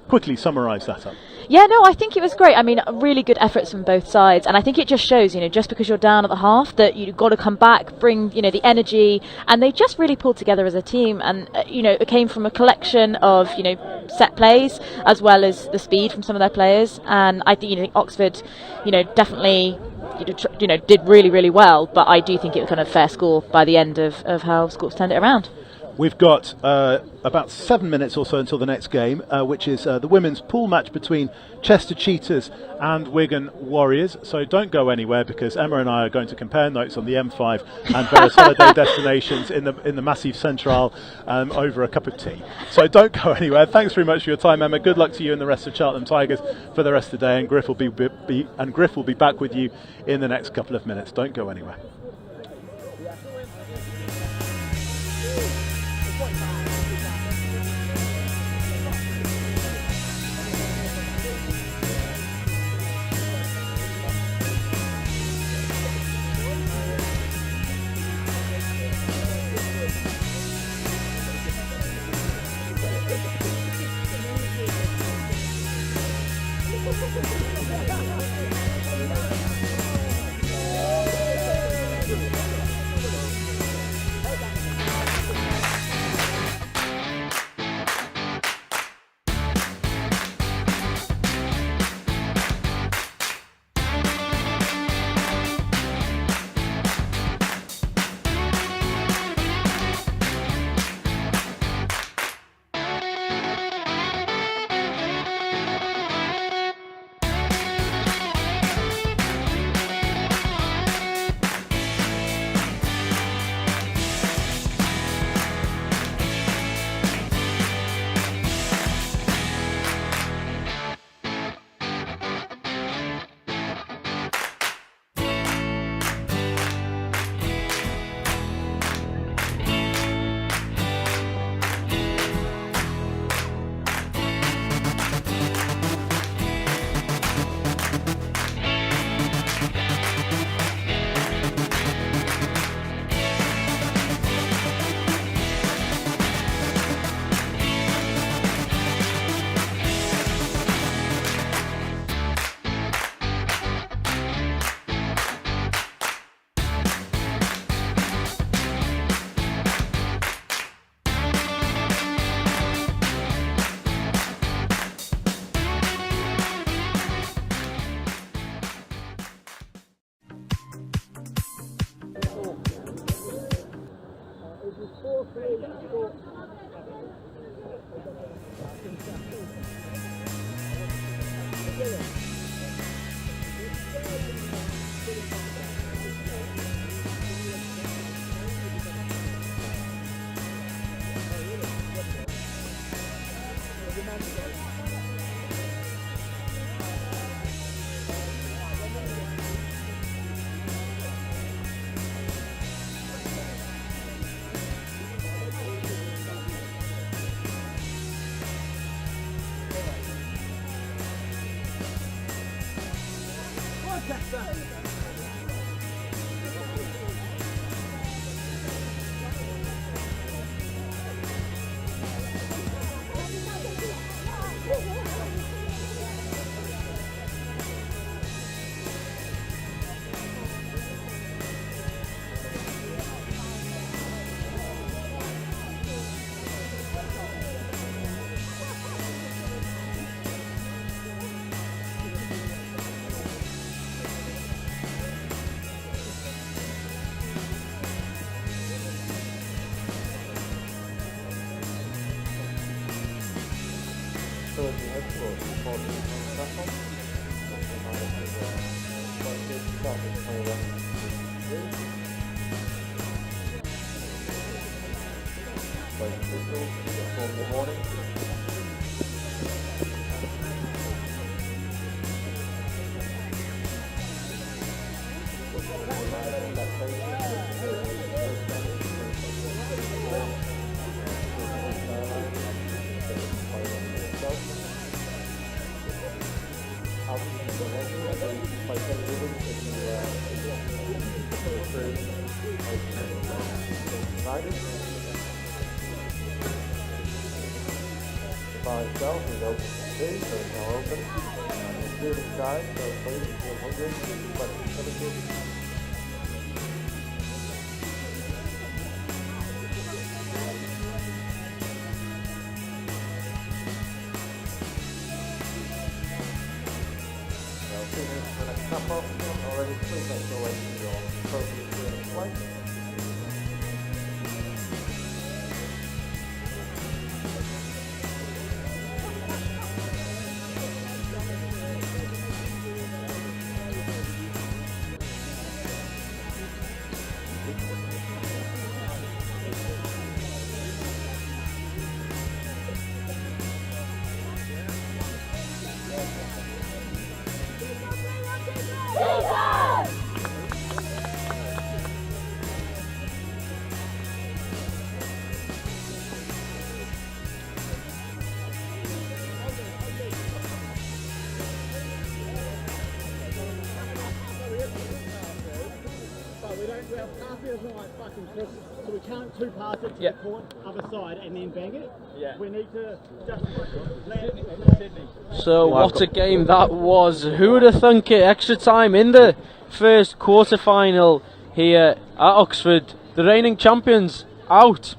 quickly summarise that up. Yeah, no, I think it was great. I mean, really good efforts from both sides, and I think it just shows, you know, just because you're down at the half, that you've got to come back, bring, you know, the energy, and they just really pulled together as a team. And you know, it came from a collection of, you know, set plays as well as the speed from some of their players. And I think, you know, Oxford, you know, definitely, you know, did really, really well. But I do think it was kind of fair score by the end of how Scorps turned it around. We've got about 7 minutes or so until the next game, which is the women's pool match between Chester Cheetahs and Wigan Warriors. So don't go anywhere, because Emma and I are going to compare notes on the M5 and various holiday destinations in the Massif Central over a cup of tea. So don't go anywhere. Thanks very much for your time, Emma. Good luck to you and the rest of Cheltenham Tigers for the rest of the day. And Griff will be back with you in the next couple of minutes. Don't go anywhere. So we can't two-pass it to the court, other side, and then bang it. Yeah. We need to just land it. So what a game that was. Who would have thunk it? Extra time in the first quarter-final here at Oxford. The reigning champions out.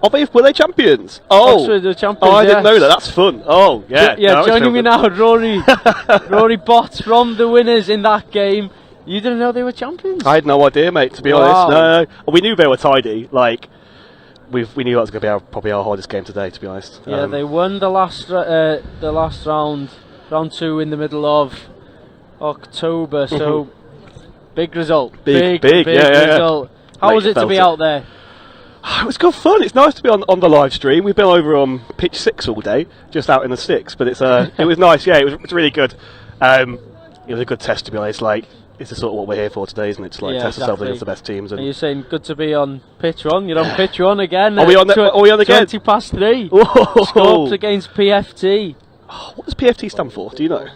Were they champions? Oh, Oxford were champions, I yes. didn't know that. That's fun. Oh, yeah. No, joining me now, Rory Bott from the winners in that game. You didn't know they were champions? I had no idea, mate, to be honest. No. We knew they were tidy. Like, we knew that was going to be probably our hardest game today, to be honest. Yeah, they won the last round, round 2 in the middle of October, so big result. Big result. How was it to be out there? It was good fun. It's nice to be on the live stream. We've been over on pitch 6 all day, just out in the sticks, but it was nice. Yeah, it was really good. It was a good test, to be honest. Like, it's the sort of what we're here for today, isn't it? To test ourselves against the best teams. And you're saying good to be on pitch 1. You're on pitch 1 again. Are we on again? 20 past 3. Whoa. Scopes against PFT. What does PFT stand for? Do you know?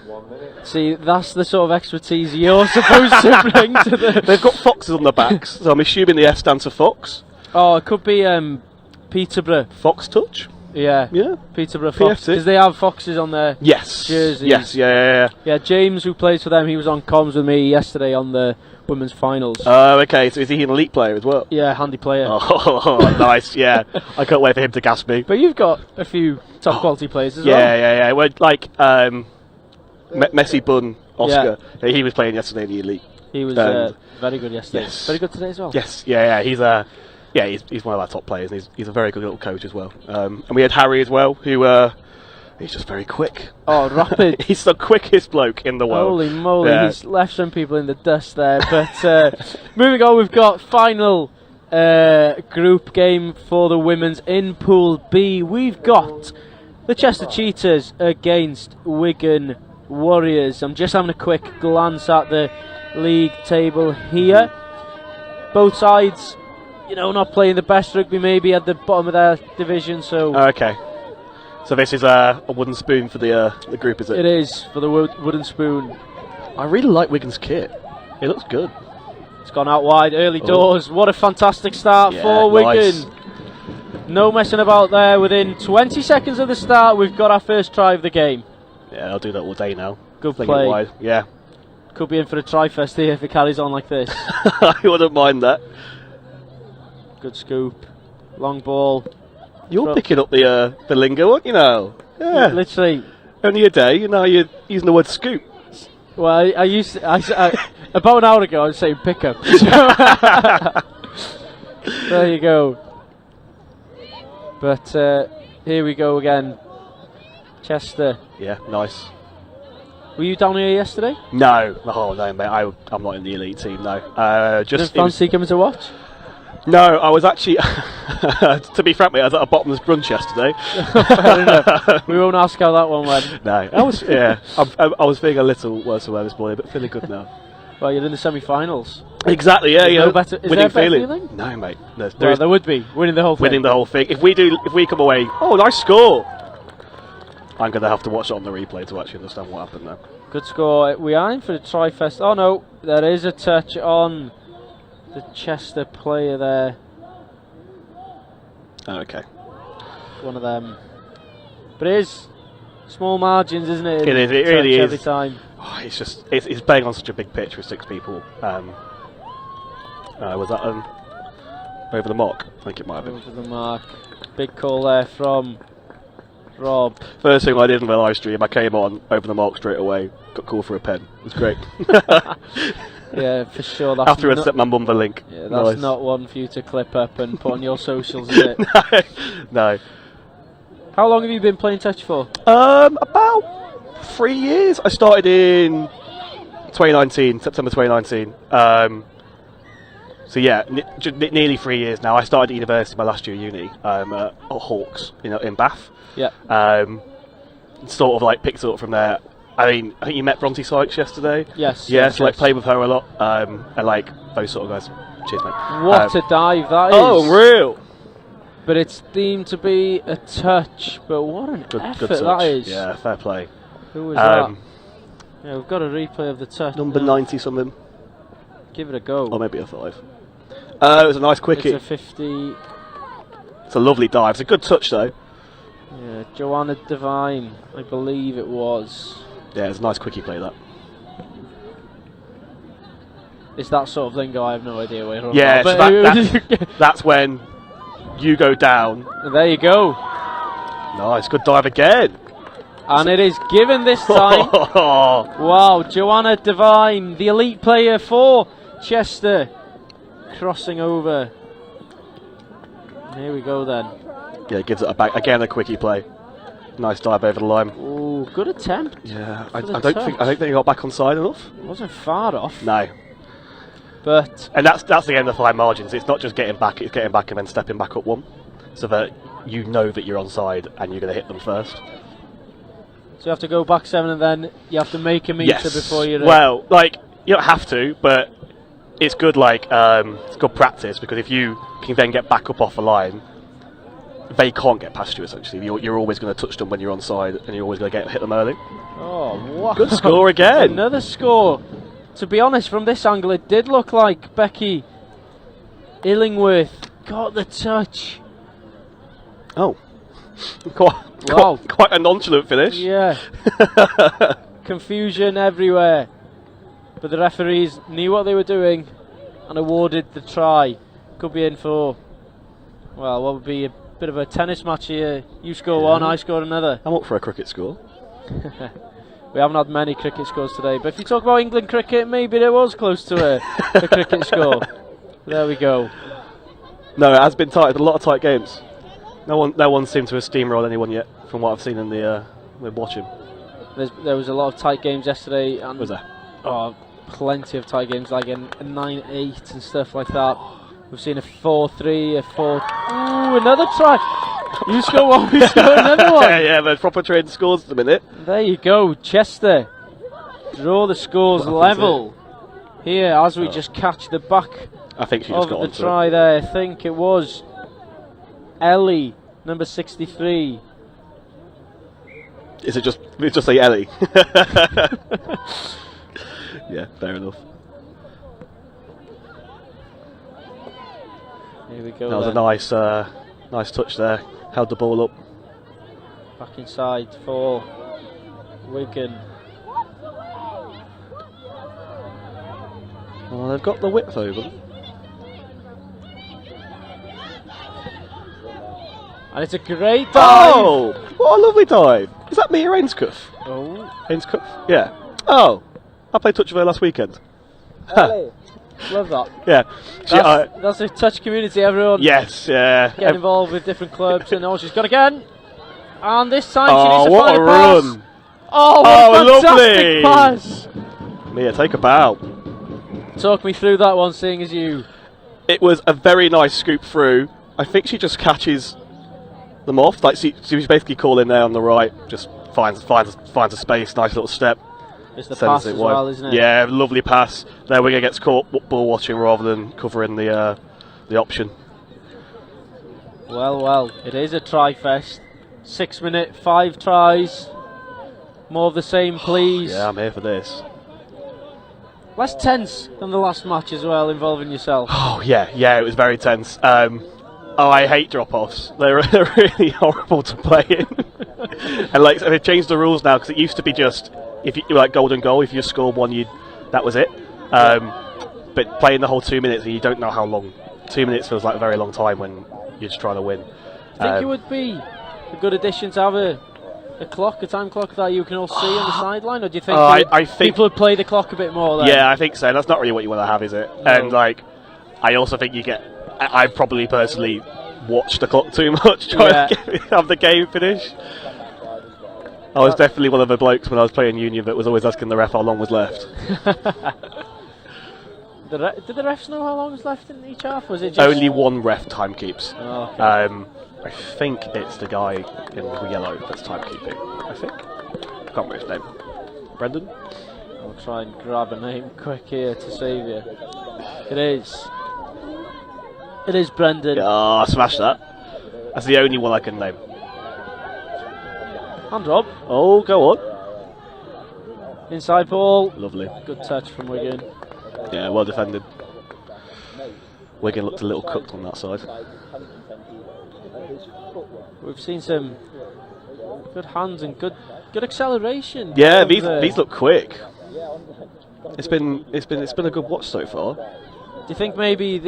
See, that's the sort of expertise you're supposed to bring to the... They've got foxes on their backs, so I'm assuming the F stands for fox. Oh, it could be Peterborough. Fox Touch? Yeah. Peterborough Fox. Because they have foxes on their jerseys. Yes, yeah. Yeah, James, who plays for them, he was on comms with me yesterday on the women's finals. Oh, okay, so is he an elite player as well? Yeah, handy player. Oh, nice, yeah. I can't wait for him to gas me. But you've got a few top quality players as well. Yeah. Well, like, Messi Bun Oscar, he was playing yesterday in the elite. He was very good yesterday. Yes. Very good today as well. Yes, yeah. He's one of our top players, and he's a very good little coach as well. And we had Harry as well, who he's just very quick. Oh, rapid! He's the quickest bloke in the world. Holy moly! He's left some people in the dust there. But moving on, we've got final group game for the women's in Pool B. We've got the Chester Cheetahs against Wigan Warriors. I'm just having a quick glance at the league table here. Both sides, not playing the best rugby maybe at the bottom of their division. So okay. So this is a wooden spoon for the group, is it? It is for the wooden spoon. I really like Wigan's kit. It looks good. It's gone out wide early doors. What a fantastic start for Wigan. Nice. No messing about there. Within 20 seconds of the start, we've got our first try of the game. Yeah, I'll do that all day now. Good play. Wide. Yeah. Could be in for a try-fest here if it carries on like this. I wouldn't mind that. Good scoop. Long ball. You're picking up the lingo, aren't you now? Yeah. Literally. Only a day, you're using the word scoop. Well, I used to, about an hour ago I was saying pickup. There you go. But here we go again. Chester. Yeah, nice. Were you down here yesterday? No. Oh, no, mate. I'm not in the elite team, no. Didn't fancy coming to watch? No, I was actually, to be frank, mate, I was at a bottomless brunch yesterday. Fair enough. We won't ask how that one went. No, I was feeling a little worse away this morning, but feeling good now. Well, you're in the semi-finals. Exactly, yeah. No better, is there a better feeling? No, mate. There would be winning the whole thing. Winning the whole thing. If we come away, nice score. I'm going to have to watch it on the replay to actually understand what happened there. Good score. We are in for the Tri-Fest. Oh no, there is a touch on the Chester player there. Oh, okay. One of them. But it is small margins, isn't it? It is. It really is. Every time. Oh, it's playing on such a big pitch with 6 people. Was that over the mark? I think it might have been. Over the mark. Big call there from Rob. First thing I did on my live stream, I came on over the mark straight away. Got called for a pen. It was great. Yeah, for sure. That's after I sent my mum the link. Yeah, that's not one for you to clip up and put on your socials, is it? No. How long have you been playing touch for? About 3 years. I started in 2019, September 2019. So yeah, nearly 3 years now. I started at university my last year of uni at Hawks, in Bath. Yeah. Sort of like picked it up from there. I think you met Bronte Sykes yesterday. Yes. Yes. Like played with her a lot, and like those sort of guys. Cheers, mate. What a dive that is! Oh, real. But it's deemed to be a touch. But what an effort that is! Yeah, fair play. Who was that? Yeah, we've got a replay of the touch. Number 90 something. Give it a go. Or maybe a 5. It was a nice quickie. It's a 50. It's a lovely dive. It's a good touch though. Yeah, Joanna Devine, I believe it was. Yeah, it's a nice quickie play, that. It's that sort of thing, I have no idea where you're on. Yeah, so that's when you go down. There you go. Nice, good dive again. And it is given this time. Wow, Joanna Devine, the elite player for Chester, crossing over. Here we go then. Yeah, gives it a back again, a quickie play. Nice dive over the line. Oh, good attempt. Yeah, I don't think he got back on side enough. Wasn't far off. No. But and that's the end of the fine margins. It's not just getting back; it's getting back and then stepping back up one, so that you know that you're onside and you're going to hit them first. So you have to go back 7 and then you have to make a meter before you're. Well, like you don't have to, but it's good. Like it's good practice, because if you can then get back up off the line, they can't get past you. Essentially, you're always going to touch them when you're onside, and you're always going to hit them early. Oh, wow! Good score again. Another score. To be honest, from this angle, it did look like Becky Illingworth got the touch. Oh, quite a nonchalant finish. Yeah. Confusion everywhere. But the referees knew what they were doing and awarded the try. Could be in for, well, what would be a bit of a tennis match here. You score one, I score another. I'm up for a cricket score. We haven't had many cricket scores today, but if you talk about England cricket, maybe it was close to a cricket score. There we go. No, it has been tight. A lot of tight games. No one seemed to have steamrolled anyone yet, from what I've seen in the watching. There was a lot of tight games yesterday, and was there? Oh, plenty of tight games, like a 9-8 and stuff like that. We've seen a 4-3, a 4. Ooh, another try. You score one, we score another one. Yeah, the proper trained scores at the minute. There you go, Chester draw the scores level here as we just catch the back. I think she just got the try there. I think it was Ellie, number 63. Is it just say Ellie? Yeah, fair enough. Here we go. That was a nice touch there. Held the ball up. Back inside for Wigan. Well, they've got the width over. And it's a great dive. Oh, what a lovely dive. Is that Mia Ainscuff? Oh. Ainscuff? Yeah. Oh, I played touch with her last weekend. Ellie. Love that. Yeah. That's a touch community, everyone. Yes, yeah. Get involved with different clubs. And she's got again. And this time she needs to what find a pass. run. Oh, what a lovely fantastic pass. Mia, take a bow. Talk me through that one, seeing as you. It was a very nice scoop through. I think she just catches them off. Like she was basically calling there on the right, just finds a space, nice little step. It's the pass as well, isn't it? Yeah, lovely pass. Their winger gets caught ball watching rather than covering the option. Well, it is a try fest. 6 minute, 5 tries. More of the same, please. Yeah, I'm here for this. Less tense than the last match as well, involving yourself. Oh yeah, it was very tense. I hate drop-offs. They're really horrible to play in. And like, so they've changed the rules now, because it used to be just if you like golden goal. If you scored one, that was it. But playing the whole 2 minutes, and you don't know how long. 2 minutes feels like a very long time when you're just trying to win. I think it would be a good addition to have a time clock that you can all see on the sideline, or do you think, I think people would play the clock a bit more then? Yeah, I think so. That's not really what you want to have, is it? No. And like, I also think I probably personally watched the clock too much trying to have the game finish. I was definitely one of the blokes when I was playing Union that was always asking the ref how long was left. Did the refs know how long was left in each half? Was it just only one ref time keeps? Oh, okay. I think it's the guy in the yellow that's timekeeping. I think. I can't remember his name. Brendan? I'll try and grab a name quick here to save you. It is. It is Brendan. Ah, smash that. That's the only one I can name. Hand Rob. Oh, go on. Inside ball. Lovely. Good touch from Wigan. Yeah, well defended. Wigan looked a little cooked on that side. We've seen some good hands and good acceleration. Yeah, these look quick. It's been a good watch so far. Do you think maybe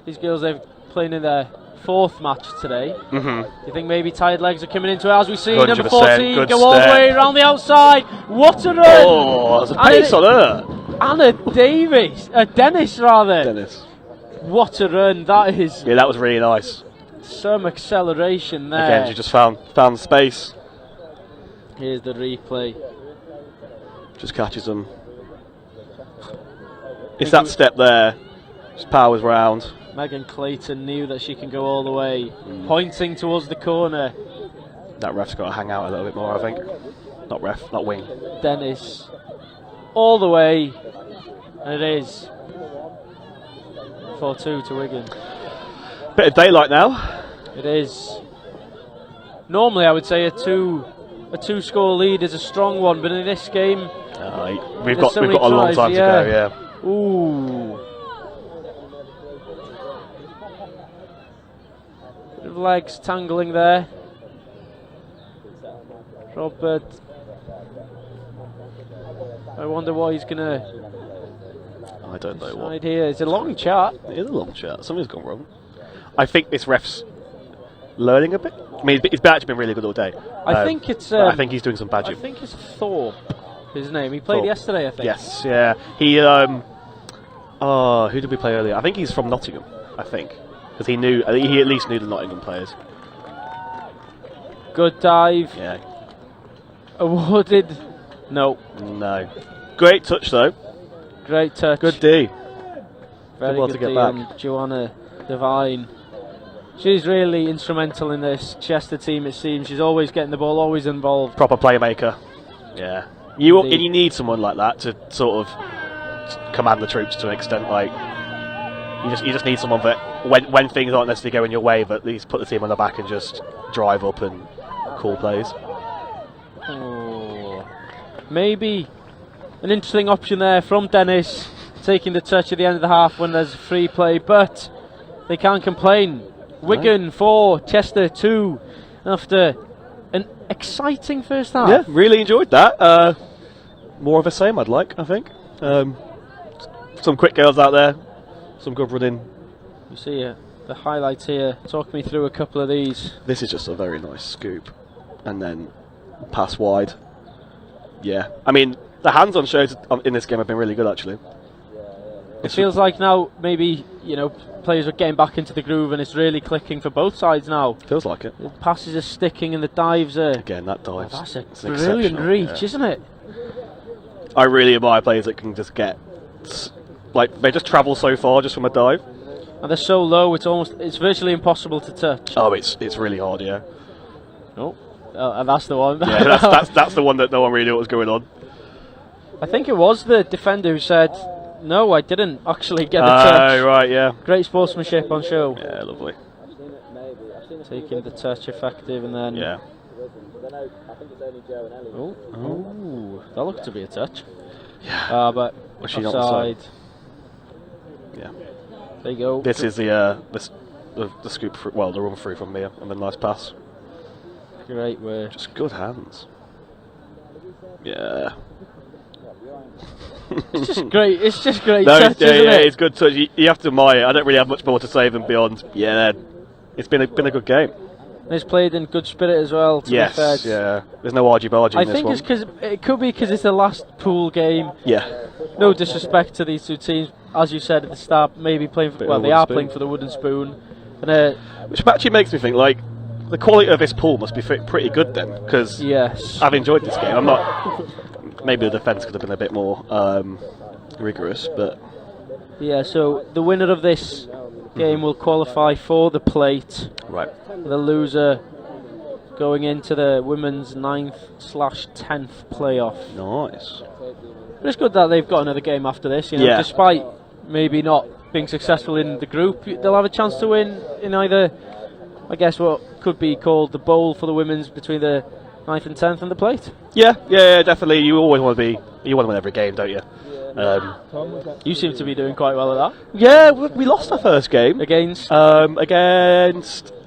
these girls they're playing in their 4th match today? Mm-hmm. Do you think maybe tired legs are coming into it as we see 100%, number 14 good go all the step. way around the outside? What a run! Oh, there's a pace on her. Anna Dennis rather. Dennis. What a run that is. Yeah, that was really nice. Some acceleration there. Again, she just found space. Here's the replay. Just catches them. It's that step there. Just powers round. Megan Clayton knew that she can go all the way, pointing towards the corner. That ref's got to hang out a little bit more, I think. Not wing. Dennis, all the way, and it is 4-2 to Wigan. Bit of daylight now. It is. Normally, I would say a two-score lead is a strong one, but in this game, we've got a long time to go. Yeah. Ooh. Bit of legs tangling there. Robert. I wonder what he's gonna. I don't know what. Here, it's a long chat. It is a long chat. Something's gone wrong. I think this ref's learning a bit. I mean, he's actually been really good all day. I think it's. I think he's doing some badging. I think it's Thorpe, his name. He played Thorpe. yesterday, I think. Yes, yeah. He. Who did we play earlier? I think he's from Nottingham. I think because he at least knew the Nottingham players. Good dive. Yeah. Awarded. No. Great touch though. Great touch. Good D. Very well good to get D back. on Joanna Devine. She's really instrumental in this Chester team, it seems. She's always getting the ball, always involved. Proper playmaker. Yeah. You need someone like that to sort of command the troops to an extent. Like you just need someone that when things aren't necessarily going your way, but at least put the team on the back and just drive up and call plays. Oh, maybe an interesting option there from Dennis, taking the touch at the end of the half when there's free play, but they can't complain. Wigan 4, Chester 2, after an exciting first half. Yeah, really enjoyed that. More of the same, I'd like, I think. Some quick girls out there, some good running. You see the highlights here. Talk me through a couple of these. This is just a very nice scoop. And then pass wide. Yeah, I mean, the hands-on shows in this game have been really good, actually. It feels like now maybe, players are getting back into the groove and it's really clicking for both sides now. Feels like it. The passes are sticking and the dives are... Again, that dive. That's a brilliant reach, isn't it? I really admire players that can just get... they just travel so far just from a dive. And they're so low, it's virtually impossible to touch. Oh, it's really hard, yeah. Oh, and that's the one. Yeah, that's the one that no one really knew what was going on. I think it was the defender who said, no, I didn't actually get the touch. Oh, right, yeah. Great sportsmanship on show. Yeah, lovely. Taking the touch effective and then... Yeah. Oh, that looked to be a touch. Yeah. But was she offside. not offside? Yeah. There you go. This is the scoop, the run through from Mia, and the nice pass. Great work. Just good hands. Yeah. It's just great. It's just great no, touch, isn't it? It's good touch. You have to admire it. I don't really have much more to say than beyond. Yeah, it's been a good game. It's played in good spirit as well. To yes, be fair. Yeah. There's no argy-bargy in this one. I think it could be because it's the last pool game. Yeah. No disrespect to these two teams, as you said at the start. Maybe playing for they are playing for the wooden spoon, and which actually makes me think like the quality of this pool must be pretty good then, because yes, I've enjoyed this game. I'm not. Maybe the defence could have been a bit more rigorous, but yeah. So the winner of this game will qualify for the plate. Right. The loser going into the women's 9th/10th playoff. Nice. But it's good that they've got another game after this. Yeah. Despite maybe not being successful in the group, they'll have a chance to win in either, I guess, what could be called the bowl for the women's between the 9th and 10th and the plate. Yeah, definitely. You always want to win every game, don't you? You seem to be doing quite well at that. Yeah, we lost our first game against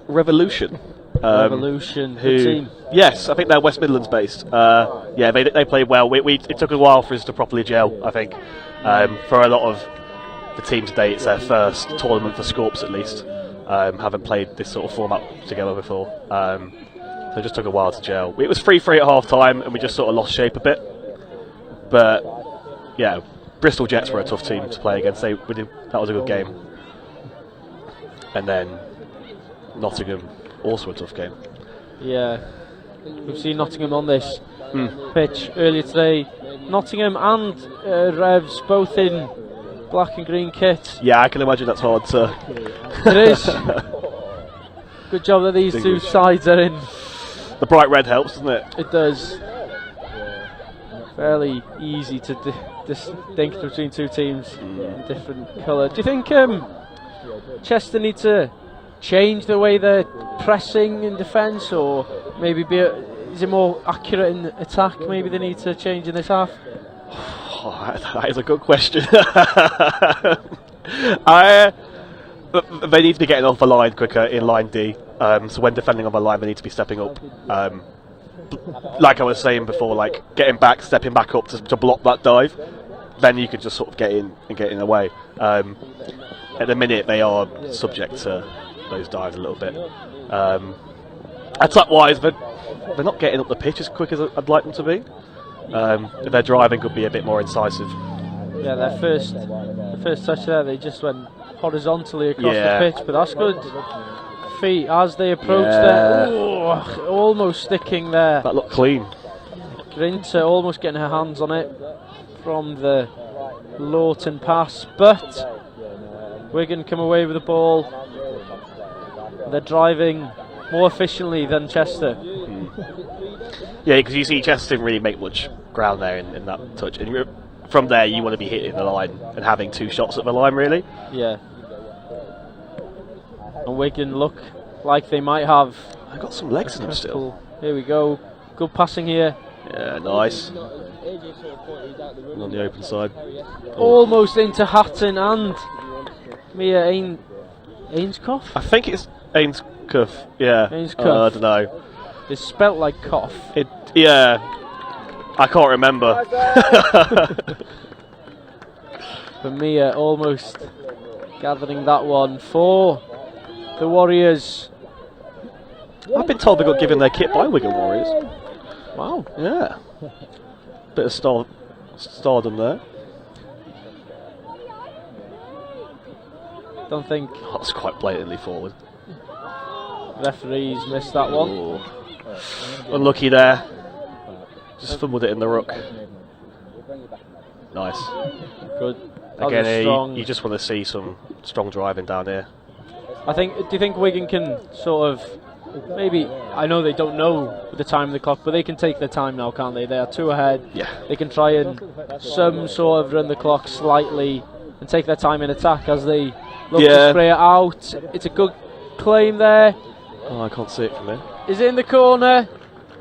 Revolution. Revolution, the team. Yes, I think they're West Midlands based. Yeah, they played well. It took a while for us to properly gel, I think. For a lot of the team today, it's their first tournament for Scorps at least. Haven't played this sort of format together before. So it just took a while to gel. It was 3-3 at half time and we just sort of lost shape a bit. But yeah, Bristol Jets were a tough team to play against. That was a good game. And then Nottingham, also a tough game. Yeah, we've seen Nottingham on this pitch earlier today. Nottingham and Revs both in black and green kit. Yeah, I can imagine that's hard to... It is. Good job that these two sides are in. The bright red helps, doesn't it? It does. Fairly easy to distinct between two teams in different colour. Do you think Chester need to change the way they're pressing in defence, or maybe is it more accurate in attack? Maybe they need to change in this half. Oh, that is a good question. They need to be getting off the line quicker in line D. So when defending on the line, they need to be stepping up. Like I was saying before, like getting back, stepping back up to block that dive. Then you could just sort of get in and get in the way. At the minute, they are subject to those dives a little bit. Attack-wise, they're not getting up the pitch as quick as I'd like them to be. If their driving could be a bit more incisive. Yeah, the first touch there, they just went horizontally across the pitch, but that's good. Feet as they approach there. Ooh, almost sticking there. That looked clean. Grinter almost getting her hands on it from the Lawton pass, but Wigan come away with the ball. They're driving more efficiently than Chester. Yeah, because you see Chester didn't really make much ground there in that touch. And from there, you want to be hitting the line and having two shots at the line, really. Yeah. And Wigan look like they might have. I've got some legs in them still. Here we go. Good passing here. Yeah, nice. On the open side. Almost into Hatton and Mia Ainscough? I think it's Ainscough, yeah. Ainscough. I don't know. It's spelt like cough. Yeah. I can't remember. For Mia almost gathering that one for the Warriors. I've been told they got given their kit by Wigan Warriors. Wow. Yeah. Bit of stardom there. Don't think. Oh, that's quite blatantly forward. Referees missed that one. Ooh. Unlucky there. Just fumbled it in the ruck. Nice. Good. Again, you just want to see some strong driving down here. Do you think Wigan can sort of maybe? I know they don't know the time of the clock, but they can take their time now, can't they? They are 2 ahead. Yeah. They can try and some sort of run the clock slightly and take their time in attack as they look to spray it out. It's a good claim there. Oh, I can't see it from here. Is it in the corner?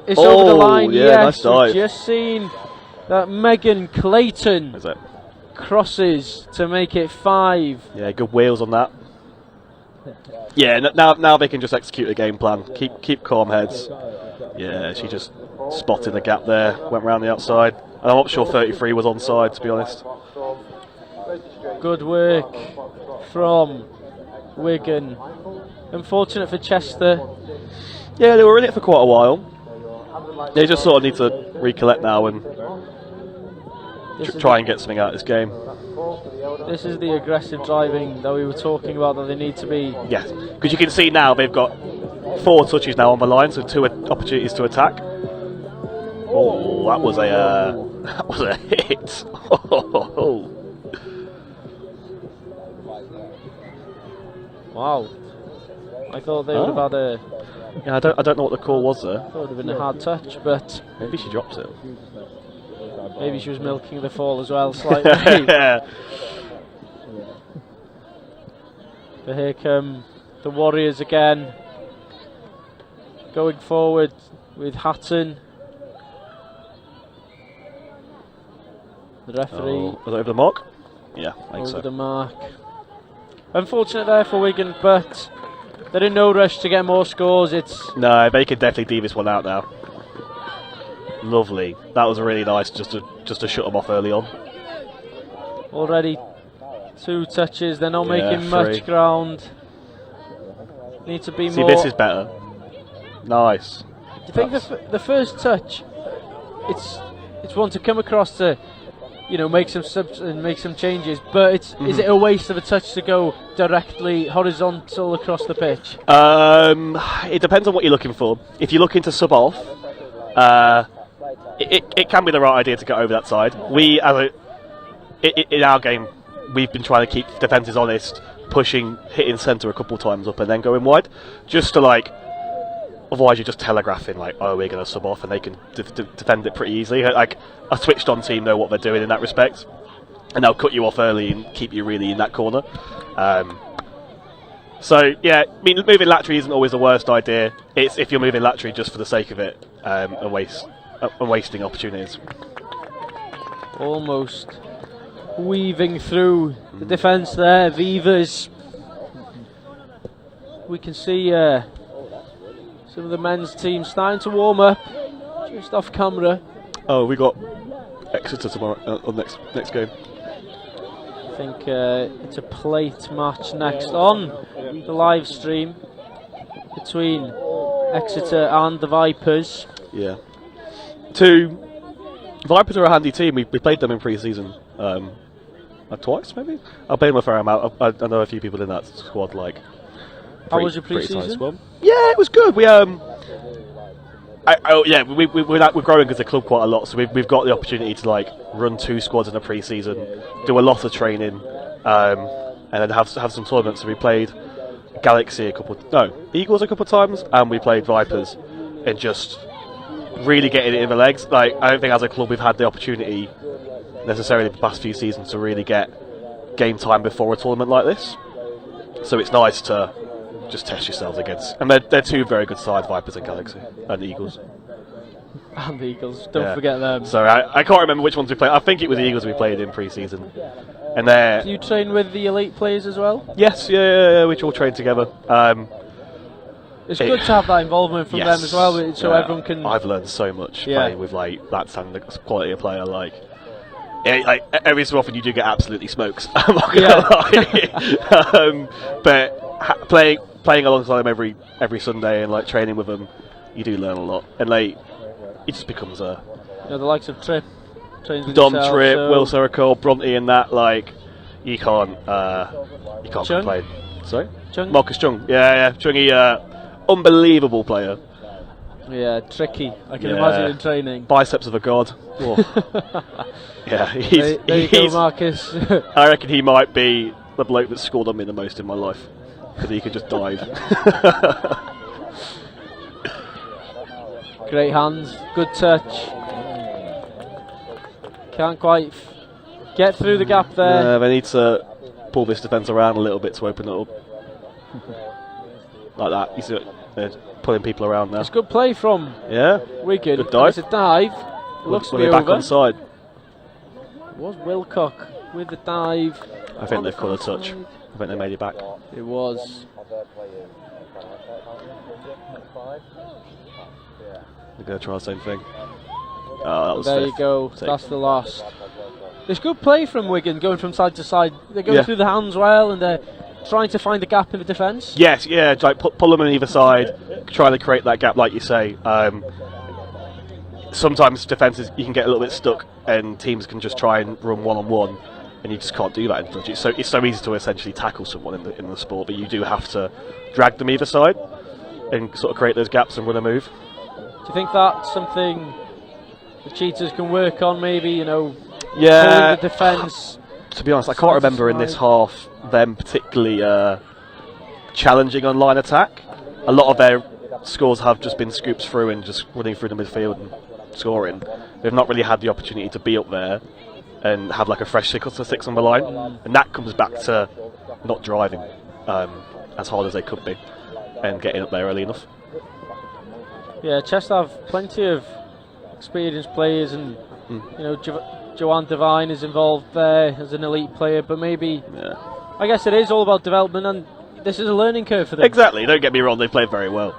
It's over the line. Yeah, yes, nice dive. we've just seen that Megan Clayton Is it? crosses to make it 5. Yeah, good wheels on that. Yeah, now they can just execute a game plan. Keep calm heads. Yeah, she just spotted the gap there, went round the outside. And I'm not sure 33 was onside, to be honest. Good work from Wigan. Unfortunate for Chester. Yeah, they were in it for quite a while. They just sort of need to recollect now and try and get something out of this game. This is the aggressive driving that we were talking about that they need to be. Yeah, because you can see now they've got 4 touches now on the line, so 2 opportunities to attack. Oh, that was a hit. Wow. I thought they would have had a. Yeah, I don't know what the call was there. Thought it would have been a hard touch, but maybe she dropped it. Maybe she was milking the fall as well slightly. Yeah. But here come the Warriors again, going forward with Hatton. The referee. Was that over the mark? Yeah, I think so. Over the mark. Unfortunate there for Wigan, but They're in no rush to get more scores. It's No, they can definitely leave this one out now. Lovely. That was really nice just to shut them off early on. already 2 touches. They're not making 3. much ground. Need to be See, more. this is better. Nice. Do you think the first touch, it's one to come across to, make some subs and make some changes, but is it a waste of a touch to go directly horizontal across the pitch? It depends on what you're looking for. If you're looking to sub off, it can be the right idea to get over that side. In our game, we've been trying to keep defences honest, pushing, hitting centre a couple of times up and then going wide, just to otherwise you're just telegraphing we're going to sub off, and they can defend it pretty easily. Like a switched on team know what they're doing in that respect, and they'll cut you off early and keep you really in that corner. So yeah, moving laterally isn't always the worst idea. It's if you're moving laterally just for the sake of it, and wasting opportunities. Almost weaving through the defence there, Vivas. We can see some of the men's team starting to warm up, just off camera. Oh, we got Exeter tomorrow on next game. I think it's a plate match next on the live stream between Exeter and the Vipers. Yeah. Vipers are a handy team. We played them in pre-season twice, maybe. I played them a fair amount. I know a few people in that squad. How was your pre-season? Yeah, it was good. We're growing as a club quite a lot, so we've got the opportunity to run 2 squads in a pre-season, do a lot of training, and then have some tournaments. So we played Galaxy Eagles a couple of times, and we played Vipers, and just really getting it in the legs. I don't think as a club we've had the opportunity necessarily the past few seasons to really get game time before a tournament like this. So it's nice to just test yourselves against, and they're 2 very good sides, Vipers and Galaxy, and Eagles. And the Eagles, don't forget them. So I can't remember which ones we played. I think it was the Eagles we played in pre-season. And do you train with the elite players as well? Yes, yeah, we all train together. It's good to have that involvement from them as well, so everyone can. I've learned so much playing with that standard quality of player. Every so often you do get absolutely smokes. I'm not gonna lie. But playing alongside them every Sunday and training with them, you do learn a lot, and it just becomes the likes of Tripp, Dom Tripp, Will Serracole, Bronte, and that you can't complain. Sorry, Chung? Marcus Chung, yeah, Chungy, unbelievable player. Yeah, tricky. I can imagine in training. Biceps of a god. Yeah, there you go, Marcus. I reckon he might be the bloke that scored on me the most in my life, because he could just dive. Great hands, good touch. Can't quite get through the gap there. They need to pull this defence around a little bit to open it up. Like that. He's pulling people around now. It's good play from Wigan. Good dive. It's a dive. Looks to be back over. on side. It was Wilcock with the dive. I think they've caught a touch. I think they made it back. It was. They're going to try the same thing. Oh, that was there fifth. You go. Sixth. That's the last. It's good play from Wigan, going from side to side. They're going through the hands well, and they're trying to find a gap in the defence. Yes, yeah, pull them on either side, trying to create that gap, like you say. Sometimes defences, you can get a little bit stuck, and teams can just try and run one-on-one, and you just can't do that. It's so easy to essentially tackle someone in the sport, but you do have to drag them either side and sort of create those gaps and run a move. Do you think that's something the Cheetahs can work on, maybe, pulling the defence? To be honest, I can't remember in this half them particularly challenging on line attack. A lot of their scores have just been scoops through and just running through the midfield and scoring. They've not really had the opportunity to be up there and have a fresh 6 on the line, and that comes back to not driving as hard as they could be and getting up there early enough. Yeah, Chester have plenty of experienced players, and Joanne Devine is involved there as an elite player, but maybe I guess it is all about development, and this is a learning curve for them. Exactly. Don't get me wrong; they played very well.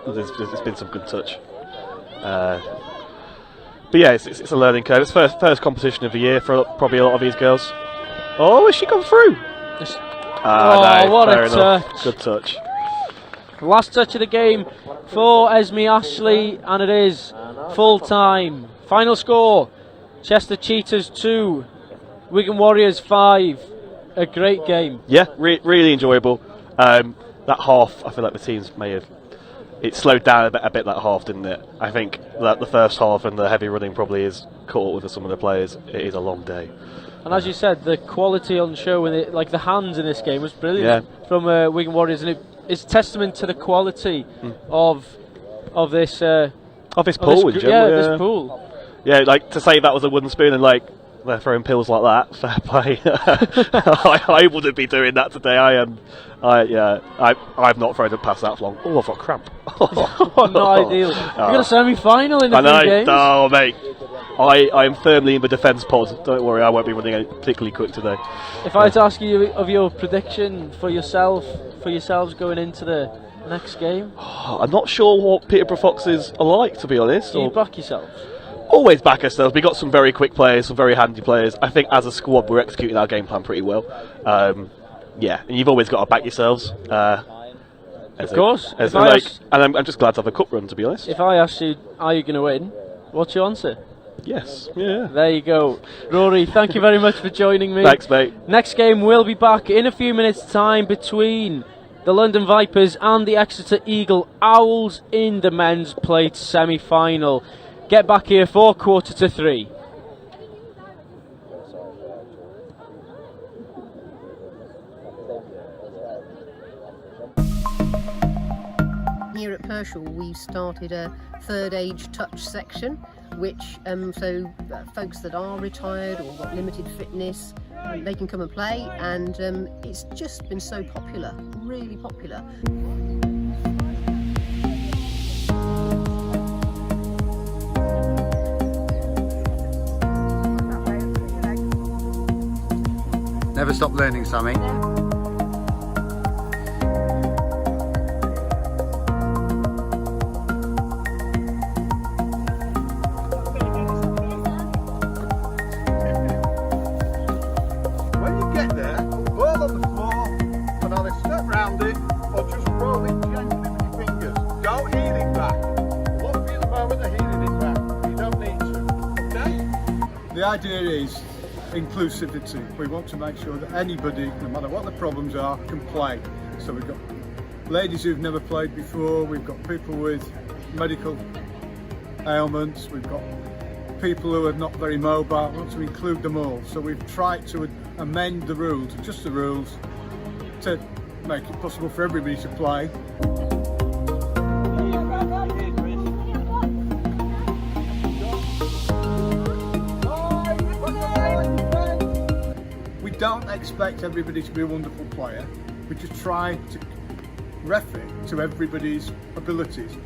There's been some good touch. But yeah, it's a learning curve. It's first competition of the year for probably a lot of these girls. Oh, has she gone through? No, what fair a enough. touch! Good touch. Last touch of the game for Esme Ashley, and it is full time. Final score: Chester Cheetahs 2, Wigan Warriors 5. A great game. Yeah, really enjoyable. That half, I feel like the teams may have. It slowed down a bit that half, didn't it? I think that the first half and the heavy running probably is caught with some of the players. It is a long day. And as you said, the quality on show and like the hands in this game was brilliant from Wigan Warriors, and it's testament to the quality of this pool in general. This pool. Yeah, like to say that was a wooden spoon and like they're throwing pills like that. Fair play. I wouldn't be doing that today. I've not thrown it past that long. Oh, I've got cramp. Not ideal. You've got a semi-final in a few games. Oh, mate. I am firmly in the defence pod. Don't worry, I won't be running particularly quick today. If I had to ask you of your prediction for yourselves going into the next game, I'm not sure what Peterborough Foxes are like, to be honest. Do you back yourself? Always back ourselves. We've got some very quick players, some very handy players. I think as a squad we're executing our game plan pretty well. Yeah, and you've always got to back yourselves. Of course. And I'm just glad to have a cup run, to be honest. If I ask you, are you going to win? What's your answer? Yes. Yeah. There you go. Rory, thank you very much for joining me. Thanks, mate. Next game will be back in a few minutes' time between the London Vipers and the Exeter Eagle Owls in the men's plate semi-final. Get back here for 2:45. Here at Pershall, we've started a third age touch section, which folks that are retired or got limited fitness, they can come and play, and it's just been so popular, really popular. Never stop learning, Sammy. When you get there, ball on the floor, and either step round it or just roll it gently with your fingers. Don't heel it back. It won't be at the moment of heeling it back. You don't need to. Okay? The idea is inclusivity. We want to make sure that anybody, no matter what the problems are, can play. So we've got ladies who've never played before, we've got people with medical ailments, we've got people who are not very mobile. We want to include them all. So we've tried to amend the rules, adjust the rules, to make it possible for everybody to play. We don't expect everybody to be a wonderful player. We just try to ref it to everybody's abilities.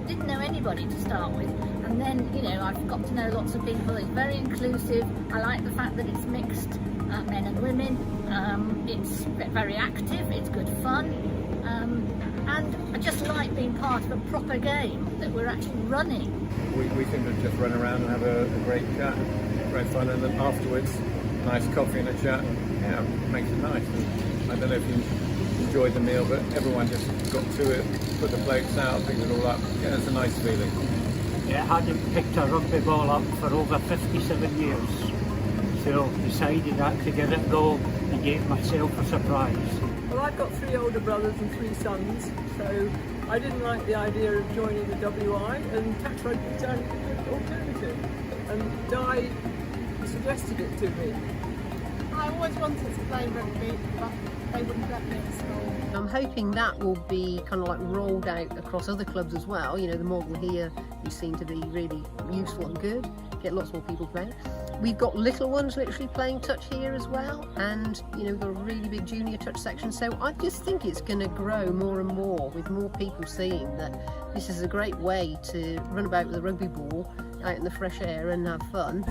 Didn't know anybody to start with, and then I've got to know lots of people. It's very inclusive. I like the fact that it's mixed, men and women. It's very active, it's good fun, and I just like being part of a proper game that we're actually running. We seem to just run around and have a great chat, great fun, and then afterwards nice coffee and a chat, makes it nice. And I don't know if you enjoyed the meal, but everyone just got to it, put the plates out, picked it all up. Yeah, it's a nice feeling. Yeah, I hadn't picked a rugby ball up for over 57 years, so decided that to give it a go and gave myself a surprise. Well, I've got 3 older brothers and 3 sons, so I didn't like the idea of joining the WI, and tax rugby sounded a good alternative, and Di suggested it to me. I always wanted to play rugby, but they wouldn't let me at school. I'm hoping that will be kind of like rolled out across other clubs as well. The model here, you seem to be really useful and good, get lots more people playing. we've got little ones literally playing touch here as well, and we've got a really big junior touch section, so I just think it's going to grow more and more with more people seeing that this is a great way to run about with a rugby ball out in the fresh air and have fun.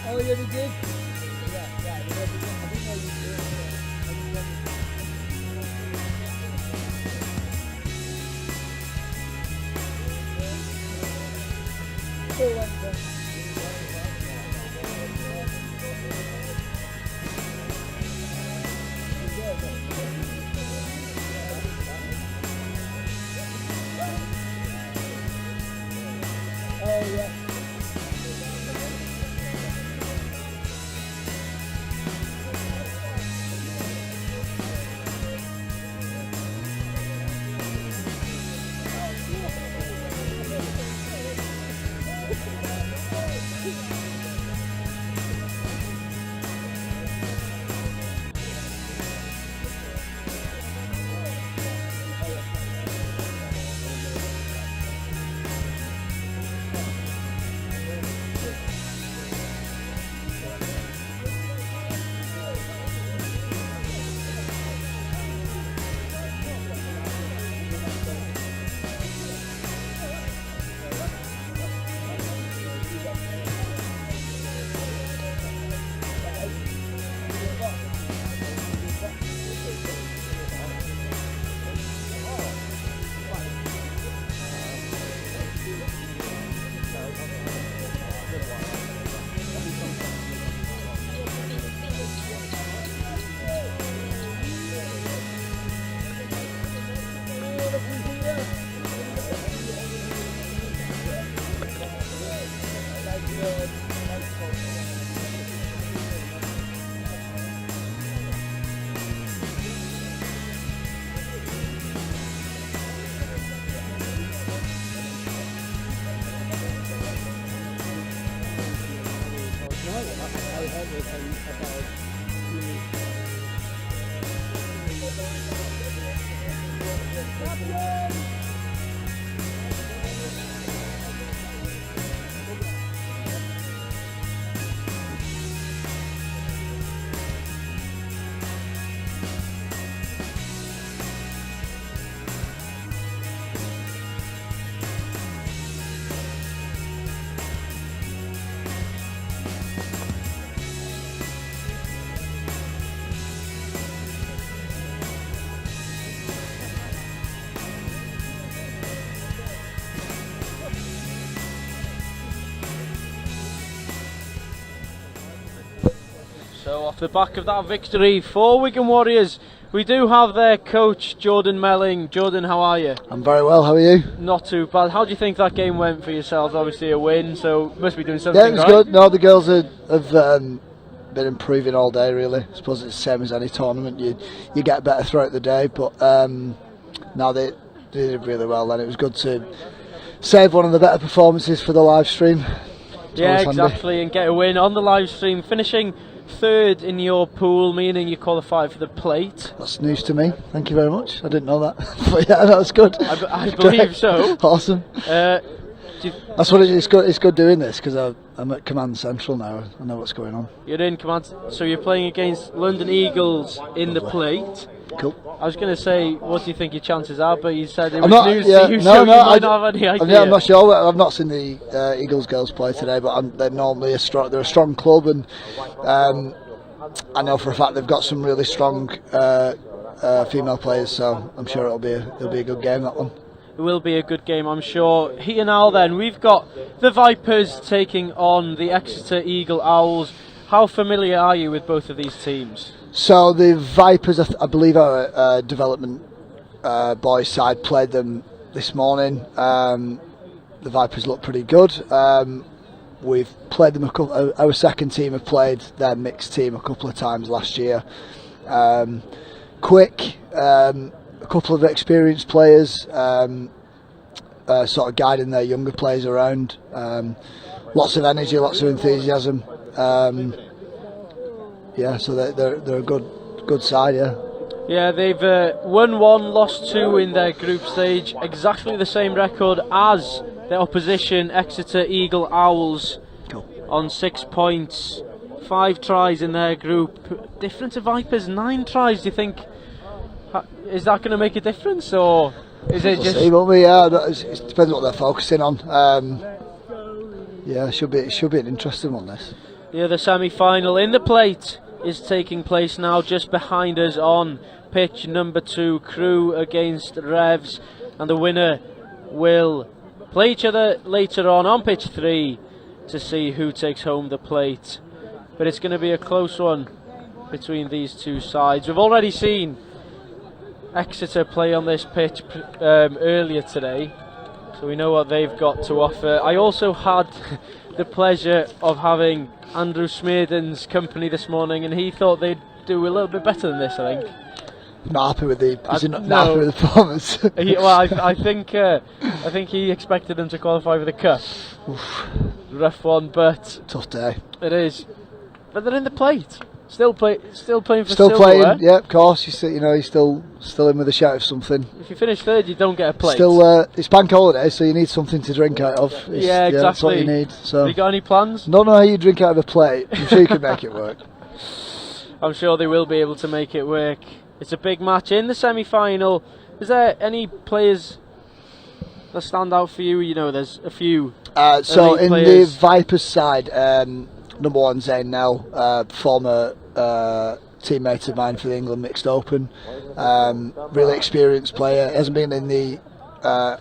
Oh, yeah, we did. Yeah, I didn't know you did. Oh, yeah. So off the back of that victory for Wigan Warriors, we do have their coach Jordan Melling. Jordan, how are you? I'm very well, how are you? Not too bad. How do you think that game went for yourselves? Obviously a win, so must be doing something Yeah, it was right. good. No, the girls have been improving all day really. I suppose it's the same as any tournament, you get better throughout the day, but no, they did really well then. It was good to save one of the better performances for the live stream. Yeah, Handy. exactly, and get a win on the live stream, finishing third in your pool, meaning you qualify for the plate. That's news to me. Thank you very much. I didn't know that, but yeah, that was good. I believe so. Awesome. That's what it is. It's good doing this because I'm at Command Central now. I know what's going on. You're in command, so you're playing against London Eagles in the plate. Cool. I was going to say, what do you think your chances are? But you said it I'm was not, news yeah, to you, no, so no, you might not have any idea. I'm not sure. I've not seen the Eagles girls play today, but they're normally they're a strong club, and I know for a fact they've got some really strong female players. So I'm sure it'll be a good game, that one. It will be a good game, I'm sure. Here now then, we've got the Vipers taking on the Exeter Eagle Owls. How familiar are you with both of these teams? So the Vipers, I believe our development boys side played them this morning. The Vipers look pretty good. We've played them our second team have played their mixed team a couple of times last year. Quick, a couple of experienced players, sort of guiding their younger players around. Lots of energy, lots of enthusiasm. Yeah, so they're a good side. Yeah. Yeah, they've won 1, lost 2 in their group stage. Exactly the same record as their opposition, Exeter Eagle Owls, on 6 points. 5 tries in their group. Different to Vipers, 9 tries. Do you think is that going to make a difference, or is it just? See, won't we? Yeah, it depends what they're focusing on. Yeah, it should be an interesting one. This. Yeah, the semi-final in the plate is taking place now, just behind us on pitch number 2. Crew against Revs, and the winner will play each other later on pitch 3 to see who takes home the plate. But it's going to be a close one between these two sides. We've already seen Exeter play on this pitch earlier today, so we know what they've got to offer. I also had the pleasure of having Andrew Smearden's company this morning, and he thought they'd do a little bit better than this, I think. Not happy with the happy with the performance. I think he expected them to qualify for the cup. Oof. Rough one, but tough day. It is. But they're in the plate. Still playing for Still silverware. playing, yeah, of course. He's still in with a shout of something. If you finish third, you don't get a plate. Still, it's bank holiday, so you need something to drink out of. Yeah, exactly. That's what you need. So. Have you got any plans? Don't know how you drink out of a plate. I'm sure you can make it work. I'm sure they will be able to make it work. It's a big match in the semi-final. Is there any players that stand out for you? You know, there's a few. So in players. the Vipers side, number 1 Zayn Nell, former teammate of mine for the England Mixed Open, really experienced player. Hasn't been in the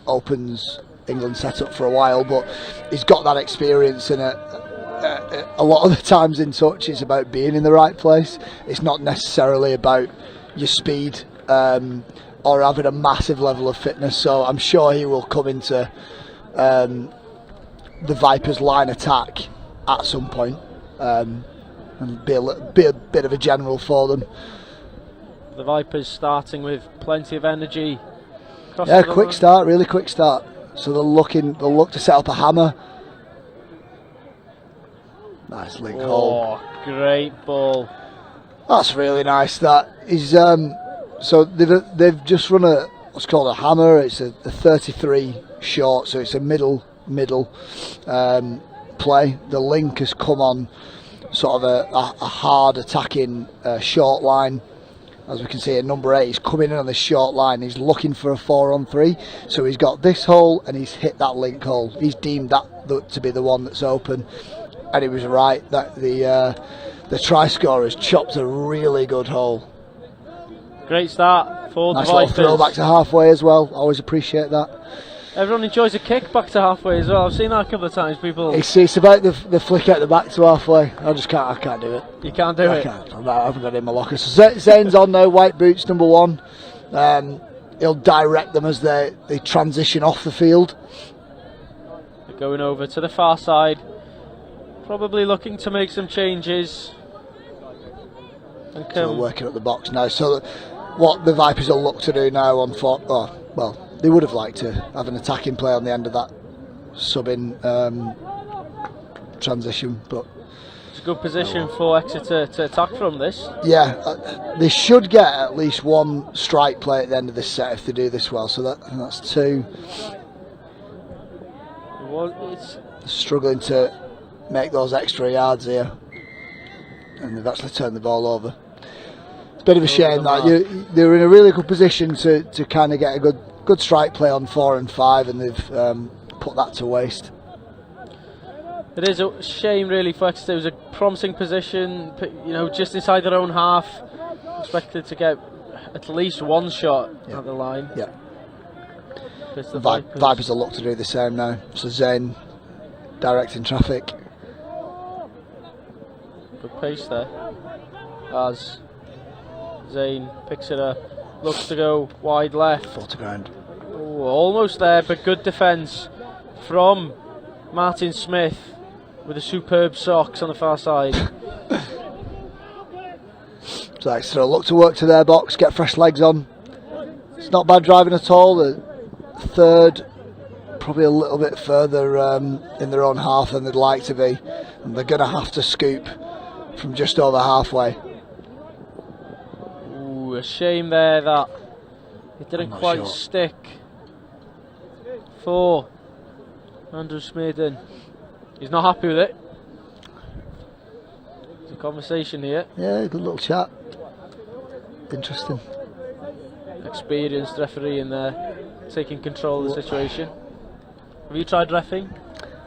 Opens England setup for a while, but he's got that experience, and a lot of the times in touch it's about being in the right place. It's not necessarily about your speed or having a massive level of fitness, so I'm sure he will come into the Vipers line attack at some point, and be a bit of a general for them. The Vipers starting with plenty of energy. Yeah, quick start, really quick start. So they'll look to set up a hammer. Nice link hole. Great ball. That's really nice. That is. So they've just run what's called a hammer. It's a 33 short, so it's a middle play. The link has come on sort of a hard attacking short line. As we can see at number 8, he's coming in on the short line. He's looking for a 4-on-3. So he's got this hole and he's hit that link hole. He's deemed that to be the one that's open, and he was right. That the try scorers chopped a really good hole. Great start for nice the Vipers. Nice little throw back to halfway as well. Always appreciate that. Everyone enjoys a kick back to halfway as well. I've seen that a couple of times. People. It's about the flick out the back to halfway. I can't do it. You can't do it. I haven't got it in my locker. So Zayn's on now. White boots, number 1. He'll direct them as they transition off the field. They're going over to the far side. Probably looking to make some changes. And So they're working at the box now. So what the Vipers will look to do now they would have liked to have an attacking play on the end of that sub-in transition, but it's a good position for Exeter to attack from this. Yeah, they should get at least 1 strike play at the end of this set if they do this well. So that's 2. It's struggling to make those extra yards here, and they've actually turned the ball over. It's a bit of a shame that they're in a really good position to kind of get a good strike play on 4 and 5, and they've put that to waste. It is a shame really for Exeter. It was a promising position, just inside their own half. Expected to get at least 1 shot at the line. Yeah. The Vipers will look to do the same now. So Zayn directing traffic. Good pace there. As Zayn picks it up. Looks to go wide left. Fall to ground. Oh, almost there, but good defence from Martin Smith with the superb socks on the far side. So Exeter look to work to their box, get fresh legs on. It's not bad driving at all. The third, probably a little bit further in their own half than they'd like to be, and they're going to have to scoop from just over halfway. Ooh, a shame there that it didn't quite sure. stick for Andrew Smaden. He's not happy with it. There's a conversation here. Yeah, good little chat. Interesting. Experienced referee in there, taking control of the situation. Have you tried reffing?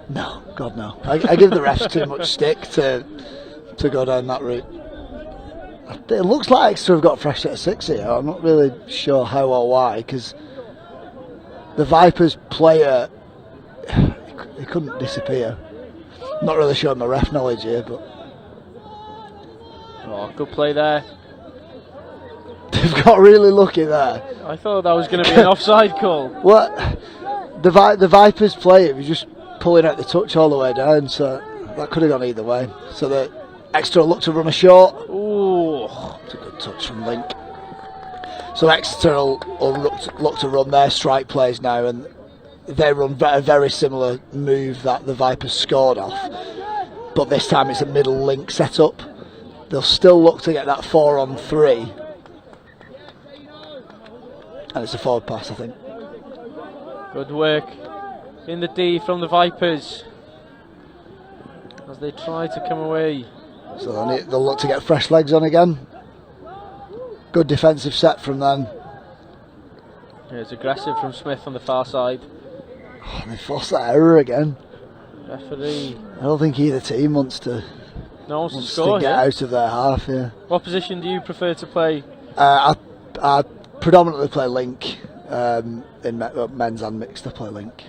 No, God no. I give the refs too much stick to go down that route. It looks like Exeter have got fresh set of 6 here. I'm not really sure how or why, because the Vipers player, he couldn't disappear. I'm not really showing my ref knowledge here, but Oh, good play there. they've got really lucky there. I thought that was going to be an offside call. What? The Vipers player was just pulling out the touch all the way down, so that could have gone either way. So the Exeter look to run a short. Ooh, it's a good touch from Link. So Exeter will look to run their strike plays now, and they run a very similar move that the Vipers scored off, but this time it's a middle link setup. They'll still look to get that 4-on-3, and it's a forward pass, I think. good work in the D from the Vipers as they try to come away. So they'll look to get fresh legs on again. Good defensive set from them. Yeah, it's aggressive from Smith on the far side. Oh, they forced that error again. Referee. I don't think either team wants to Score get here. out of their half. Yeah. What position do you prefer to play? I predominantly play link in men's and mixed. I play link.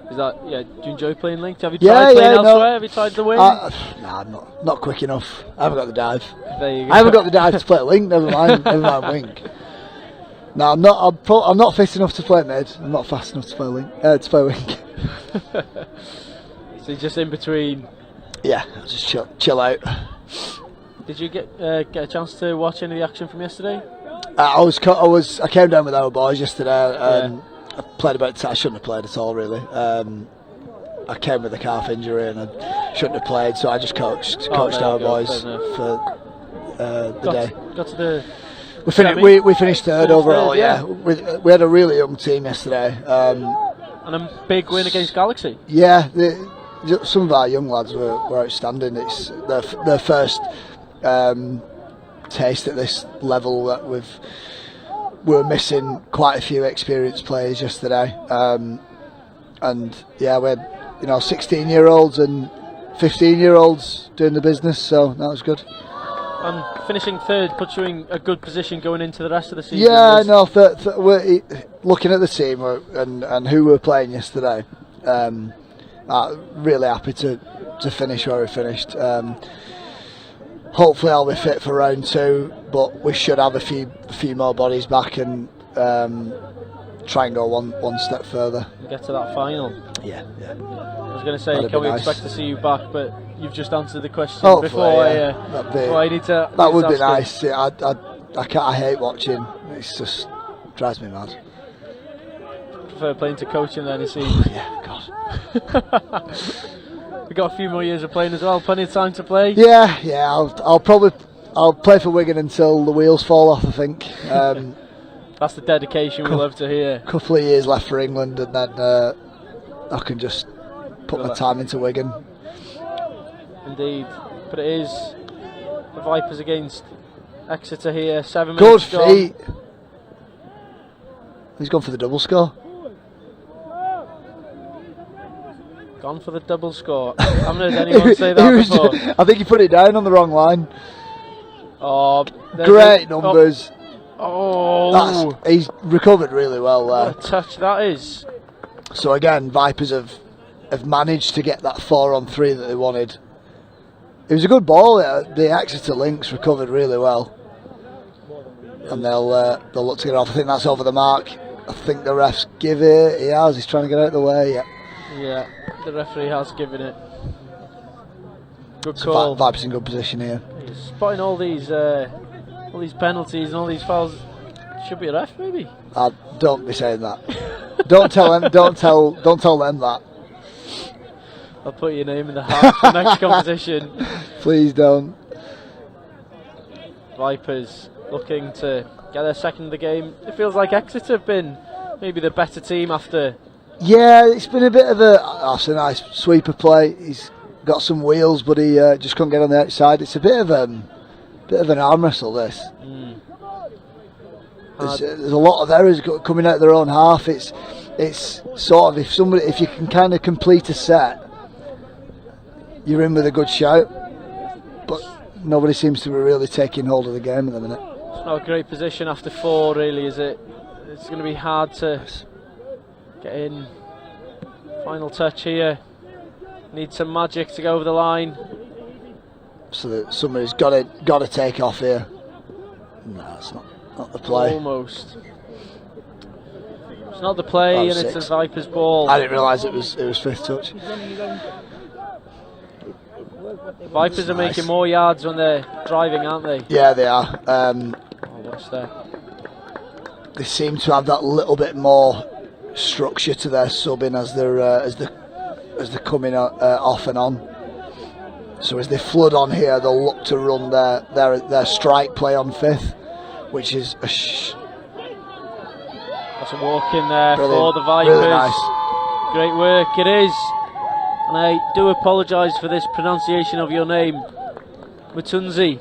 Is that, yeah? Do you enjoy playing link? Have you Yeah, tried playing yeah, elsewhere? no. Have you tried the wing? Nah, I'm not quick enough. I haven't got the dive. There you go. I haven't got the dive to play link. Never mind wing. No, I'm not fit enough to play mid. I'm not fast enough to play link. To play wing. So you're just in between. Yeah, I'll just chill out. Did you get a chance to watch any of the action from yesterday? I came down with our boys yesterday. I played I shouldn't have played at all really. I came with a calf injury and I shouldn't have played, so I just coached our boys for the day. Got to the. We finished third overall. Yeah, we had a really young team yesterday. And a big win against Galaxy. Yeah, some of our young lads were outstanding. It's their first taste at this level that we were missing quite a few experienced players yesterday, and yeah, we had 16-year-olds and 15-year-olds doing the business, so that was good. And finishing third puts you in a good position going into the rest of the season. Yeah, no, we're looking at the team and who we were playing yesterday. Really happy to finish where we finished. Hopefully I'll be fit for round 2, but we should have a few more bodies back and try and go one step further. And get to that final. Yeah. I was going to say, That'd can be we nice. expect to see you back? But you've just answered the question Hopefully, before yeah. I need to. That would be ask nice. Yeah, I hate watching. It's just drives me mad. Prefer playing to coaching then, it seems. Yeah, God. We've got a few more years of playing as well. Plenty of time to play. Yeah. I'll play for Wigan until the wheels fall off, I think. That's the dedication we love to hear. Couple of years left for England, and then I can just put my time into Wigan. Indeed, but it is the Vipers against Exeter here. 7 Good minutes gone. feet. He's gone for the double score. Gone for the double score. I haven't heard anyone say that before. I think he put it down on the wrong line. Oh, Great numbers. Oh, he's recovered really well there. What a touch that is. So again, Vipers have managed to get that 4-on-3 that they wanted. It was a good ball. The Exeter links recovered really well, and they'll look to get off. I think that's over the mark. I think the refs give it. He has. He's trying to get out of the way. Yeah. Yeah, the referee has given it. Good So call. Vipers in good position here. He's spotting all these penalties and all these fouls. Should be a ref, maybe. Don't be saying that. Don't tell them. Don't tell them that. I'll put your name in the hat for the next competition. Please don't. Vipers looking to get their second of the game. It feels like Exeter have been maybe the better team after. Yeah, it's been a bit of that's a nice sweeper play. He's got some wheels, but he just couldn't get on the outside. It's a bit of an arm wrestle. This. There's a lot of errors coming out of their own half. It's sort of if you can kind of complete a set, you're in with a good shout. But nobody seems to be really taking hold of the game at the minute. It's not a great position after 4, really, is it? It's going to be hard to get in. Final touch here. Need some magic to go over the line. So somebody's got to take off here. No, it's not the play. Almost. It's not the play, and 6. it's a Vipers ball. I didn't realise it was fifth touch. Vipers are making more yards when they're driving, aren't they? Yeah, they are. What's that? They seem to have that little bit more structure to their subbing as they're coming off and on. So as they flood on here, they'll look to run their strike play on 5th, which is That's a walk in there for the Vipers. Really nice. Great work, it is. And I do apologise for this pronunciation of your name, Mutunzi.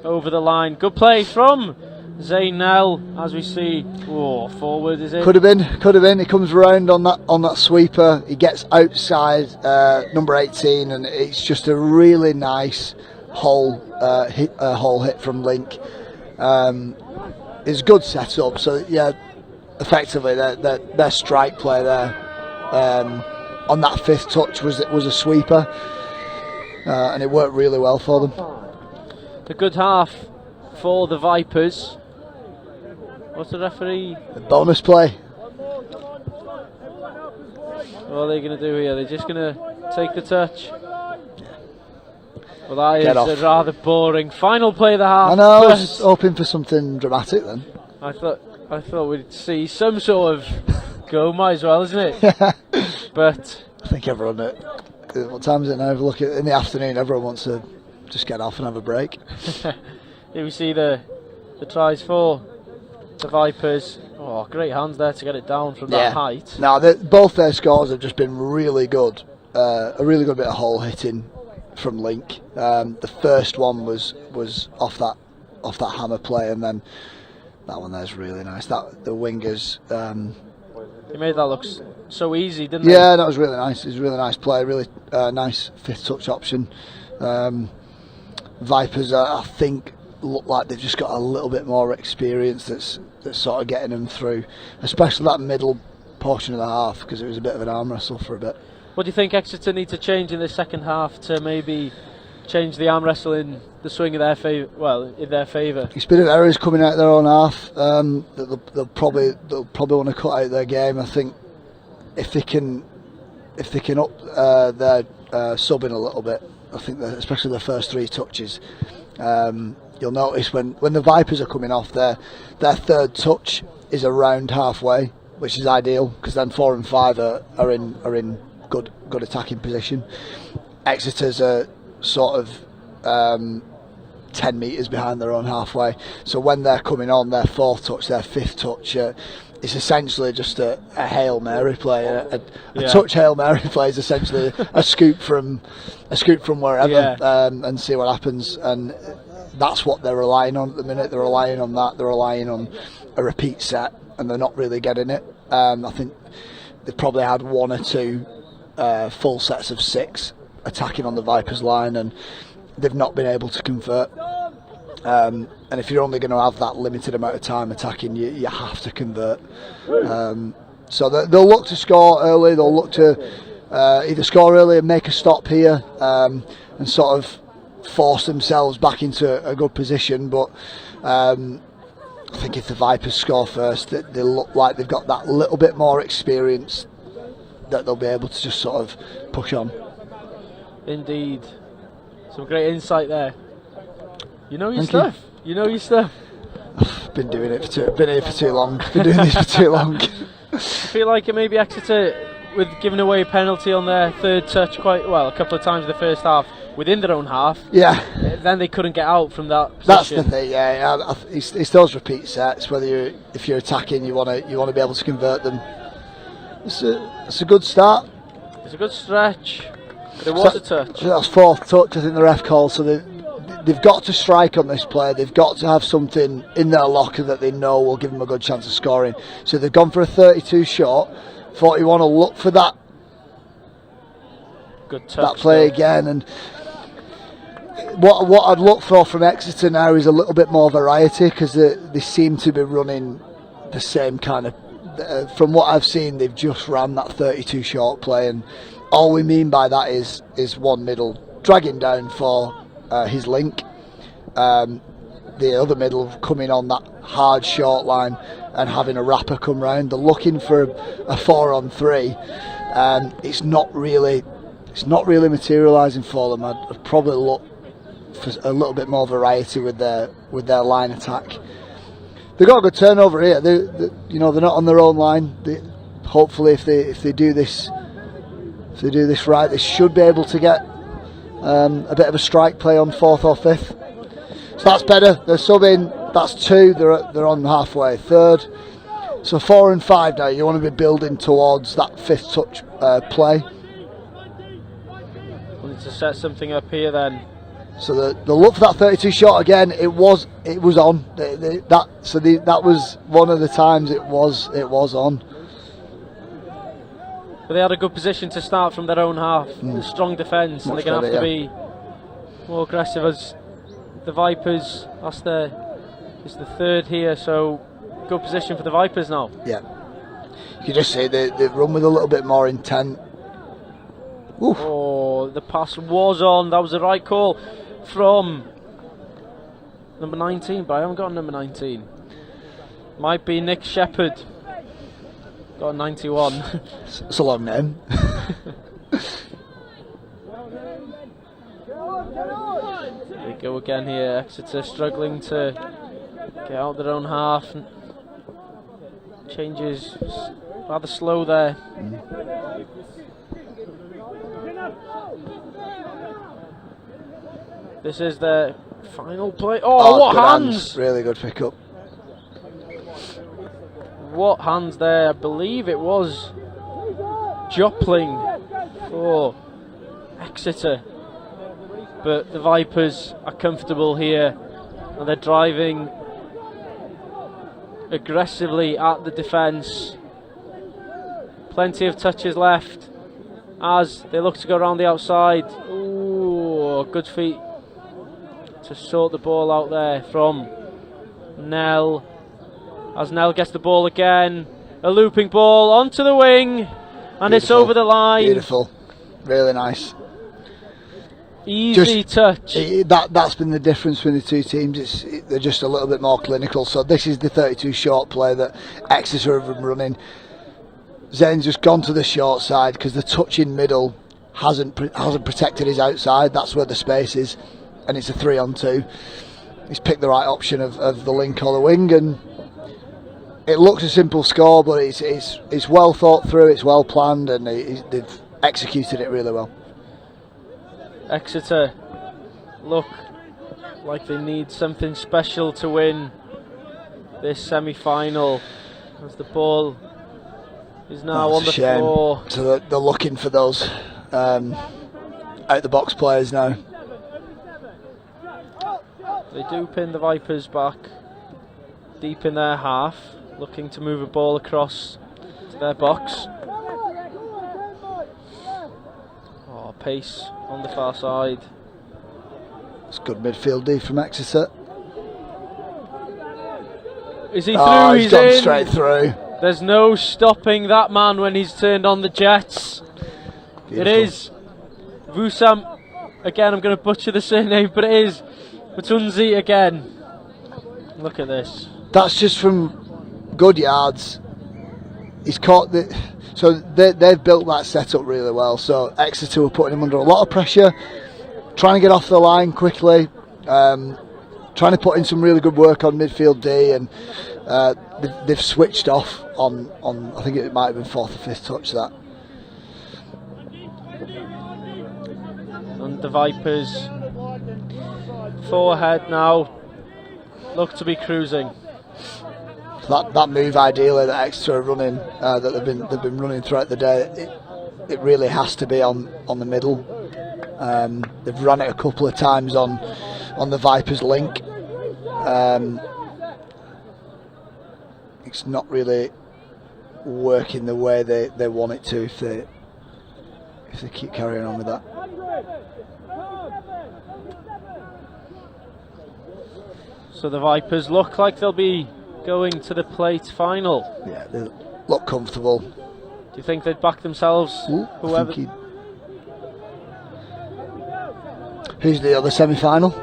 Over the line, good play from Zaynel, as we see. Oh, forward is it? Could have been. He comes round on that sweeper. He gets outside number 18, and it's just a really nice hole hit from Link. It's a good setup. So yeah, effectively their strike play there on that 5th touch was a sweeper, and it worked really well for them. A good half for the Vipers. What's the referee? The bonus play. What are they going to do here? They're just going to take the touch. Well, that Get is off. a rather boring final play of the half. I know. I was hoping for something dramatic then. I thought we'd see some sort of go. Might as well, isn't it? But I think everyone. What time is it now? Look, in the afternoon, everyone wants to just get off and have a break. here we see the tries for the Vipers. Oh, great hands there to get it down from that height. Now, both their scores have just been really good. A really good bit of hole hitting from Link. The first one was off that hammer play, and then that one there's really nice. The wingers. They made that look so easy, didn't they? Yeah, that was really nice. It was a really nice play. Really nice 5th touch option. Vipers, I think, look like they've just got a little bit more experience that's sort of getting them through, especially that middle portion of the half, because it was a bit of an arm wrestle for a bit. What do you think Exeter need to change in the second half to maybe change the arm wrestle in the swing of their favour? Well, in their favour. It's been errors coming out of their own half. They'll probably want to cut out their game. I think if they can up their subbing a little bit, I think that especially the first 3 touches. You'll notice when the Vipers are coming off, their 3rd touch is around halfway, which is ideal, because then 4 and 5 are in good attacking position. Exeter's are sort of 10 metres behind their own halfway, so when they're coming on, their 4th touch, their 5th touch, it's essentially just a Hail Mary play. A touch Hail Mary play is essentially a scoop from wherever, and see what happens. And that's what they're relying on at the minute. They're relying on that. They're relying on a repeat set, and they're not really getting it. I think they've probably had 1 or 2 full sets of 6 attacking on the Vipers line, and they've not been able to convert. And if you're only going to have that limited amount of time attacking, you have to convert. So they'll look to score early. They'll look to either score early and make a stop here, and sort of force themselves back into a good position. But I think if the Vipers score first, they look like they've got that little bit more experience that they'll be able to just sort of push on. Indeed. Some great insight there. You know your Thank stuff. You know your stuff. Been doing it been here for too long. Been doing this for too long. I feel like it maybe Exeter, with giving away a penalty on their third touch quite well a couple of times in the first half within their own half. Yeah. Then they couldn't get out from that position. That's the thing. Yeah. It's those repeat sets. Whether if you're attacking, you want to be able to convert them. It's a good start. It's a good stretch. But it was a touch. That's fourth touch. I think the ref called. So they've got to strike on this play. They've got to have something in their locker that they know will give them a good chance of scoring. So they've gone for a 32 shot. Thought you want to look for that. Good touch. That play again. And what I'd look for from Exeter now is a little bit more variety, because they seem to be running the same kind of. From what I've seen, they've just ran that 32 short play, and all we mean by that is one middle dragging down for his link, the other middle coming on that hard short line and having a wrapper come round. They're looking for a 4-on-3, and it's not really materialising for them. I'd probably look for a little bit more variety with their line attack. They've got a good turnover here. They're not on their own line. Hopefully, if they do this right, they should be able to get a bit of a strike play on fourth or fifth. So that's better. They're subbing. That's 2. They're on halfway. Third. So 4 and 5 now. You want to be building towards that fifth touch play. We need to set something up here then. So the look for that 32 shot again. It was on. That was one of the times it was on. But they had a good position to start from their own half. Strong defence, and they're going to have to be more aggressive as the Vipers. It's the third here, so good position for the Vipers now. Yeah. You can just say they run with a little bit more intent. Oof. Oh, the pass was on. That was the right call from number 19, but I haven't got number 19. Might be Nick Shepherd. Got 91. It's a long name. There we go again here. Exeter struggling to get out their own half. Changes rather slow there. This is the final play. Oh, what hands! Really good pickup. What hands there? I believe it was Jopling for Exeter. But the Vipers are comfortable here, and they're driving aggressively at the defence. Plenty of touches left as they look to go around the outside. Ooh, good feet to sort the ball out there from Nell. As Nell gets the ball again, a looping ball onto the wing, and it's over the line. Beautiful, really nice. Easy touch. That's been the difference between the two teams. They're just a little bit more clinical. So this is the 32 short play that Exeter have been running. Zane's just gone to the short side because the touch in middle hasn't protected his outside. That's where the space is, and it's a 3-on-2. He's picked the right option of the link or the wing, and it looks a simple score, but it's well thought through, it's well planned, and they've executed it really well. Exeter look like they need something special to win this semi-final, as the ball is now on the floor. So they're looking for those out-the-box players now. They do pin the Vipers back deep in their half, looking to move a ball across to their box. Oh, pace on the far side. It's good midfield D from Exeter. Is he through? He's gone straight through. There's no stopping that man when he's turned on the jets. Beautiful. It is Vusam. Again, I'm going to butcher the surname, but it is Matunzi again. Look at this. That's just from good yards. He's caught the. So they've built that setup really well. So Exeter were putting him under a lot of pressure, trying to get off the line quickly, trying to put in some really good work on midfield D, and they've switched off on. I think it might have been 4th or 5th touch that. And the Vipers forehand now look to be cruising. That move ideally that Exeter are running, that they've been running throughout the day, it really has to be on the middle. They've run it a couple of times on the Vipers link. It's not really working the way they want it to if they keep carrying on with that. So the Vipers look like they'll be going to the plate final. Yeah, they look comfortable. Do you think they'd back themselves? Whoever. Who's the other semi-final?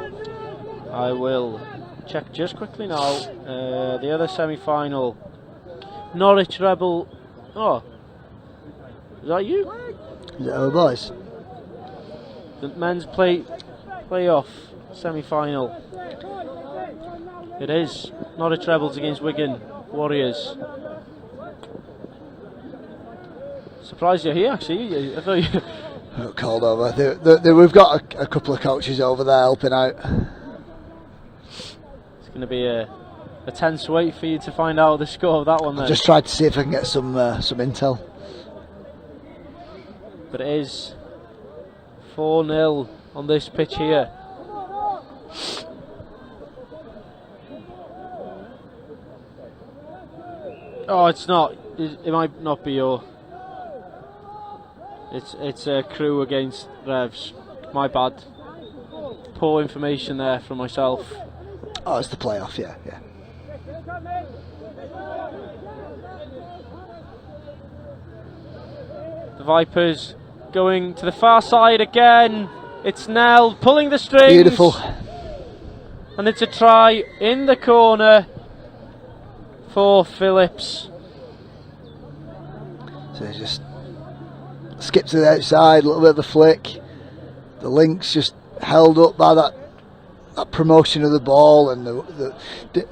I will check just quickly now. The other semi-final, Norwich Rebel. Oh, is that you? Is it our boys? The men's playoff semi-final. It is Norwich Rebels against Wigan Warriors. Surprised you're here, actually. I thought you. Got called over. We've got a couple of coaches over there helping out. It's going to be a tense wait for you to find out the score of that one. Then. Just tried to see if I can get some intel. But it is 4-0 on this pitch here. Oh, it's not. It might not be your. It's a Crew against Revs. My bad. Poor information there from myself. Oh, it's the playoff, yeah. The Vipers going to the far side again. It's Nell pulling the strings. Beautiful. And it's a try in the corner for Phillips. So he just skipped to the outside, a little bit of a flick. The link's just held up by that promotion of the ball, and the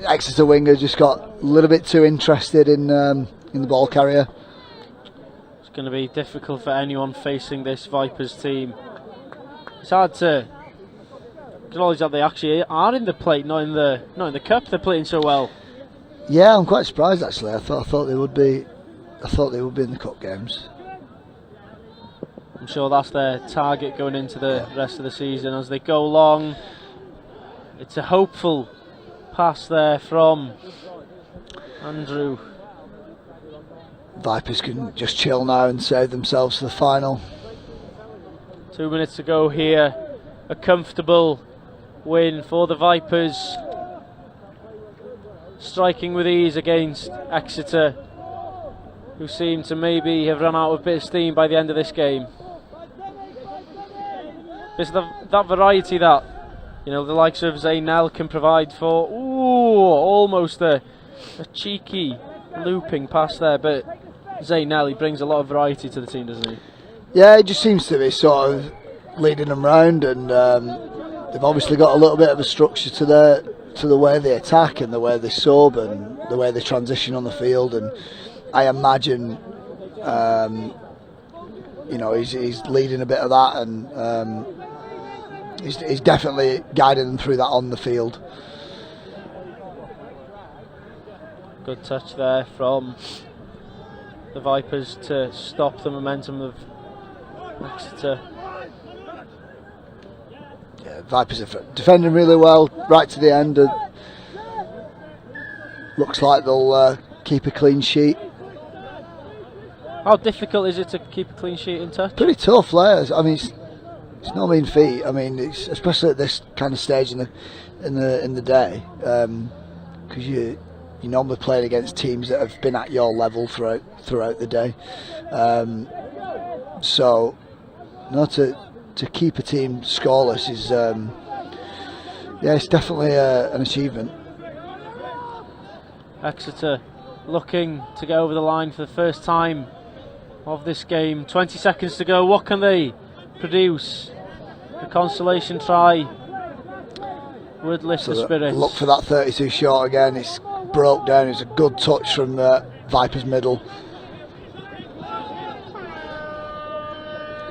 Exeter winger just got a little bit too interested in the ball carrier. It's going to be difficult for anyone facing this Vipers team. It's hard to acknowledge that they actually are in the plate, not in the cup. They're playing so well. Yeah, I'm quite surprised actually. I thought they would be. I thought they would be in the cup games. I'm sure that's their target going into the rest of the season as they go along. It's a hopeful pass there from Andrew. Vipers can just chill now and save themselves for the final. 2 minutes to go here. A comfortable win for the Vipers. Striking with ease against Exeter, who seem to maybe have run out of a bit of steam by the end of this game. It's that variety that the likes of Zaynel can provide for. Ooh, almost a cheeky looping pass there, but Zaynel, he brings a lot of variety to the team, doesn't he? Yeah, it just seems to be sort of leading them round, and they've obviously got a little bit of a structure to the way they attack and the way they sub and the way they transition on the field, and I imagine he's leading a bit of that, and he's definitely guiding them through that on the field. Good touch there from the Vipers to stop the momentum of Exeter. Yeah, Vipers are defending really well right to the end. Looks like they'll keep a clean sheet. How difficult is it to keep a clean sheet in touch? Pretty tough, players. I mean, it's no mean feat. I mean, it's especially at this kind of stage in the day, because you're normally playing against teams that have been at your level throughout the day. So, to keep a team scoreless is, it's definitely an achievement. Exeter looking to get over the line for the first time of this game. 20 seconds to go. What can they produce? The consolation try would lift the spirits. Look for that 32 shot again. It's broke down. It's a good touch from Vipers middle.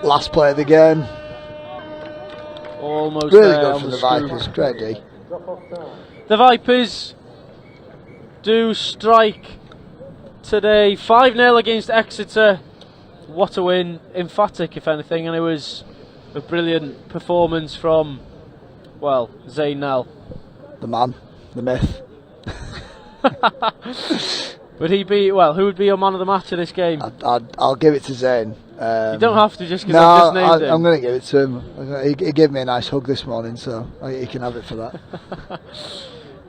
Last play of the game. Almost really there good on from the screw. Vipers. Great D. The Vipers do strike today. 5-0 against Exeter. What a win. Emphatic, if anything, and it was a brilliant performance from, well, Zayn Nell. The man, the myth. Would he be, well, who would be your man of the match of this game? I'll give it to Zayn. You don't have to just because no, I've just named him. I'm going to give it to him. He gave me a nice hug this morning, so he can have it for that.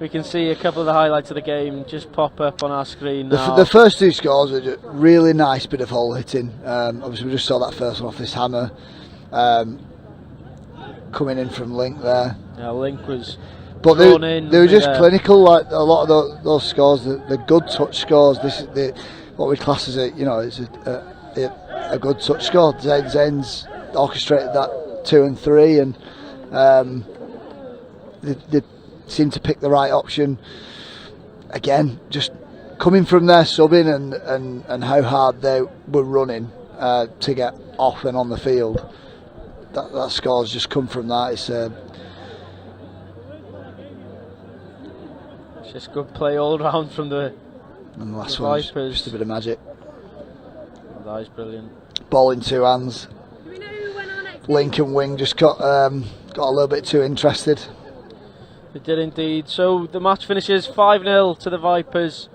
We can see a couple of the highlights of the game just pop up on our screen now. The first two scores were just really nice bit of hole hitting. Obviously, we just saw that first one off this hammer. Coming in from Link there. Yeah, Link was but drawn in. They were just clinical, like a lot of those scores, the good touch scores. This is what we class as a good touch score. Zayn's orchestrated that 2 and 3, and they seemed to pick the right option. Again, just coming from their subbing and how hard they were running to get off and on the field. That score's just come from that. It's just good play all round from the last one, just a bit of magic. That is brilliant. Ball in two hands. Link and Wing just got a little bit too interested. They did indeed. So the match finishes 5-0 to the Vipers.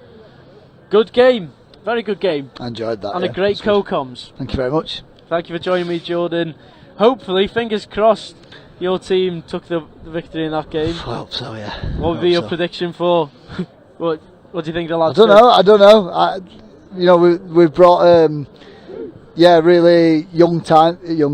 Good game, very good game. I enjoyed that. And a great co-coms. Thank you very much. Thank you for joining me, Jordan. Hopefully, fingers crossed, your team took the victory in that game. I hope so, yeah. What would be your prediction for? What do you think the lads? I don't know. We've brought really young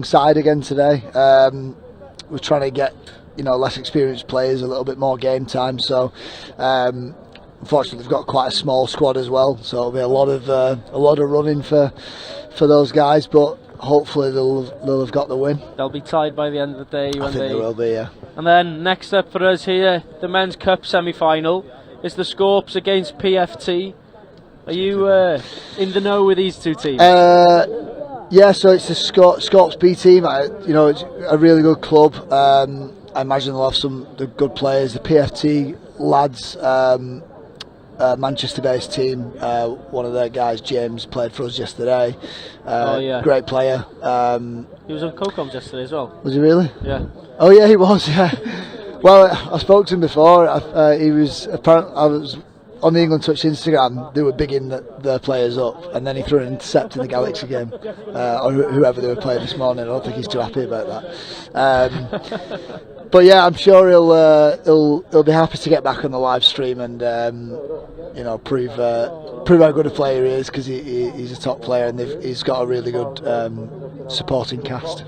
side again today. We're trying to get less experienced players a little bit more game time. So unfortunately, we've got quite a small squad as well. So it'll be a lot of running for those guys, but hopefully they'll have got the win. They'll be tied by the end of the day. I think they will be, yeah. And then next up for us here, the Men's Cup semi-final is the Scorps against PFT. Are you in the know with these two teams? Yeah, so it's the Scorps B team. It's a really good club. I imagine they'll have some good players. The PFT lads, Manchester-based team. One of their guys, James, played for us yesterday. Great player. He was on co-coms yesterday as well. Was he really? Yeah. Oh yeah, he was. Yeah. Well, I spoke to him before. He was apparently. I was on the England Touch Instagram. They were bigging their players up, and then he threw an intercept in the Galaxy game, or whoever they were playing this morning. I don't think he's too happy about that. But yeah, I'm sure he'll be happy to get back on the live stream and prove how good a player he is, because he's a top player and he's got a really good supporting cast.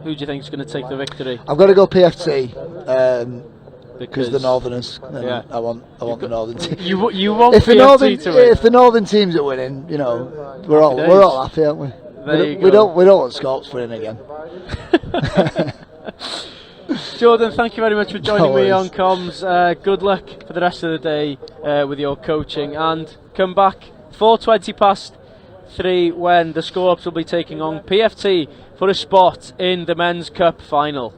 Who do you think is going to take the victory? I've got to go PFT because the Northerners. Yeah. I want the Northern team. You want PFT to win? If the Northern teams are winning, we're all happy, aren't we? We don't want Scorps winning again. Jordan, thank you very much for joining me on comms. Good luck for the rest of the day with your coaching, and come back 3:20 when the Scorps will be taking on PFT for a spot in the Men's Cup final.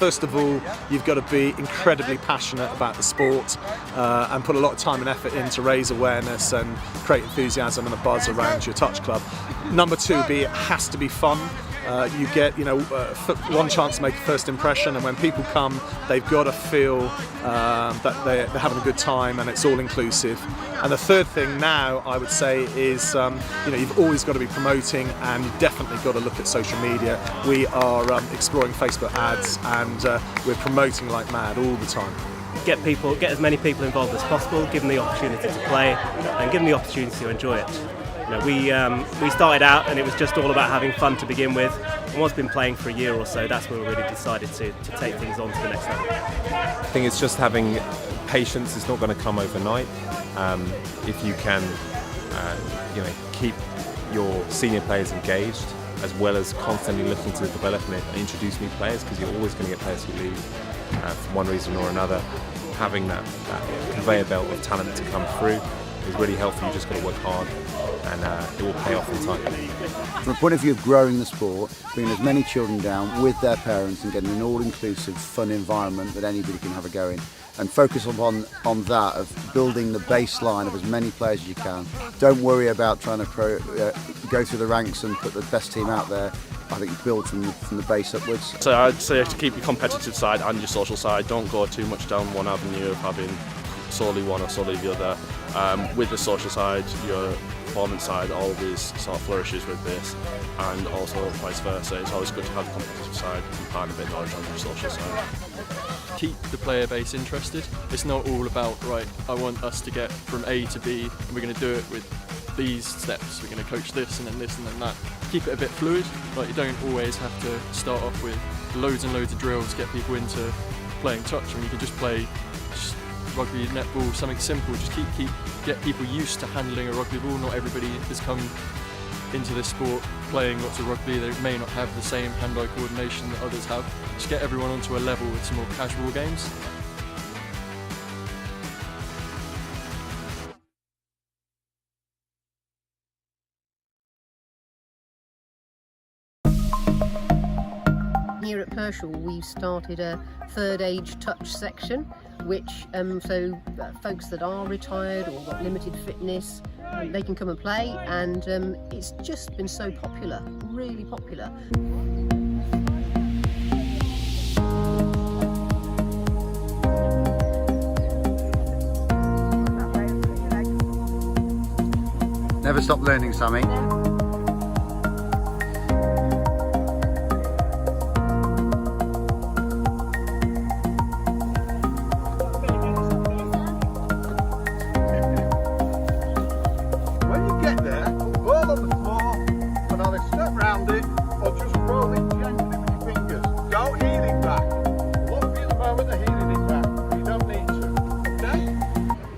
First of all, you've got to be incredibly passionate about the sport and put a lot of time and effort in to raise awareness and create enthusiasm and a buzz around your touch club. Number two, it has to be fun. You get, one chance to make a first impression, and when people come, they've got to feel that they're having a good time, and it's all inclusive. And the third thing now, I would say, is you've always got to be promoting, and you've definitely got to look at social media. We are exploring Facebook ads, and we're promoting like mad all the time. Get as many people involved as possible, give them the opportunity to play, and give them the opportunity to enjoy it. We started out and it was just all about having fun to begin with, and once been playing for a year or so, that's when we really decided to take things on to the next level. I think it's just having patience. It's not going to come overnight. If you can keep your senior players engaged, as well as constantly looking to develop and introduce new players, because you're always going to get players who leave for one reason or another. Having that conveyor belt of talent to come through is really helpful. You just got to work hard, and it will pay off in time. From a point of view of growing the sport, bringing as many children down with their parents and getting an all-inclusive, fun environment that anybody can have a go in, and focus on that of building the baseline of as many players as you can. Don't worry about trying to go through the ranks and put the best team out there. I think build from the base upwards. So I'd say to keep your competitive side and your social side. Don't go too much down one avenue of having solely one or solely the other. With the social side, your performance side always sort of flourishes with this, and also vice versa. It's always good to have the competitive side and find a bit of knowledge on your social side. Keep the player base interested. It's not all about, right, I want us to get from A to B, and we're going to do it with these steps. We're going to coach this and then this and then that. Keep it a bit fluid. Like, you don't always have to start off with loads and loads of drills to get people into playing touch. I mean, you can just play rugby, netball, something simple. Just get people used to handling a rugby ball. Not everybody has come into this sport playing lots of rugby. They may not have the same hand-eye coordination that others have. Just get everyone onto a level with some more casual games. Here at Pershall, we've started a third age touch section, which folks that are retired or got limited fitness, they can come and play, and it's just been so popular, really popular. Never stop learning, Sammy.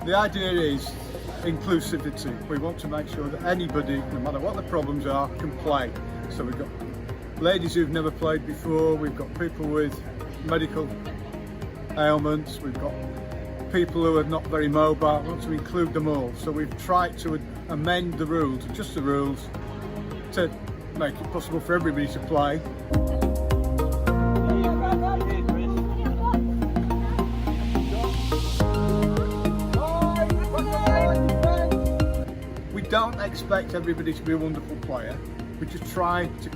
The idea is inclusivity. We want to make sure that anybody, no matter what the problems are, can play. So we've got ladies who've never played before, we've got people with medical ailments, we've got people who are not very mobile. We want to include them all. So we've tried to amend the rules, adjust the rules, to make it possible for everybody to play. We don't expect everybody to be a wonderful player. We just try to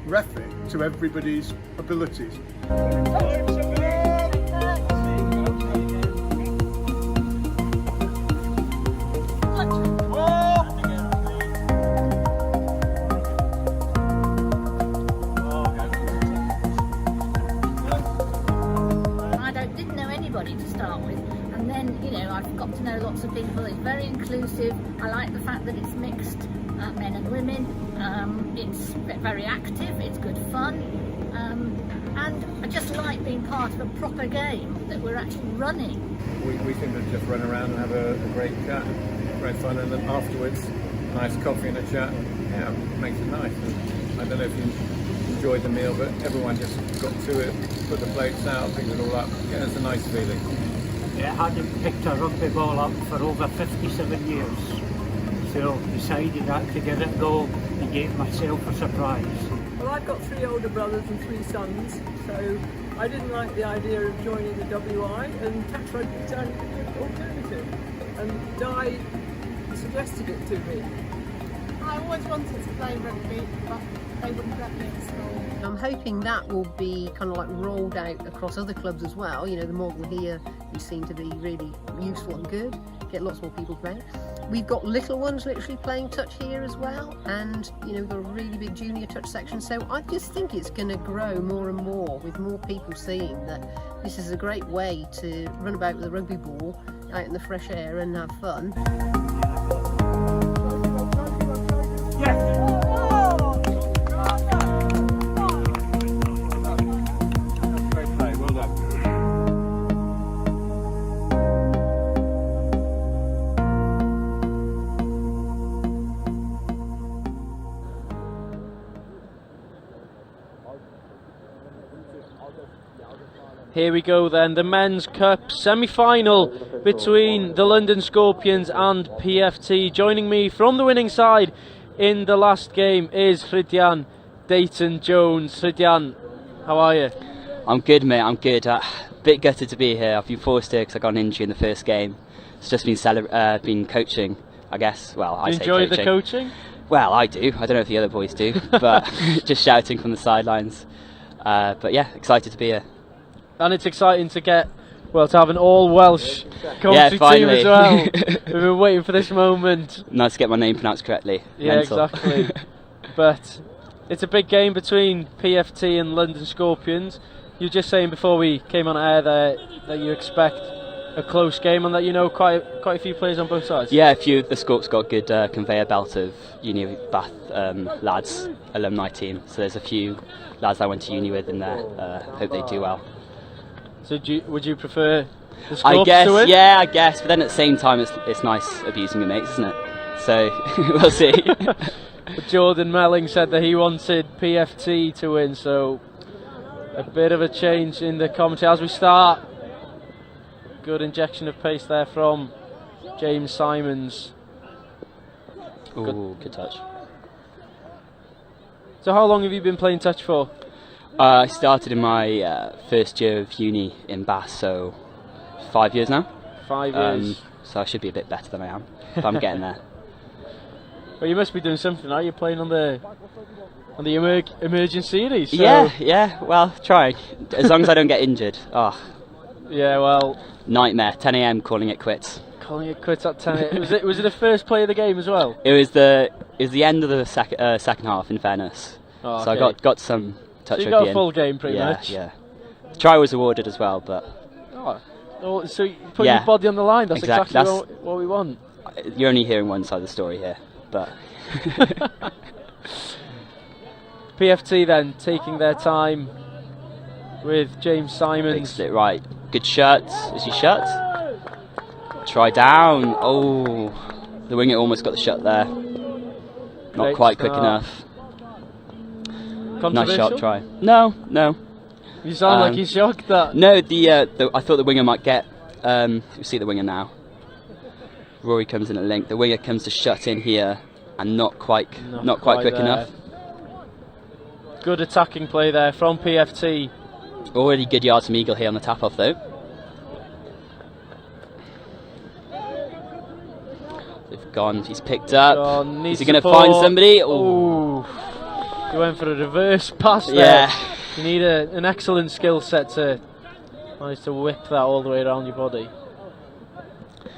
ref it to everybody's abilities. To start with, and then I've got to know lots of people. It's very inclusive. I like the fact that it's mixed men and women. It's very active, it's good fun, and I just like being part of a proper game that we're actually running. We seem to just run around and have a great chat, great fun, and then afterwards nice coffee and a chat. Yeah, makes it nice. And I don't know if you enjoyed the meal, but everyone just got to it, put the plates out, picked it all up. Yeah, it's a nice feeling. I hadn't picked a rugby ball up for over 57 years, so decided that to give it a go and gave myself a surprise. Well, I've got 3 older brothers and 3 sons, so I didn't like the idea of joining the WI, and touch rugby sounded a good alternative. And Di suggested it to me. I always wanted to play rugby, but they wouldn't let me at school. I'm hoping that will be kind of like rolled out across other clubs as well. You know, the model here you seem to be really useful and good. Get lots more people playing. We've got little ones literally playing touch here as well, and you know, we've got a really big junior touch section. So I just think it's going to grow more and more with more people seeing that this is a great way to run about with a rugby ball out in the fresh air and have fun. Great play, well done. Here we go then, the Men's Cup semi-final between the London Scorpions and PFT. Joining me from the winning side in the last game is Rhydian Dayton-Jones. Rhydian, how are you? I'm good, mate, I'm good. Bit gutted to be here. I've been forced here because I got an injury in the first game. It's just been coaching, I guess. Well, I say enjoy coaching. the coaching? Well, I do. I don't know if the other boys do, but just shouting from the sidelines. But yeah, excited to be here. And it's exciting to get, well, to have an all-Welsh commentary team as well. We've been waiting for this moment. Nice to get my name pronounced correctly. Yeah, Mental. exactly. But it's a big game between PFT and London Scorpions. You were just saying before we came on air there that you expect a close game and that you know quite a few players on both sides. Yeah, a few. The Scorps got a good conveyor belt of uni Bath lads, alumni team. So there's a few lads I went to uni with in there. Hope they do well. So would you prefer the Scorps I guess, to win? yeah, I guess. But then at the same time, it's nice abusing your mates, isn't it? So we'll see. Jordan Melling said that he wanted PFT to win, so a bit of a change in the commentary as we start. Good injection of pace there from James Simons. Ooh, good touch. So how long have you been playing touch for? I started in my first year of uni in Bath, so 5 years now. 5 years. So I should be a bit better than I am, but I'm getting there. Well, you must be doing something, are you? Playing on the emerging series. So. Yeah. Well, trying. As long as I don't get injured. Oh. Yeah, well. Nightmare. 10 a.m. calling it quits. Calling it quits at 10 a.m. Was it the first play of the game as well? It was the end of the second half. In fairness. Oh, so okay. I got some touch. So you got a full game pretty much. Yeah. Try was awarded as well, but. Oh, so you put your body on the line. That's exactly what we want. You're only hearing one side of the story here, but. PFT then taking their time with James Simons. Big split right. Good shut. Is he shut? Try down. Oh, the winger almost got the shut there. Not quite quick enough. Nice shot try. No. You sound like you're shocked that. No, I thought the winger might get. You see the winger now. Rory comes in at length. The winger comes to shut in here, and not quite quick enough. Good attacking play there from PFT. Already good yards from Eagle here on the tap off though. They've gone. He's picked up. Is he going to find somebody? Oh, he went for a reverse pass there. Yeah. You need an excellent skill set to manage to whip that all the way around your body.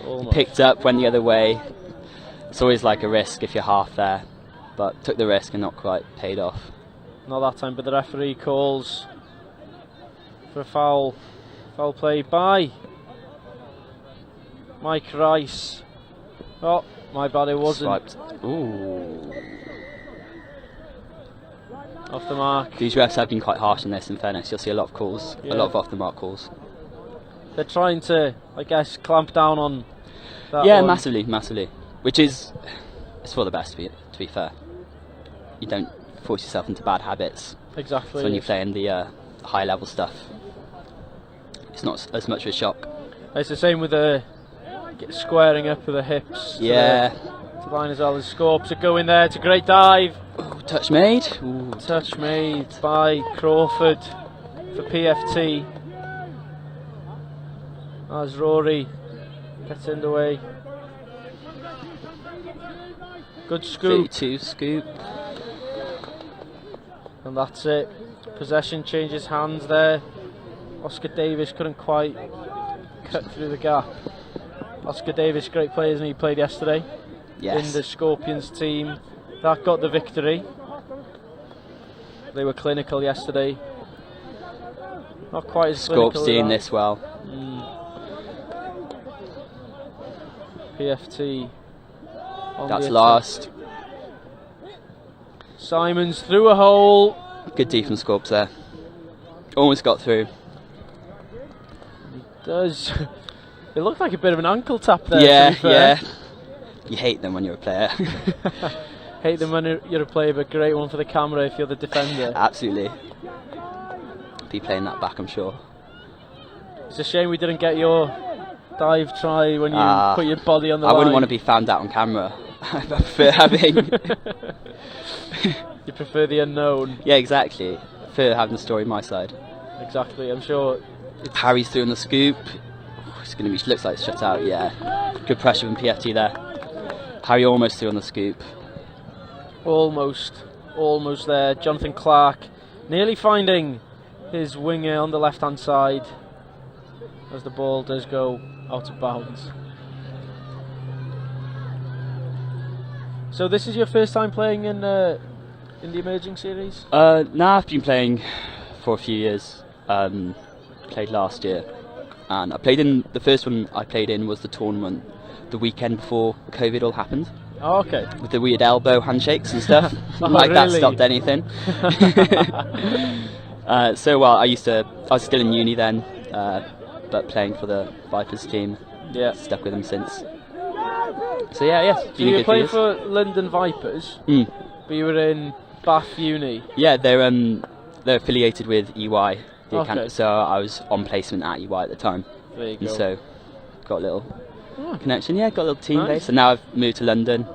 Almost. Picked up, went the other way. It's always like a risk if you're half there, but took the risk and not quite paid off. Not that time, but the referee calls for a foul play by Mike Rice. Oh, my bad, it wasn't. Swiped. Ooh. Off the mark. These refs have been quite harsh in this, in fairness. You'll see a lot of calls, a lot of off the mark calls. They're trying to, I guess, clamp down on that Yeah, one. massively. Which is, it's for the best, to be fair. You don't force yourself into bad habits. Exactly. So when you play in the high level stuff, it's not as much of a shock. It's the same with the squaring up with the hips. Yeah. To line as well as Scorps are going there. It's a great dive. Ooh, touch made. Touch made by Crawford. for PFT. As Rory gets in the way. Good scoop. 32 scoop. And that's it. Possession changes hands there. Oscar Davis couldn't quite cut through the gap. Oscar Davis, great player, isn't he? Played yesterday in the Scorpions team. That got the victory. They were clinical yesterday. Not quite as clinical. Scorp's doing this well. PFT. That's last. Simons through a hole. Good D from Scorps there. Almost got through. He does. It looked like a bit of an ankle tap there. Yeah. You hate them when you're a player. Hate them when you're a player, but great one for the camera if you're the defender. Absolutely. Be playing that back, I'm sure. It's a shame we didn't get your dive try when you put your body on the line. I wouldn't want to be found out on camera. I prefer having... You prefer the unknown? Yeah, exactly. I prefer having the story on my side. Exactly, I'm sure. Harry's through in the scoop. It's going to be, looks like it's shut out, yeah. Good pressure from PFT there. Harry almost through on the scoop. Almost there. Jonathan Clark nearly finding his winger on the left hand side as the ball does go out of bounds. So this is your first time playing in the emerging series? No, I've been playing for a few years. Played last year, and I played in the first one I played in was the tournament the weekend before COVID all happened. Oh, okay. With the weird elbow handshakes and stuff. That stopped anything. So I was still in uni then, but playing for the Vipers team. Yeah. Stuck with them since. So yeah. So you were playing for London Vipers, but you were in Bath Uni. Yeah, they're affiliated with EY. Okay. So I was on placement at EY at the time. There you go. And so got a little connection. Yeah, got a little team base. And now I've moved to London,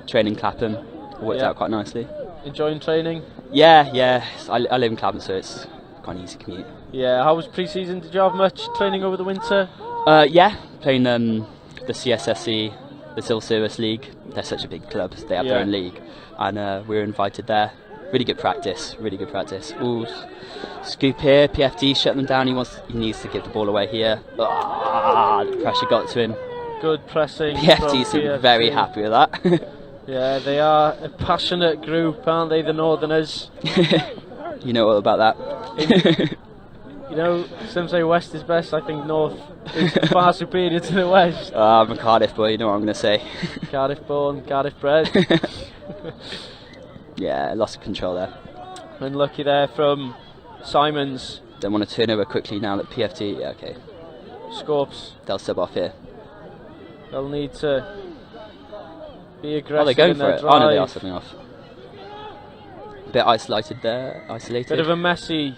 training Clapham. Worked out quite nicely. Enjoying training? Yeah. I live in Clapham, so it's quite an easy commute. Yeah. How was pre-season? Did you have much training over the winter? Yeah, playing the CSSE, the Civil Service League. They're such a big club. They have their own league, and we were invited there. Really good practice. Ooh, scoop here. PFT shut them down. He needs to give the ball away here. The pressure got to him. Good pressing. PFT's very happy with that. Yeah, they are a passionate group, aren't they, the Northerners? You know all about that. You know, some say West is best. I think North is far superior to the West. I'm a Cardiff boy, you know what I'm going to say. Cardiff born, Cardiff bred. Yeah, lost control there. Unlucky there from Simons. Don't want to turn over quickly now that PFT. Yeah, okay. Scorps. They'll sub off here. They'll need to be aggressive. Oh, they're going in for their it. drive. Oh no, they are subbing off. Bit isolated there. Bit of a messy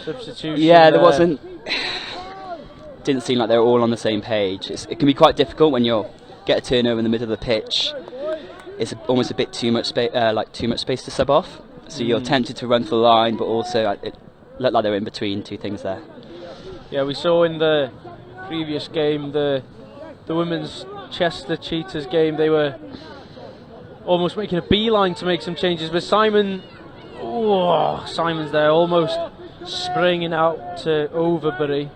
substitution. Yeah, there wasn't. Didn't seem like they were all on the same page. It can be quite difficult when you get a turnover in the middle of the pitch. It's almost a bit too much space, to sub off. So you're tempted to run for the line, but also it looked like they were in between two things there. Yeah, we saw in the previous game, the women's Chester Cheetahs game, they were almost making a beeline to make some changes, but Simon's there, almost springing out to Overbury.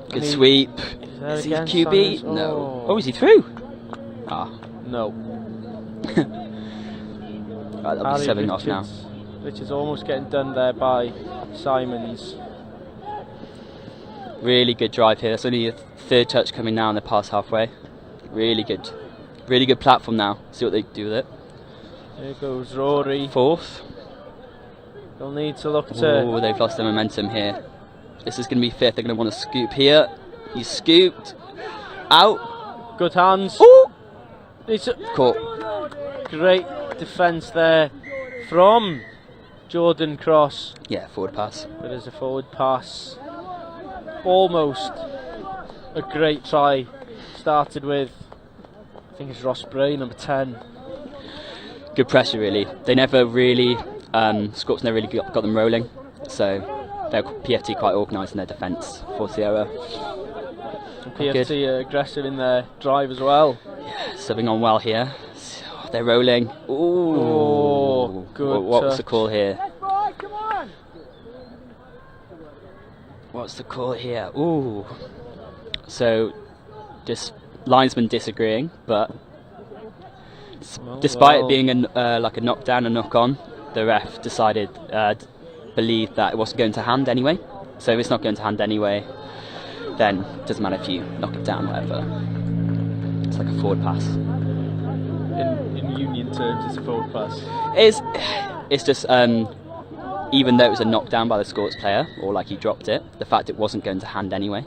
Good sweep. Is he QB? Simons? No. Oh, is he through? No. Right, that'll be 7 off now. Which is almost getting done there by Simons. Really good drive here. That's only a third touch coming now, and they're past halfway. Really good platform now. See what they do with it. There goes Rory. Fourth. They'll need to look to... Oh, they've lost their momentum here. This is going to be fifth. They're going to want to scoop here. He's scooped. Out. Good hands. Ooh. It's caught. Great defence there from Jordan Cross. Yeah, forward pass. It is a forward pass. Almost a great try. Started with, I think it's Ross Bray, number 10. good pressure really. They never really, Scorps never really got them rolling, so they're PFT quite organised in their defence for Sierra. PFT are aggressive in their drive as well. Yeah, subbing on well here. They're rolling. Ooh, oh, good. What's the call here? What's the call here? Ooh. So, just linesman disagreeing, but despite it being like a knockdown and knock on, the ref decided, believed that it wasn't going to hand anyway. So if it's not going to hand anyway, then it doesn't matter if you knock it down, whatever. It's like a forward pass. In union terms, it's a forward pass. It's just, even though it was a knockdown by the Scorps player, or like he dropped it, the fact it wasn't going to hand anyway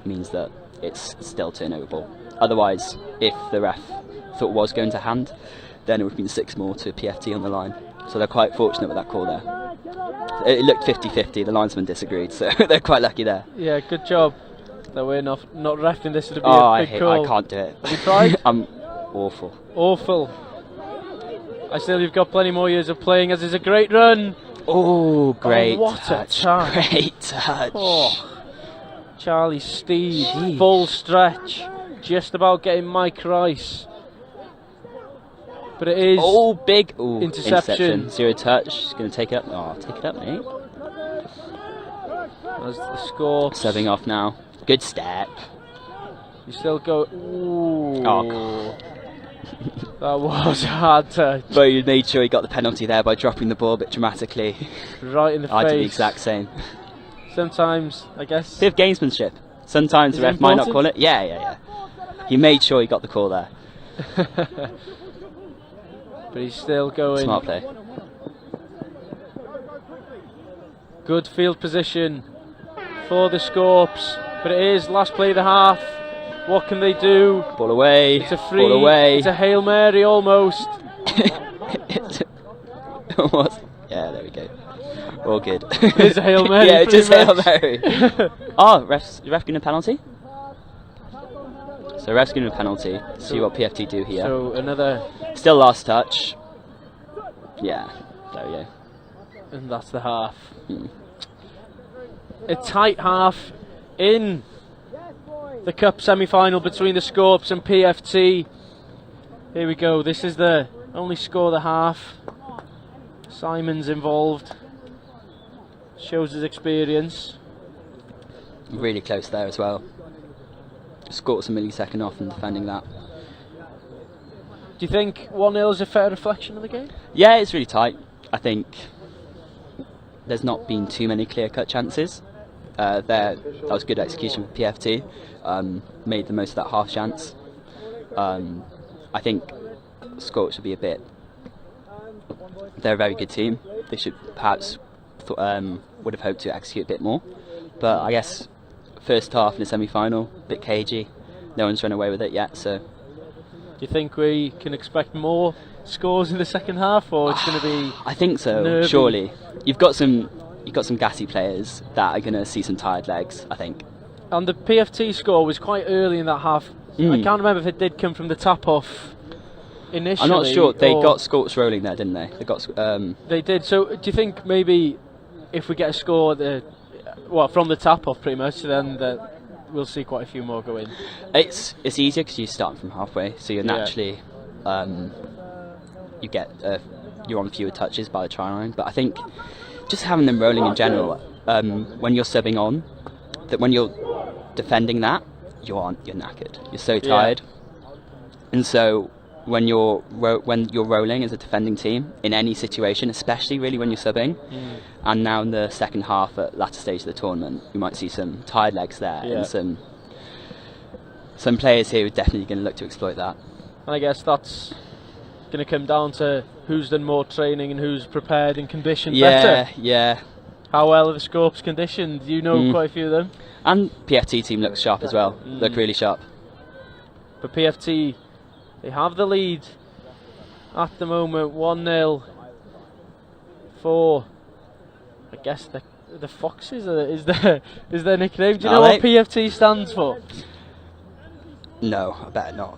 means that it's still turnover ball. Otherwise, if the ref thought it was going to hand, then it would have been 6 more to PFT on the line. So they're quite fortunate with that call there. It looked 50-50, the linesman disagreed, so they're quite lucky there. Yeah, good job that we're not refing this to be a big call. I can't do it. Have you tried? I'm awful. Awful. I still, you've got plenty more years of playing, as is a great run. Oh, great what touch. A touch. Great touch. Oh. Charlie Steed, full stretch, just about getting Mike Rice. But it is big interception. 0 touch. He's going to take it up. Oh, take it up, mate. That's the score. Subbing off now. Good step. You still go. Ooh. Oh, that was a hard touch. But you made sure he got the penalty there by dropping the ball a bit dramatically. Right in the face. I did the exact same. Sometimes, I guess. Bit of gamesmanship. Sometimes the ref might not call it. Yeah. He made sure he got the call there. But he's still going. Smart play. Good field position for the Scorps. But it is last play of the half. What can they do? Ball away. It's a free. Ball away. It's a Hail Mary almost. Yeah, there we go. All good. It's a Hail Mary. Yeah, just Hail Mary. Oh, ref giving a penalty? So ref's giving a penalty. See what PFT do here. So another. Still last touch. Yeah, there we go. And that's the half. A tight half in the Cup semi-final between the Scorps and PFT. Here we go. This is the only score of the half. Simon's involved. Shows his experience. Really close there as well. Scorps a millisecond off in defending that. Do you think 1-0 is a fair reflection of the game? Yeah, it's really tight. I think there's not been too many clear-cut chances. That was good execution for PFT. Made the most of that half chance. I think Scorps should be a bit. They're a very good team. They should perhaps would have hoped to execute a bit more. But I guess first half in the semi-final, a bit cagey. No one's run away with it yet. So, do you think we can expect more scores in the second half, or it's going to be? I think so. Nervy? Surely, you've got some gassy players that are going to see some tired legs, I think. And the PFT score was quite early in that half. I can't remember if it did come from the tap-off initially. I'm not sure. They got Scorps rolling there, didn't they? They got. They did. So do you think maybe if we get a score from the tap-off pretty much, then we'll see quite a few more go in? It's easier because you start from halfway, so you're naturally you're on fewer touches by the try line. But I think just having them rolling in general, when you're subbing on, that when you're defending that, you're knackered. You're so tired, and so when you're rolling as a defending team in any situation, especially really when you're subbing, and now in the second half at latter stage of the tournament, you might see some tired legs there, and some players here are definitely going to look to exploit that. And I guess that's going to come down to who's done more training and who's prepared and conditioned better. Yeah. How well are the Scorps conditioned? You know quite a few of them. And PFT team looks sharp as well. Look really sharp. But PFT, they have the lead at the moment, 1-0 for, I guess, the Foxes is their nickname. Do you know what PFT stands for? No, I better not.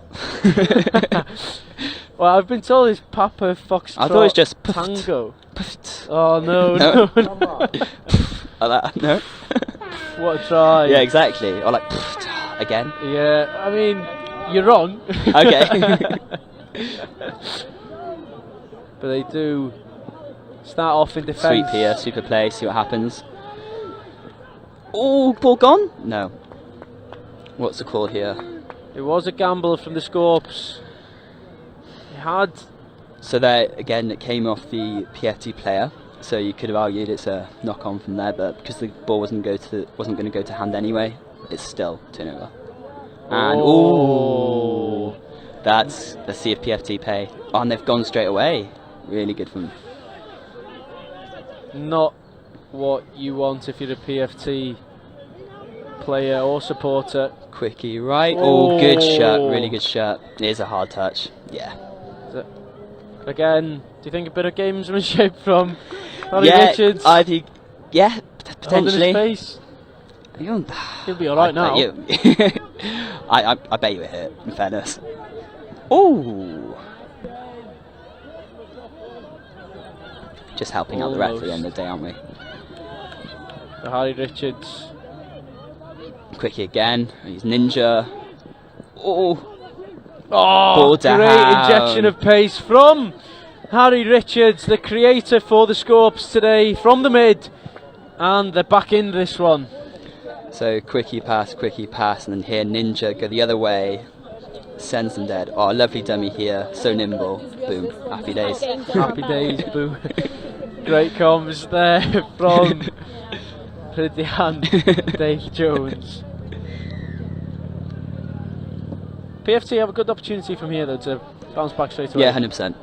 Well, I've been told it's Papa Foxtrot I thought it was just Tango. Oh no, No. no. Like that, no. What a try. Yeah, exactly. Or like again. Yeah, I mean, you're wrong. Okay. But they do start off in defence. Sweep here, super play, see what happens. Oh, ball gone? No. What's the call here? It was a gamble from the Scorps. It had. So there again, it came off the PFT player. So you could have argued it's a knock on from there, but because the ball wasn't going to go to hand anyway, it's still turnover. And oh, let's see if PFT pay. Oh, and they've gone straight away. Really good from them. Not what you want if you're a PFT player or supporter. Quickie, right? Oh, good shot, really good shot. It is a hard touch. Yeah. Again, do you think a bit of gamesmanship from Harry Yeah, Richards? I think, yeah, potentially. Holding his face? He'll be alright now. I bet you it hit, in fairness. Oh! Just helping out the ref at the end of the day, aren't we? The Harry Richards. Quickie again. He's ninja. Oh! Oh, great injection of pace from Harry Richards, the creator for the Scorps today, from the mid. And they're back in this one. So quickie pass, and then here Ninja go the other way. Sends them dead. Oh, lovely dummy here. So nimble. Boom. Happy days. Happy days, boom. Great comms there from Rydian Dave Jones. PFT have a good opportunity from here though to bounce back straight away. Yeah, 100%.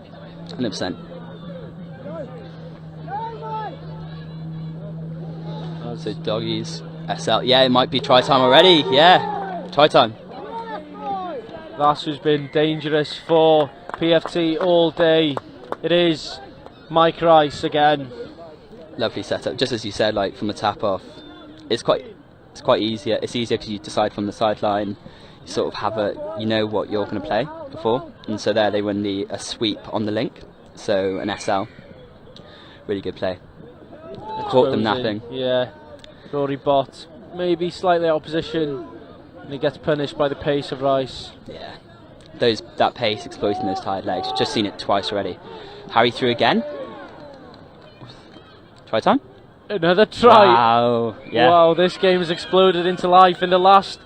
100%. So doggies. SL. Yeah, it might be try time already. Yeah. Try time. That's who's been dangerous for PFT all day. It is Mike Rice again. Lovely setup. Just as you said, like from a tap off, it's quite easier. It's easier because you decide from the sideline. You sort of have you know what you're going to play before, and so there they win a sweep on the link. So an SL. Really good play. Caught them napping. Yeah. Rory Bott, maybe slightly out of position, and he gets punished by the pace of Rice. Yeah, that pace exploiting those tired legs. Just seen it twice already. Harry through again. Try time. Another try. Wow. Yeah. Wow, this game has exploded into life in the last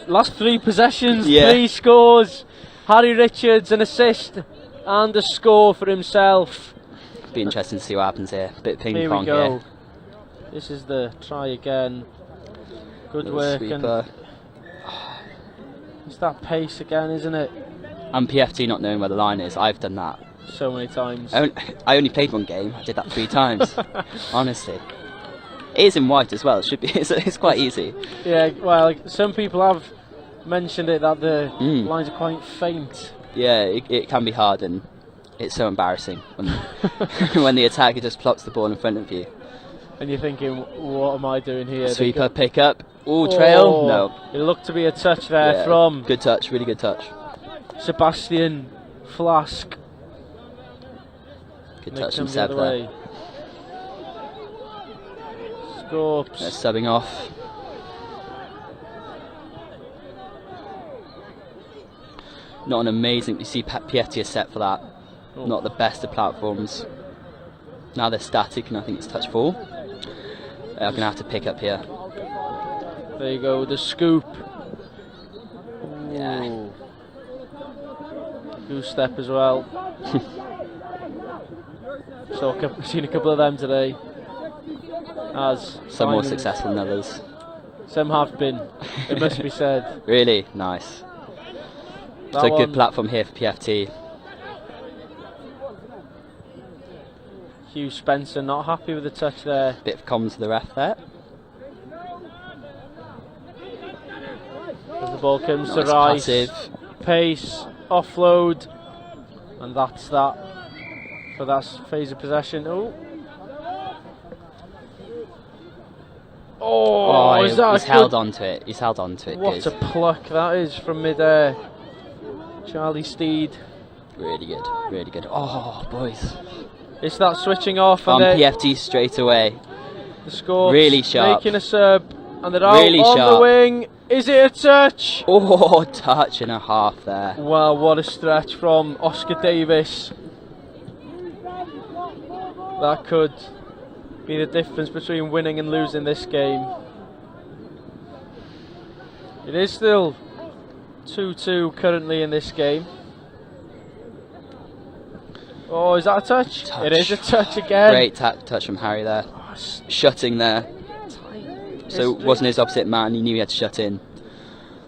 3 possessions. Yeah. 3 scores. Harry Richards an assist and a score for himself. Be interesting to see what happens here. Bit of ping Here pong we go. here. This is the try again. Good Little work. sweeper. And it's that pace again, isn't it? And PFT not knowing where the line is. I've done that so many times. I only played one game. I did that 3 times. Honestly, it is in white as well. It should be. It's quite easy. Yeah. Well, some people have mentioned it that the lines are quite faint. Yeah, it can be hard, and it's so embarrassing when when the attacker just plops the ball in front of you. And you're thinking, what am I doing here? Sweeper, pick up. Ooh, trail. No. It looked to be a touch there from. Good touch, really good touch. Sebastian Flask. Good touch from Seb there. Scorps. They're subbing off. Not an amazing. You see, PFT is set for that. Oh. Not the best of platforms. Now they're static, and I think it's touch 4. They're going to have to pick up here. There you go, the scoop. Yeah. Goose step as well. Seen a couple of them today. Some more successful than others. Some have been, it must be said. Really nice. It's a good platform here for PFT. Hugh Spencer not happy with the touch there. Bit of comms to the ref there. As the ball comes to Rice. Passive. Pace, offload, and that's that for that phase of possession. Is that he's held on to it. He's held on to it. What a pluck that is from mid-air. Charlie Steed. Really good, really good. Oh, boys. It's that switching off On and PFT straight away. the score Really sharp. making a sub, and they're out Really on sharp. the wing. Is it a touch? Oh, touch and a half there. Wow, what a stretch from Oscar Davis. That could be the difference between winning and losing this game. It is still 2-2 currently in this game. Oh, is that a touch? It is a touch again. Great touch from Harry there. Shutting there. So it wasn't his opposite man, he knew he had to shut in.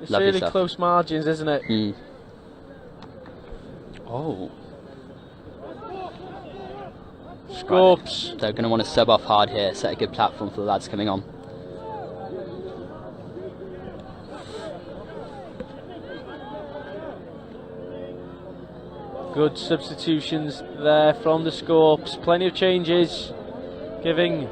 It's Lovely really stuff. close margins, isn't it? Mm. Oh. Scorps. They're going to want to sub off hard here, set a good platform for the lads coming on. Good substitutions there from the Scorps. Plenty of changes, giving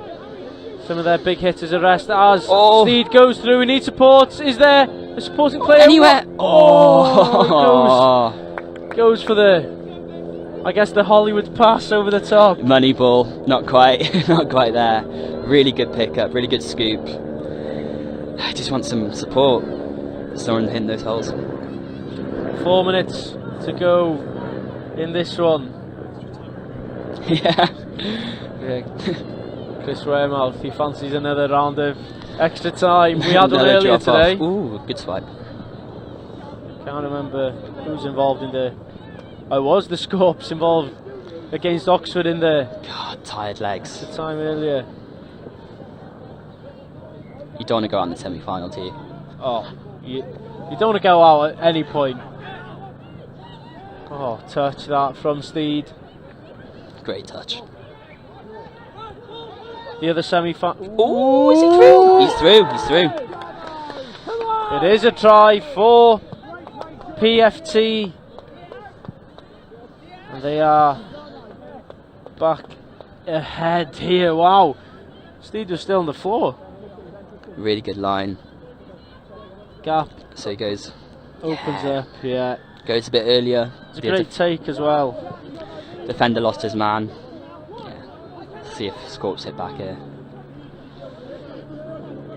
some of their big hitters a rest as Steed goes through. We need support. Is there a supporting player? Anywhere? Oh, it goes for the, I guess, the Hollywood pass over the top. Money ball, not quite, not quite there. Really good pickup, really good scoop. I just want some support. Someone hitting those holes. 4 minutes to go in this one. Yeah. Chris Wearmouth, he fancies another round of extra time. We had one Another earlier drop off. today. Ooh, good swipe. Can't remember who's involved in the. Oh, was the Scorps involved against Oxford in the. God, tired legs. The time earlier. You don't want to go out in the semi-final, do you? Oh, you don't want to go out at any point. Oh, touch that from Steed. Great touch. The other semi-final. Oh, is he through? He's through. He's through. It is a try for PFT, and they are back ahead here. Wow, Steed was still on the floor. Really good line. Gap. So he goes. Opens up. Yeah. Goes a bit earlier. It's a great take as well. Defender lost his man. Yeah. See if Scorps hit back here.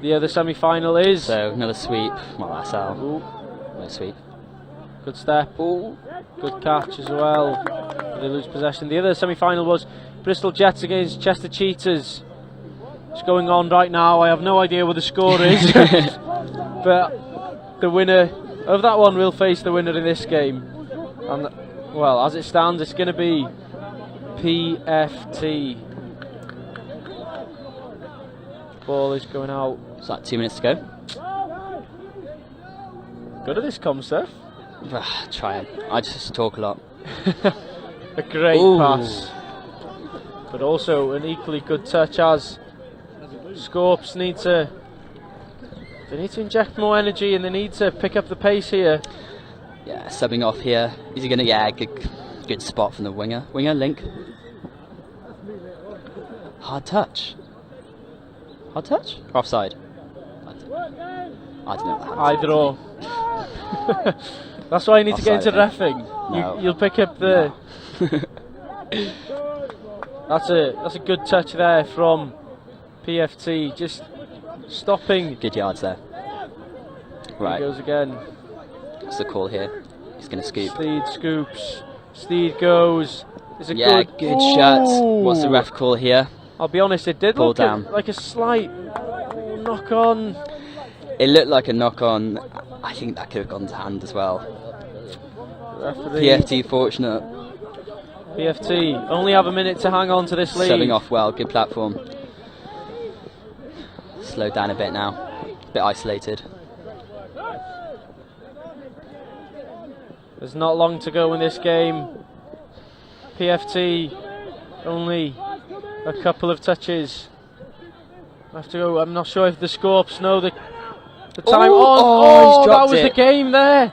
The other semi-final is. So another sweep. Well, that's out. Ooh. No sweep. Good step. Ooh. Good catch as well. They lose possession. The other semi-final was Bristol Jets against Chester Cheetahs. It's going on right now. I have no idea what the score is, but the winner of that one will face the winner in this game. And well, as it stands, it's going to be PFT. Ball is going out. Is that 2 minutes to go? Good at this comm stuff. Try it. I just talk a lot. A great Ooh. pass, but also an equally good touch as Scorps need to. They need to inject more energy and they need to pick up the pace here. Yeah, subbing off here. Is he going to? Yeah, good spot from the winger. Winger link. Hard touch. Hard touch? Or offside? I don't know what happened. Either or. That's why you need to get into Offside, reffing. No. You'll pick up the. That's a good touch there from PFT. Just stopping. Good yards there. Right. He goes again. What's the call here? He's going to scoop. Steed scoops. Steed goes. It's a Yeah, good shot. What's the Ooh. ref call here? I'll be honest, it did Pull look down. like a slight knock on. It looked like a knock on. I think that could have gone to hand as well. Referee. PFT fortunate. PFT only have a minute to hang on to this lead. Subbing off well, good platform. Slowed down a bit now. A bit isolated. There's not long to go in this game. PFT only a couple of touches left to go. I'm not sure if the Scorps know the time. He's That dropped was it. the game there.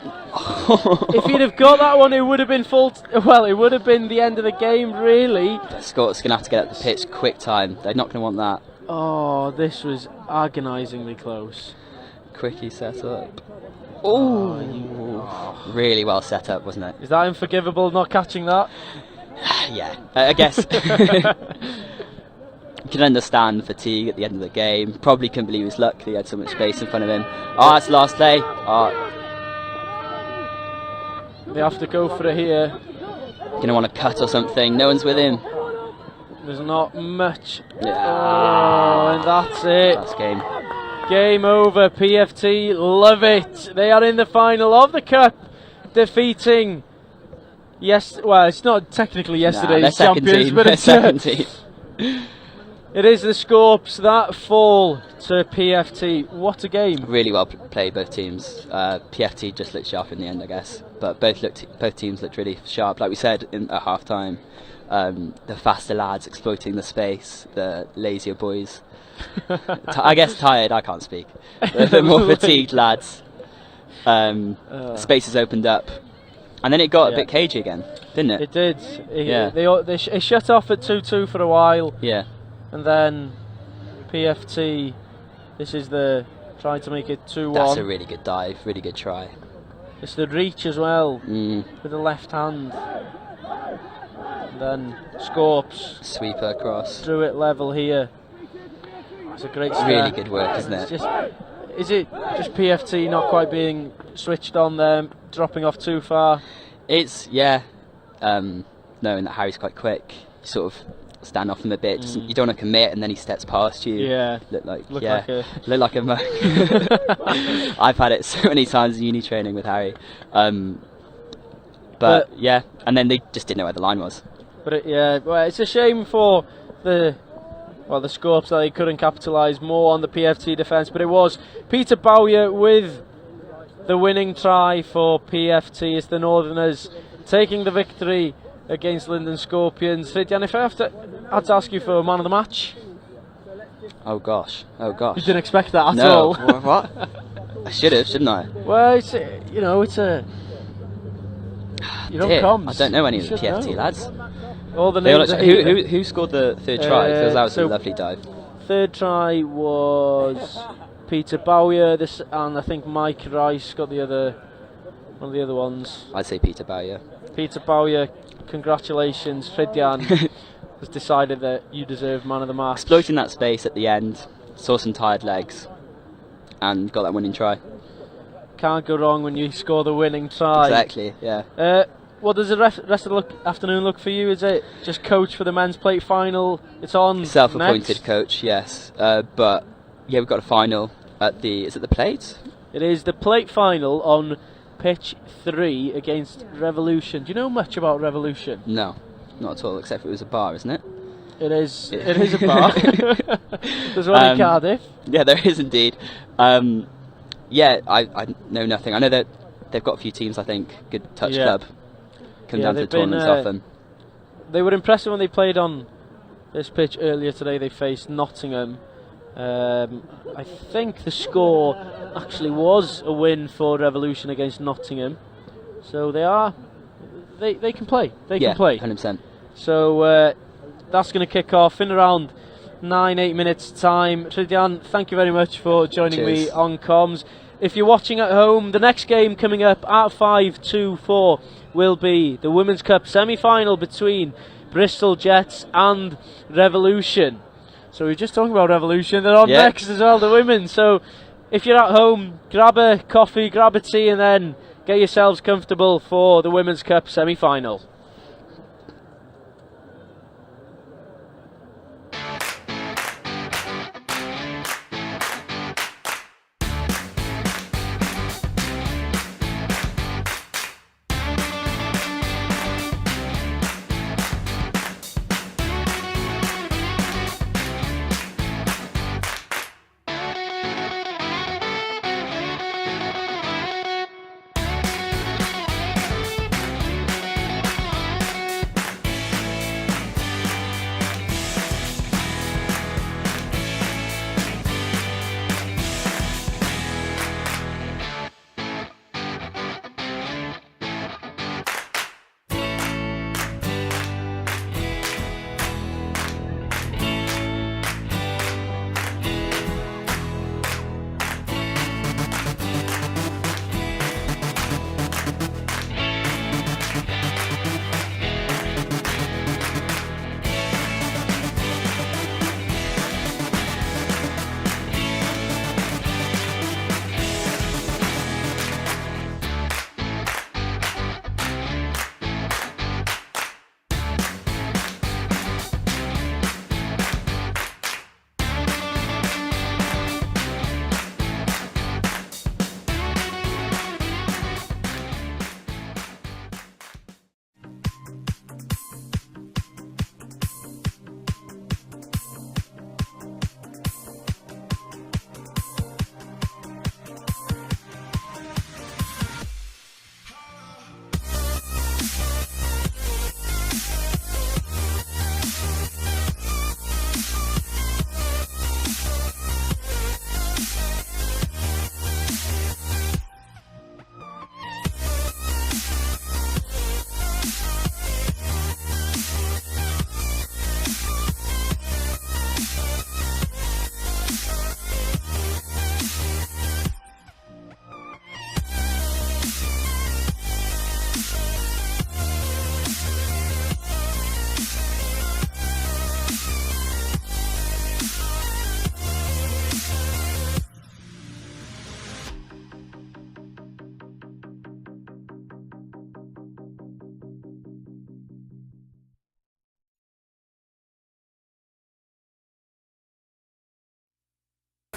If he'd have got that one, it would have been well, it would have been the end of the game, really. The Scots going to have to get up the pitch quick time. They're not going to want that. Oh, this was agonisingly close. Quickie set up. Oh, Really well set up, wasn't it? Is that unforgivable, not catching that? Yeah, I guess. You can understand fatigue at the end of the game. Probably couldn't believe his luck that he had so much space in front of him. Oh, that's the last play. Oh. They have to go for it here. Gonna want to cut or something. No one's with him. There's not much. Yeah. Oh, and that's it. Last game. Game over. PFT love it. They are in the final of the cup, defeating. Yes, well, it's not technically yesterday's champions, but it's second team. It is the Scorps that fall to PFT. What a game! Really well played, both teams. PFT just looked sharp in the end, I guess, but both teams looked really sharp. Like we said at half time, the faster lads exploiting the space, the lazier boys. I guess tired. I can't speak. The more fatigued lads. Spaces opened up, and then it got a bit cagey again, didn't it? It did. They shut off at 2-2 for a while. Yeah. And then PFT, this is the trying to make it 2-1. That's a really good dive, really good try. It's the reach as well with the left hand. And then Scorps. Sweeper across. Drew it level here. It's a great start. Really good work, isn't it? Is it just PFT not quite being switched on there, dropping off too far? It's, knowing that Harry's quite quick, you sort of stand off him a bit. Just, you don't want to commit, and then he steps past you. Yeah. Look like a mug. I've had it so many times in uni training with Harry. But yeah, and then they just didn't know where the line was. But it's a shame for the Scorps that they couldn't capitalise more on the PFT defence. But it was Peter Bowyer with the winning try for PFT. It's the Northerners taking the victory against London Scorpions. Fridjan, if I had to ask you for man of the match. Oh gosh. You didn't expect that at all. No. What? I should have, shouldn't I? Well, it's a comms. I don't know any of the PFT lads. All the names who scored the third try? Because that was a lovely dive. Third try was Peter Bowyer, and I think Mike Rice got one of the other ones. I'd say Peter Bowyer. Peter Bowyer, congratulations. Fridjan has decided that you deserve man of the match. Exploiting that space at the end, saw some tired legs, and got that winning try. Can't go wrong when you score the winning try. Exactly, yeah. What does the rest of the afternoon look for you? Is it just coach for the men's plate final? It's on self-appointed next? Coach, yes. But yeah, we've got a final at is it the plate? It is the plate final on pitch 3 against Revolution. Do you know much about Revolution? No, not at all, except for it was a bar, isn't it? It is a bar. There's one in Cardiff. Yeah, there is indeed. Yeah, I know nothing. I know that they've got a few teams, I think. Good touch club. Come down to the tournaments often. They were impressive when they played on this pitch earlier today. They faced Nottingham. I think the score actually was a win for Revolution against Nottingham. So they can play. They can play. 100%. So that's going to kick off in around 9-8 minutes time. Fridjan, thank you very much for joining me on comms. If you're watching at home, the next game coming up at 5-4 will be the Women's Cup semi-final between Bristol Jets and Revolution. So we're just talking about Revolution. They're on next as well, the women. So if you're at home, grab a coffee, grab a tea, and then get yourselves comfortable for the Women's Cup semi-final.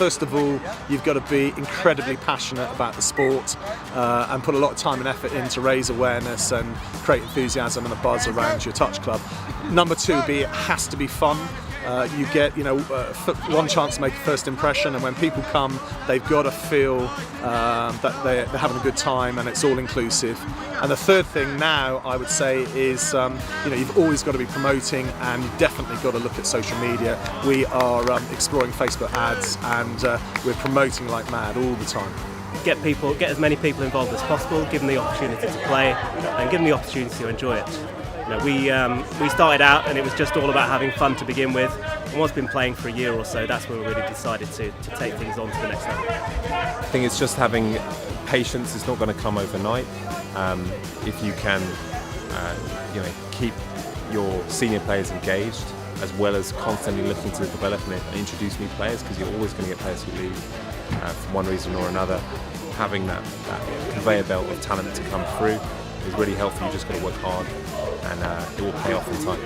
First of all, you've got to be incredibly passionate about the sport and put a lot of time and effort in to raise awareness and create enthusiasm and a buzz around your touch club. Number two, it has to be fun. You get, one chance to make a first impression, and when people come, they've got to feel that they're having a good time, and it's all inclusive. And the third thing now, I would say, is you've always got to be promoting, and you've definitely got to look at social media. We are exploring Facebook ads, and we're promoting like mad all the time. Get as many people involved as possible, give them the opportunity to play, and give them the opportunity to enjoy it. We started out and it was just all about having fun to begin with, and once been playing for a year or so, that's when we really decided to take things on to the next level. I think it's just having patience. It's not going to come overnight. If you can keep your senior players engaged, as well as constantly looking to develop and introduce new players, because you're always going to get players who leave for one reason or another. Having that conveyor belt of talent to come through is really healthy. You just got to work hard, and it will pay off in time.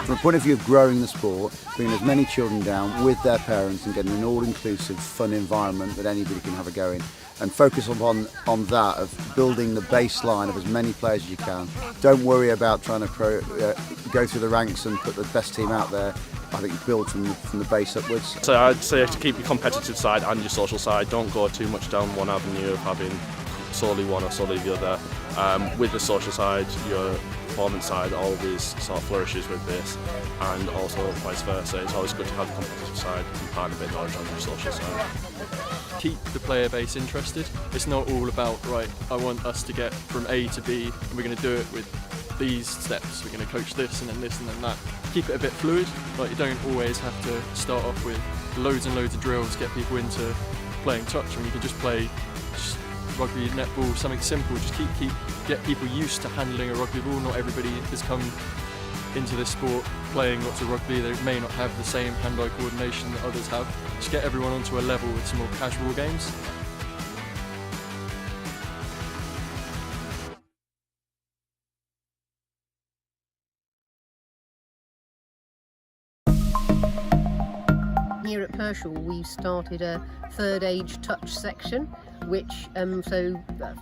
From a point of view of growing the sport, bringing as many children down with their parents and getting an all-inclusive, fun environment that anybody can have a go in, and focus on that of building the baseline of as many players as you can. Don't worry about trying to go through the ranks and put the best team out there. I think you build from the base upwards. So I'd say to keep your competitive side and your social side. Don't go too much down one avenue of having solely one or solely the other. With the social side, your performance side always sort of flourishes with this, and also vice versa. It's always good to have the competitive side and part of it knowledge on your social side. Keep the player base interested. It's not all about, right, I want us to get from A to B, and we're going to do it with these steps. We're going to coach this and then this and then that. Keep it a bit fluid. Like, you don't always have to start off with loads and loads of drills, get people into playing touch. I mean, you can just play rugby, netball, something simple. Just get people used to handling a rugby ball. Not everybody has come into this sport playing lots of rugby. They may not have the same hand-eye coordination that others have. Just get everyone onto a level with some more casual games. Here at Pershall, we've started a third age touch section, which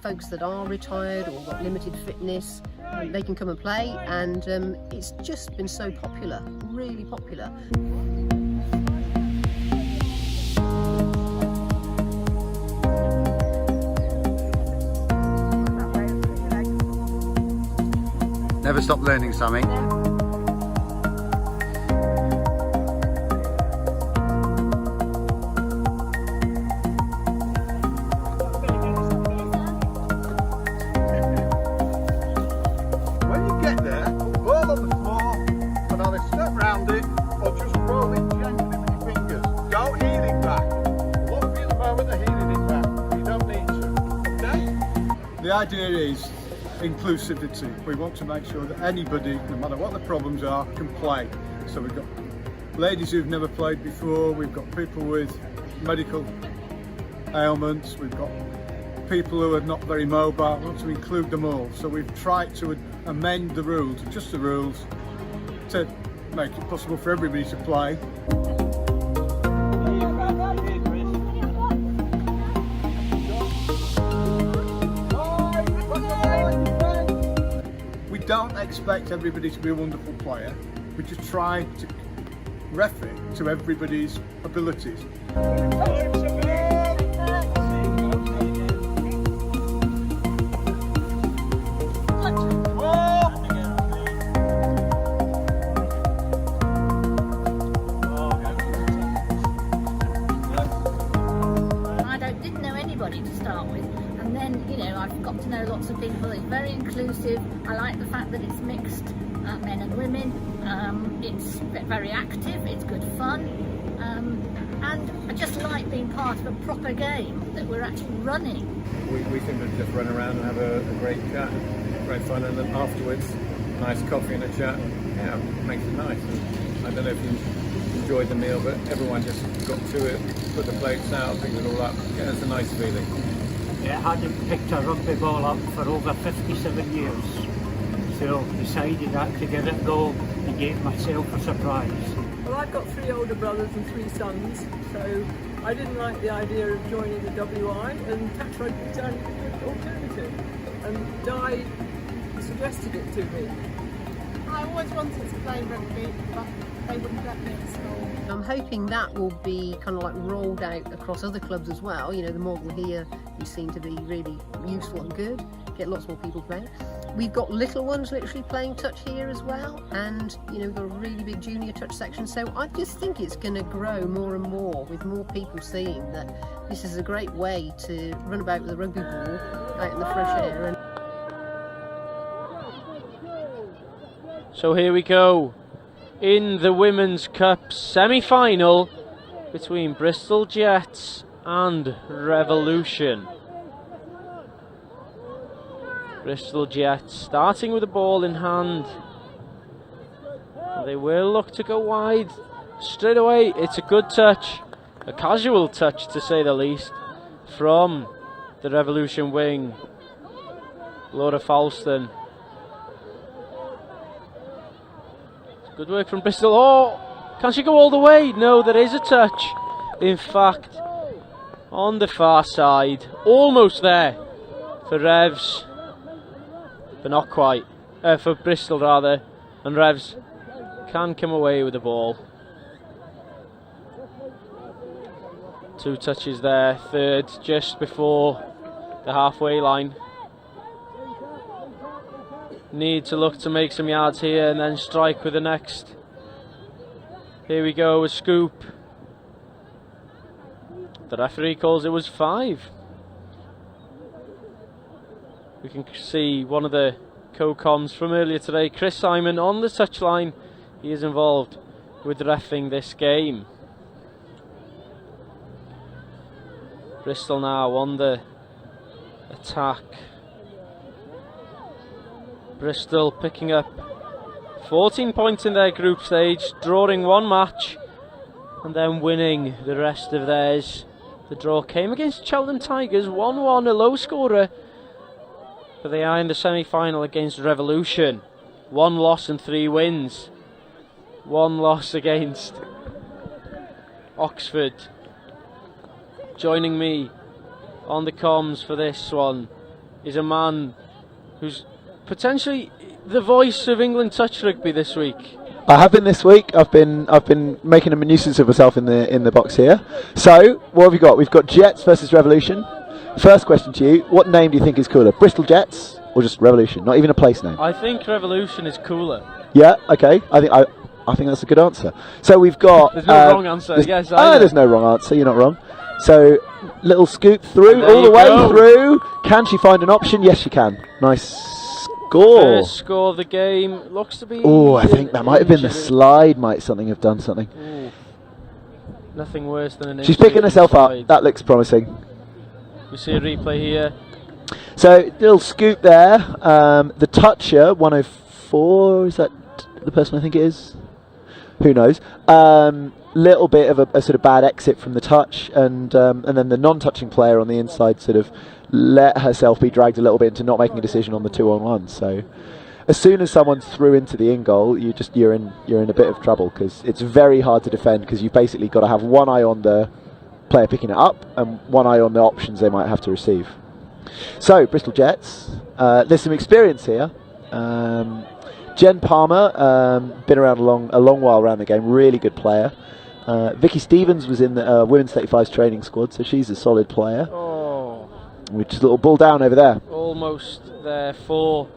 folks that are retired or got limited fitness, they can come and play, and it's just been so popular, really popular. Never stop learning, Sammy. The idea is inclusivity. We want to make sure that anybody, no matter what the problems are, can play. So we've got ladies who've never played before, we've got people with medical ailments, we've got people who are not very mobile. We want to include them all. So we've tried to amend the rules, adjust the rules, to make it possible for everybody to play. We don't expect everybody to be a wonderful player. We just try to ref it to everybody's abilities. To start with, and then I've got to know lots of people. It's very inclusive. I like the fact that it's mixed, men and women. It's very active, it's good fun, and I just like being part of a proper game that we're actually running. We seem to just run around and have a great chat, great fun, and then afterwards nice coffee and a chat. Makes it nice. And I don't know if you enjoyed the meal, but everyone just got to it, put the plates out, picked it all up. Yeah, it's a nice feeling. I hadn't picked a rugby ball up for over 57 years, so decided that to give it a go and gave myself a surprise. Well, I've got 3 older brothers and 3 sons, so I didn't like the idea of joining the WI, and touch rugby sounded a good alternative. And Di suggested it to me. I always wanted to play rugby, but they wouldn't let me at school. I'm hoping that will be kind of like rolled out across other clubs as well. You know, the model here you seem to be really useful and good. Get lots more people playing. We've got little ones literally playing touch here as well, and you know, we've got a really big junior touch section. So I just think it's going to grow more and more with more people seeing that this is a great way to run about with a rugby ball out in the fresh air. And so here we go in the Women's Cup semi-final between Bristol Jets and Revolution. Bristol Jets starting with the ball in hand. They will look to go wide straight away. It's a good touch, a casual touch to say the least, from the Revolution wing, Laura Falston. Good work from Bristol. Oh, can she go all the way? No, there is a touch. In fact, on the far side, almost there for Revs, but not quite. For Bristol rather, and Revs can come away with the ball. 2 touches there, third just before the halfway line. Need to look to make some yards here and then strike with the next. Here we go, a scoop. The referee calls it was 5. We can see one of the co-coms from earlier today, Chris Simon, on the touchline. He is involved with reffing this game. Bristol now on the attack. Bristol picking up 14 points in their group stage, drawing 1 match and then winning the rest of theirs. The draw came against Cheltenham Tigers, 1-1, a low scorer, but they are in the semi-final against Revolution. 1 loss and 3 wins. 1 loss against Oxford. Joining me on the comms for this one is a man who's potentially the voice of England touch rugby this week. I have been this week. I've been making a nuisance of myself in the box here. So what have we got? We've got Jets versus Revolution. First question to you: what name do you think is cooler, Bristol Jets or just Revolution? Not even a place name. I think Revolution is cooler. Yeah. Okay. I think that's a good answer. So we've got. There's no wrong answer. Yes. There's no wrong answer. You're not wrong. So little scoop through, all the way through. Can she find an option? Yes, she can. Nice. First score of the game looks to be. Oh, I think that might have been the slide. Might something have done something. Ooh. Nothing worse than an. She's picking herself up. That looks promising. We see a replay here. So little scoop there. The toucher 104. Is that the person I think it is? Who knows? Little bit of a sort of bad exit from the touch, and then the non-touching player on the inside sort of let herself be dragged a little bit into not making a decision on the 2-on-1. So as soon as someone's through into the in goal, you're in a bit of trouble, because it's very hard to defend, because you've basically got to have one eye on the player picking it up and one eye on the options they might have to receive. So Bristol Jets, there's some experience here. Jen Palmer, been around a long while around the game, really good player. Vicky Stevens was in the Women's 35's training squad, so she's a solid player. Oh. Which is a little ball down over there. Almost there for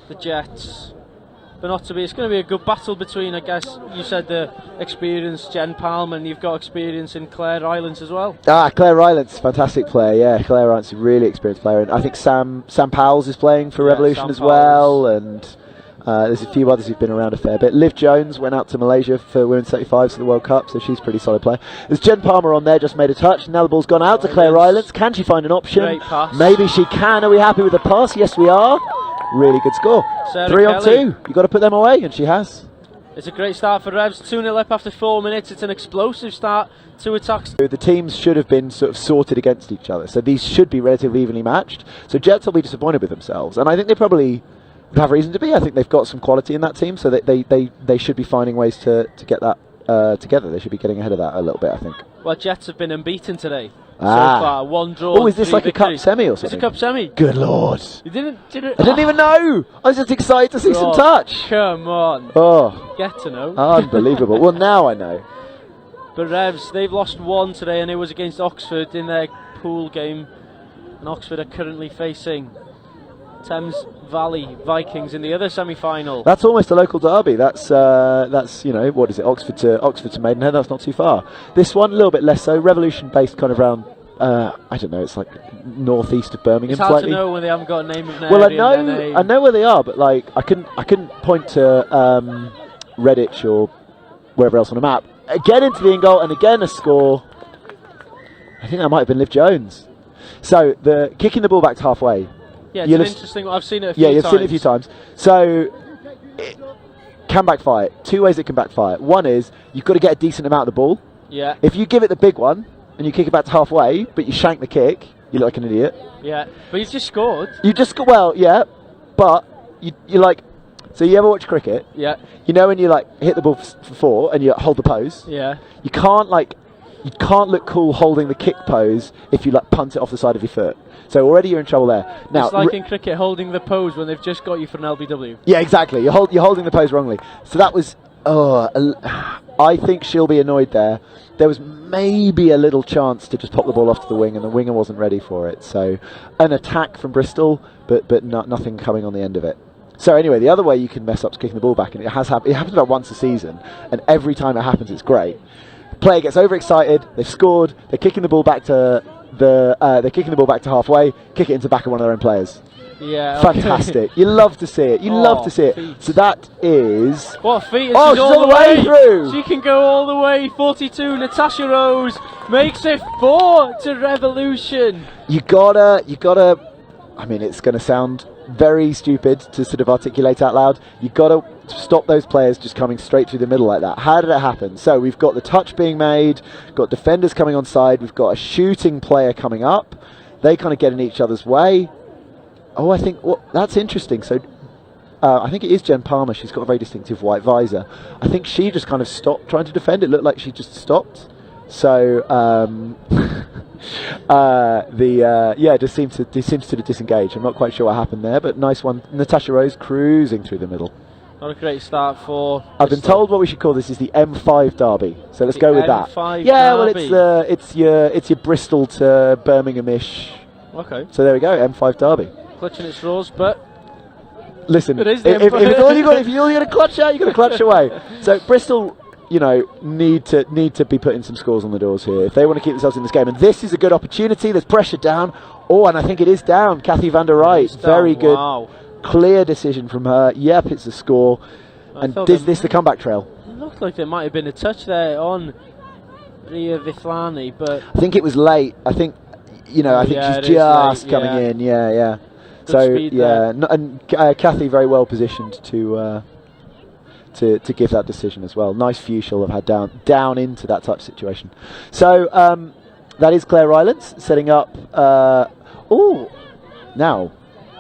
the Jets, but not to be. It's going to be a good battle between, I guess, you said the experienced Jen Palmer, and you've got experience in Claire Rylance as well. Claire Rylance, fantastic player, yeah. Claire Rylance is a really experienced player, and I think Sam Powell's is playing for Revolution Sam as Powell's. well, and there's a few others who've been around a fair bit. Liv Jones went out to Malaysia for Women's 35s for the World Cup, so she's a pretty solid player. There's Jen Palmer on there, just made a touch. Now the ball's gone out to Claire Rylance. Can she find an option? Great pass. Maybe she can. Are we happy with the pass? Yes, we are. Really good score. Sarah 3 on Kelly. 2. You've got to put them away, and she has. It's a great start for Revs. 2-0 up after 4 minutes. It's an explosive start. 2 attacks. The teams should have been sort of sorted against each other, so these should be relatively evenly matched. So Jets will be disappointed with themselves, and I think they probably would have reason to be. I think they've got some quality in that team, so that they should be finding ways to get that together. They should be getting ahead of that a little bit, I think. Well, Jets have been unbeaten today. So Ah. far, 1 draw. Oh, is this 3 like a cup victories. semi or It's something? a cup semi. Good lord. You didn't I didn't even know. I was just excited to see some Oh, touch. Come on. Oh, Get to know. unbelievable. Well, now I know. But Revs, they've lost 1 today, and it was against Oxford in their pool game. And Oxford are currently facing Thames Valley Vikings in the other semi-final. That's almost a local derby. That's you know, what is it? Oxford to Maidenhead. That's not too far. This one a little bit less so. Revolution based kind of round. I don't know. It's like northeast of Birmingham. It's hard slightly. to know when they haven't got a name of an Well, area in their name. I know where they are, but like I couldn't point to Redditch or wherever else on a map. Again into the in goal, and again a score. I think that might have been Liv Jones. So the kicking the ball back to halfway. Yeah, it's an interesting one. I've seen it a few Yeah, times. you've seen it a few times. So it can backfire. 2 ways it can backfire. One is you've got to get a decent amount of the ball. Yeah. If you give it the big one and you kick it back to halfway, but you shank the kick, you look like an idiot. Yeah, but you've just scored. You just go, well, yeah, but you like. So you ever watch cricket? Yeah. You know when you like hit the ball for 4 and you hold the pose. Yeah. You can't look cool holding the kick pose if you like punt it off the side of your foot. So already you're in trouble there. Now, It's like in cricket holding the pose when they've just got you for an LBW. yeah, exactly. You're holding the pose wrongly. So that was. I think she'll be annoyed there. There was maybe a little chance to just pop the ball off to the wing, and the winger wasn't ready for it. So an attack from Bristol, but nothing coming on the end of it. So anyway, the other way you can mess up is kicking the ball back, and it happens about once a season, and every time it happens, it's great. The player gets overexcited. They've scored. They're kicking the ball back to halfway. Kick it into the back of one of their own players. Yeah. Okay. Fantastic. You love to see it. You love to see it. Feet. So that is. What feet? Oh, she's all the way through. She can go all the way. 42. Natasha Rose makes it 4 to Revolution. You gotta. I mean, it's going to sound very stupid to sort of articulate out loud. You gotta stop those players just coming straight through the middle like that. How did it happen? So we've got the touch being made, got defenders coming on side, we've got a shooting player coming up. They kind of get in each other's way. Oh, I think that's interesting. So I think it is Jen Palmer. She's got a very distinctive white visor. I think she just kind of stopped trying to defend. It looked like she just stopped. So it just seems to disengage. I'm not quite sure what happened there, but nice one. Natasha Rose cruising through the middle. Not a great start for. I've been told what we should call this is the M5 derby. So let's go with that. M5 Yeah, well, derby. it's your Bristol to Birmingham-ish. Okay. So there we go, M5 derby. Clutching its straws, but Listen, It is if the it's M5. all you're going to clutch out, you're going to clutch away. So Bristol, need to be putting some scores on the doors here if they want to keep themselves in this game. And this is a good opportunity. There's pressure down. Oh, and I think it is down. Kathy van der Wright, very good, Wow. clear decision from her. Yep, it's a score. And thought is that- this the comeback trail? It looked like there might have been a touch there on Ria Vithlani, but I think it was late. I think Yeah, she's it is just late, coming yeah. in. Yeah. Good So speed yeah, there. and Kathy very well positioned to give that decision as well. Nice view she'll have had down into that touch situation. So that is Claire Rylance setting up. Now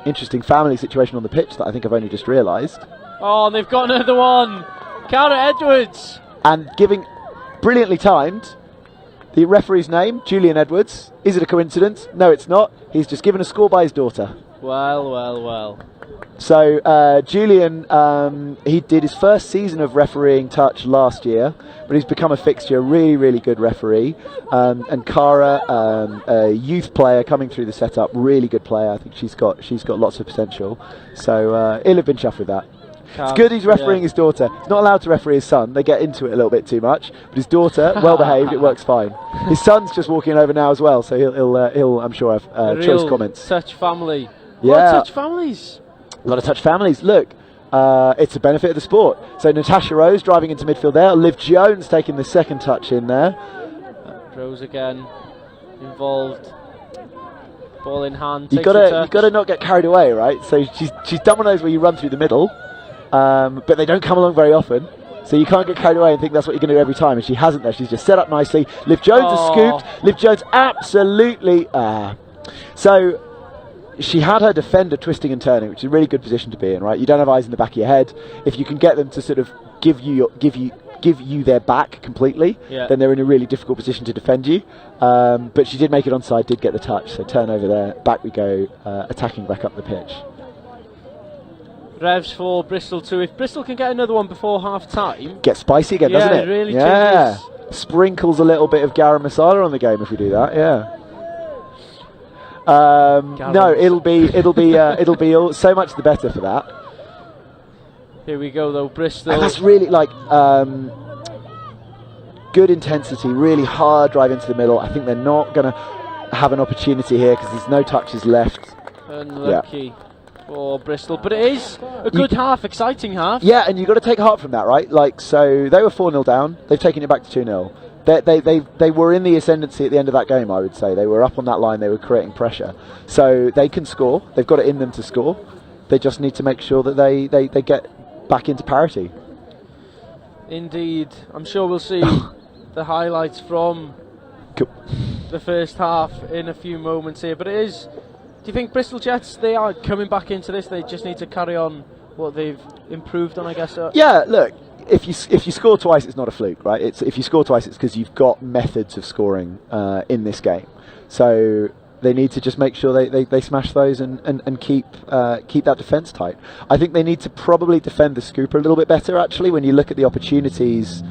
interesting family situation on the pitch that I think I've only just realised. oh, they've got another one. Cara Edwards. And giving brilliantly timed. The referee's name, Julian Edwards. Is it a coincidence? No, it's not. He's just given a score by his daughter. Well. So Julian, he did his first season of refereeing touch last year, but he's become a fixture, really, really good referee. And Cara, a youth player coming through the setup, really good player. I think she's got lots of potential. So he'll have been chuffed with that. It's good he's refereeing his daughter. He's not allowed to referee his son. They get into it a little bit too much. But his daughter, well behaved, it works fine. His son's just walking over now as well, so he'll I'm sure, have choice Real comments. touch family. Yeah. What touch families? A lot of touch families. Look, it's a benefit of the sport. So Natasha Rose driving into midfield there. Liv Jones taking the second touch in there. Rose again involved. Ball in hand. You gotta not get carried away, right? So she's done one of those where you run through the middle, but they don't come along very often. So you can't get carried away and think that's what you're going to do every time. And she hasn't there. She's just set up nicely. Liv Jones has scooped. Liv Jones absolutely. So she had her defender twisting and turning, which is a really good position to be in, right? You don't have eyes in the back of your head. If you can get them to sort of give you give you their back completely, then they're in a really difficult position to defend you. But she did make it onside, did get the touch, so turnover there. Back we go, attacking back up the pitch. Revs for Bristol too. If Bristol can get another one before half time, get spicy again, doesn't it? Really yeah, changes. Sprinkles a little bit of garam masala on the game if we do that. Yeah. No, it'll be all, so much the better for that. Here we go though, Bristol. And that's really like good intensity, really hard drive into the middle. I think they're not going to have an opportunity here because there's no touches left. Unlucky for Bristol, but it is a good half, exciting half. Yeah, and you've got to take heart from that, right? Like, so they were 4-0 down. They've taken it back to 2-0. They were in the ascendancy at the end of that game, I would say. They were up on that line. They were creating pressure. So they can score. They've got it in them to score. They just need to make sure that they get back into parity. Indeed. I'm sure we'll see the highlights from the first half in a few moments here. But it is... Do you think Bristol Jets, they are coming back into this? They just need to carry on what they've improved on, I guess? Yeah, look, if you score twice, it's not a fluke, right? If you score twice, it's because you've got methods of scoring in this game. So they need to just make sure they smash those and keep that defence tight. I think they need to probably defend the scoop a little bit better, actually, when you look at the opportunities.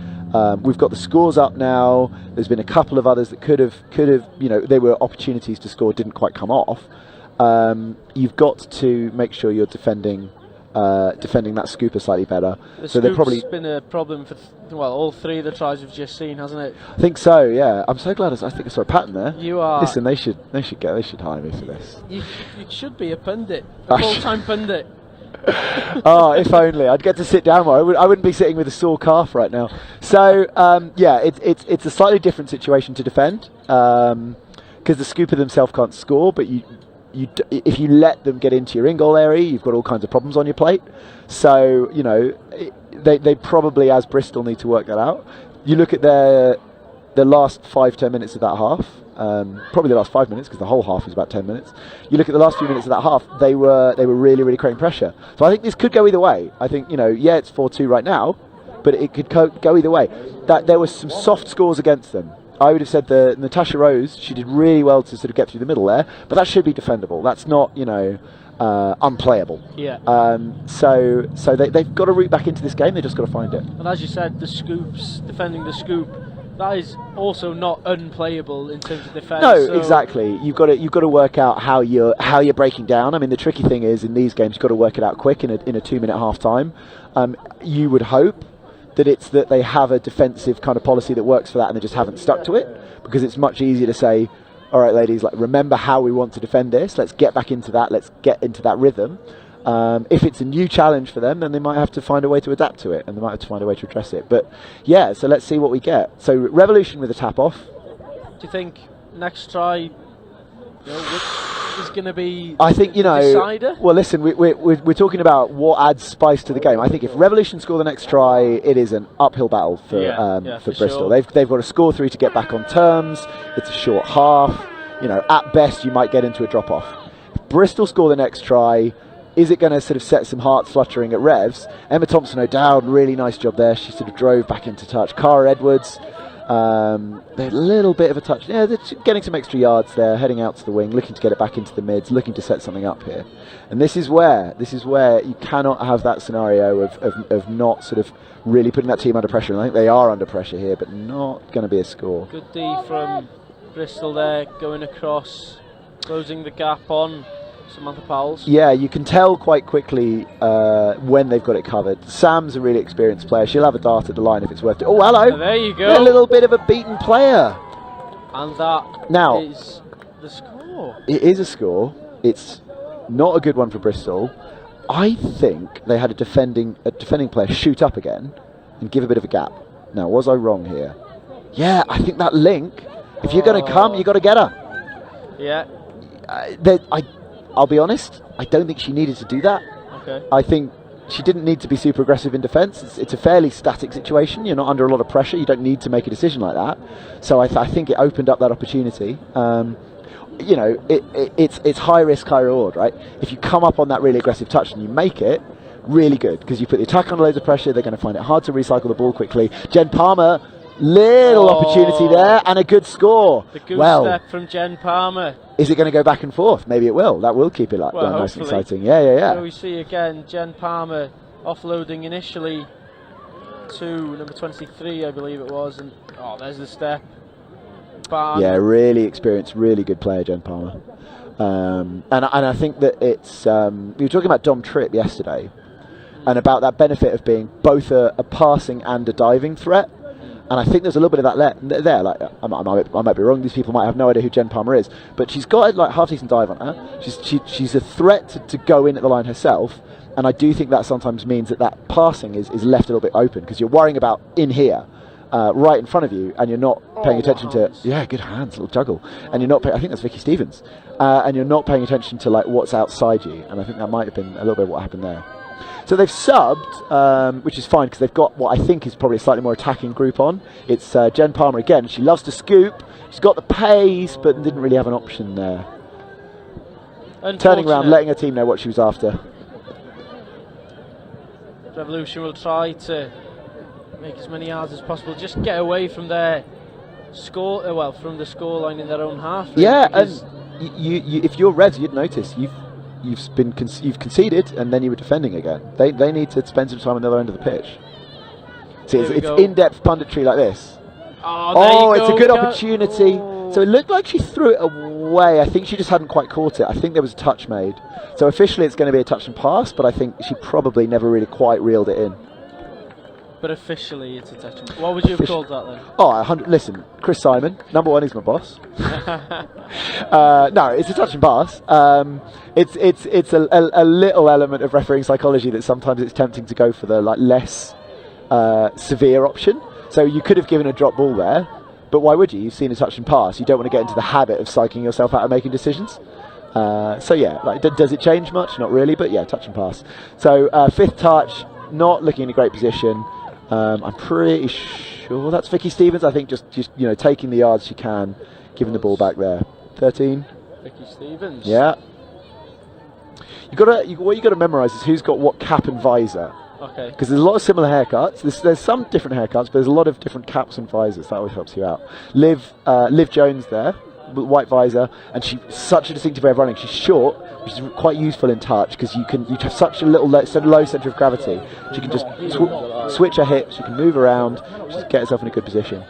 We've got the scores up now. There's been a couple of others that could have, there were opportunities to score, didn't quite come off. You've got to make sure you're defending that scooper slightly better. So they're probably been a problem for all three of the tries we've just seen, hasn't it? I think so. Yeah, I'm so glad. I think I saw a pattern there. You are. Listen, they should hire me for this. You should be a pundit, a full-time pundit. Oh, if only I'd get to sit down more. I wouldn't be sitting with a sore calf right now. So yeah, it's a slightly different situation to defend because the scooper themselves can't score, but if you let them get into your in-goal area, you've got all kinds of problems on your plate. So, they probably, as Bristol, need to work that out. You look at the last 5-10 minutes of that half, probably the last 5 minutes, because the whole half was about 10 minutes. You look at the last few minutes of that half, they were really, really creating pressure. So I think this could go either way. I think, it's 4-2 right now, but it could go either way. That there was some soft scores against them. I would have said the Natasha Rose, she did really well to sort of get through the middle there, but that should be defendable. That's not, unplayable. Yeah. So they've got to root back into this game. They've just got to find it. And as you said, the scoops, defending the scoop, that is also not unplayable in terms of defence. No, exactly. You've got to work out how you're breaking down. I mean, the tricky thing is in these games, you've got to work it out quick in a 2-minute half time. You would hope that it's that they have a defensive kind of policy that works for that and they just haven't stuck to it, because it's much easier to say, all right, ladies, remember how we want to defend this. Let's get back into that. Let's get into that rhythm. If it's a new challenge for them, then they might have to find a way to adapt to it and they might have to find a way to address it. But yeah, so let's see what we get. So Revolution with a tap off. Do you think next try, which is going to be I think, decider? Well, listen, we're talking about what adds spice to the game. I think if Revolution score the next try, it is an uphill battle for Bristol. Sure. They've got to score 3 to get back on terms. It's a short half. At best, you might get into a drop-off. If Bristol score the next try, is it going to sort of set some hearts fluttering at Revs? Emma Thompson-O'Dowd, really nice job there. She sort of drove back into touch. Cara Edwards, a little bit of a touch. Yeah, they're getting some extra yards there, heading out to the wing, looking to get it back into the mids, looking to set something up here. And this is where you cannot have that scenario of not sort of really putting that team under pressure. And I think they are under pressure here, but not going to be a score. Good D from Bristol there, going across, closing the gap on Samantha Powell's. Yeah, you can tell quite quickly when they've got it covered. Sam's a really experienced player. She'll have a dart at the line if it's worth it. Oh, hello. There you go. A little bit of a beaten player. And that is the score. It is a score. It's not a good one for Bristol. I think they had a defending player shoot up again and give a bit of a gap. Now, was I wrong here? Yeah, I think that link, if you're going to come, you've got to get her. Yeah. I'll be honest, I don't think she needed to do that. Okay. I think she didn't need to be super aggressive in defence. It's a fairly static situation. You're not under a lot of pressure. You don't need to make a decision like that. So I think it opened up that opportunity. It's high risk, high reward, right? If you come up on that really aggressive touch and you make it, really good, because you put the attack under loads of pressure, they're going to find it hard to recycle the ball quickly. Jen Palmer, little opportunity there, and a good score. The goose well, step from Jen Palmer. is it going to go back and forth? Maybe it will. That will keep it nice and hopefully. exciting. Yeah. So we see again Jen Palmer offloading initially to number 23, I believe it was, and there's the step. Bang. Yeah, really experienced, really good player, Jen Palmer. And I think that it's we were talking about Dom Tripp yesterday, and about that benefit of being both a passing and a diving threat. And I think there's a little bit of that there. Like I might be wrong. These people might have no idea who Jen Palmer is, but she's got a half decent dive on her. She's a threat to go in at the line herself. And I do think that sometimes means that passing is left a little bit open, because you're worrying about in here, right in front of you, and you're not paying attention to. Yeah, good hands, little juggle. And you're not. I think that's Vicky Stevens. And you're not paying attention to what's outside you. And I think that might have been a little bit of what happened there. So they've subbed, which is fine, because they've got what I think is probably a slightly more attacking group on. It's Jen Palmer again. She loves to scoop. She's got the pace, but didn't really have an option there. Turning around, letting her team know what she was after. Revolution will try to make as many yards as possible. Just get away from their score. From the scoreline in their own half. Really, yeah, and you, if you're Reds, you'd notice you've conceded, and then you were defending again. They need to spend some time on the other end of the pitch. See, it's in-depth punditry like this. It's a good opportunity. So it looked like she threw it away. I think she just hadn't quite caught it. I think there was a touch made. So officially it's going to be a touch and pass, but I think she probably never really quite reeled it in. But officially it's a touch and pass. What would you have called that then? Listen, Chris Simon, number one, he's my boss. No, it's a touch and pass. It's a little element of refereeing psychology that sometimes it's tempting to go for the less severe option. So you could have given a drop ball there, but why would you? You've seen a touch and pass. You don't want to get into the habit of psyching yourself out of making decisions. So yeah, does it change much? Not really, but yeah, touch and pass. So fifth touch, not looking in a great position. I'm pretty sure that's Vicky Stevens. I think just taking the yards she can, giving the ball back there. 13. Vicky Stevens. Yeah. What you got to memorise is who's got what cap and visor. Okay. Because there's a lot of similar haircuts. There's some different haircuts, but there's a lot of different caps and visors. That always helps you out. Liv Jones there, with white visor, and she's such a distinctive way of running. She's short, which is quite useful in touch, because you have such a low centre of gravity. She can just switch her hips. She can move around. Just get herself in a good position.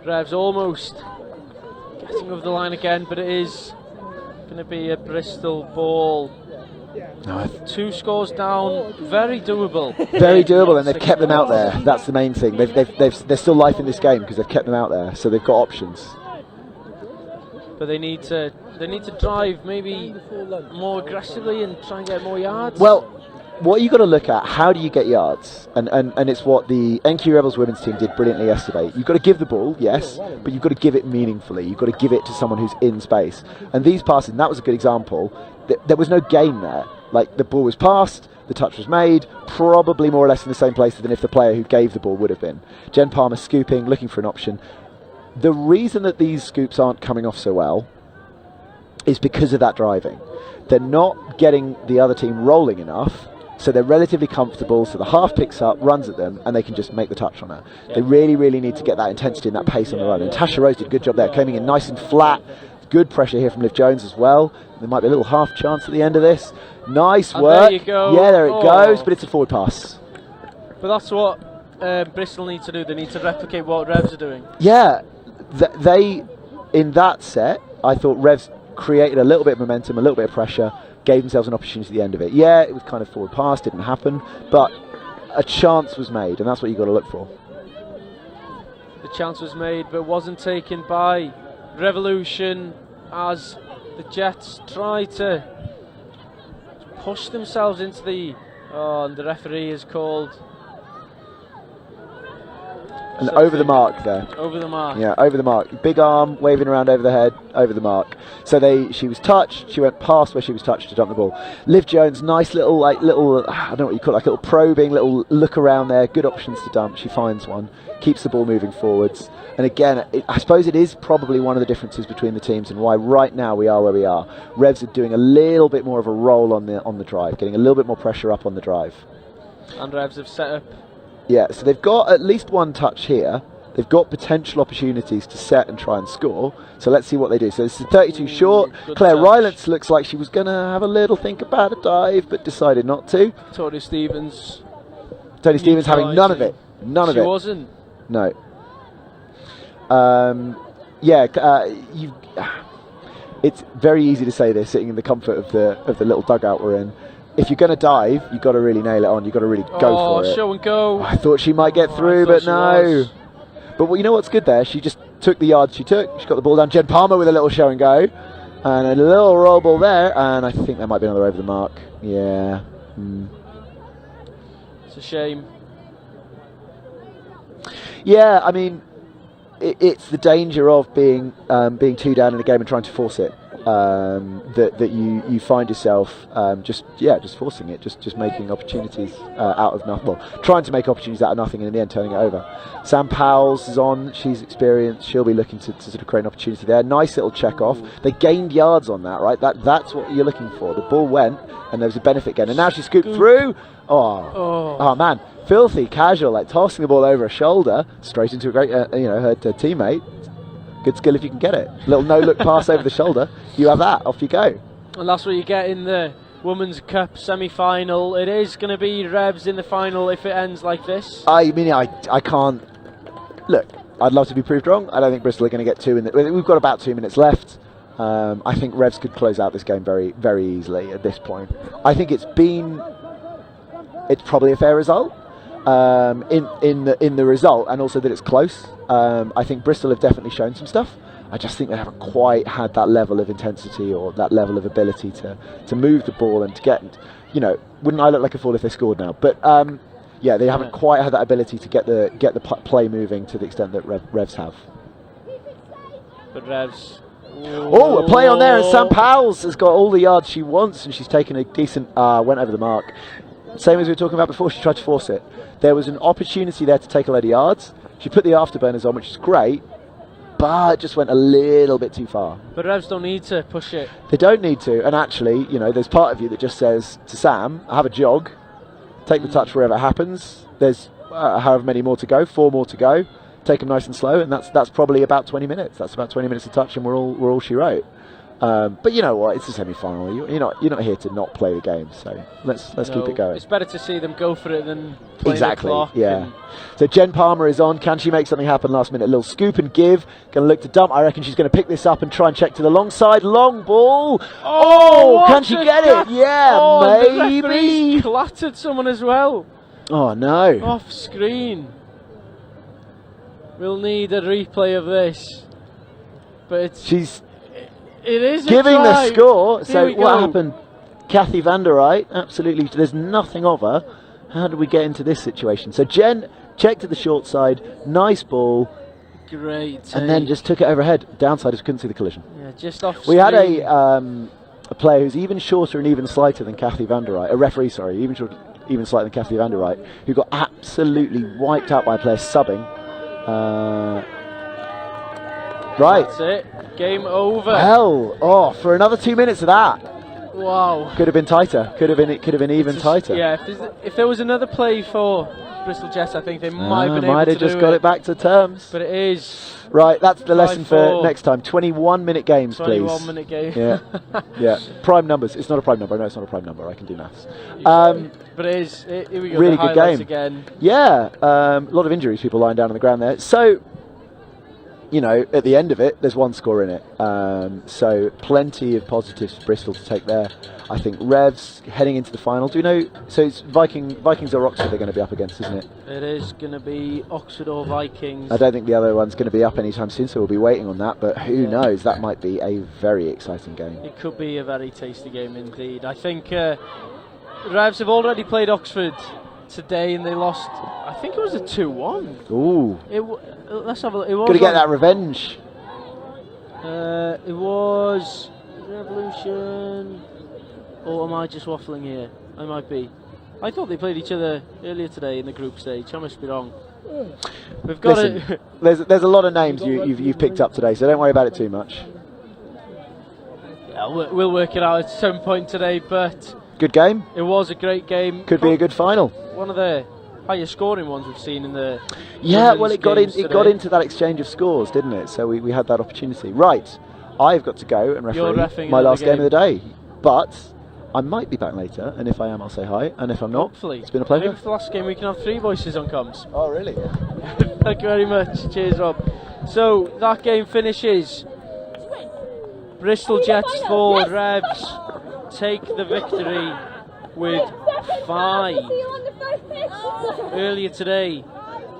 Revs almost getting over the line again, but it is going to be a Bristol ball. No, 2 scores down, very doable. Very doable, and they've kept them out there. That's the main thing. There's still life in this game because they've kept them out there, so they've got options. But they need to drive maybe more aggressively and try and get more yards. Well, what you got to look at, how do you get yards? And it's what the NQ Rebels women's team did brilliantly yesterday. You've got to give the ball, yes, but you've got to give it meaningfully. You've got to give it to someone who's in space. And these passes, and that was a good example. There was no game there. Like, the ball was passed, the touch was made, probably more or less in the same place than if the player who gave the ball would have been. Jen Palmer scooping, looking for an option. The reason that these scoops aren't coming off so well is because of that driving. They're not getting the other team rolling enough, so they're relatively comfortable, so the half picks up, runs at them, and they can just make the touch on her. They really, really need to get that intensity and that pace on the run. And Tasha Rose did a good job there, coming in nice and flat. Good pressure here from Liv Jones as well. There might be a little half chance at the end of this. Nice work. There you go. Yeah, there it goes, but it's a forward pass. But that's what Bristol need to do. They need to replicate what Revs are doing. Yeah, they, in that set, I thought Revs created a little bit of momentum, a little bit of pressure, gave themselves an opportunity at the end of it. Yeah, it was kind of forward pass, didn't happen, but a chance was made, and that's what you've got to look for. The chance was made, but wasn't taken by Revolution, as the Jets try to push themselves into the... and the referee is called And over the mark there. Over the mark. Yeah, over the mark. Big arm waving around over the head, over the mark. So she was touched. She went past where she was touched to dump the ball. Liv Jones, nice little I don't know what you call it, like little probing, little look around there. Good options to dump. She finds one, keeps the ball moving forwards. And again, I suppose it is probably one of the differences between the teams and why right now we are where we are. Revs are doing a little bit more of a roll on the drive, getting a little bit more pressure up on the drive. And Revs have set up. Yeah, so they've got at least one touch here. They've got potential opportunities to set and try and score. So let's see what they do. So this is 32 short. Claire Rylance looks like she was going to have a little think about a dive, but decided not to. Tony Stevens having none of it. None of it. She wasn't. No. It's very easy to say this sitting in the comfort of the little dugout we're in. If you're going to dive, you've got to really nail it on. You've got to really go for it. Show and go. I thought she might get through, but no. But you know what's good there? She just took the yards she took. She got the ball down. Jen Palmer with a little show and go. And a little roll ball there. And I think that might be another over the mark. Yeah. It's a shame. Yeah, I mean, it's the danger of being two down in a game and trying to force it. That you find yourself just forcing it, just making opportunities out of nothing. Well, trying to make opportunities out of nothing and in the end turning it over. Sam Powell's is on. She's experienced. She'll be looking to sort of create an opportunity there. Nice little check off. They gained yards on that, right? That's what you're looking for. The ball went and there was a benefit gain. And now she scooped through. Oh man, filthy casual, like tossing the ball over her shoulder straight into a great, her teammate. Good skill if you can get it. Little no-look pass over the shoulder. You have that. Off you go. And that's what you get in the Women's Cup semi-final. It is going to be Revs in the final if it ends like this. I mean, I can't... Look, I'd love to be proved wrong. I don't think Bristol are going to get we've got about 2 minutes left. I think Revs could close out this game very, very easily at this point. I think it's probably a fair result. In the result, and also that it's close. I think Bristol have definitely shown some stuff. I just think they haven't quite had that level of intensity or that level of ability to move the ball and to get, wouldn't I look like a fool if they scored now? But they haven't quite had that ability to get the play moving to the extent that Revs have. But Revs. Oh, a play on there, and Sam Powell's has got all the yards she wants, and she's taken a decent went over the mark. Same as we were talking about before, she tried to force it. There was an opportunity there to take a load of yards. She put the afterburners on, which is great, but it just went a little bit too far. But Revs don't need to push it. They don't need to, and actually, there's part of you that just says to Sam, have a jog, take the touch wherever it happens. There's however many more to go, 4 more to go. Take them nice and slow, and that's probably about 20 minutes. That's about 20 minutes of touch, and we're all she wrote. But you know what? It's a semi-final. You're not here to not play the game. So let's keep it going. It's better to see them go for it than play the clock. Yeah. So Jen Palmer is on. Can she make something happen last minute? A little scoop and give. Going to look to dump. I reckon she's going to pick this up and try and check to the long side. Long ball. Oh, can she get it? Yeah, maybe. The referee's clattered someone as well. Oh no. Off screen. We'll need a replay of this. But it is giving a the score. Here So what happened? Kathy van der Rijt, absolutely. There's nothing of her. How did we get into this situation? So Jen checked to the short side. Nice ball. Great. And then just took it overhead. Downside is couldn't see the collision. Yeah, just off. We had a player who's even shorter and even slighter than Kathy van der Rijt. A referee, sorry, even slighter than Kathy van der Rijt, who got absolutely wiped out by a player subbing. Right. That's it. Game over. Well, for another 2 minutes of that. Wow. Could have been tighter. Could have been even tighter. Yeah. If there was another play for Bristol Jets, I think they might have been able to do it. Might have just got it back to terms. But it is. Right. That's the lesson for next time. 21-minute games, please. 21-minute game. Yeah. Yeah. Prime numbers. It's not a prime number. I know it's not a prime number. I can do maths. But it is. Here we go. Really the good game. Again. Yeah. A lot of injuries. People lying down on the ground there. So. At the end of it, there's one score in it. So plenty of positives for Bristol to take there. I think Revs heading into the final. Do you know? So it's Vikings or Oxford they're going to be up against, isn't it? It is going to be Oxford or Vikings. I don't think the other one's going to be up anytime soon, so we'll be waiting on that. But who knows? That might be a very exciting game. It could be a very tasty game indeed. I think Revs have already played Oxford today, and they lost. I think it was a 2-1. Ooh. Let's have a look. It was Got to get that revenge. It was Revolution. Or am I just waffling here? I might be. I thought they played each other earlier today in the group stage. I must be wrong. We've got Listen, there's a lot of names you've picked up today, so don't worry about it too much. Yeah, we'll work it out at some point today, but Good game. It was a great game. Could be a good final. One of the highest scoring ones we've seen in the. Yeah, well, it got today. into that exchange of scores, didn't it? So we had that opportunity. Right, I've got to go and You're referee reffing my last game game of the day, but I might be back later, and if I am, I'll say hi, and if I'm not, Hopefully. it's been a pleasure. Maybe for the last game we can have 3 voices on comms. Oh, really? Thank you very much. Cheers, Rob. So that game finishes. Bristol Jets 4, Revs take the victory with 5. Earlier today,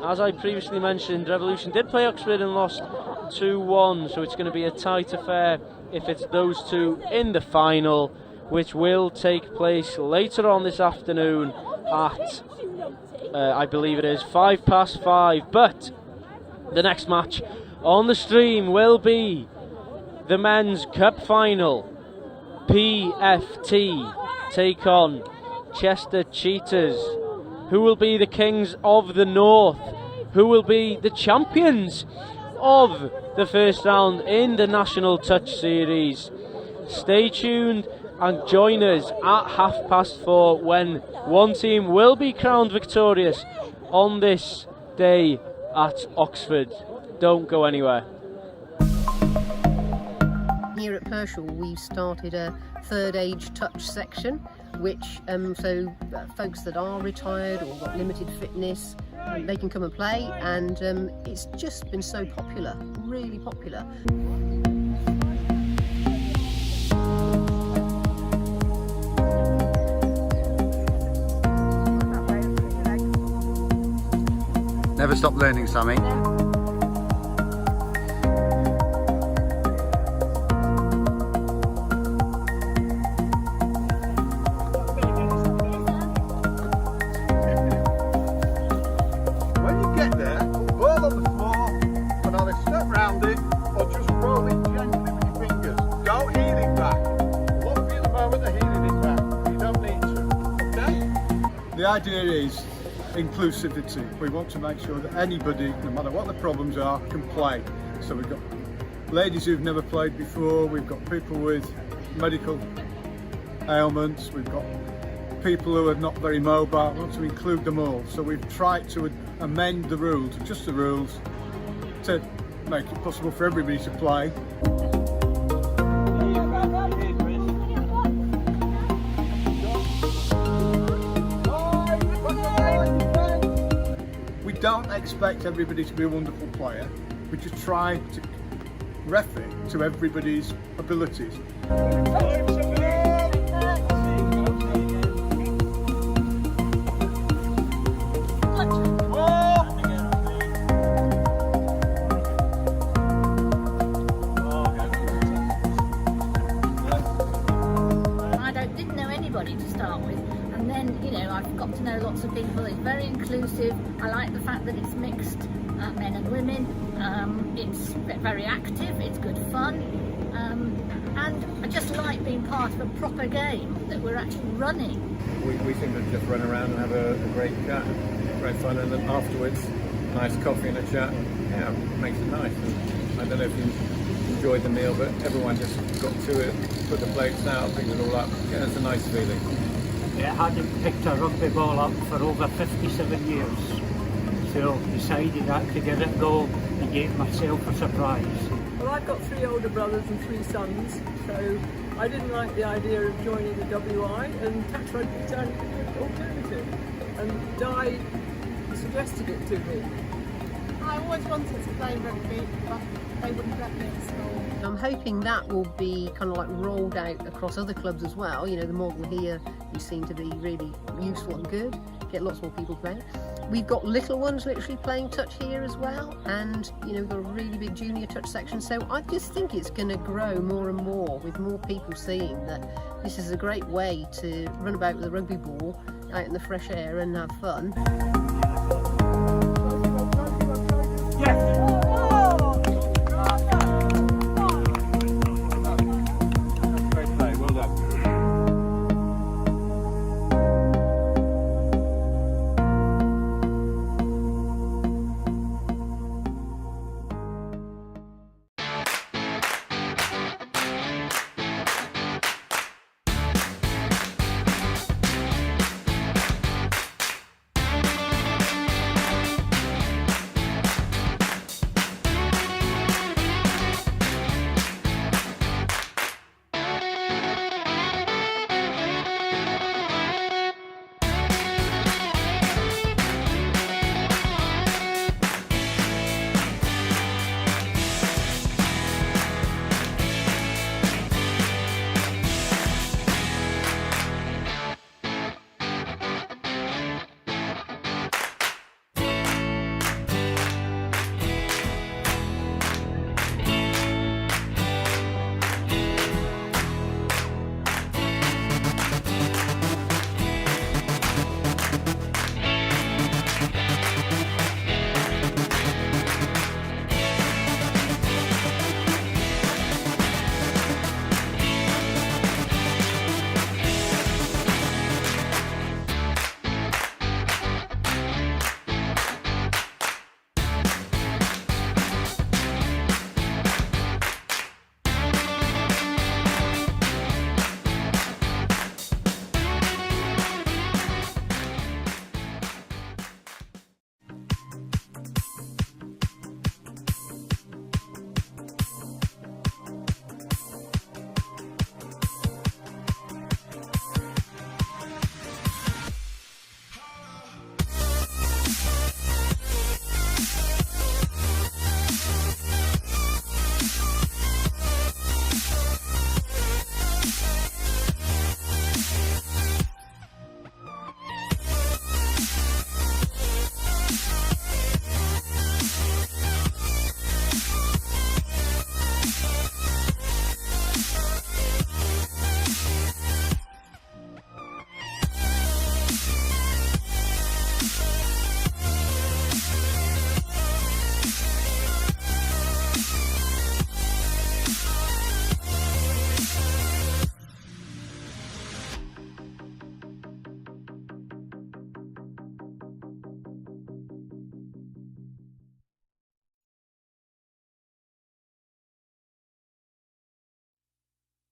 as I previously mentioned, Revolution did play Oxford and lost 2-1, so it's going to be a tight affair if it's those two in the final, which will take place later on this afternoon at, I believe it is 5:05. But the next match on the stream will be the Men's Cup Final. PFT take on Chester Cheetahs. Who will be the Kings of the North? Who will be the champions of the first round in the National Touch Series? Stay tuned and join us at 4:30 when one team will be crowned victorious on this day at Oxford. Don't go anywhere. Here at Pershall, we've started a third age touch section, which folks that are retired or got limited fitness, they can come and play, and it's just been so popular, really popular. Never stop learning, Sammy. When you get there, put ball on the floor and either step round it or just roll it gently with your fingers. Don't heel it back. Look for you the moment of heeling it back. You don't need to. Okay? The idea is inclusivity. We want to make sure that anybody, no matter what the problems are, can play. So we've got ladies who've never played before, we've got people with medical ailments, we've got people who are not very mobile. We want to include them all. So we've tried to amend the rules, adjust the rules, to make it possible for everybody to play. We don't expect everybody to be a wonderful player. We just try to ref it to everybody's abilities. Didn't know anybody to start with, and then I've got to know lots of people. It's very inclusive. I like the fact that it's mixed, men and women. It's very active, it's good fun, and I just like being part of a proper game that we're actually running. We seem to just run around and have a great chat, great fun, and then afterwards, nice coffee and a chat. Yeah, makes it nice. And I don't know if you enjoyed the meal, but everyone just got to it, put the plates out, picked it all up. Yeah, it's a nice feeling. Yeah, I hadn't picked a rugby ball up for over 57 years, so decided I could give it a go and gave myself a surprise. Well, I've got 3 older brothers and 3 sons, so I didn't like the idea of joining the WI, and touch rugby sounded a good alternative. And Di suggested it to me. I always wanted to play rugby, but they wouldn't let me at school. I'm hoping that will be kind of like rolled out across other clubs as well. The model here you seem to be really useful and good, get lots more people playing. We've got little ones literally playing touch here as well, and we've got a really big junior touch section, so I just think it's going to grow more and more with more people seeing that this is a great way to run about with a rugby ball out in the fresh air and have fun. Great play, well done.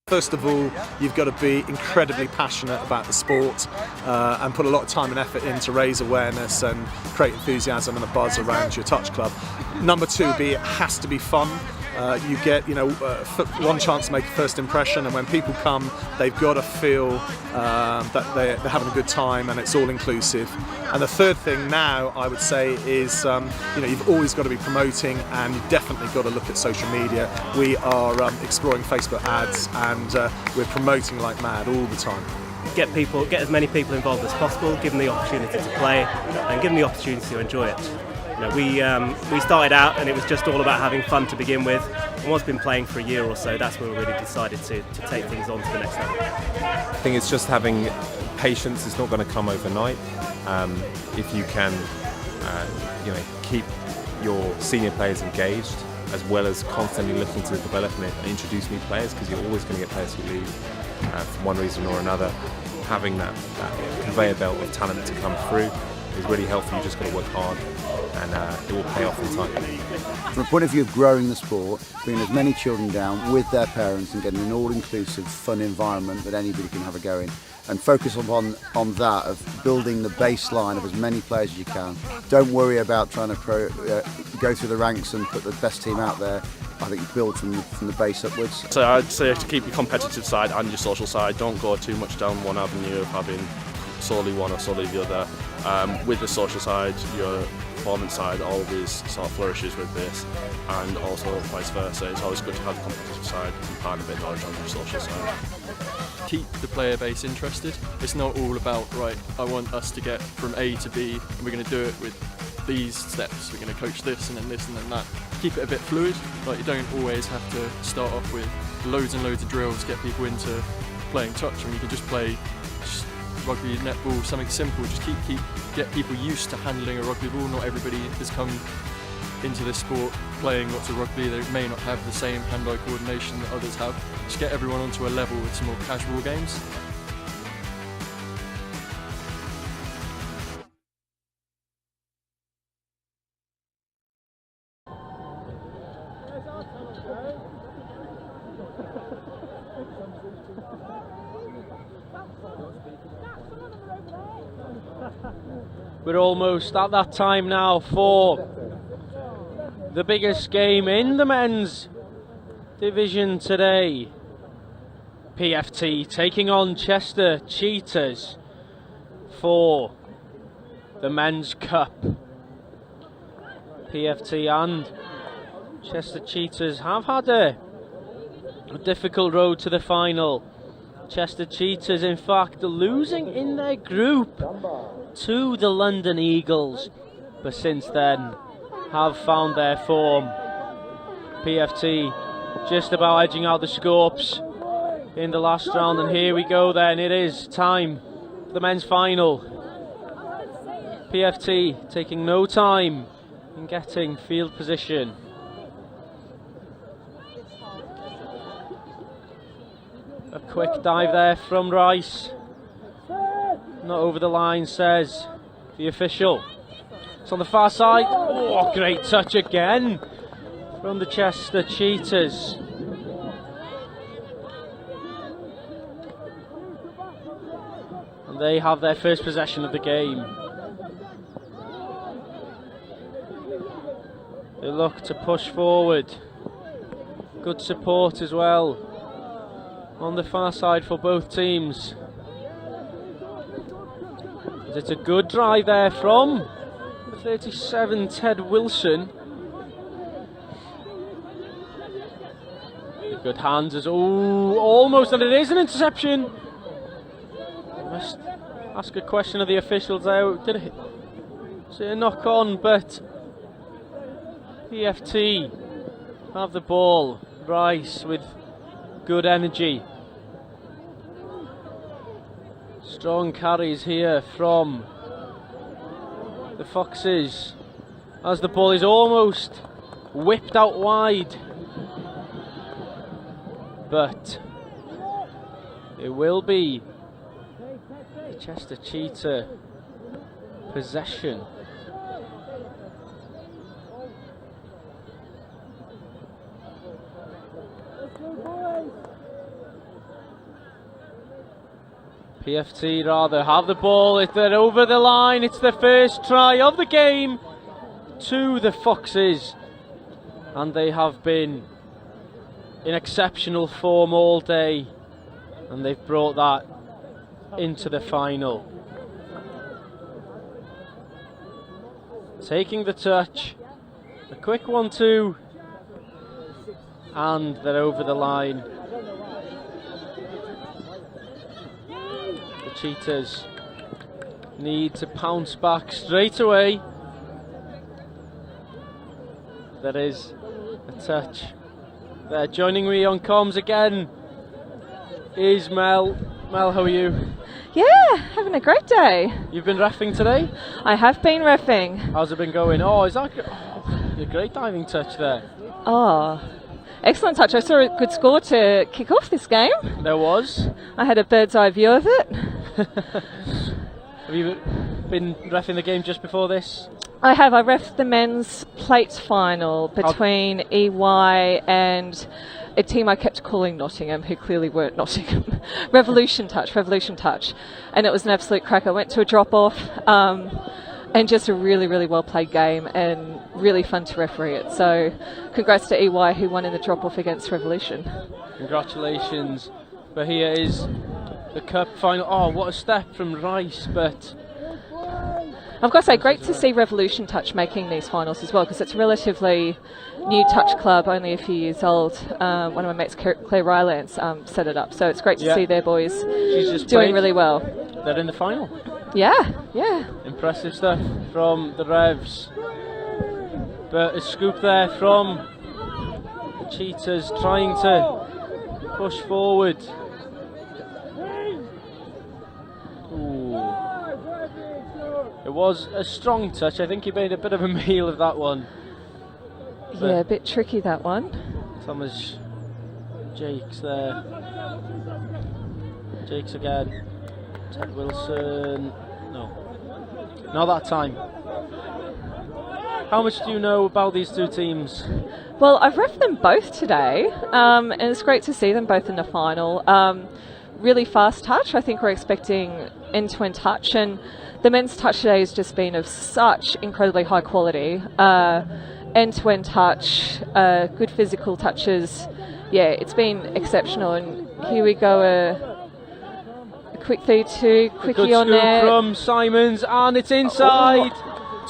First of all, you've got to be incredibly passionate about the sport and put a lot of time and effort in to raise awareness and create enthusiasm and a buzz around your touch club. Number two, it has to be fun. You get, one chance to make a first impression, and when people come, they've got to feel that they're having a good time, and it's all inclusive. And the third thing now, I would say, is you've always got to be promoting, and you've definitely got to look at social media. We are exploring Facebook ads, and we're promoting like mad all the time. Get as many people involved as possible, give them the opportunity to play, and give them the opportunity to enjoy it. We started out and it was just all about having fun to begin with, and once been playing for a year or so, that's when we really decided to take things on to the next level. I think it's just having patience. It's not going to come overnight. If you can keep your senior players engaged, as well as constantly looking to develop and introduce new players, because you're always going to get players who leave for one reason or another. Having that conveyor belt of talent to come through is really helpful. You just got to work hard, and it will pay off in time. From a point of view of growing the sport, bringing as many children down with their parents and getting an all-inclusive, fun environment that anybody can have a go in, and focus on that, of building the baseline of as many players as you can. Don't worry about trying to go through the ranks and put the best team out there. I think build from the base upwards. So I'd say to keep your competitive side and your social side, don't go too much down one avenue of having solely one or solely the other. With the social side, your performance side always sort of flourishes with this, and also vice versa. It's always good to have the competitive side and part of it knowledge on your social side. Keep the player base interested. It's not all about, right, I want us to get from A to B and we're going to do it with these steps. We're going to coach this and then this and then that. Keep it a bit fluid. Like, you don't always have to start off with loads and loads of drills, get people into playing touch, and you can just play rugby, netball, something simple. Just get people used to handling a rugby ball. Not everybody has come into this sport playing lots of rugby. They may not have the same hand-eye coordination that others have. Just get everyone onto a level with some more casual games. We're almost at that time now for the biggest game in the men's division today. PFT taking on Chester Cheetahs for the Men's Cup. PFT and Chester Cheetahs have had a difficult road to the final. Chester Cheetahs, in fact, losing in their group to the London Eagles, but since then have found their form. PFT just about edging out the Scorps in the last round, and here we go then. It is time for the men's final. PFT taking no time in getting field position. A quick dive there from Rice. Not over the line, says the official. It's on the far side. Oh, great touch again from the Chester Cheetahs. And they have their first possession of the game. They look to push forward. Good support as well on the far side for both teams. It's a good drive there from the 37, Ted Wilson. Good hands as almost, and it is an interception. I must ask a question of the officials there. Did it? Was it a knock on? But PFT have the ball. Rice with good energy. Strong carries here from the Foxes as the ball is almost whipped out wide, but it will be the Chester Cheetah possession. PFT rather have the ball. They're over the line. It's the first try of the game to the Foxes, and they have been in exceptional form all day, and they've brought that into the final. Taking the touch, a quick 1-2, and they're over the line. The Cheetahs need to pounce back straight away. There is a touch there. Joining me on comms again is Mel. Mel, how are you? Yeah, having a great day. You've been reffing today? I have been reffing. How's it been going? Oh, is that a great diving touch there? Oh, excellent touch. I saw a good score to kick off this game. There was. I had a bird's eye view of it. Have you been reffing the game just before this? I have. I reffed the men's plate final between EY and a team I kept calling Nottingham, who clearly weren't Nottingham. Revolution Touch. And it was an absolute cracker. Went to a drop-off and just a really, really well-played game and really fun to referee it. So congrats to EY, who won in the drop-off against Revolution. Congratulations. But here is the cup final. Oh, what a step from Rice, but I've got to say, great to see Revolution Touch making these finals as well, because it's a relatively new touch club, only a few years old. One of my mates, Claire Rylance, set it up, so it's great to see their boys doing really well. They're in the final. Yeah. Impressive stuff from the Revs. But a scoop there from the Cheetahs, trying to push forward. Ooh. was a strong touch. I think he made a bit of a meal of that one. Yeah, a bit tricky that one. Thomas Jakes there. Jakes again. Ted Wilson. No. Not that time. How much do you know about these two teams? Well, I've reffed them both today, and it's great to see them both in the final. Really fast touch. I think we're expecting end-to-end touch, and the men's touch today has just been of such incredibly high quality. End-to-end touch, good physical touches. Yeah, it's been exceptional, and here we go, a quick 3-2, quickie on there. From Simons, and it's inside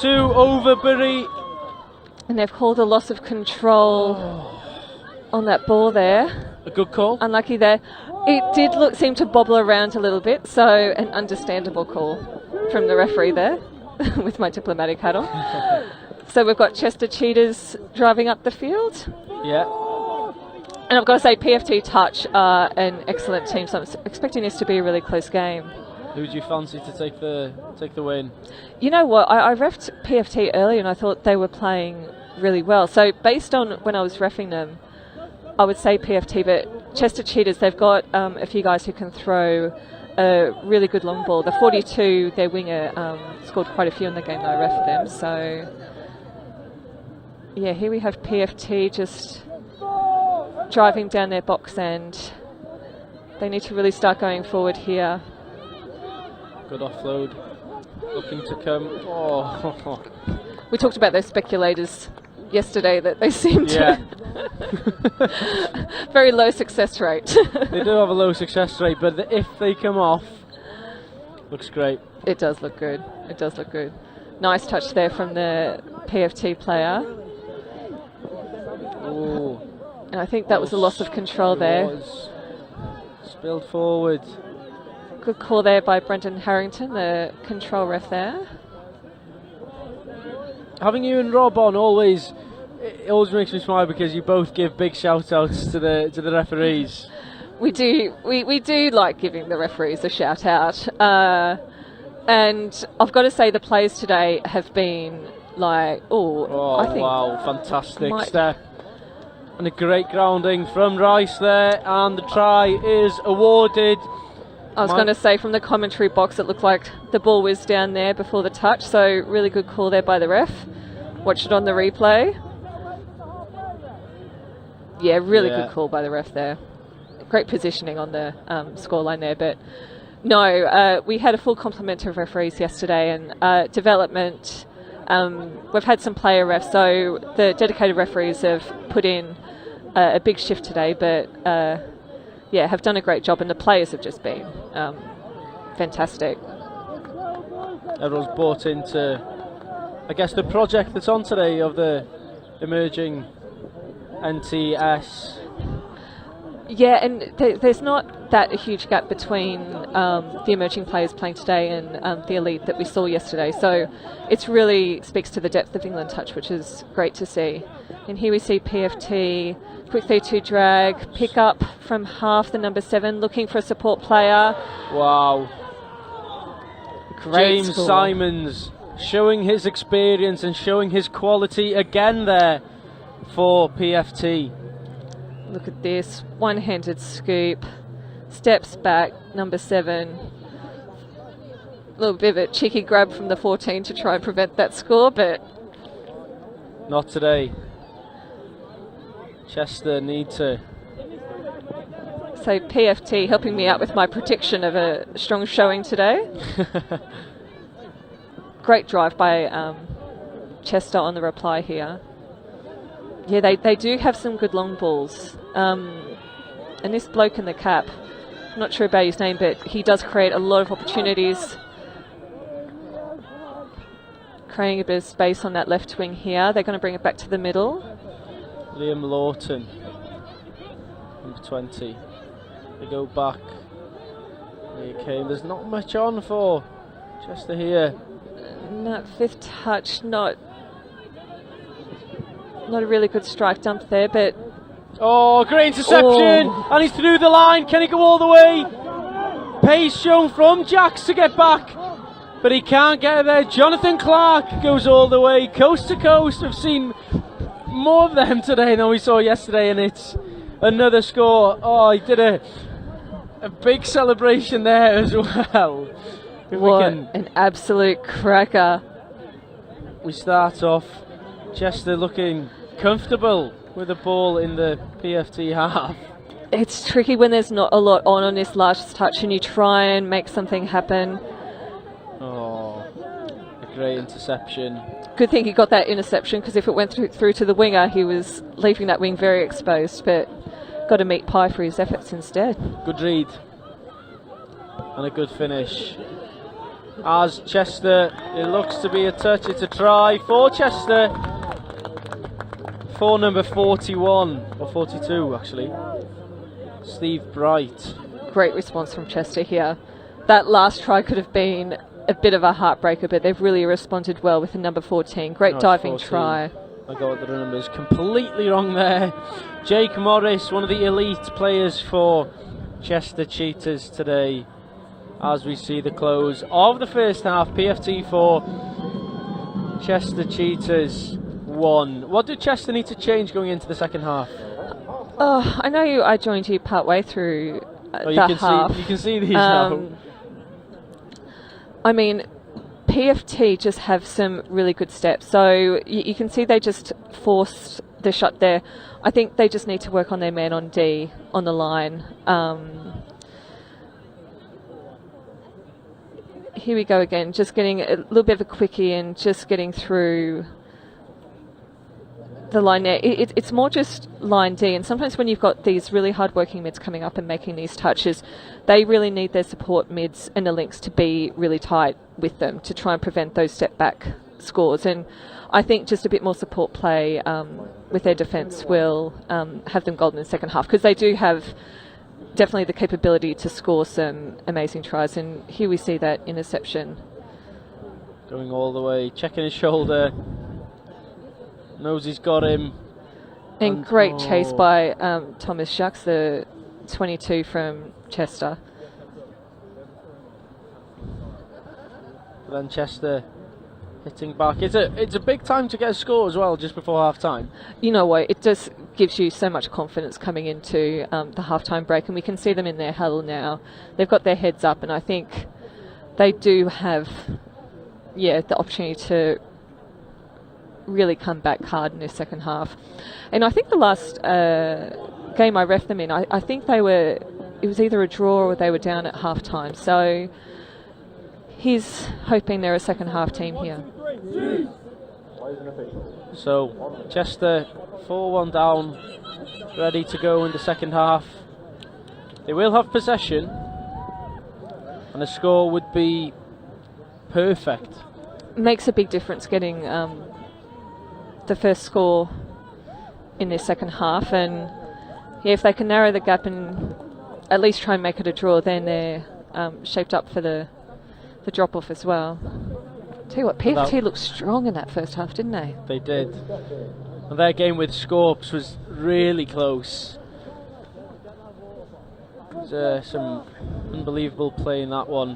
to Overbury. And they've called a loss of control on that ball there. A good call. Unlucky there. It did seem to bobble around a little bit, so an understandable call from the referee there, with my diplomatic hat on. So we've got Chester Cheetahs driving up the field. Yeah. And I've got to say, PFT Touch are an excellent team, so I'm expecting this to be a really close game. Who would you fancy to take the win? You know what, I reffed PFT earlier and I thought they were playing really well. So based on when I was reffing them, I would say PFT, but Chester Cheetahs, they've got a few guys who can throw a really good long ball. The 42, their winger, scored quite a few in the game that I reffed them. So yeah, here we have PFT just driving down their box end. They need to really start going forward here. Good offload. Looking to come. Oh. We talked about those speculators yesterday, that they seem to very low success rate. They do have a low success rate, but if they come off, looks great. It does look good. It does look good. Nice touch there from the PFT player. Ooh. And I think that was a loss of control there. Spilled forward. Good call there by Brendan Harrington, the control ref there. Having you and Rob on always makes me smile, because you both give big shout outs to the referees. We do like giving the referees a shout out. And I've got to say, the players today have been like, I think, wow, fantastic step. And a great grounding from Rice there, and the try is awarded. I was going to say, from the commentary box, it looked like the ball was down there before the touch, so really good call there by the ref. Watch it on the replay. Yeah, really good call by the ref there. Great positioning on the scoreline there, but no, we had a full complement of referees yesterday, and development. We've had some player refs, so the dedicated referees have put in a big shift today, but have done a great job, and the players have just been fantastic. Everyone's bought into, I guess, the project that's on today of the emerging NTS. Yeah, and there's not that a huge gap between the emerging players playing today and the elite that we saw yesterday. So it really speaks to the depth of England touch, which is great to see. And here we see PFT, quick 3-2 drag, pick up from half, the number 7, looking for a support player. Wow. Great James score. Simons showing his experience and showing his quality again there for PFT. Look at this, one-handed scoop, steps back, number 7. A little bit of a cheeky grab from the 14 to try and prevent that score, but not today. Chester need to. So PFT helping me out with my prediction of a strong showing today. Great drive by Chester on the reply here. Yeah, they do have some good long balls. And this bloke in the cap, I'm not sure about his name, but he does create a lot of opportunities. Creating a bit of space on that left wing here. They're going to bring it back to the middle. Liam Lawton, number 20. They go back. There it came. There's not much on for Chester here. That fifth touch, not a really good strike dump there, but great interception, and he's through the line. Can he go all the way? Pace shown from Jacks to get back. but he can't get there. Jonathan Clark goes all the way, coast to coast. We've seen more of them today than we saw yesterday, and it's another score. Oh, he did a big celebration there as well. What an absolute cracker. We start off Chester looking comfortable with the ball in the PFT half. It's tricky when there's not a lot on this last touch and you try and make something happen. Oh, a great interception. Good thing he got that interception, because if it went through to the winger, he was leaving that wing very exposed, but got a meat pie for his efforts instead. Good read and a good finish. As Chester, it looks to be a touch, it's a try for Chester. For number 41, or 42 actually, Steve Bright. Great response from Chester here. That last try could have been a bit of a heartbreaker, but they've really responded well with the number 14. Great diving 14. try. I got the numbers completely wrong there. Jake Morris, one of the elite players for Chester Cheetahs today. As we see the close of the first half, PFT 4, Chester Cheetahs 1. What did Chester need to change going into the second half? I know I joined you part way through that half. You can see these now. I mean, PFT just have some really good steps. So you can see they just forced the shot there. I think they just need to work on their man on D on the line. Here we go again, just getting a little bit of a quickie and just getting through the line there. It's more just line D, and sometimes when you've got these really hard-working mids coming up and making these touches, they really need their support mids and the links to be really tight with them to try and prevent those step-back scores. And I think just a bit more support play with their defence will have them golden in the second half, because they do have definitely the capability to score some amazing tries, and here we see that interception. Going all the way, checking his shoulder, knows he's got him. And great chase by Thomas Jacques, the 22 from Chester. But then Chester hitting back. It's a big time to get a score as well, just before half time. You know what, it just gives you so much confidence coming into the half-time break, and we can see them in their huddle now. They've got their heads up, and I think they do have the opportunity to really come back hard in their second half. And I think the last game I ref them in, I think it was either a draw or they were down at half-time. So he's hoping they're a second half team here. So Chester 4-1 down, ready to go in the second half. They will have possession, and the score would be perfect. Makes a big difference getting the first score in their second half, and if they can narrow the gap and at least try and make it a draw, then they're shaped up for the drop-off as well. Tell you what, PFT looked strong in that first half, didn't they? They did. And their game with Scorps was really close. There's some unbelievable play in that one.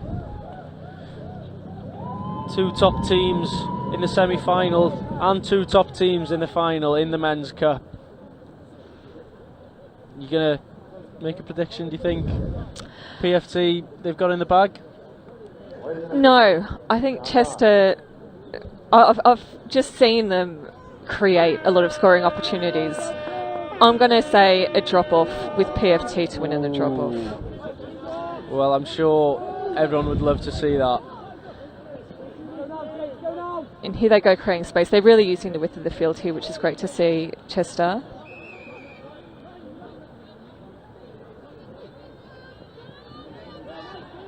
Two top teams in the semi-final and two top teams in the final in the Men's Cup. You gonna make a prediction, do you think? PFT, they've got in the bag? No, I think Chester, I've just seen them create a lot of scoring opportunities. I'm going to say a drop-off with PFT to win in the drop-off. Well, I'm sure everyone would love to see that. And here they go creating space. They're really using the width of the field here, which is great to see, Chester.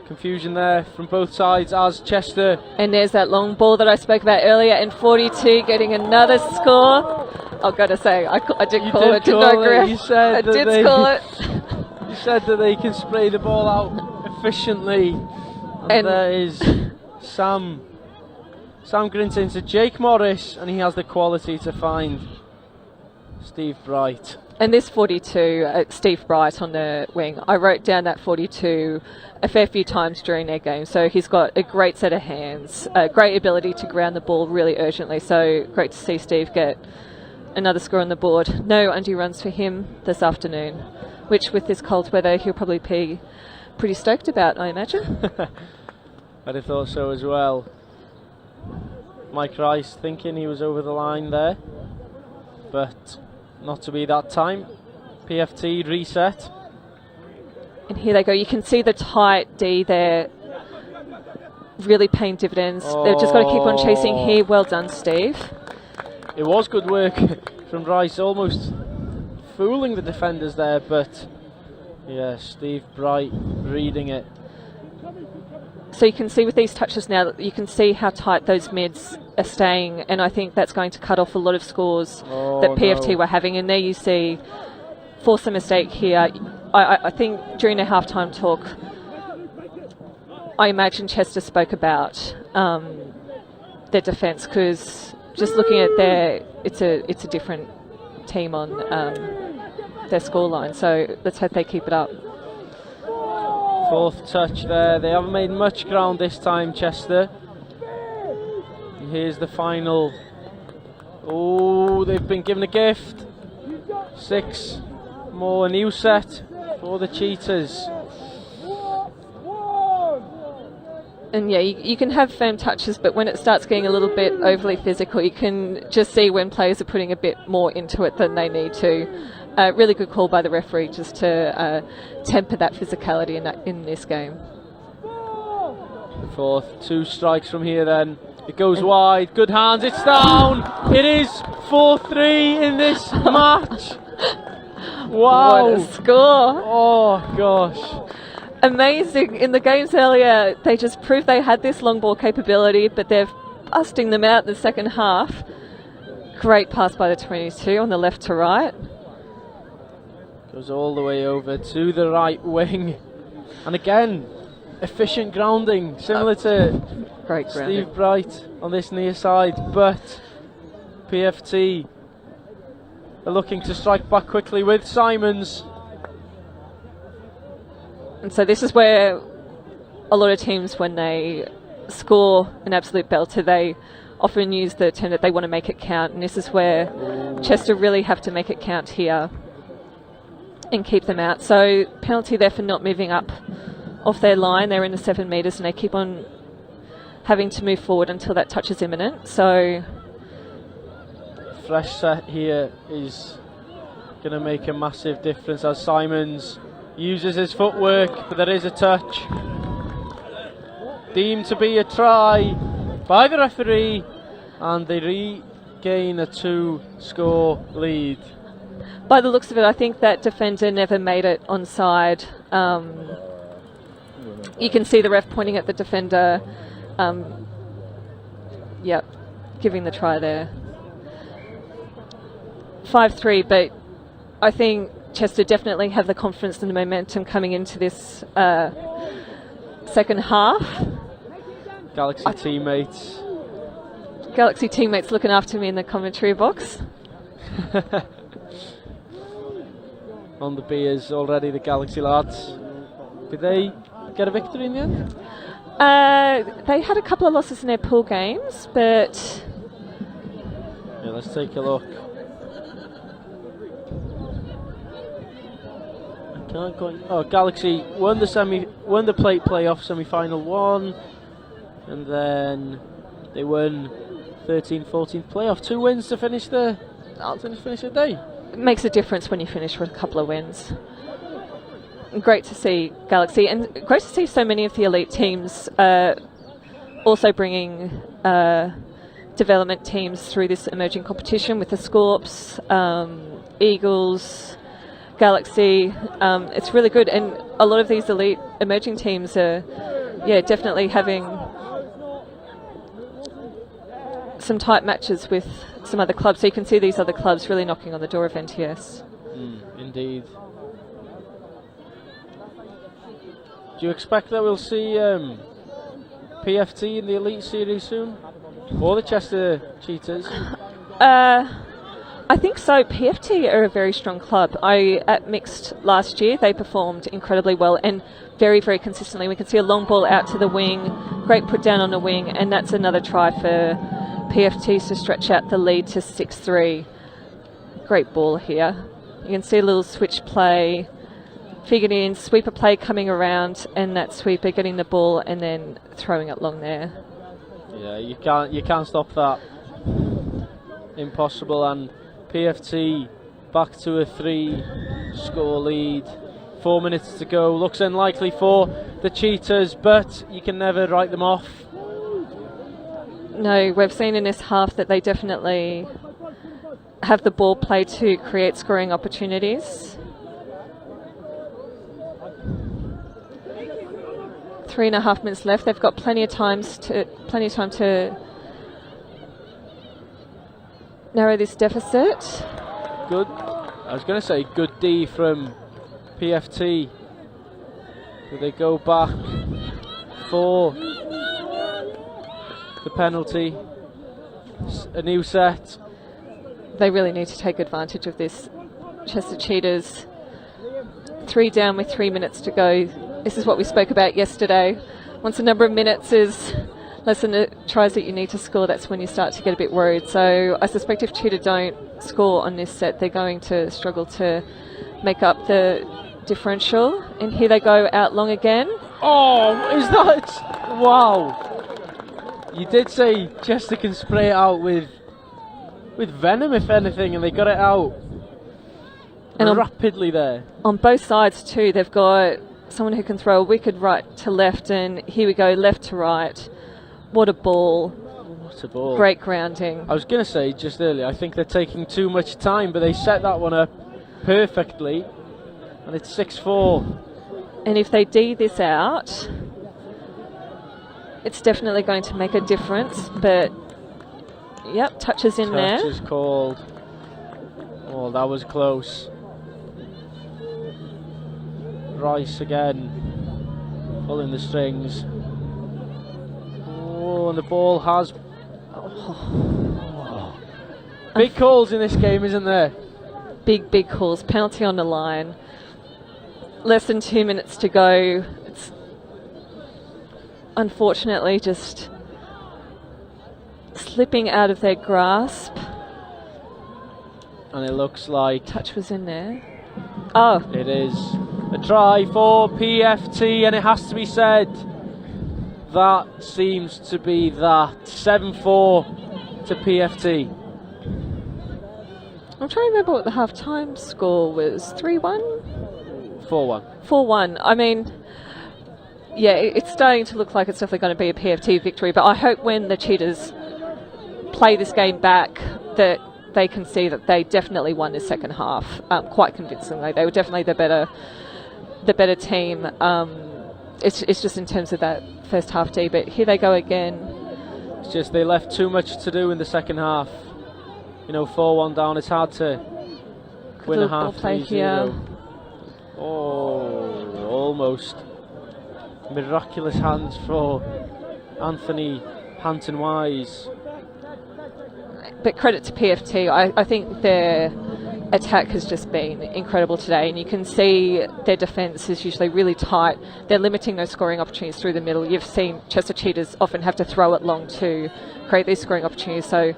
Confusion there from both sides as Chester. And there's that long ball that I spoke about earlier, and 42 getting another score. I've got to say, I did call it, didn't I, Griff? You said I that did call it. You said that they can spray the ball out efficiently. And there is Sam Grinton to Jake Morris, and he has the quality to find Steve Bright. And this 42, Steve Bright on the wing, I wrote down that 42 a fair few times during their game. So he's got a great set of hands, a great ability to ground the ball really urgently. So great to see Steve get another score on the board. No undue runs for him this afternoon, which with this cold weather he'll probably be pretty stoked about, I imagine. I'd have thought so as well. Mike Rice thinking he was over the line there, but not to be that time. PFT reset. And here they go. You can see the tight D there really paying dividends. They've just got to keep on chasing here. Well done, Steve. It was good work from Rice, almost fooling the defenders there, but yeah, Steve Bright reading it. So you can see with these touches now, you can see how tight those mids are staying, and I think that's going to cut off a lot of scores that PFT were having. And there you see, force a mistake here. I think during the halftime talk, I imagine Chester spoke about their defence, because just looking at it's a different team on their scoreline. So let's hope they keep it up. Fourth touch there. They haven't made much ground this time, Chester. And here's the final. Oh, they've been given a gift. 6 more, a new set for the Cheetahs. And yeah, you can have firm touches, but when it starts getting a little bit overly physical, you can just see when players are putting a bit more into it than they need to. Really good call by the referee just to temper that physicality in this game. Fourth, 2 strikes from here then. It goes wide, good hands, it's down! It is 4-3 in this match! Wow! What a score! Oh gosh. Amazing. In the games earlier, they just proved they had this long ball capability, but they're busting them out in the second half. Great pass by the 22 on the left to right. Goes all the way over to the right wing. And again, efficient grounding, similar to Great grounding. Steve Bright on this near side. But PFT are looking to strike back quickly with Simons. And so this is where a lot of teams, when they score an absolute belter, they often use the term that they want to make it count. And this is where Chester really have to make it count here and keep them out. So penalty there for not moving up off their line. They're in the 7 metres and they keep on having to move forward until that touch is imminent. So fresh set here is going to make a massive difference as Simons uses his footwork, but there is a touch. Deemed to be a try by the referee, and they regain a 2-score lead. By the looks of it, I think that defender never made it onside. You can see the ref pointing at the defender. Yep, giving the try there. 5-3, but I think Chester definitely have the confidence and the momentum coming into this second half. Galaxy teammates looking after me in the commentary box. On the beers already, the Galaxy lads. Did they get a victory in the end? They had a couple of losses in their pool games, but yeah, let's take a look. Galaxy won the plate playoff semi-final 1, and then they won 13-14 playoff. 2 wins to finish the day. it makes a difference when you finish with a couple of wins. Great to see Galaxy, and great to see so many of the elite teams also bringing development teams through this emerging competition with the Scorps, Eagles, Galaxy. It's really good, and a lot of these elite emerging teams are definitely having some tight matches with some other clubs, so you can see these other clubs really knocking on the door of NTS. Indeed. Do you expect that we'll see PFT in the Elite Series soon? Or the Chester Cheetahs? I think so. PFT are a very strong club. At mixed last year, they performed incredibly well and very, very consistently. We can see a long ball out to the wing, great put down on the wing, and that's another try for PFTs to stretch out the lead to 6-3. Great ball here. You can see a little switch play, figured in, sweeper play coming around, and that sweeper getting the ball and then throwing it long there. Yeah, you can't stop that. Impossible. And PFT back to a 3-score lead. 4 minutes to go. Looks unlikely for the Cheetahs, but you can never write them off. No, we've seen in this half that they definitely have the ball play to create scoring opportunities. 3.5 minutes left. They've got plenty of time to narrow this deficit. Good. I was going to say good D from PFT. Do they go back for the penalty? A new set. They really need to take advantage of this. Chester Cheetahs 3 down with 3 minutes to go. This is what we spoke about yesterday. Once the number of minutes is less than the tries that you need to score, that's when you start to get a bit worried. So I suspect if Cheetah don't score on this set, they're going to struggle to make up the differential. And here they go out long again. Oh, is that... Wow. You did say Chester can spray it out with venom, if anything, and they got it out and rapidly there. On both sides too, they've got someone who can throw a wicked right to left, and here we go, left to right. What a ball. What a ball. Great grounding. I was going to say just earlier, I think they're taking too much time, but they set that one up perfectly, and it's 6-4. And if they D this out, it's definitely going to make a difference, but yep, touches in there. Touch is called. Oh, that was close. Rice again, pulling the strings. Oh, and the ball has... Oh. Big calls in this game, isn't there? Big calls. Penalty on the line. Less than 2 minutes to go. It's unfortunately just slipping out of their grasp. And it looks like... Touch was in there. Oh. It is a try for PFT, and it has to be said, that seems to be that. 7-4 to PFT. I'm trying to remember what the half-time score was. 3-1? 4-1. 4-1. I mean, yeah, it's starting to look like it's definitely going to be a PFT victory, but I hope when the Cheetahs play this game back that they can see that they definitely won the second half quite convincingly. They were definitely the better team. It's just in terms of that first half D, but here they go again. It's just they left too much to do in the second half. You know, 4-1 down, it's hard to win a half 3-0. Oh, almost. Miraculous hands for Anthony Hanton-Wise. But credit to PFT, I think their attack has just been incredible today, and you can see their defence is usually really tight. They're limiting those scoring opportunities through the middle. You've seen Chester Cheetahs often have to throw it long to create these scoring opportunities, so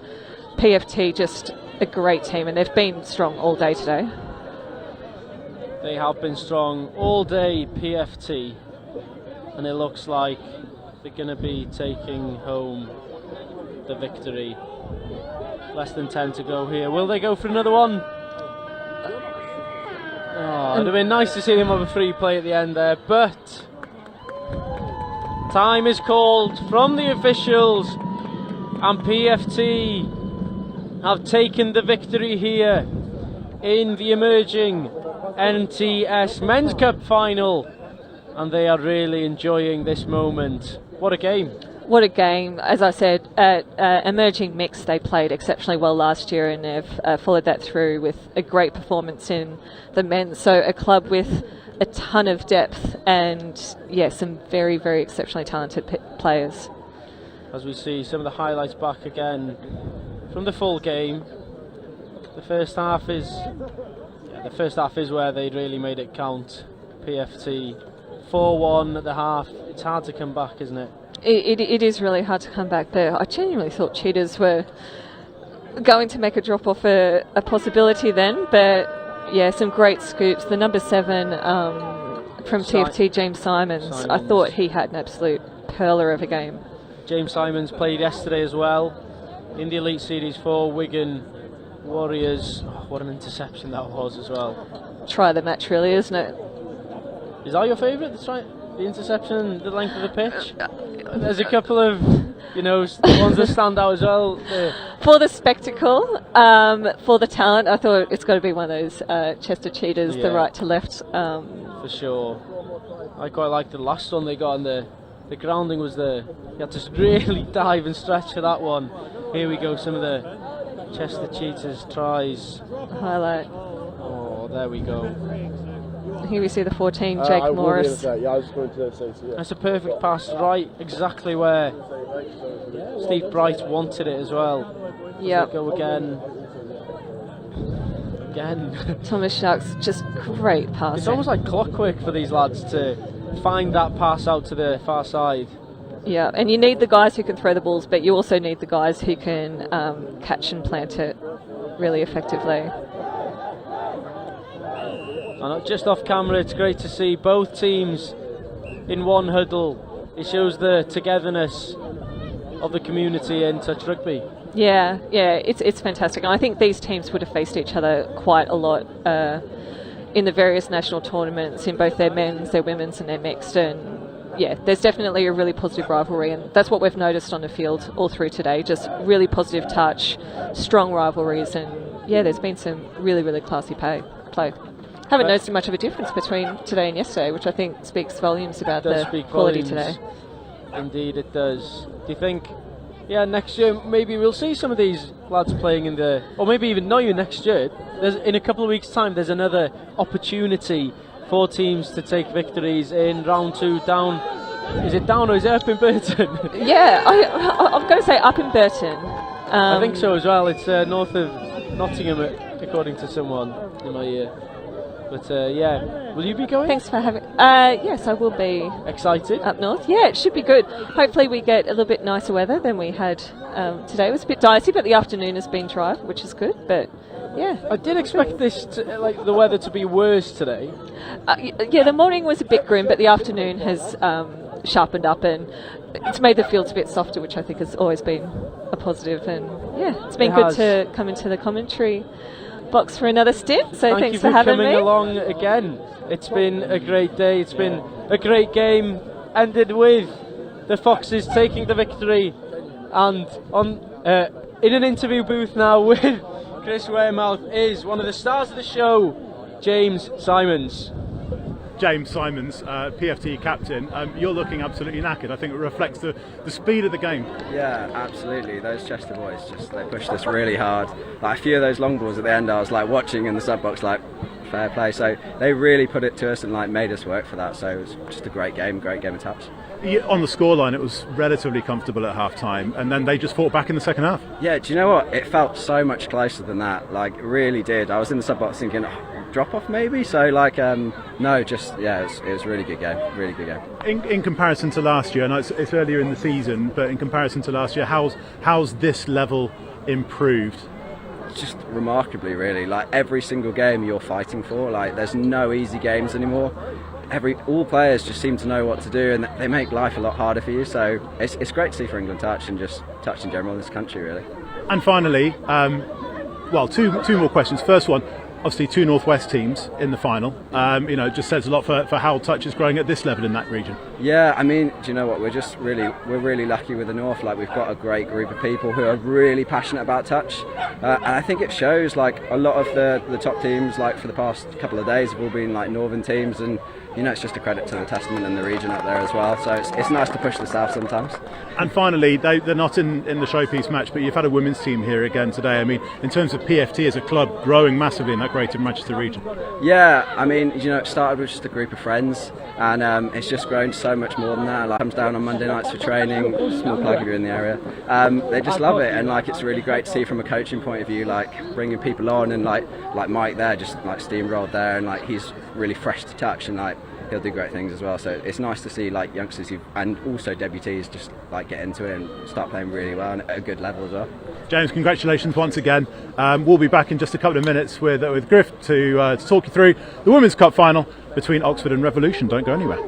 PFT just a great team, and they've been strong all day today. They have been strong all day, PFT, and it looks like they're going to be taking home the victory. Less than 10 to go here. Will they go for another one? Oh, it'd have been nice to see them have a free play at the end there, but time is called from the officials, and PFT have taken the victory here in the emerging NTS Men's Cup final, and they are really enjoying this moment. What a game. What a game. As I said, at Emerging Mix, they played exceptionally well last year, and they've followed that through with a great performance in the men's. So a club with a ton of depth and, yeah, some very, very exceptionally talented players. As we see some of the highlights back again from the full game. The first half is where they really made it count. PFT 4-1 at the half. It's hard to come back, isn't it? It is really hard to come back there. I genuinely thought Cheetahs were going to make a drop off a possibility then, but yeah, some great scoops. The number 7 from TFT, James Simons, I thought he had an absolute pearler of a game. James Simons played yesterday as well in the Elite Series for Wigan Warriors. Oh, what an interception that was as well. Try of the match, really, isn't it? Is that your favourite? The interception, the length of the pitch? There's a couple of, ones that stand out as well. For the spectacle, for the talent, I thought it's got to be one of those Chester Cheetahs, the right to left. For sure. I quite liked the last one they got, and the grounding was there. You had to really dive and stretch for that one. Here we go, some of the Chester Cheetahs tries. Highlight. Oh, there we go. Here we see the 14, Jake Morris. Yeah, I was going to say so, yeah. That's a perfect pass, right exactly where Steve Bright wanted it as well. Yeah. Go again. Thomas Shark's just great passing. It's almost like clockwork for these lads to find that pass out to the far side. Yeah, and you need the guys who can throw the balls, but you also need the guys who can catch and plant it really effectively. And just off camera, it's great to see both teams in one huddle. It shows the togetherness of the community in touch rugby. Yeah, it's fantastic. And I think these teams would have faced each other quite a lot in the various national tournaments, in both their men's, their women's and their mixed. And yeah, there's definitely a really positive rivalry, and that's what we've noticed on the field all through today. Just really positive touch, strong rivalries, and yeah, there's been some really, really classy play. Haven't noticed much of a difference between today and yesterday, which I think speaks volumes about the quality today. Indeed it does. Do you think, next year maybe we'll see some of these lads playing in the, or maybe even not even next year, in a couple of weeks' time there's another opportunity for teams to take victories in round 2 down. Is it down or is it up in Burton? Yeah, I'm going to say up in Burton. I think so as well. It's north of Nottingham, according to someone in my ear. But will you be going? Thanks for having. Yes, I will be. Excited? Up north. Yeah, it should be good. Hopefully we get a little bit nicer weather than we had today. It was a bit dicey, but the afternoon has been dry, which is good. But yeah, I did expect the weather to be worse today. Yeah, the morning was a bit grim, but the afternoon has sharpened up and it's made the fields a bit softer, which I think has always been a positive. And yeah, it's been good to come into the commentary box for another stint, so thanks for having me. Thank you for coming along again. It's been a great day, it's been a great game, ended with the Foxes taking the victory, and in an interview booth now with Chris Wearmouth is one of the stars of the show, James Simons. James Simons, PFT captain, you're looking absolutely knackered. I think it reflects the speed of the game. Yeah, absolutely. Those Chester boys, they pushed us really hard. Like a few of those long balls at the end, I was like watching in the sub box, like fair play. So they really put it to us and like made us work for that. So it was just a great game of touch. On the scoreline, it was relatively comfortable at half time, and then they just fought back in the second half. Yeah, do you know what? It felt so much closer than that. Like, it really did. I was in the sub box thinking, drop off maybe. So like, no, just it was a really good game. Really good game. In comparison to last year, I know it's earlier in the season, but in comparison to last year, how's this level improved? Just remarkably, really. Like every single game you're fighting for. Like there's no easy games anymore. All players just seem to know what to do, and they make life a lot harder for you. So it's great to see for England Touch and just Touch in general in this country, really. And finally, two more questions. First one, obviously 2 Northwest teams in the final. It just says a lot for how Touch is growing at this level in that region. Yeah, I mean, do you know what? We're really lucky with the North. Like we've got a great group of people who are really passionate about touch, and I think it shows. Like a lot of the top teams, like for the past couple of days, have all been like Northern teams, and you know, it's just a credit to the Testament and the region up there as well. So it's nice to push the south sometimes. And finally, they're not in the showpiece match, but you've had a women's team here again today. I mean, in terms of PFT as a club growing massively in that Greater Manchester region. Yeah, I mean, you know, it started with just a group of friends, and it's just grown so much more than that. Like, comes down on Monday nights for training, small plug if you're in the area. They just love it, and like, it's really great to see from a coaching point of view, like bringing people on, and like Mike there, just like steamrolled there, and like he's really fresh to touch, and like he'll do great things as well. So it's nice to see like youngsters and also debutees just like get into it and start playing really well and at a good level as well. James, congratulations once again. We'll be back in just a couple of minutes with Griff to talk you through the Women's Cup final between Oxford and Revolution. Don't go anywhere.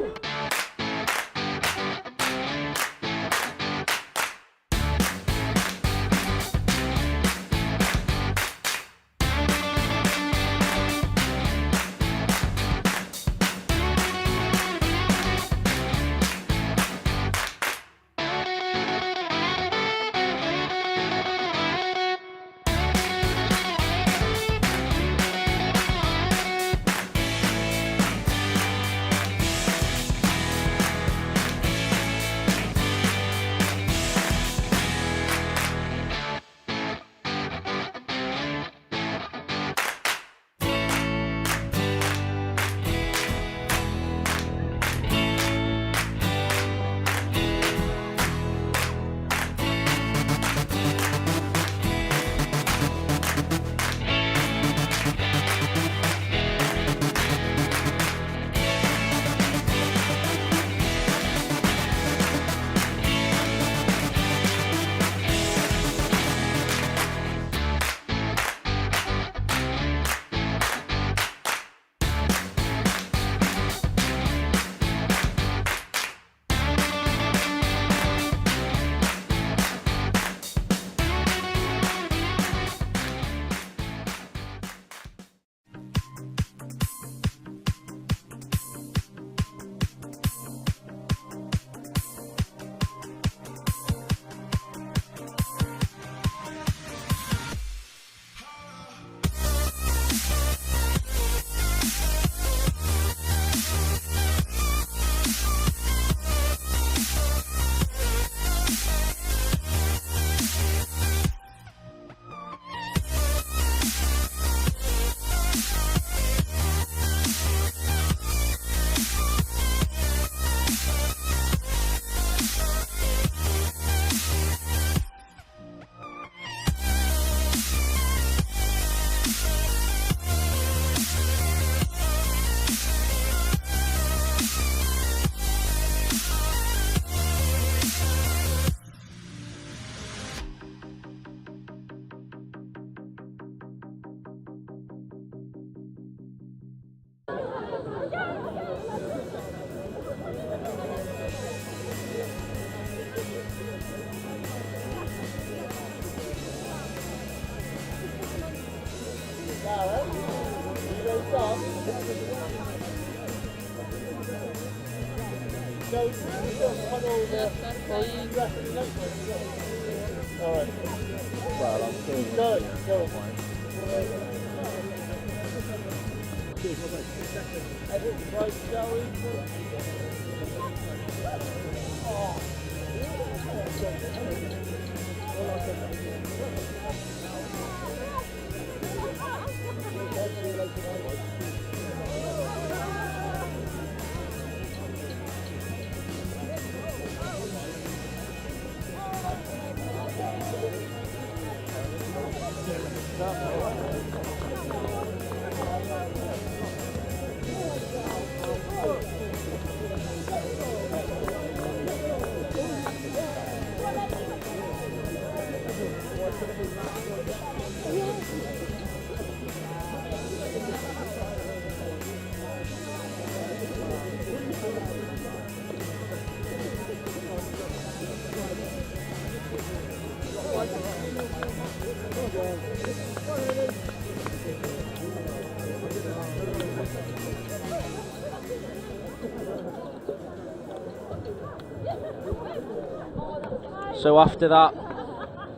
So after that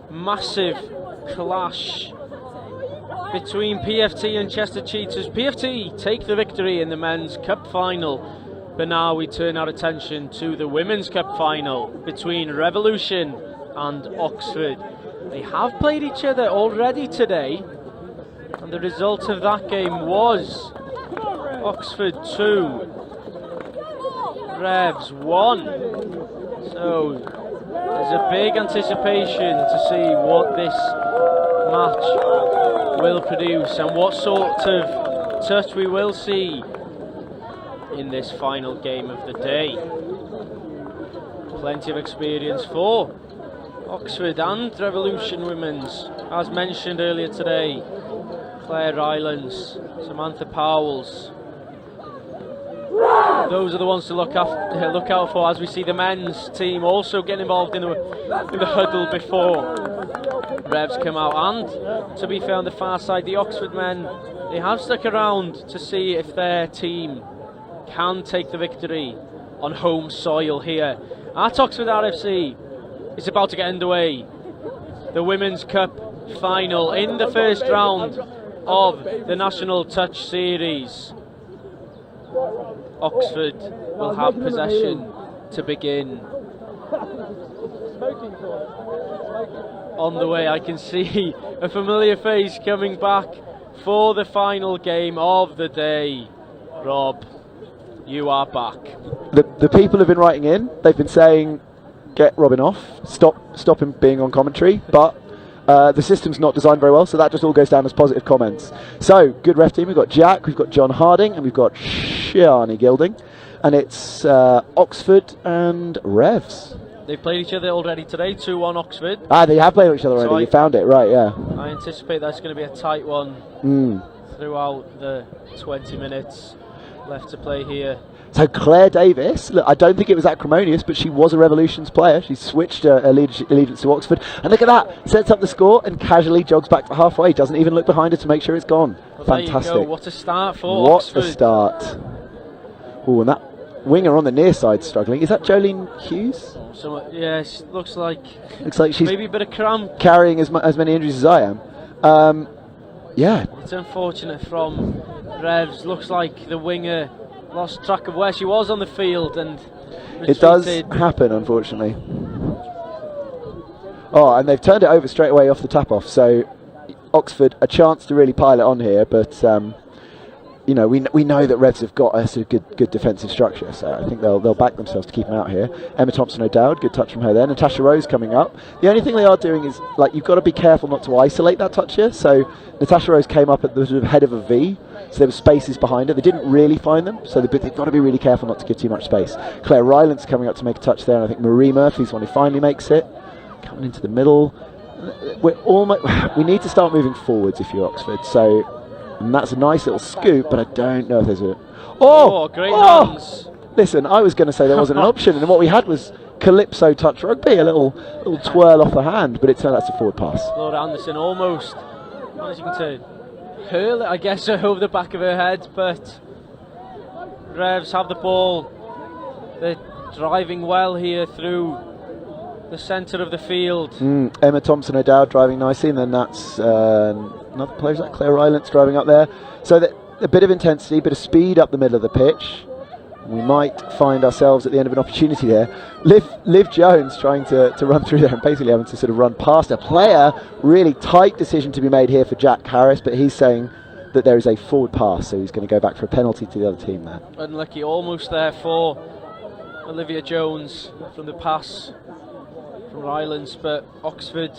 massive clash between PFT and Chester Cheetahs. PFT take the victory in the men's cup final, but now we turn our attention to the women's cup final between Revolution and Oxford. They have played each other already today, and the result of that game was Oxford 2, Revs 1. So there's a big anticipation to see what this match will produce and what sort of touch we will see in this final game of the day. Plenty of experience for Oxford and Revolution Women's. As mentioned earlier today, Claire Rylands, Samantha Powells. Those are the ones to look out for as we see the men's team also get involved in the huddle before Revs come out. And to be fair, on the far side, the Oxford men, they have stuck around to see if their team can take the victory on home soil here at Oxford RFC. It's about to get underway. The Women's Cup final in the first round of the National Touch Series. Oxford will have possession to begin. On the way, I can see a familiar face coming back for the final game of the day. Rob, you are back. The people have been writing in. They've been saying, get Robin off, stop him being on commentary, but the system's not designed very well, so that just all goes down as positive comments. So, good ref team. We've got Jack, we've got John Harding, and we've got Shani Gilding, and it's Oxford and Revs. They've played each other already today, 2-1 Oxford. They have played each other already. You found it, right, yeah. I anticipate that's going to be a tight one throughout the 20 minutes left to play here. So Claire Davis, look, I don't think it was acrimonious, but she was a Revolution's player. She switched her allegiance to Oxford. And look at that, sets up the score and casually jogs back for halfway. Doesn't even look behind her to make sure it's gone. Well, fantastic. There you go. What a start for Oxford. What a start. Oh, and that winger on the near side struggling. Is that Jolene Hughes? Yes, looks like she's maybe a bit of cramp. Carrying as many injuries as I am. Yeah. It's unfortunate from Revs. Looks like the winger lost track of where she was on the field and retreated. It does happen, unfortunately. Oh, and they've turned it over straight away off the tap-off, so Oxford a chance to really pile it on here, but you know, we know that Revs have got a sort of good defensive structure, so I think they'll back themselves to keep them out here. Emma Thompson O'Dowd, good touch from her there. Natasha Rose coming up. The only thing they are doing is, like, you've got to be careful not to isolate that touch here, so Natasha Rose came up at the sort of head of a V, so there were spaces behind her. They didn't really find them, so they've got to be really careful not to give too much space. Claire Ryland's coming up to make a touch there, and I think Marie Murphy's the one who finally makes it. Coming into the middle. We need to start moving forwards if you're Oxford, so... And that's a nice little scoop, but I don't know if there's a... Great hands. Listen, I was going to say there wasn't an option, and what we had was Calypso touch rugby, a little twirl off the hand, but it turned out to forward pass. Laura Anderson almost managing to hurl it, I guess, over the back of her head, but Revs have the ball. They're driving well here through the centre of the field. Emma Thompson O'Dowd driving nicely, and then that's another player, is that Claire Ryland's driving up there. So that a bit of intensity, a bit of speed up the middle of the pitch. We might find ourselves at the end of an opportunity there. Liv Jones trying to run through there and basically having to sort of run past a player. Really tight decision to be made here for Jack Harris, but he's saying that there is a forward pass, so he's going to go back for a penalty to the other team there. Unlucky, almost there for Olivia Jones from the pass from Rylands, but Oxford,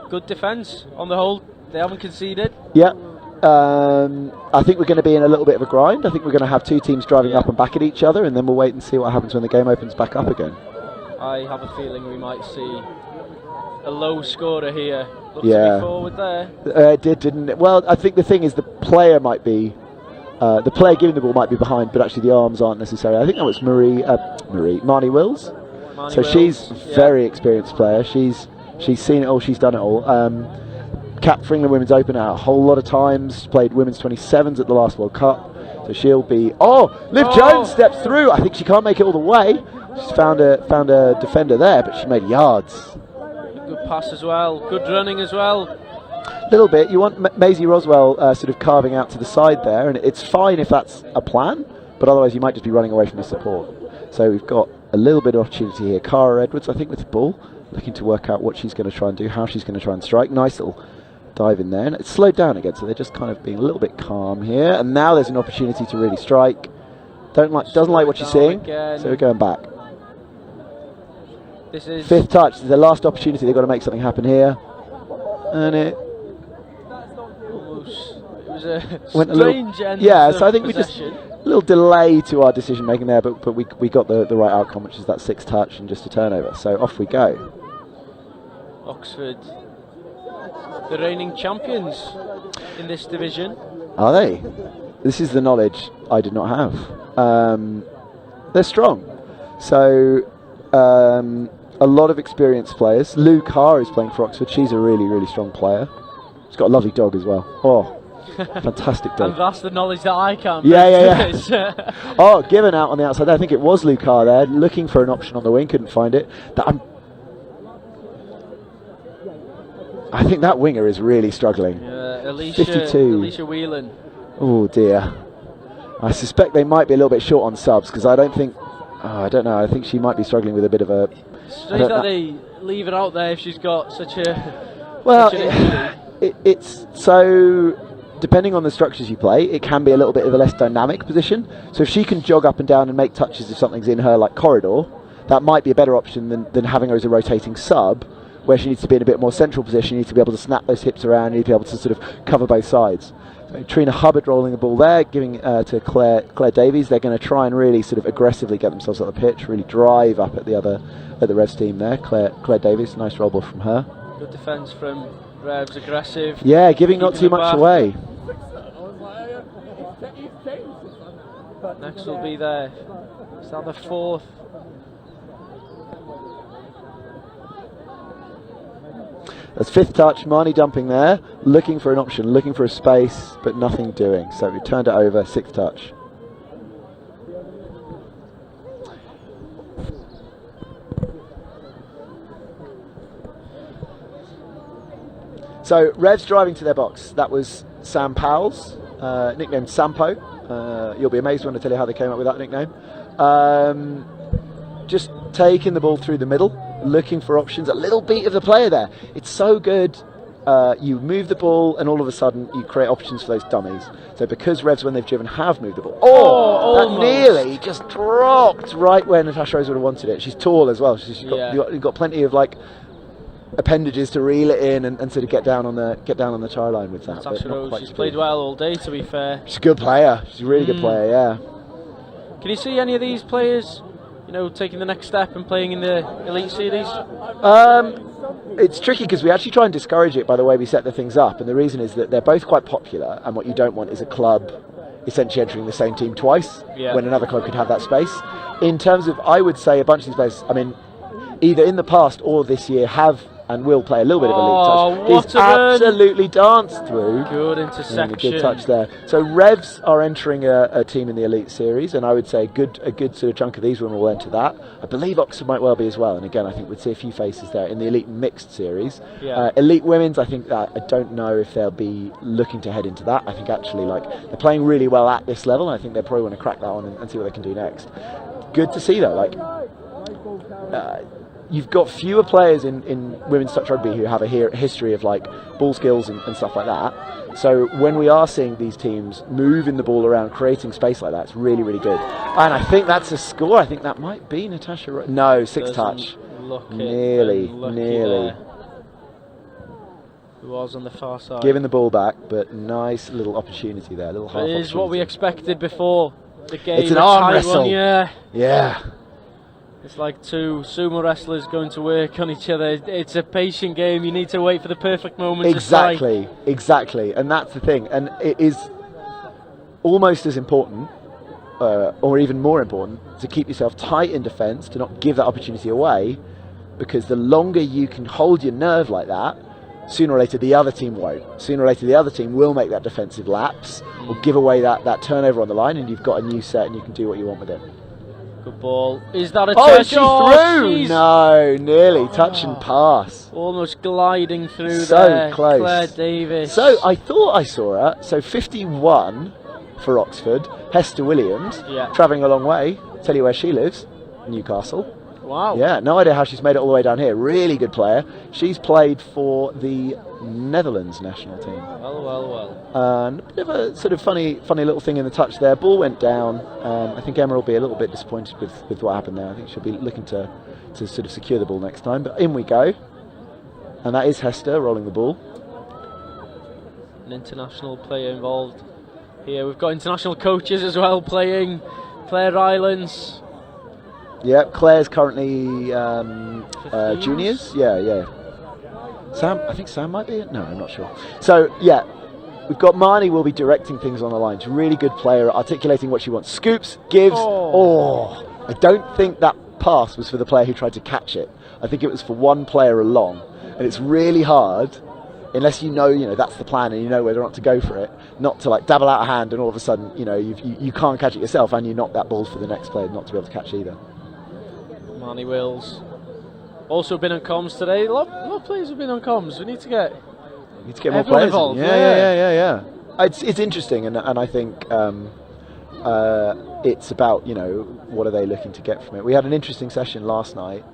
good defence on the whole. They haven't conceded. Yeah. I think we're going to be in a little bit of a grind. I think we're going to have two teams driving up and back at each other, and then we'll wait and see what happens when the game opens back up again. I have a feeling we might see a low scorer here. Looks to be forward there. It didn't it? Well, I think the thing is the player might be, the player giving the ball might be behind, but actually the arms aren't necessary. I think that was Marnie Wills. So she's a very experienced player. She's seen it all. She's done it all. Capped for England Women's Open a whole lot of times. Played Women's 27s at the last World Cup. So she'll be... Liv Jones steps through. I think she can't make it all the way. She's found a defender there, but she made yards. Good pass as well. Good running as well Little bit. You want Maisie Roswell sort of carving out to the side there, and it's fine if that's a plan, but otherwise you might just be running away from the support. So we've got a little bit of opportunity here. Cara Edwards, I think, with the ball, looking to work out what she's going to try and do, how she's going to try and strike. Nice little dive in there, and it's slowed down again, so they're just kind of being a little bit calm here, and now there's an opportunity to really strike. Doesn't like what she's seeing, so we're going back. This is 5th touch. This is the last opportunity. They've got to make something happen here, and it was a went strange a end. yeah. So I think we just possession. a little delay to our decision making there, but we got the right outcome, which is that 6th touch and just a turnover. So off we go. Oxford, the reigning champions in this division. Are they? This is the knowledge I did not have. They're strong. So a lot of experienced players. Lou Carr is playing for Oxford. She's a really, really strong player. She's got a lovely dog as well. Oh, fantastic dog. And that's the knowledge that I can't. Yeah. Oh, given out on the outside. I think it was Lou Carr there, looking for an option on the wing, couldn't find it. I think that winger is really struggling. Alicia 52. Alicia Whelan. Oh dear. I suspect they might be a little bit short on subs, because I don't think. I don't know. I think she might be struggling with a bit of a. Strange that they leave it out there if she's got such a. Well, such an it's so. Depending on the structures you play, it can be a little bit of a less dynamic position. So if she can jog up and down and make touches if something's in her like corridor, that might be a better option than having her as a rotating sub, where she needs to be in a bit more central position. You need to be able to snap those hips around. You need to be able to sort of cover both sides. So Trina Hubbard rolling the ball there, giving to Claire Davies. They're going to try and really sort of aggressively get themselves on the pitch, really drive up at the Revs team there. Claire Davies, nice roll ball from her. Good defence from Revs, aggressive. Yeah, giving not too much away. Next will be there. Is that the 4th? That's 5th touch, Marnie dumping there, looking for an option, looking for a space, but nothing doing. So we turned it over, 6th touch. So Revs driving to their box. That was Sam Powell's, nicknamed Sampo. You'll be amazed when I tell you how they came up with that nickname. Just taking the ball through the middle, looking for options, a little beat of the player there. It's so good. You move the ball and all of a sudden you create options for those dummies. So because Revs, when they've driven, have moved the ball. That nearly just dropped right where Natasha Rose would have wanted it. She's tall as well. You've got plenty of like appendages to reel it in and sort of get down on the try line with that. Natasha Rose, she's played well all day, to be fair. She's a good player. She's a really good player, yeah. Can you see any of these players, taking the next step and playing in the Elite Series? It's tricky because we actually try and discourage it by the way we set the things up, and the reason is that they're both quite popular, and what you don't want is a club essentially entering the same team twice when another club could have that space. In terms of, I would say a bunch of these players, either in the past or this year have and will play a little bit of a league touch. He's absolutely danced through. Good interception. A good touch there. So Revs are entering a team in the Elite Series, and I would say a good sort of chunk of these women will enter that. I believe Oxford might well be as well, and again I think we'd see a few faces there in the Elite Mixed Series. Elite Women's, I think that I don't know if they'll be looking to head into that. I think actually they're playing really well at this level, and I think they probably want to crack that on and see what they can do next. Good to see though, you've got fewer players in women's touch rugby who have a history of ball skills and stuff like that. So when we are seeing these teams moving the ball around, creating space like that, it's really, really good. And I think that's a score. I think that might be Natasha. No, 6th touch. Nearly. There. Who was on the far side? Giving the ball back, but nice little opportunity there. Little half. It is what we expected before the game. It's an arm wrestle. Yeah. It's like two sumo wrestlers going to work on each other. It's a patient game. You need to wait for the perfect moment to strike. Exactly. And that's the thing. And it is almost as important, or even more important, to keep yourself tight in defence, to not give that opportunity away, because the longer you can hold your nerve like that, sooner or later the other team won't. Sooner or later the other team will make that defensive lapse or give away that turnover on the line, and you've got a new set and you can do what you want with it. Good ball. Is that a Oh, touch? is she through? No, nearly. Touch and pass. Almost gliding through So there. close. Claire Davis. So I thought I saw her. So 51 for Oxford. Hester Williams, Yeah. travelling a long way. Tell you where she lives, Newcastle. Wow. Yeah, no idea how she's made it all the way down here. Really good player. She's played for the Netherlands national team. Well. And a bit of a sort of funny little thing in the touch there. Ball went down. I think Emma will be a little bit disappointed with what happened there. I think she'll be looking to sort of secure the ball next time. But in we go. And that is Hester rolling the ball. An international player involved here. We've got international coaches as well playing. Claire Rylands. Yeah, Claire's currently juniors. Yeah. Sam, I think Sam might be it. No, I'm not sure. So, yeah, we've got Marnie will be directing things on the line. She's a really good player at articulating what she wants. Scoops, gives. I don't think that pass was for the player who tried to catch it. I think it was for one player along. And it's really hard, unless you know that's the plan and you know whether or not to go for it, not to like dabble out a hand and all of a sudden, you can't catch it yourself and you knock that ball for the next player not to be able to catch either. Marnie Wills. Also been on comms today. A lot of players have been on comms. We need to get more players involved. Yeah. It's interesting, and I think it's about what are they looking to get from it. We had an interesting session last night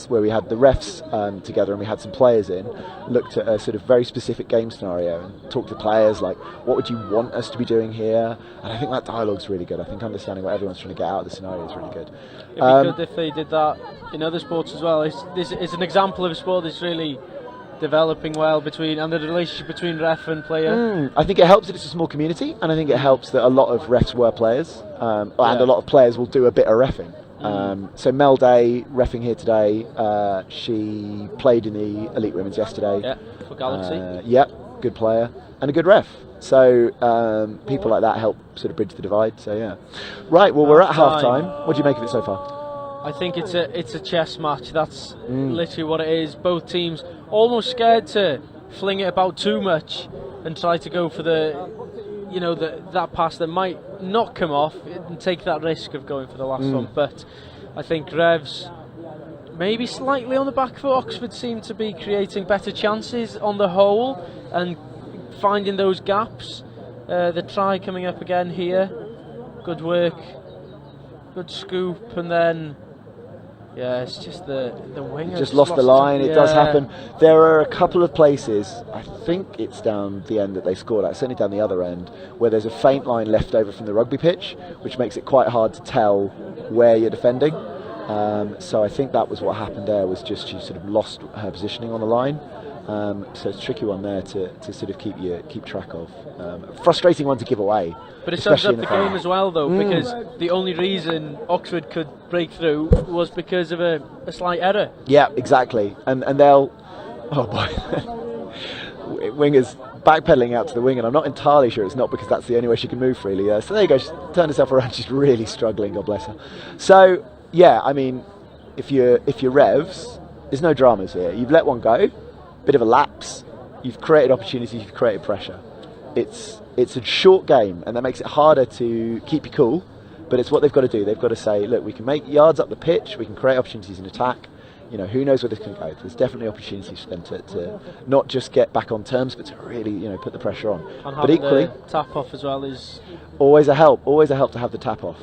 where we had the refs together and we had some players in, looked at a sort of very specific game scenario and talked to players like, what would you want us to be doing here? And I think that dialogue's really good. I think understanding what everyone's trying to get out of the scenario is really good. It'd be good if they did that in other sports as well. It's an example of a sport that's really developing well and the relationship between ref and player. I think it helps that it's a small community, and I think it helps that a lot of refs were players, and a lot of players will do a bit of reffing. So Mel Day reffing here today. She played in the Elite Women's yesterday. Yeah, for Galaxy. Good player and a good ref. So people like that help sort of bridge the divide. So yeah, right. Well, we're at half time. What do you make of it so far? I think it's a chess match. That's literally what it is. Both teams almost scared to fling it about too much and try to go for that pass that might not come off and take that risk of going for the last one. But I think Revs maybe slightly on the back foot. Oxford seem to be creating better chances on the whole and finding those gaps. The try coming up again here. Good work. Good scoop, and then it's just the winger. Just lost the line. It does happen. There are a couple of places, I think it's down the end that they scored at, certainly down the other end, where there's a faint line left over from the rugby pitch, which makes it quite hard to tell where you're defending. So I think that was what happened there, was just she sort of lost her positioning on the line. So it's a tricky one there to sort of keep track of. Frustrating one to give away. But it sums up the game as well, though, because the only reason Oxford could break through was because of a slight error. Yeah, exactly. And they'll... Oh, boy. Winger's backpedaling out to the wing, and I'm not entirely sure it's not because that's the only way she can move freely. So there you go. She's turned herself around. She's really struggling, God bless her. So, yeah, I mean, if you're Revs, there's no dramas here. You've let one go, bit of a lapse. You've created opportunities. You've created pressure. It's a short game, and that makes it harder to keep you cool, but it's what they've got to do. They've got to say, look, we can make yards up the pitch, we can create opportunities in attack. Who knows where this can go. There's definitely opportunities for them to not just get back on terms, but to really, put the pressure on. And but equally, the tap off as well is always a help to have the tap off.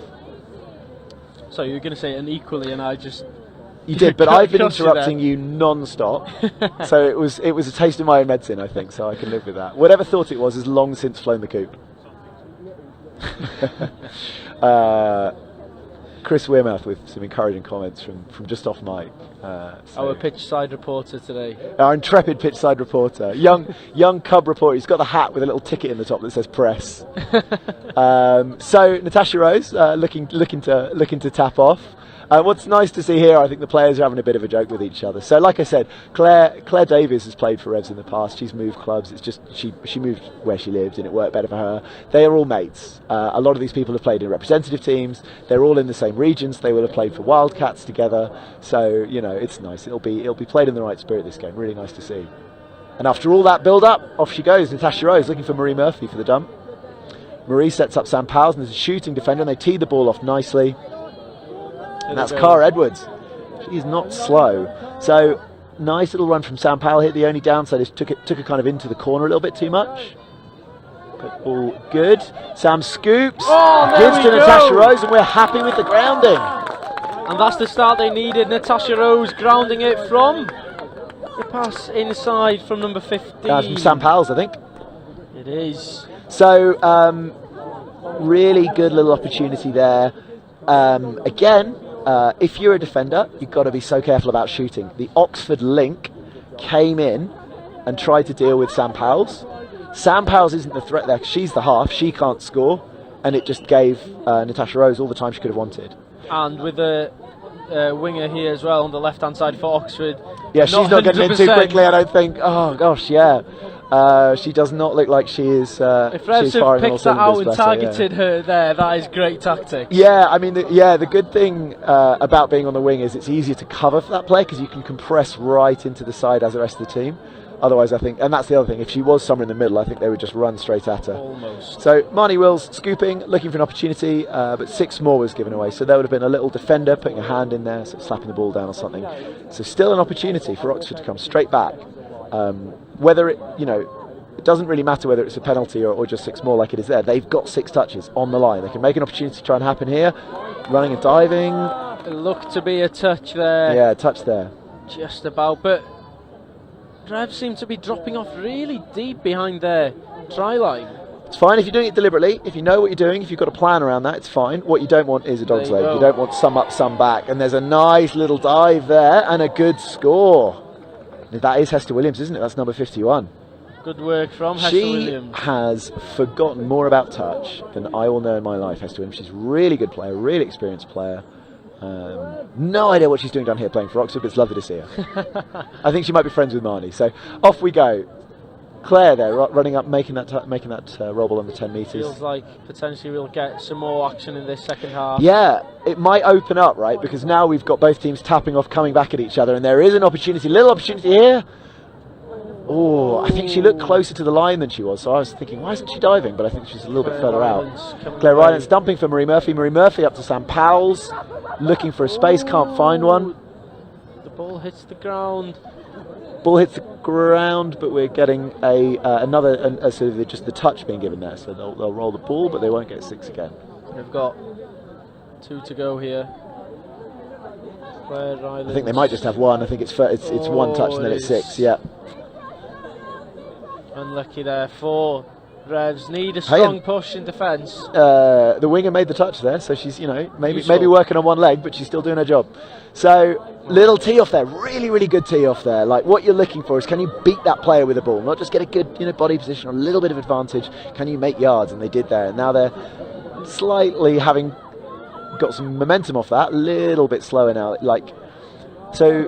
So you were going to say, and equally, and I just... You did, but I've been interrupting you non-stop, so it was a taste of my own medicine, I think, so I can live with that. Whatever thought it was has long since flown the coop. Chris Wearmouth with some encouraging comments from just off mic. Our pitch side reporter today. Our intrepid pitch side reporter, young cub reporter. He's got the hat with a little ticket in the top that says press. So Natasha Rose looking to tap off. What's nice to see here, I think the players are having a bit of a joke with each other. So, like I said, Claire Davies has played for Revs in the past. She's moved clubs. It's just she moved where she lived, and it worked better for her. They are all mates. A lot of these people have played in representative teams. They're all in the same regions. They will have played for Wildcats together. So, it's nice. It'll be played in the right spirit, this game. Really nice to see. And after all that build-up, off she goes. Natasha Rose looking for Marie Murphy for the dump. Marie sets up Sam Powles, and there's a shooting defender, and they tee the ball off nicely. And that's Cara Edwards. She's not slow. So nice little run from Sam Powell here. The only downside is took her kind of into the corner a little bit too much. But all good. Sam scoops, gives to Natasha Rose, and we're happy with the grounding. And that's the start they needed. Natasha Rose grounding it from the pass inside from number 15. That's from Sam Powell's, I think. It is. So really good little opportunity there. Again, if you're a defender, you've got to be so careful about shooting. The Oxford link came in and tried to deal with Sam Powell's. Sam Powell's isn't the threat there. She's the half. She can't score, and it just gave Natasha Rose all the time she could have wanted. And with the winger here as well on the left-hand side for Oxford. Yeah, she's not getting in too quickly, I don't think. Oh gosh, yeah. She does not look like she is. If Revs have picked that out and targeted her there, that is great tactics. Yeah, I mean, the good thing about being on the wing is it's easier to cover for that play because you can compress right into the side as the rest of the team. Otherwise, I think, and that's the other thing, if she was somewhere in the middle, I think they would just run straight at her. Almost. So Marnie Wills scooping, looking for an opportunity, but 6 more was given away. So there would have been a little defender putting a hand in there, sort of slapping the ball down or something. So still an opportunity for Oxford to come straight back. Whether it, it doesn't really matter whether it's a penalty or just 6 more like it is there. They've got 6 touches on the line. They can make an opportunity to try and happen here. Running and diving. It looked to be a touch there. Yeah, a touch there. Just about, but Revs seem to be dropping off really deep behind their try line. It's fine if you're doing it deliberately. If you know what you're doing, if you've got a plan around that, it's fine. What you don't want is a dog's leg. You don't want some up, some back. And there's a nice little dive there and a good score. That is Hester Williams, isn't it? That's number 51. Good work from Hester Williams. She has forgotten more about touch than I will know in my life, Hester Williams. She's a really good player, really experienced player. No idea what she's doing down here playing for Oxford, but it's lovely to see her. I think she might be friends with Marnie. So off we go. Claire there, running up, making that roll ball on the 10 metres. Feels like potentially we'll get some more action in this second half. Yeah, it might open up, right? Because now we've got both teams tapping off, coming back at each other, and there is an opportunity, little opportunity here. Oh, I think she looked closer to the line than she was, so I was thinking, why isn't she diving? But I think she's a little bit further out. Claire Rylance dumping for Marie Murphy. Marie Murphy up to Sam Powell's, looking for a space, can't find one. The ball hits the ground. Ball hits the ground, but we're getting another sort of just the touch being given there. So they'll roll the ball, but they won't get 6 again. They've got 2 to go here. Claire Rylance. I think they might just have 1. I think it's 1 touch and then it's 6. Yeah. Unlucky there for Revs. Need a strong push in defence. The winger made the touch there, so she's maybe working on one leg, but she's still doing her job. So little tee off there, really good tee off there. Like what you're looking for is can you beat that player with the ball, not just get a good body position or a little bit of advantage. Can you make yards? And they did there. And now they're slightly having got some momentum off that, a little bit slower now. So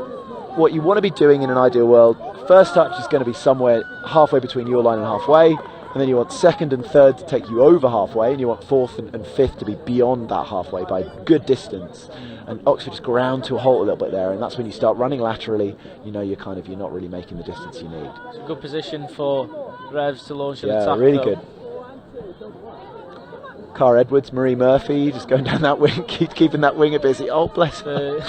what you want to be doing in an ideal world, first touch is going to be somewhere halfway between your line and halfway, and then you want second and third to take you over halfway, and you want fourth and fifth to be beyond that halfway by good distance. And Oxford just ground to a halt a little bit there, and that's when you start running laterally. You're not really making the distance you need. It's a good position for Revs to launch an attack. Yeah, really good. Cara Edwards, Marie Murphy, just going down that wing, keeping that winger busy. Oh, bless her.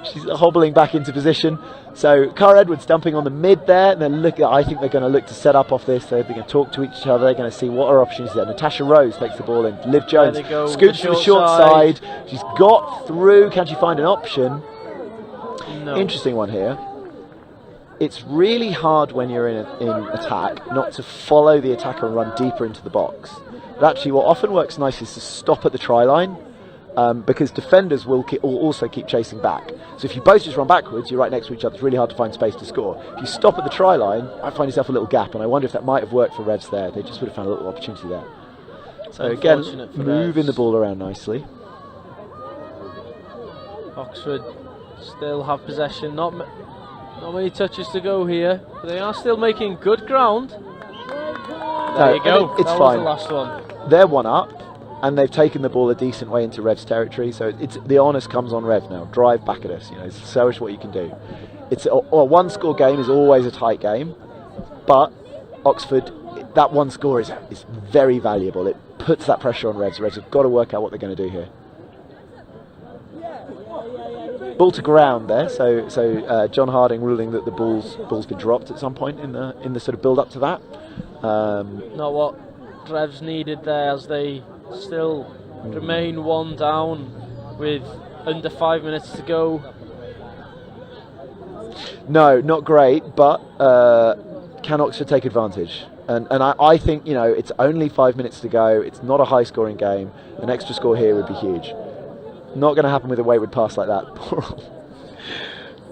She's hobbling back into position. So Cara Edwards dumping on the mid there, and then I think they're going to look to set up off this. They're going to talk to each other. They're going to see what are options there. Natasha Rose takes the ball in. Liv Jones scoops to the short side. She's got through. Can she find an option? No. Interesting one here. It's really hard when you're in attack not to follow the attacker and run deeper into the box. But actually what often works nice is to stop at the try line. Because defenders will also keep chasing back. So if you both just run backwards, you're right next to each other, it's really hard to find space to score. If you stop at the try line, I find yourself a little gap, and I wonder if that might have worked for Revs there. They just would have found a little opportunity there. So again, moving the ball around nicely. Oxford still have possession, not many touches to go here, but they are still making good ground. There you go, it's that fine. was the last one. They're one up. And they've taken the ball a decent way into Rev's territory, so the onus comes on Rev now. Drive back at us, so much what you can do. It's a one-score game is always a tight game, but Oxford, that one score is very valuable. It puts that pressure on Revs. Revs have got to work out what they're going to do here. Ball to ground there. So John Harding ruling that the ball's been dropped at some point in the sort of build up to that. Not what Revs needed there, as they still remain 1 down with under 5 minutes to go. No, not great, but can Oxford take advantage? And I think, you know, it's only 5 minutes to go. It's not a high-scoring game. An extra score here would be huge. Not going to happen with a wayward pass like that.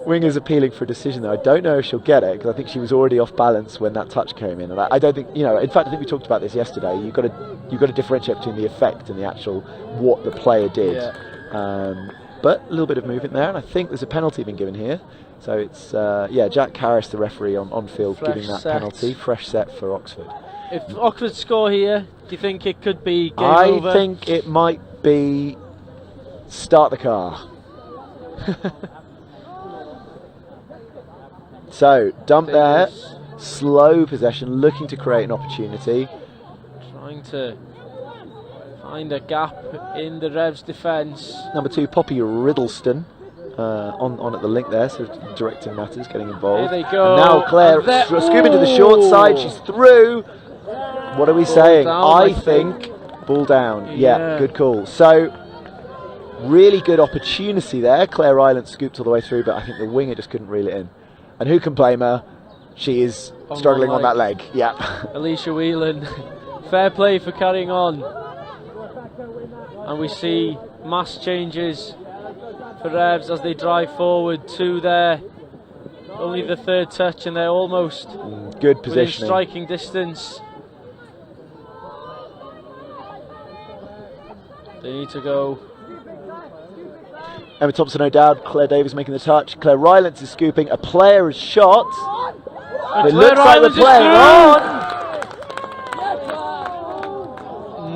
Winger's appealing for a decision though. I don't know if she'll get it, because I think she was already off balance when that touch came in. And I don't think, you know, in fact I think we talked about this yesterday. You've got to differentiate between the effect and the actual what the player did. Yeah. But a little bit of movement there, and I think there's a penalty been given here. So it's Jack Harris, the referee on field, giving that penalty. Fresh set for Oxford. If Oxford score here, do you think it could be game over? I think it might be start the car. So, dump there, slow possession, looking to create an opportunity. Trying to find a gap in the Revs' defence. Number 2, Poppy Riddleston, on at the link there, so directing matters, getting involved. There they go. And now Claire scooping to the short side, she's through. What are we saying? Down, I think ball down. Yeah, good call. So, really good opportunity there. Claire Ryland scooped all the way through, but I think the winger just couldn't reel it in. And who can blame her? She is struggling on that leg. Yeah. Alicia Whelan, fair play for carrying on. And we see mass changes for Revs as they drive forward to their only the 3rd touch, and they're almost good within positioning, striking distance. They need to go. Emma Thompson O'Dowd, Claire Davies making the touch. Claire Rylance is scooping. A player is shot. It looks like the player on.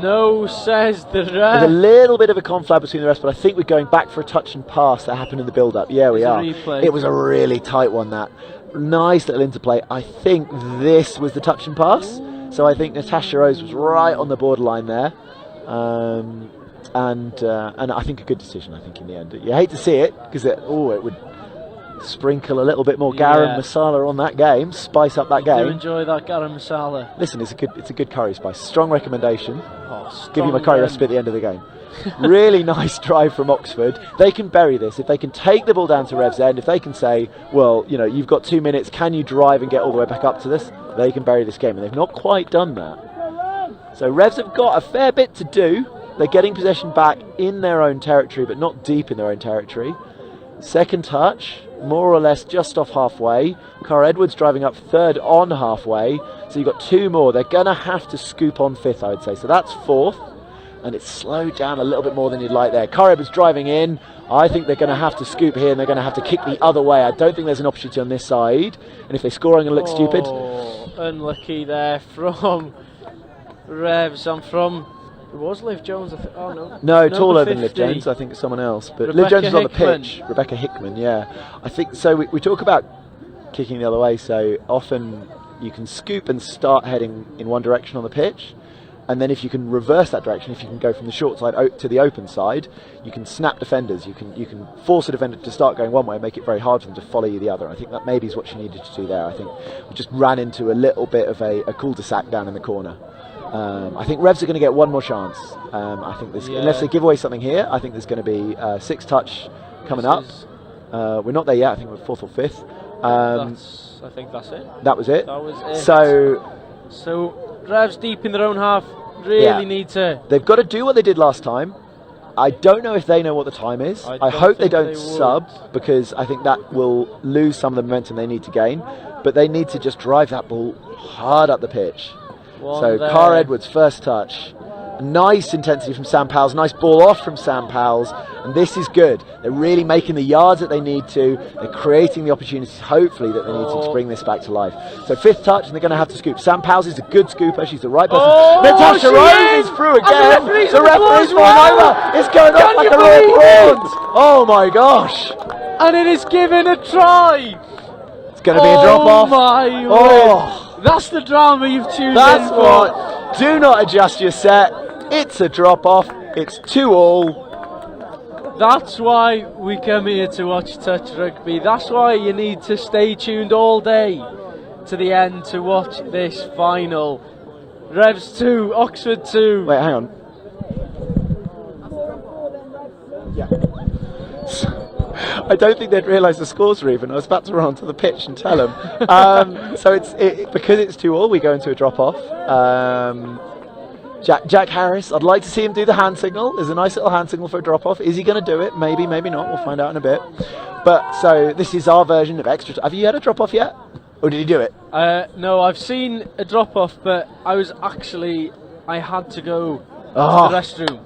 No, says the ref. There's a little bit of a conflab between the rest, but I think we're going back for a touch and pass that happened in the build-up. Yeah, we are. It was a really tight one, that. Nice little interplay. I think this was the touch and pass. So I think Natasha Rose was right on the borderline there. And I think a good decision, I think, in the end. You hate to see it, because it would sprinkle a little bit more garam masala on that game, spice up that game. Do enjoy that garam masala. Listen, it's a good curry spice. Strong recommendation. Give you my curry recipe at the end of the game. Really nice drive from Oxford. They can bury this. If they can take the ball down to Revs' end, if they can say, well, you know, you've got 2 minutes, can you drive and get all the way back up to this? They can bury this game, and they've not quite done that. So Revs have got a fair bit to do. They're getting possession back in their own territory, but not deep in their own territory. Second touch, more or less just off halfway. Cara Edwards driving up 3rd on halfway. So you've got 2 more. They're going to have to scoop on 5th, I would say. So that's 4th. And it's slowed down a little bit more than you'd like there. Cara Edwards driving in. I think they're going to have to scoop here, and they're going to have to kick the other way. I don't think there's an opportunity on this side. And if they score, I'm going to look stupid. Unlucky there from Revs and from... It was Liv Jones, I think. Oh no. No, taller than Liv Jones. I think it's someone else. But Liv Jones is on the pitch. Rebecca Hickman, yeah. I think so. We talk about kicking the other way. So often you can scoop and start heading in one direction on the pitch, and then if you can reverse that direction, if you can go from the short side to the open side, you can snap defenders. You can force a defender to start going one way and make it very hard for them to follow you the other. I think that maybe is what she needed to do there. I think we just ran into a little bit of a cul-de-sac down in the corner. I think Revs are going to get one more chance. I think unless they give away something here, I think there's going to be 6th touch coming up. We're not there yet. I think we're 4th or 5th. I think that's it. That was it. That was it. So Revs deep in their own half really need to. They've got to do what they did last time. I don't know if they know what the time is. I hope they don't sub, because I think that will lose some of the momentum they need to gain. But they need to just drive that ball hard up the pitch. So Cara Edwards, first touch. Nice intensity from Sam Powell's. Nice ball off from Sam Powell's. And this is good. They're really making the yards that they need to. They're creating the opportunities, hopefully, that they need to bring this back to life. So 5th touch, and they're going to have to scoop. Sam Powell's is a good scooper. She's the right person. Natasha Rose is through again. The referee's falling over. It's going off like a royal prawns. Oh my gosh. And it is given a try. It's going to be a drop-off. Oh my word. That's the drama you've tuned in for. What. Do not adjust your set. It's a drop-off. It's 2-all. That's why we come here to watch touch rugby. That's why you need to stay tuned all day to the end to watch this final. Revs 2, Oxford 2. Wait, hang on. Yeah. I don't think they'd realise the scores were even. I was about to run onto the pitch and tell them. So because it's 2-2, we go into a drop-off. Jack Harris, I'd like to see him do the hand signal. There's a nice little hand signal for a drop-off. Is he going to do it? Maybe, maybe not. We'll find out in a bit. But so this is our version of extra. Have you had a drop-off yet? Or did he do it? No, I've seen a drop-off, but I had to go to the restroom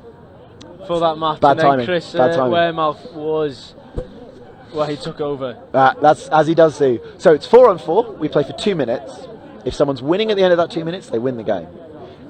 for that match. Bad and timing. Then Chris Bad timing. Wearmouth was where he took over. That's as he does do. So it's 4-on-4. We play for 2 minutes. If someone's winning at the end of that 2 minutes, they win the game.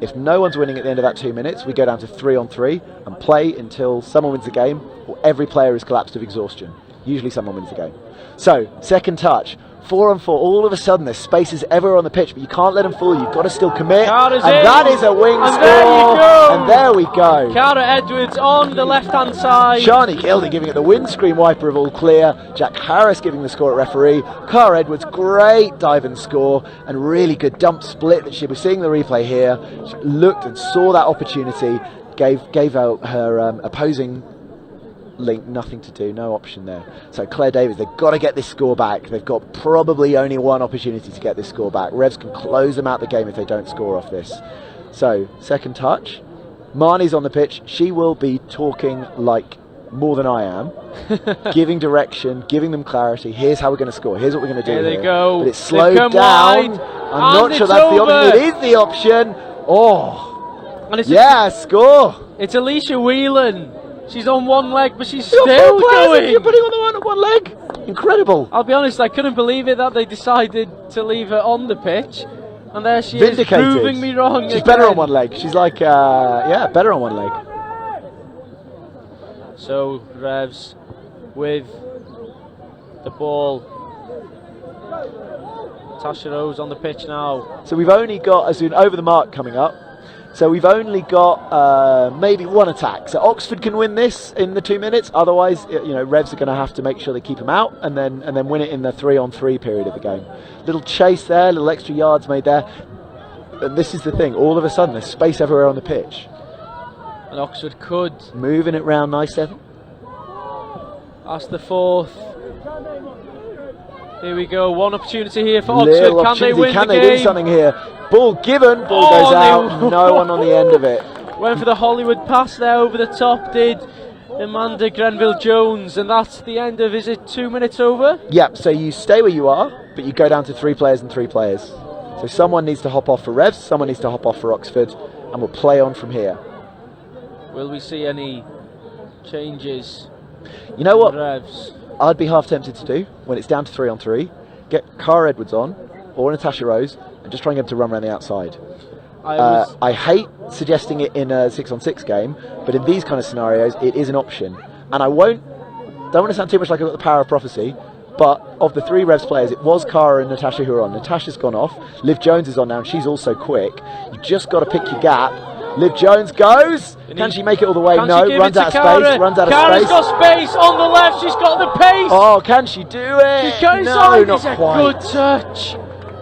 If no one's winning at the end of that 2 minutes, we go down to 3-on-3 and play until someone wins the game or every player is collapsed of exhaustion. Usually someone wins the game. So, second touch, 4-on-4. All of a sudden, there's spaces everywhere on the pitch, but you can't let them fool you. You've got to still commit. And that is a wing score. There you go. And there we go. Cara Edwards on the left-hand side. Shani Gilding giving it the windscreen wiper of all clear. Jack Harris giving the score at referee. Cara Edwards, great dive and score, and really good dump split that she was seeing the replay here. She looked and saw that opportunity, gave out her opposing link nothing to do, no option there. So Claire Davies, they've got to get this score back. They've got probably only one opportunity to get this score back. Revs can close them out the game if they don't score off this. So second touch, Marnie's on the pitch. She will be talking like more than I am, giving direction, giving them clarity. Here's how we're going to score. Here's what we're going to do. Here they go. But it's slowed down. Wide, I'm not sure that's the option. It is the option. Oh, and it's score. It's Alicia Whelan. She's on one leg, but she's You're still going. You're putting on one leg. Incredible. I'll be honest, I couldn't believe it that they decided to leave her on the pitch, and there she Vindicated. is, proving me wrong. She's again. better on one leg. She's like, better on one leg. So Revs with the ball. Tasha Rose on the pitch now. So we've only got over the mark coming up. So we've only got maybe one attack. So Oxford can win this in the 2 minutes. Otherwise, Revs are going to have to make sure they keep them out and then win it in the 3-on-3 period of the game. Little chase there, little extra yards made there. And this is the thing. All of a sudden, there's space everywhere on the pitch. And Oxford could moving it round nice, Evan. That's the fourth. Here we go. One opportunity here for Oxford. Can they win Can the they game? do something here? Ball given. Ball goes out. No one on the end of it. Went for the Hollywood pass there over the top. Did Amanda Grenville-Jones, and that's the end of. Is it 2 minutes over? Yep. So you stay where you are, but you go down to 3 players and 3 players. So someone needs to hop off for Revs. Someone needs to hop off for Oxford, and we'll play on from here. Will we see any changes? You know what? Revs. I'd be half tempted to do when it's down to 3-on-3. Get Cara Edwards on or Natasha Rose and just try and get them to run around the outside. I hate suggesting it in a 6-on-6 game, but in these kind of scenarios, it is an option. And don't want to sound too much like I've got the power of prophecy, but of the 3 Revs players, it was Cara and Natasha who are on. Natasha's gone off. Liv Jones is on now, and she's also quick. You've just got to pick your gap. Liv Jones goes. Can she make it all the way? No. Runs out of space. Runs out of space. Cara's got space on the left. She's got the pace. Oh, can she do it? She's going no, not it's quite. a good touch.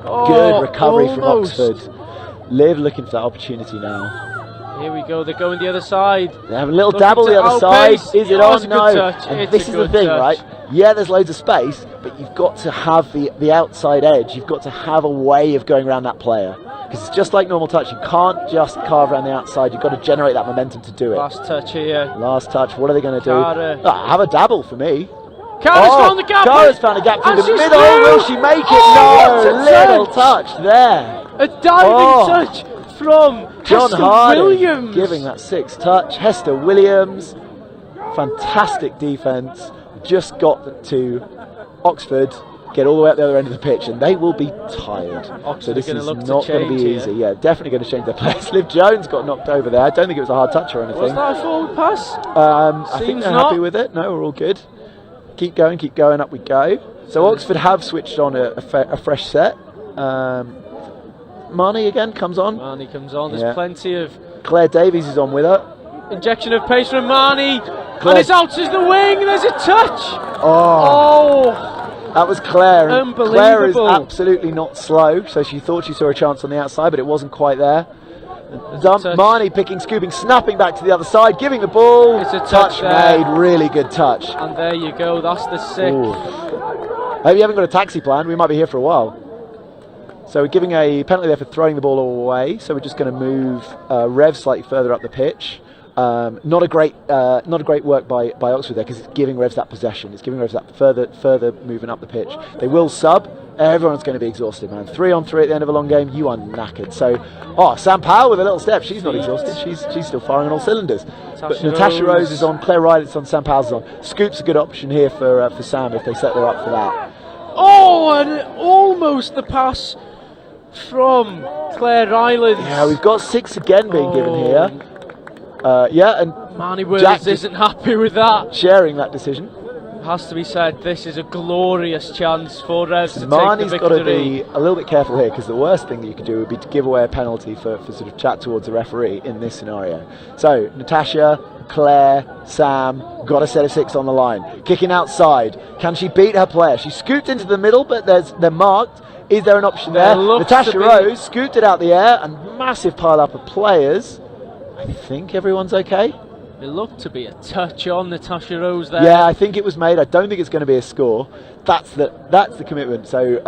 Oh, Good recovery almost. from Oxford. Liv looking for that opportunity now. Here we go. They're going the other side. They have a little Looking dabble the to other side. outpace. Is it Oh, on? it's a good No. touch. And It's this a is the good thing, touch. right? Yeah, there's loads of space, but you've got to have the outside edge. You've got to have a way of going around that player. Because it's just like normal touch. You can't just carve around the outside. You've got to generate that momentum to do it. Last touch here. Last touch. What are they going to do? Cara. Have a dabble for me. Cara's found the gap. Cara's found a gap through And the she's middle. through. Will she make it? Oh, No. what a Little touch. touch there. A diving touch from John Hester Harding Williams. giving that 6th touch. Hester Williams, fantastic defence. Just got to Oxford, get all the way up the other end of the pitch, and they will be tired. Oxford so this are is gonna look not to going to be change easy. here. Yeah, definitely going to change their players. Liv Jones got knocked over there. I don't think it was a hard touch or anything. Was that a forward pass? I think Seems they're not. happy with it. No, we're all good. Keep going, up we go. So Oxford have switched on a fresh set. Marnie again comes on. Marnie comes on. There's plenty of Claire Davies is on with her. injection of pace from Marnie. And it's out as the wing. There's a touch. Oh. That was Claire. And Unbelievable. Claire is absolutely not slow, so she thought she saw a chance on the outside, but it wasn't quite there. Marnie picking, scooping, snapping back to the other side, giving the ball. It's a touch made, really good touch. And there you go, that's the sick. Hope you haven't got a taxi plan, we might be here for a while. So we're giving a penalty there for throwing the ball away, so we're just going to move Rev slightly further up the pitch. Not a great work by Oxford there, because it's giving Revs that possession. It's giving Revs that further movement up the pitch. They will sub. Everyone's going to be exhausted, man. 3 on 3 at the end of a long game. You are knackered. So, Sam Powell with a little step. She's not exhausted. She's still firing on all cylinders. But Natasha Rose is on. Claire Rylett's on. Sam Powell's on. Scoop's a good option here for Sam if they set her up for that. Oh, and almost the pass from Claire Ryland. Yeah, we've got 6 again being given here. And Marnie Wills isn't happy with that. Sharing that decision. Has to be said, this is a glorious chance for Revs to take the Marnie's victory. got to be a little bit careful here, because the worst thing that you could do would be to give away a penalty for sort of chat towards the referee in this scenario. So Natasha, Claire, Sam, got a set of 6 on the line. Kicking outside. Can she beat her player? She scooped into the middle, but they're marked. Is there an option there? Natasha Rose scooped it out the air, and massive pile up of players. I think everyone's okay. It looked to be a touch on Natasha Rose there. Yeah, I think it was made. I don't think it's going to be a score. That's the commitment. So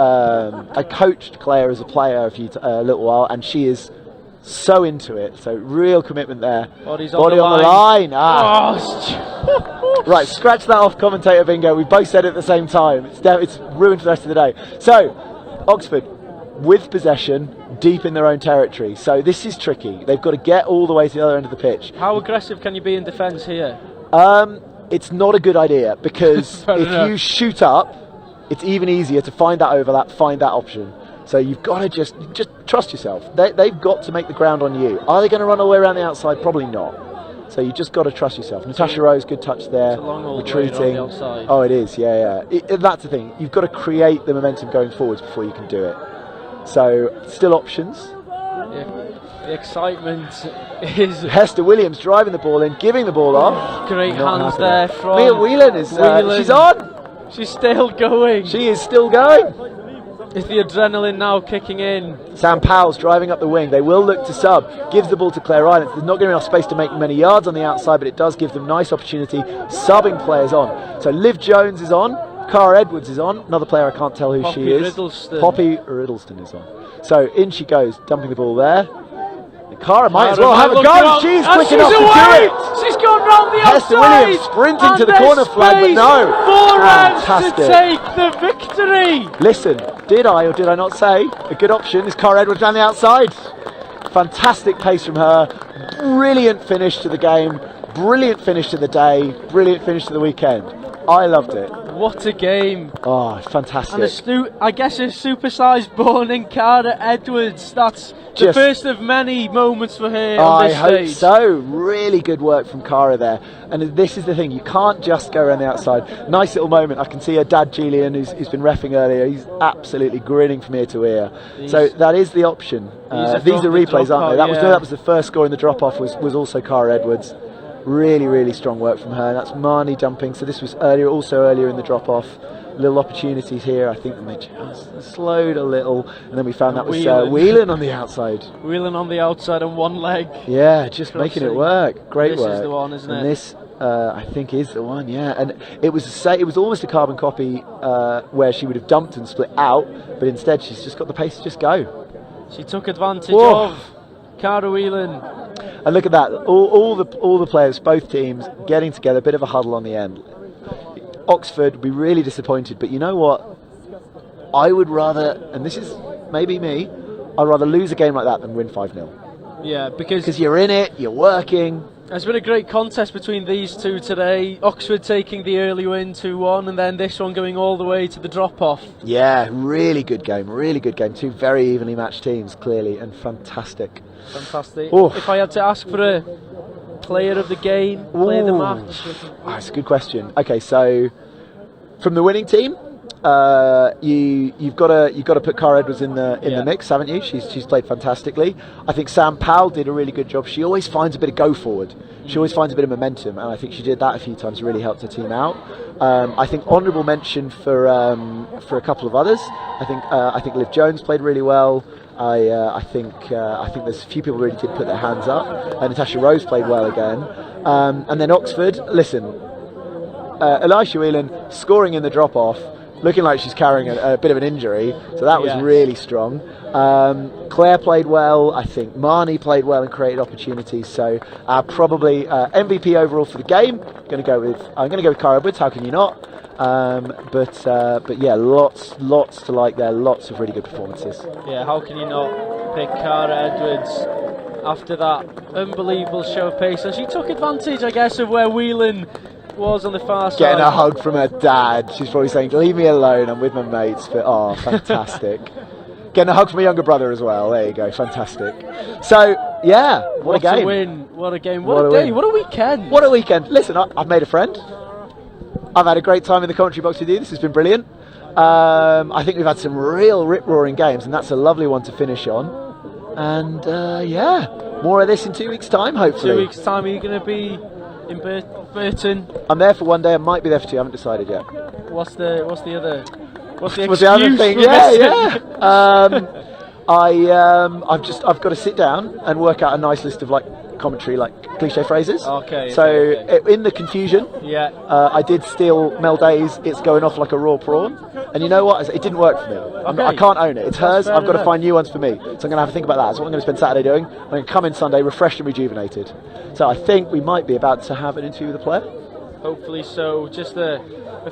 I coached Claire as a player a little while, and she is so into it. So real commitment there. Body on the line. Right, scratch that off, commentator bingo. We both said it at the same time. It's ruined for the rest of the day. So Oxford with possession, deep in their own territory. So this is tricky. They've got to get all the way to the other end of the pitch. How aggressive can you be in defence here? It's not a good idea, because if you shoot up, it's even easier to find that overlap, find that option. So you've got to just trust yourself. They've got to make the ground on you. Are they going to run all the way around the outside? Probably not. So you just got to trust yourself. Natasha Rose, good touch there. Retreating. Oh, it is. Yeah. That's the thing. You've got to create the momentum going forwards before you can do it. So, still options. The excitement is... Hester Williams driving the ball in, giving the ball off. Great hands there from... Mia Whelan is... she's on! She's still going. She is still going. Is the adrenaline now kicking in? Sam Powell's driving up the wing. They will look to sub. Gives the ball to Claire Ryland. There's not going to be enough space to make many yards on the outside, but it does give them nice opportunity. Subbing players on. So Liv Jones is on. Cara Edwards is on. Another player I can't tell who she is. Poppy Riddleston is on. So in she goes, dumping the ball there. And Cara might as well have a go. She's quick enough to do it. She's gone round the Hester outside. Williams sprinting to the corner flag, but no. Fantastic. To take the victory. Listen, did I or did I not say a good option is Cara Edwards down the outside? Fantastic pace from her. Brilliant finish to the game. Brilliant finish to the day. Brilliant finish to the weekend. I loved it. What a game. Oh, fantastic. And I guess a supersized born in Cara Edwards. That's the first of many moments for her on this stage. I hope so. Really good work from Cara there. And this is the thing, you can't just go around the outside. Nice little moment. I can see her dad, Julian, who's been reffing earlier. He's absolutely grinning from ear to ear. So that is the option. These are replays, aren't they? That was the first score in the drop-off was also Cara Edwards. Really, really strong work from her. That's Marnie dumping. So this was earlier in the drop-off. Little opportunities here. I think they just slowed a little, and then we found that was Whelan on the outside. Whelan on the outside on one leg. Yeah, just making it work. Great work. This is the one, isn't it? And this, I think, is the one. Yeah, and it was almost a carbon copy where she would have dumped and split out, but instead she's just got the pace to just go. She took advantage of Cara Whelan. And look at that, all the players, both teams, getting together, a bit of a huddle on the end. Oxford would be really disappointed, but you know what? I would rather, and this is maybe me, I'd rather lose a game like that than win 5-0. Yeah, because you're in it, you're working. There's been a great contest between these two today. Oxford taking the early win 2-1, and then this one going all the way to the drop-off. Yeah, really good game, really good game. Two very evenly matched teams, clearly, and fantastic. Fantastic. Oof. If I had to ask for a player of the game, player of the match. That's a good question. Okay, so from the winning team, you've got to put Cara Edwards in the mix, haven't you? She's played fantastically. I think Sam Powell did a really good job. She always finds a bit of go forward. She always finds a bit of momentum, and I think she did that a few times. Really helped her team out. I think honourable mention for a couple of others. I think Liv Jones played really well. I think there's a few people who really did put their hands up. Natasha Rose played well again. And then Oxford, listen, Elisha Whelan scoring in the drop-off, looking like she's carrying a bit of an injury, so that was really strong. Claire played well. I think Marnie played well and created opportunities. So probably MVP overall for the game. I'm going to go with Cara Edwards. How can you not? But yeah, lots to like there. Lots of really good performances. Yeah, how can you not pick Cara Edwards after that unbelievable show of pace? And she took advantage, I guess, of where Whelan was on the far side. Getting a hug from her dad. She's probably saying, "Leave me alone. I'm with my mates." But oh, fantastic. Getting a hug from a younger brother as well. There you go. Fantastic. So yeah, what a game! A win! What a game! What a day! What a weekend! What a weekend! Listen, I've made a friend. I've had a great time in the commentary box with you. This has been brilliant. I think we've had some real rip-roaring games, and that's a lovely one to finish on. And yeah, more of this in 2 weeks' time, hopefully. 2 weeks' time, are you going to be in Burton? I'm there for one day. I might be there for two. I haven't decided yet. What's the other? What's the other thing? Yeah. I've got to sit down and work out a nice list of commentary, cliche phrases. In the confusion, I did steal Mel Day's "It's Going Off Like a Raw Prawn," and you know what? It didn't work for me. I can't own it. It's hers. I've got to find new ones for me. So I'm going to have to think about that. That's what I'm going to spend Saturday doing. I'm going to come in Sunday refreshed and rejuvenated. So I think we might be about to have an interview with a player. Hopefully so. Just a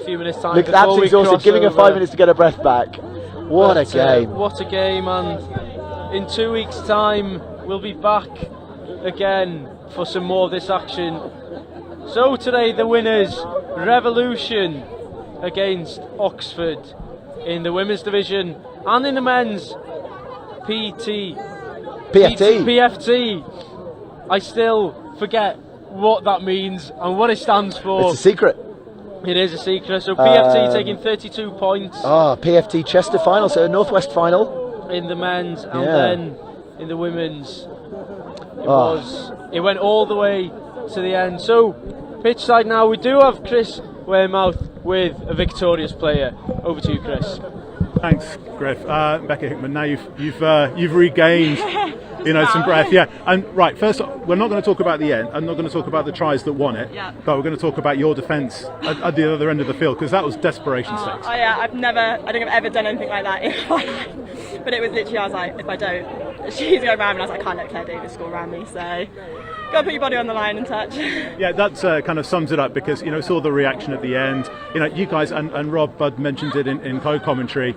few minutes time. Look, that's exhausted. Giving her 5 minutes to get her breath back. What a game! What a game! And in 2 weeks' time, we'll be back again for some more of this action. So today, the winners: Revolution against Oxford in the women's division, and in the men's PFT. I still forget what that means and what it stands for. It's a secret. It is a secret. So PFT taking 32 points. PFT Chester final, so a Northwest final in the men's, and then in the women's. It went all the way to the end. So pitch side now, we do have Chris Wearmouth with a victorious player. Over to you, Chris. Thanks, Griff. Becca Hickman. Now you've regained some breath. Yeah. And right, first we're not going to talk about the end. I'm not going to talk about the tries that won it. Yeah. But we're going to talk about your defence at the other end of the field, because that was desperation stakes. Oh yeah, I don't think I've ever done anything like that in my life. But it was literally, I was like, if I don't, she's going around me, and I was like, I can't let Claire Davis score around me. So gotta put your body on the line and touch. Yeah, that kind of sums it up, because saw the reaction at the end. You guys and Rob Budd mentioned it in co-commentary.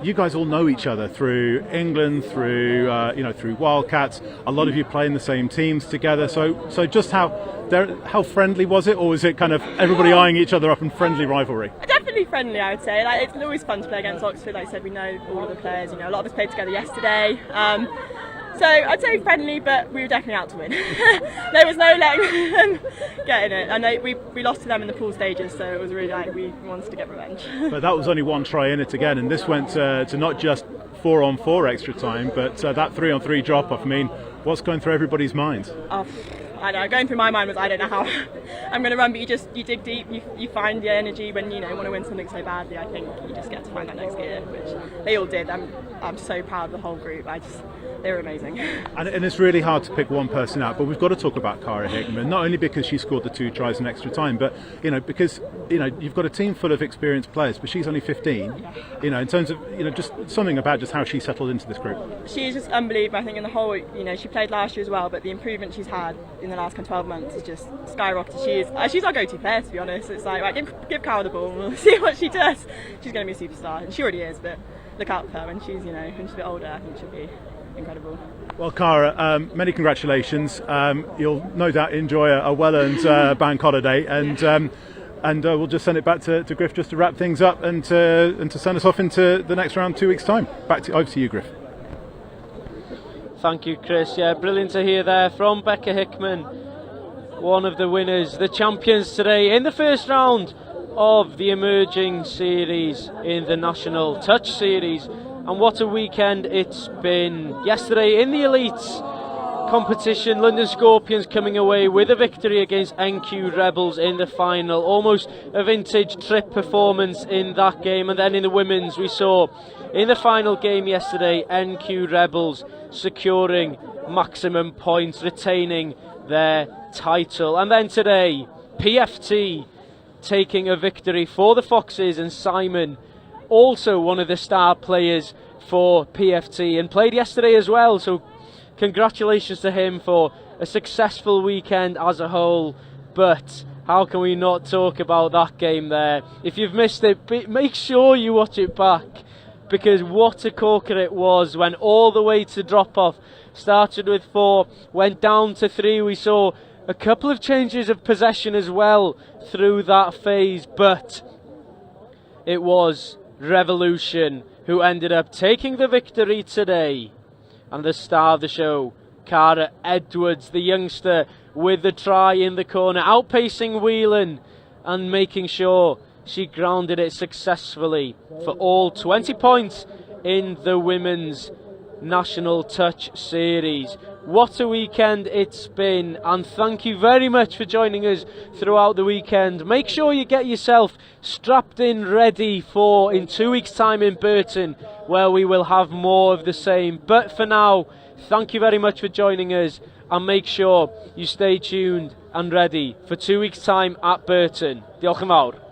You guys all know each other through England, through through Wildcats. A lot of you play in the same teams together. So just how friendly was it, or was it kind of everybody eyeing each other up in friendly rivalry? Definitely friendly, I would say. It's always fun to play against Oxford. Like I said, we know all of the players. A lot of us played together yesterday. So I'd say friendly, but we were definitely out to win. There was no letting them get in it. And we lost to them in the pool stages, so it was really we wanted to get revenge. But that was only one try in it again, and this went to not just 4-on-4 extra time, but that 3-on-3 drop-off. I mean, what's going through everybody's minds? I know, going through my mind was, I don't know how I'm going to run, but you dig deep, you find the energy when you want to win something so badly. I think you just get to find that next gear, which they all did. I'm so proud of the whole group. They were amazing. And it's really hard to pick one person out, but we've got to talk about Cara Hickman, not only because she scored the 2 tries in extra time, but because you've got a team full of experienced players, but she's only 15. In terms of just something about just how she settled into this group. She's just unbelievable. I think in the whole, she played last year as well, but the improvement she's had in the last 12 months is just skyrocketed. She's our go-to player, to be honest. It's like, right, give Cara the ball and we'll see what she does. She's going to be a superstar, and she already is, but look out for her when she's when she's a bit older. I think she'll be incredible. Well, Cara, many congratulations. You'll no doubt enjoy a well-earned bank holiday, and we'll just send it back to Griff just to wrap things up and to send us off into the next round 2 weeks' time. Over to you, Griff. Thank you, Chris. Yeah, brilliant to hear there from Becca Hickman, one of the winners, the champions today in the first round of the emerging series in the National Touch Series. And what a weekend it's been. Yesterday in the Elites competition, London Scorpions coming away with a victory against NQ Rebels in the final. Almost a vintage Trip performance in that game. And then in the women's, we saw in the final game yesterday, NQ Rebels securing maximum points, retaining their title. And then today, PFT taking a victory for the Foxes, and Simon, also one of the star players for PFT, and played yesterday as well, so congratulations to him for a successful weekend as a whole. But how can we not talk about that game there? If you've missed it, make sure you watch it back, because what a corker it was. Went all the way to drop off, started with 4, went down to 3. We saw a couple of changes of possession as well through that phase, but it was Revolution who ended up taking the victory today. And the star of the show, Cara Edwards, the youngster, with the try in the corner, outpacing Whelan and making sure she grounded it successfully for all 20 points in the Women's National Touch Series. What a weekend it's been, and thank you very much for joining us throughout the weekend. Make sure you get yourself strapped in ready for in 2 weeks' time in Burton, where we will have more of the same. But for now, thank you very much for joining us, and make sure you stay tuned and ready for 2 weeks' time at Burton. Diolch yn fawr.